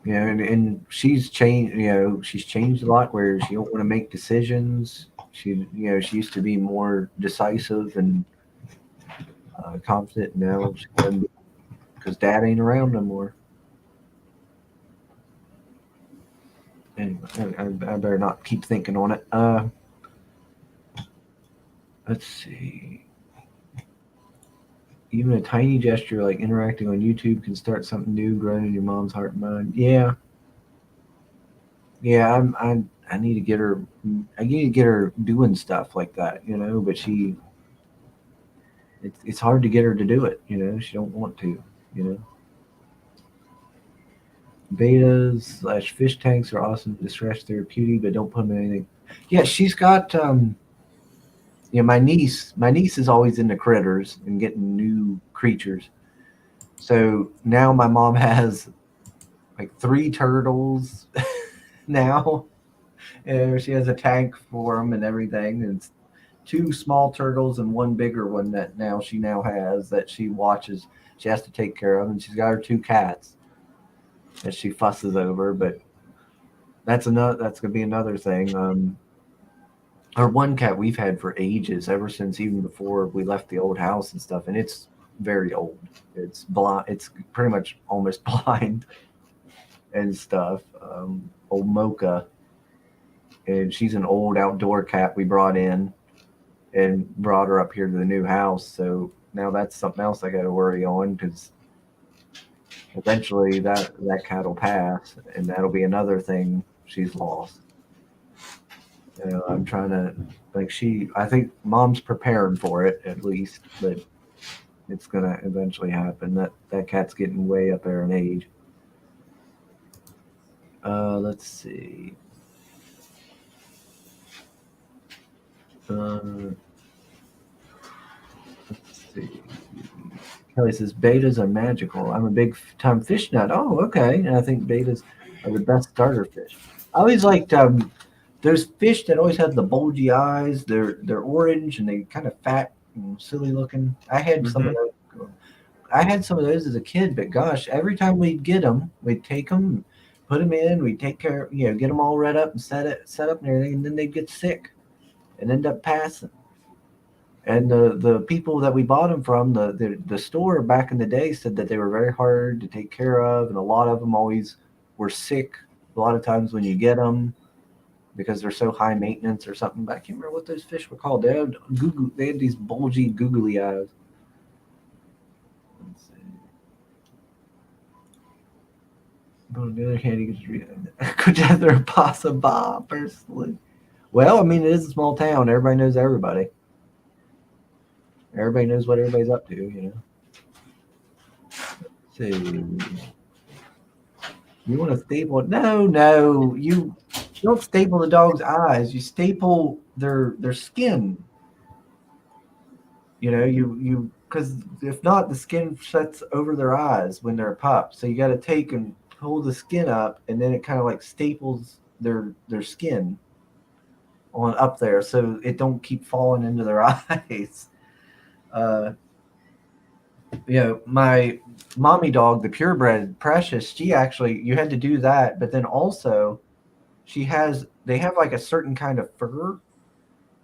Yeah, and she's changed, she's changed a lot where she don't want to make decisions. She used to be more decisive and confident. Now she doesn't, because Dad ain't around no more. Anyway, I better not keep thinking on it. Let's see. Even a tiny gesture like interacting on YouTube can start something new growing in your mom's heart and mind. Yeah. Yeah, I need to get her. I need to get her doing stuff like that, But it's hard to get her to do it, She don't want to, Betas / fish tanks are awesome to stretch therapeutic, but don't put them in anything. Yeah, she's got. My niece is always into critters and getting new creatures. So now my mom has like 3 turtles now. And she has a tank for them and everything. And it's 2 small turtles and 1 bigger one that she has that she watches. She has to take care of. And she's got her 2 cats that she fusses over. But that's going to be another thing. Our 1 cat we've had for ages, ever since even before we left the old house and stuff, and it's very old. It's blind. It's pretty much almost blind and stuff. Old Mocha, and she's an old outdoor cat we brought in and brought her up here to the new house. So now that's something else I got to worry on, because eventually that cat will pass, and that'll be another thing she's lost. You know, I'm trying to I think mom's preparing for it at least, but it's gonna eventually happen. That cat's getting way up there in age. Let's see. Uh, let's see. Kelly says betas are magical. I'm a big time fish nut. Oh, okay. And I think betas are the best starter fish. I always liked those fish that always have the bulgy eyes. They're orange and they kind of fat and silly looking. I had some of those. I had some of those as a kid, but gosh, every time we'd get them, we'd take them, put them in, we'd take care, get them all red up and set up and everything, and then they'd get sick and end up passing. And the people that we bought them from, the store back in the day said that they were very hard to take care of, and a lot of them always were sick. A lot of times when you get them, because they're so high maintenance or something. But I can't remember what those fish were called. They had these bulgy, googly eyes. Let's see. But on the other hand, you could rather a possum bob personally. Well, I mean, it is a small town. Everybody knows everybody. Everybody knows what everybody's up to, Let's see. You want to staple it? No. You don't staple the dog's eyes. You staple their skin. You because if not, the skin sets over their eyes when they're pups. So you got to take and pull the skin up, and then it kind of like staples their skin on up there, so it don't keep falling into their eyes. My mommy dog, the purebred Precious, she actually, you had to do that, but then also they have like a certain kind of fur,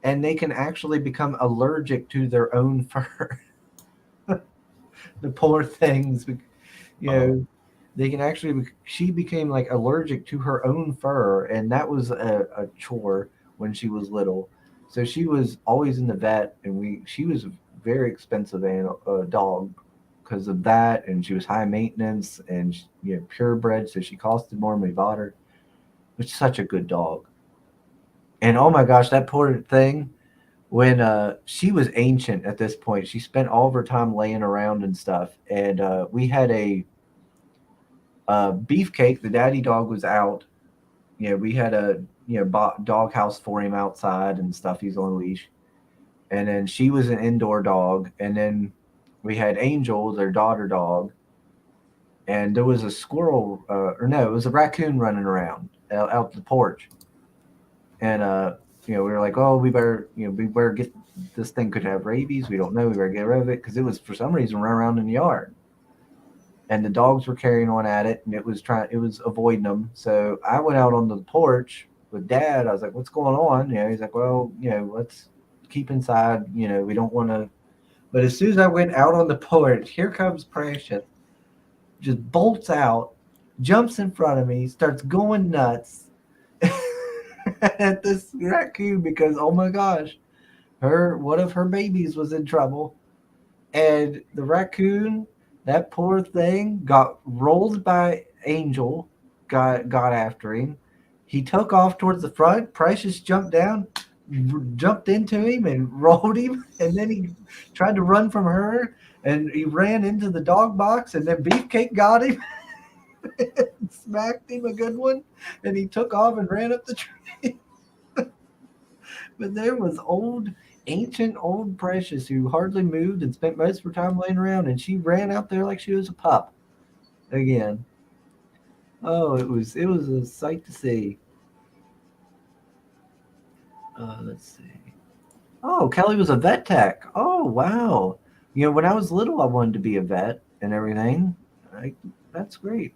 and they can actually become allergic to their own fur. The poor things, they can actually, she became like allergic to her own fur, and that was a chore when she was little. So she was always in the vet, and she was a very expensive dog because of that, and she was high maintenance and purebred, so she costed more than we bought her. But such a good dog. And oh my gosh, that poor thing, when she was ancient at this point, she spent all of her time laying around and stuff. And we had a Beefcake, the daddy dog, was out. We had a dog house for him outside and stuff. He's on a leash. And then she was an indoor dog. And then we had Angel, their daughter dog. And there was a squirrel, or no, it was a raccoon running around out the porch. And we were like, oh, we better get, this thing could have rabies. We don't know. We better get rid of it, because it was for some reason running around in the yard. And the dogs were carrying on at it, and it was avoiding them. So I went out on the porch with Dad. I was like, what's going on? He's like, well, let's keep inside. We don't want to. But as soon as I went out on the porch, here comes Precious. Just bolts out, jumps in front of me, starts going nuts at this raccoon because, oh my gosh, one of her babies was in trouble. And the raccoon, that poor thing, got rolled by Angel, got after him. He took off towards the front. Precious jumped down, jumped into him and rolled him. And then he tried to run from her, and he ran into the dog box, and then Beefcake got him. Smacked him a good one, and he took off and ran up the tree. But there was ancient old Precious, who hardly moved and spent most of her time laying around, and she ran out there like she was a pup again. Oh, it was a sight to see. Let's see. Oh, Kelly was a vet tech. Oh, wow. When I was little, I wanted to be a vet and everything. That's great.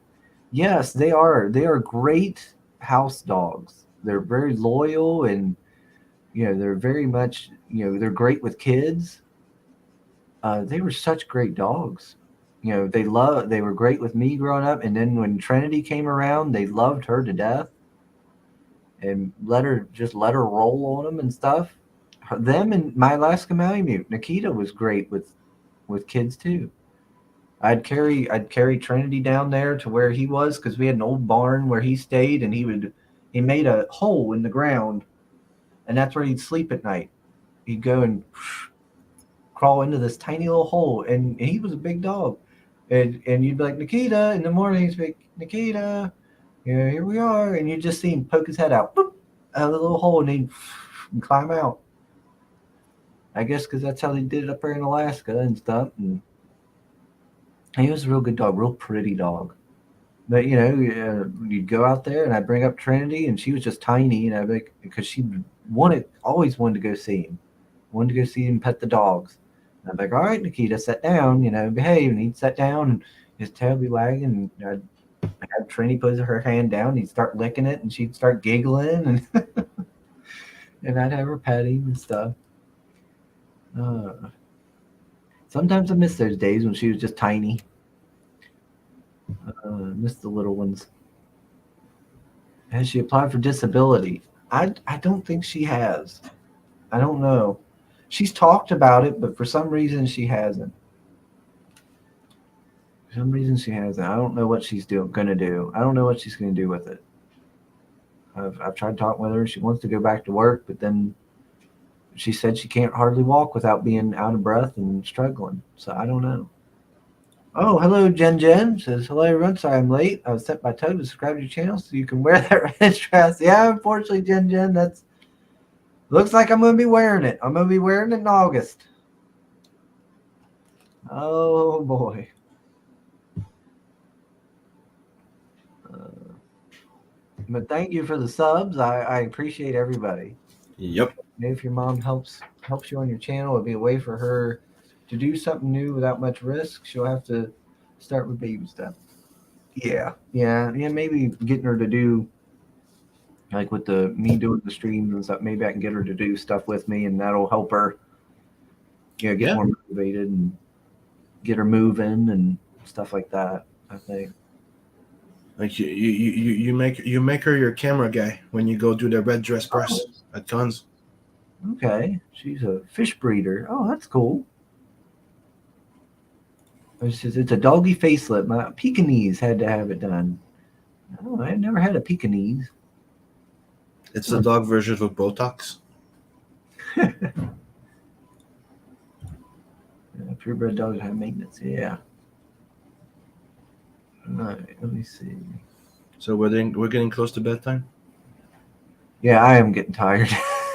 Yes, they are. They are great house dogs. They're very loyal, and they're very much, they're great with kids. They were such great dogs. They were great with me growing up, and then when Trinity came around, they loved her to death and let her roll on them and stuff. Them and my Alaska Malamute, Nikita, was great with kids too. I'd carry Trinity down there to where he was, because we had an old barn where he stayed, and he made a hole in the ground and that's where he'd sleep at night. He'd go and crawl into this tiny little hole, and he was a big dog. And you'd be like, Nikita, in the morning, he'd be like, Nikita, yeah, here we are. And you'd just see him poke his head out, boop, out of the little hole, and he'd climb out. I guess because that's how they did it up there in Alaska and stuff. And he was a real good dog, real pretty dog. But, you'd go out there, and I'd bring up Trinity, and she was just tiny, and I'd be like, because she always wanted to go see him. Wanted to go see him pet the dogs. And I'd be like, all right, Nikita, sit down, behave. And he'd sit down, and his tail would be wagging, and I'd have Trinity put her hand down, and he'd start licking it, and she'd start giggling, and and I'd have her pet him and stuff. Sometimes I miss those days when she was just tiny. Miss the little ones. Has she applied for disability? I don't think she has. I don't know. She's talked about it, but for some reason she hasn't. For some reason she hasn't. I don't know what she's gonna do. I don't know what she's gonna do with it. I've tried talking with her. She wants to go back to work, but then she said she can't hardly walk without being out of breath and struggling. So I don't know. Oh, hello, Jen. Says, hello, everyone. Sorry I'm late. I was sent by Toad to subscribe to your channel so you can wear that red dress. Yeah, unfortunately, Jen, that's looks like I'm going to be wearing it. I'm going to be wearing it in August. Oh, boy. But thank you for the subs. I appreciate everybody. Yep. Maybe if your mom helps you on your channel, it'd be a way for her to do something new without much risk. She'll have to start with baby stuff. Yeah. Maybe getting her to do, like with me doing the streams and stuff. Maybe I can get her to do stuff with me, and that'll help her, get more motivated and get her moving and stuff like that. I think. Like you make her your camera guy when you go do the red dress press at cons. Okay, she's a fish breeder. Oh, that's cool. It's a doggy facelift. My Pekingese had to have it done. Oh, I've never had a Pekingese. It's the dog version of Botox. Purebred dogs have maintenance. Yeah. All right, let me see. So we're getting close to bedtime. Yeah, I am getting tired.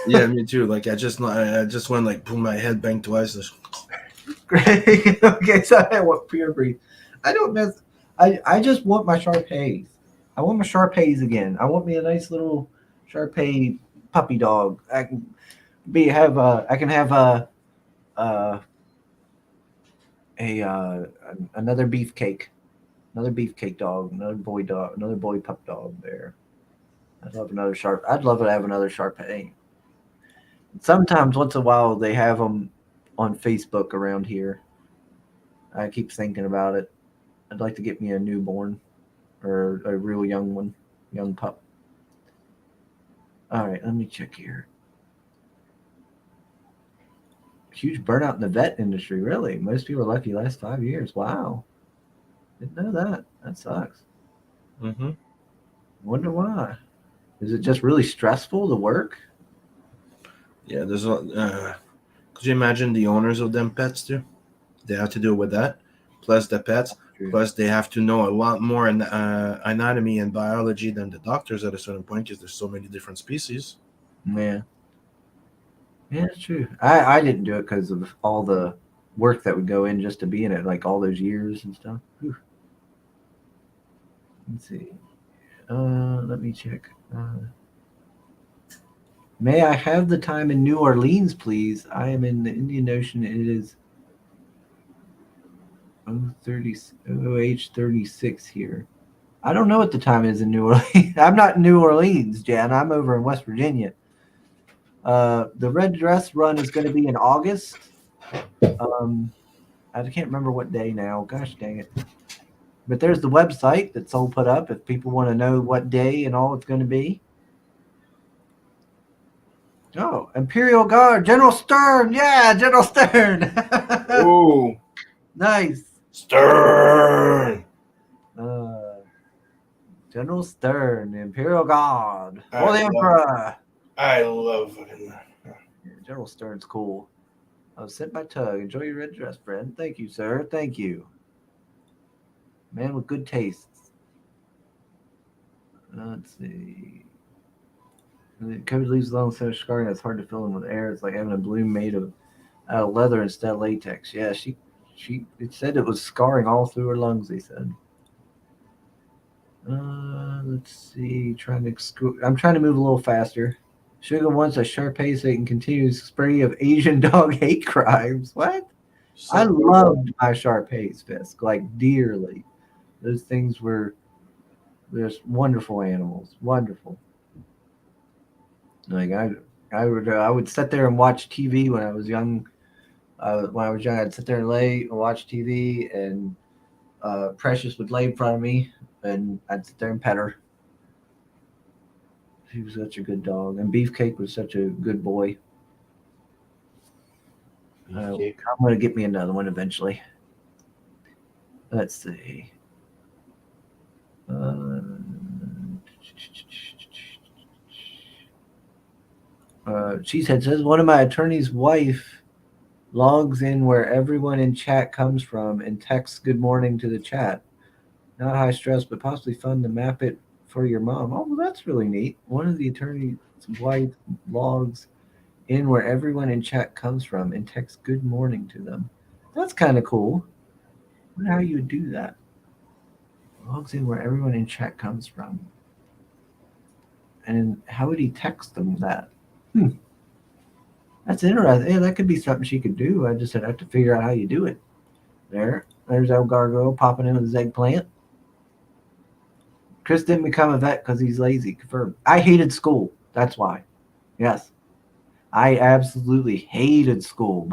Yeah, me too. Like I just went like boom, my head banged twice. Great. Okay, so I want purebred. I don't miss. I just want my Shar-Peis. I want my Shar-Peis again. I want me a nice little Shar-Pei puppy dog. I can have another beefcake. Another beefcake dog, another boy pup dog there. I'd love to have another Shar-Pei. Sometimes, once in a while, they have them on Facebook around here. I keep thinking about it. I'd like to get me a newborn or a real young pup. All right, let me check here. Huge burnout in the vet industry, really. Most people are lucky last 5 years. Wow. Didn't know that. That sucks. Mm-hmm. Wonder why. Is it just really stressful to work? Yeah, there's a. Could you imagine the owners of them pets too? They have to deal with that, plus the pets, plus they have to know a lot more in anatomy and biology than the doctors at a certain point because there's so many different species. Yeah. Yeah, it's true. I didn't do it because of all the work that would go in just to be in it, like all those years and stuff. Whew. Let's see. Let me check. May I have the time in New Orleans, please? I am in the Indian Ocean. It is OH 36 here. I don't know what the time is in New Orleans. I'm not in New Orleans, Jan. I'm over in West Virginia. The red dress run is going to be in August. I can't remember what day now. Gosh dang it. But there's the website that's all put up if people want to know what day and all it's going to be. Oh, Imperial Guard, General Stern. Yeah, General Stern. Ooh. Nice. Stern. General Stern, the Imperial Guard. For the Emperor. I love fucking. General Stern's cool. I was sent by Tug. Enjoy your red dress, friend. Thank you, sir. Thank you. Man with good tastes. Let's see. COVID leaves long so scarring that's hard to fill in with air. It's like having a balloon made of out of leather instead of latex. Yeah, she it said it was scarring all through her lungs. They said. Let's see. I'm trying to move a little faster. Sugar wants a Sharpay so he can continue his spree of Asian dog hate crimes. What? I loved my Sharpays, Fisk, like dearly. Those things were just wonderful animals. Wonderful. Like I would sit there and watch TV when I was young. When I was young, I'd sit there and lay and watch TV, and Precious would lay in front of me, and I'd sit there and pet her. She was such a good dog, and Beefcake was such a good boy. I'm going to get me another one eventually. Let's see. Cheesehead says, one of my attorney's wife logs in where everyone in chat comes from and texts good morning to the chat. Not high stress, but possibly fun to map it for your mom. Oh, well, that's really neat. One of the attorney's wife logs in where everyone in chat comes from and texts good morning to them. That's kind of cool. I wonder how you would do that. Logs in where everyone in chat comes from. And how would he text them that? That's interesting. Yeah, that could be something she could do. I just have to figure out how you do it. There's El Gargoyle popping in with his eggplant. Chris didn't become a vet because he's lazy. Confirmed. I hated school. That's why. Yes. I absolutely hated school,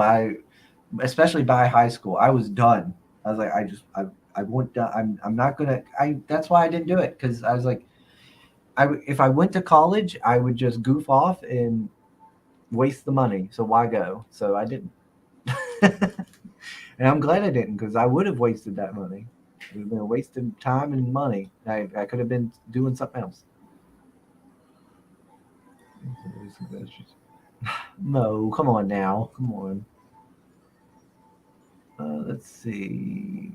especially by high school. I was done. I was like, I went done. I'm not gonna. That's why I didn't do it, because I was like, if I went to college, I would just goof off and waste the money. So why go? So I didn't. And I'm glad I didn't, because I would have wasted that money. It would have been a waste of time and money. I could have been doing something else. No, come on now. Come on. Let's see.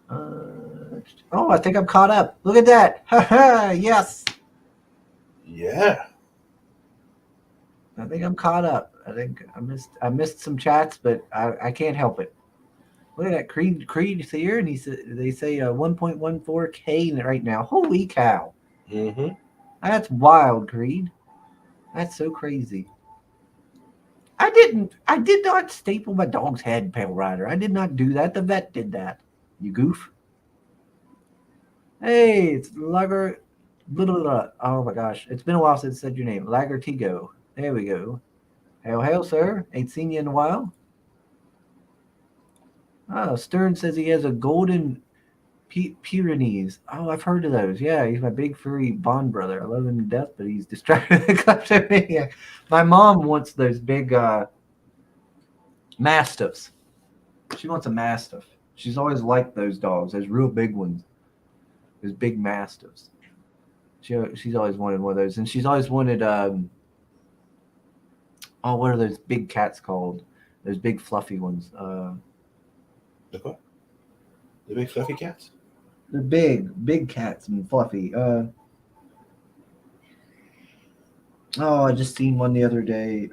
I think I'm caught up. Look at that. Yes. Yeah. I think I'm caught up. I think I missed some chats, but I can't help it. Look at that. Creed's here, and they say 1.14K right now. Holy cow. Mm-hmm. That's wild, Creed. That's so crazy. I did not staple my dog's head, Pale Rider. I did not do that. The vet did that. You goof. Hey, it's Lager. Blah, blah, blah. Oh my gosh. It's been a while since I said your name. Lager Tigo. There we go. Hail, sir. Ain't seen you in a while. Oh, Stern says he has a golden Pyrenees. Oh, I've heard of those. Yeah, he's my big furry Bond brother. I love him to death, but he's distracted the kleptomaniac. My mom wants those big Mastiffs. She wants a Mastiff. She's always liked those dogs, those real big ones, those big Mastiffs. She's always wanted one of those, and she's always wanted what are those big cats called? Those big fluffy ones. The what? The big fluffy cats? They're big cats and fluffy. I just seen one the other day.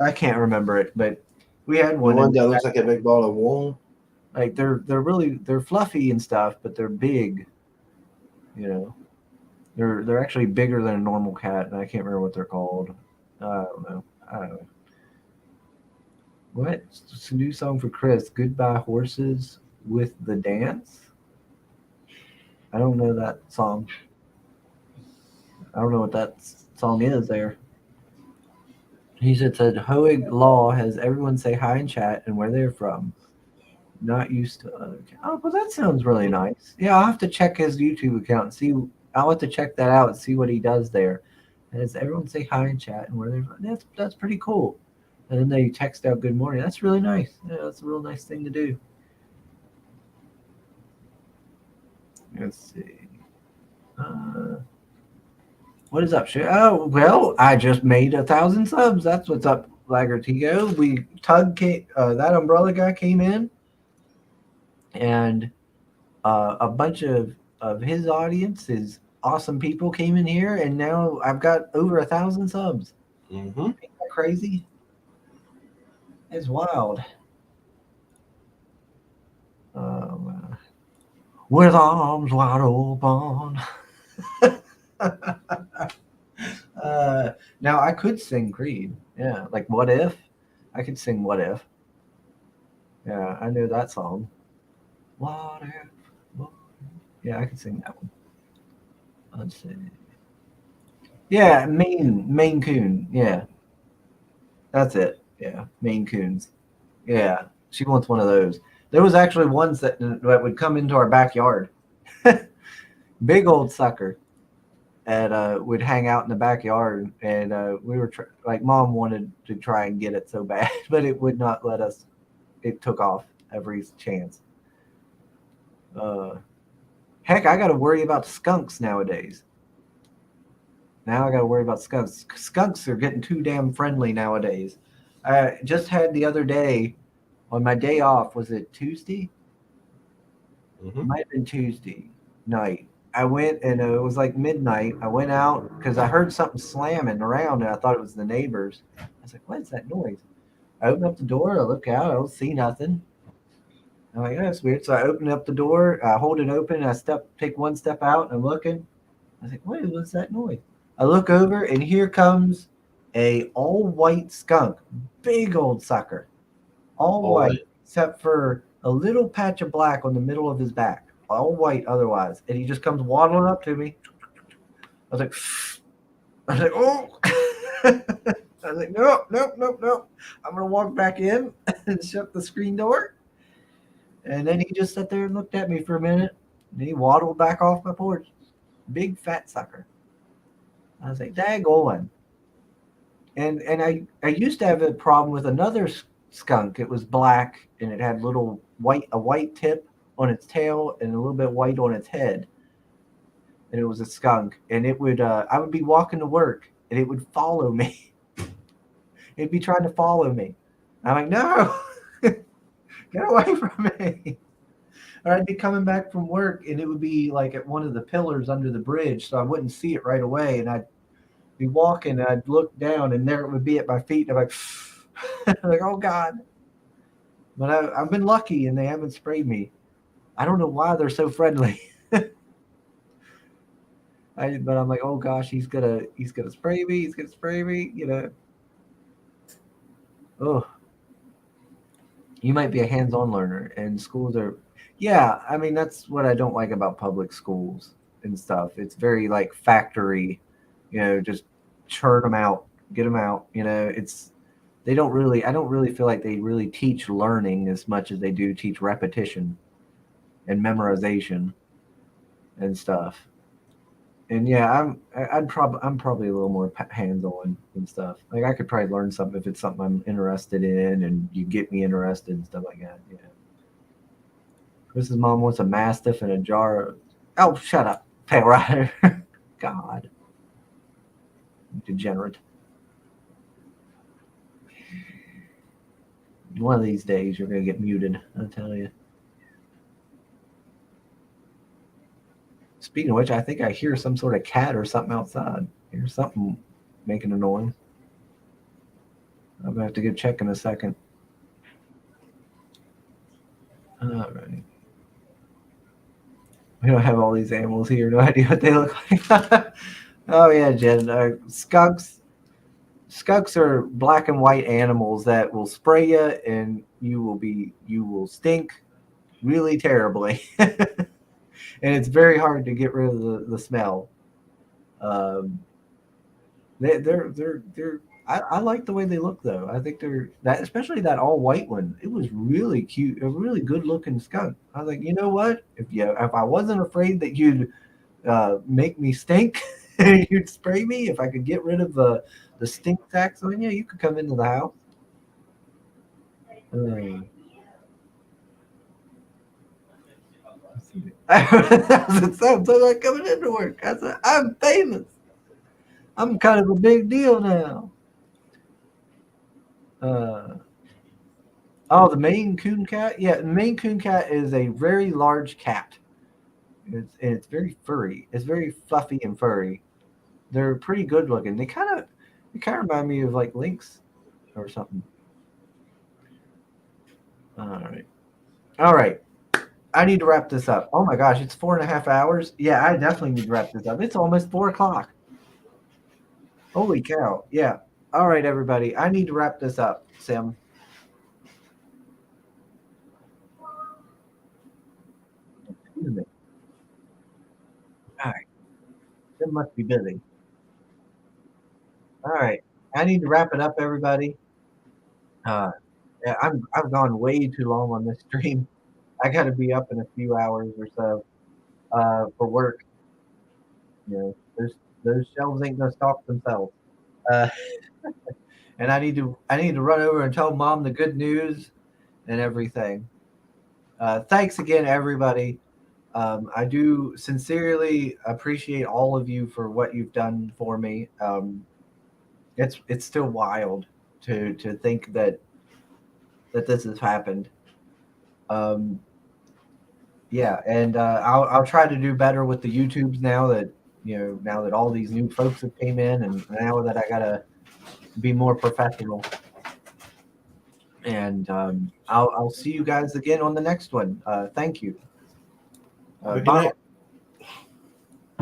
I can't remember it, but we had The one. one that looks like a big ball of wool. Like they're fluffy and stuff, but they're big. You know, they're actually bigger than a normal cat, and I can't remember what they're called. I don't know. What? It's a new song for Chris. Goodbye Horses with the Dance. I don't know that song. I don't know what that song is there. He said Hoeg Law has everyone say hi in chat and where they're from. Not used to other. Oh, well, that sounds really nice. Yeah, I'll have to check his YouTube account and see. I'll have to check that out and see what he does there. And has everyone say hi in chat and where they're from. That's pretty cool. And then they text out good morning. That's really nice. Yeah, that's a real nice thing to do. Let's see. What is up, shit? Oh, well, I just made 1,000 subs. That's what's up, Lagartigo. That umbrella guy came in, and a bunch of his audience, his awesome people came in here, and now I've got over 1,000 subs. Mm-hmm. Ain't that crazy? It's wild. With arms wide open. Now I could sing Creed. Yeah, like What If? I could sing What If. Yeah, I knew that song. What if? What if? Yeah, I could sing that one. Let's see. Yeah, Maine Coon. Yeah, that's it. Yeah, Maine Coons. Yeah, she wants one of those. There was actually ones that would come into our backyard. Big old sucker. And would hang out in the backyard, and we were like, Mom wanted to try and get it so bad, but it would not let us. It took off every chance. Heck, I got to worry about skunks nowadays. Now I got to worry about skunks. Skunks are getting too damn friendly nowadays. I just had the other day, on my day off, was it Tuesday? Mm-hmm. It might have been Tuesday night. I went, and it was like midnight. I went out because I heard something slamming around, and I thought it was the neighbors. I was like, what is that noise? I open up the door. I look out. I don't see nothing. I'm like, oh, that's weird. So I open up the door. I hold it open. And I take one step out, and I'm looking. I was like, what's that noise? I look over, and here comes a all-white skunk. Big old sucker. All white, except for a little patch of black on the middle of his back. All white otherwise. And he just comes waddling up to me. I was like, oh. I was like, no. I'm going to walk back in and shut the screen door. And then he just sat there and looked at me for a minute. And he waddled back off my porch. Big fat sucker. I was like, daggone. And I used to have a problem with another skunk. It was black, and it had a white tip on its tail and a little bit white on its head. And it was a skunk. And it would I would be walking to work, and it would follow me. It'd be trying to follow me. I'm like, no, get away from me. Or I'd be coming back from work, and it would be like at one of the pillars under the bridge, so I wouldn't see it right away. And I'd be walking, and I'd look down, and there it would be at my feet. And I'm like, oh God. But I've been lucky, and they haven't sprayed me. I don't know why they're so friendly. But I'm like, oh gosh, he's gonna spray me. He's gonna spray me. You know. Oh, you might be a hands-on learner, and schools are. Yeah, I mean that's what I don't like about public schools and stuff. It's very like factory, you know, just churn them out, get them out. You know, I don't really feel like they really teach learning as much as they do teach repetition and memorization and stuff. And yeah, I'm probably a little more hands-on and stuff. Like I could probably learn something if it's something I'm interested in, and you get me interested and stuff like that. Yeah. Chris's mom wants a Mastiff and a jar of. Oh, shut up, Pale Rider. God, degenerate. One of these days, you're gonna get muted. I'll tell you. Speaking of which, I think I hear some sort of cat or something outside. I hear something making a noise. I'm gonna have to go check in a second. All right. We don't have all these animals here. No idea what they look like. Oh yeah, Jen. Skunks. Skunks are black and white animals that will spray you, and you will stink really terribly. And it's very hard to get rid of the smell. I like the way they look though. I think especially that all white one. It was really cute, a really good looking skunk. I was like, you know what? If I wasn't afraid that you'd make me stink, you'd spray me. If I could get rid of the stink tax on you, you could come into the house. It sounds so like coming into work. I said, I'm famous. I'm kind of a big deal now. Oh, the Maine Coon cat. Yeah, the Maine Coon cat is a very large cat. It's very furry. It's very fluffy and furry. They're pretty good looking. They kind of remind me of like lynx or something. All right. I need to wrap this up. Oh my gosh, it's 4.5 hours. Yeah, I definitely need to wrap this up. It's almost 4 o'clock. Holy cow! Yeah. All right, everybody. I need to wrap this up. Sim. Excuse me. All right. Sim must be busy. All right. I need to wrap it up, everybody. Yeah, I've gone way too long on this stream. I got to be up in a few hours or so for work. You know, those shelves ain't gonna stock themselves. Uh, and I need to run over and tell mom the good news and everything. Thanks again, everybody. I do sincerely appreciate all of you for what you've done for me. It's still wild to think that this has happened. Yeah, and I'll try to do better with the YouTubes now that all these new folks have came in, and now that I gotta be more professional. And I'll see you guys again on the next one. Thank you. Good Bye. night.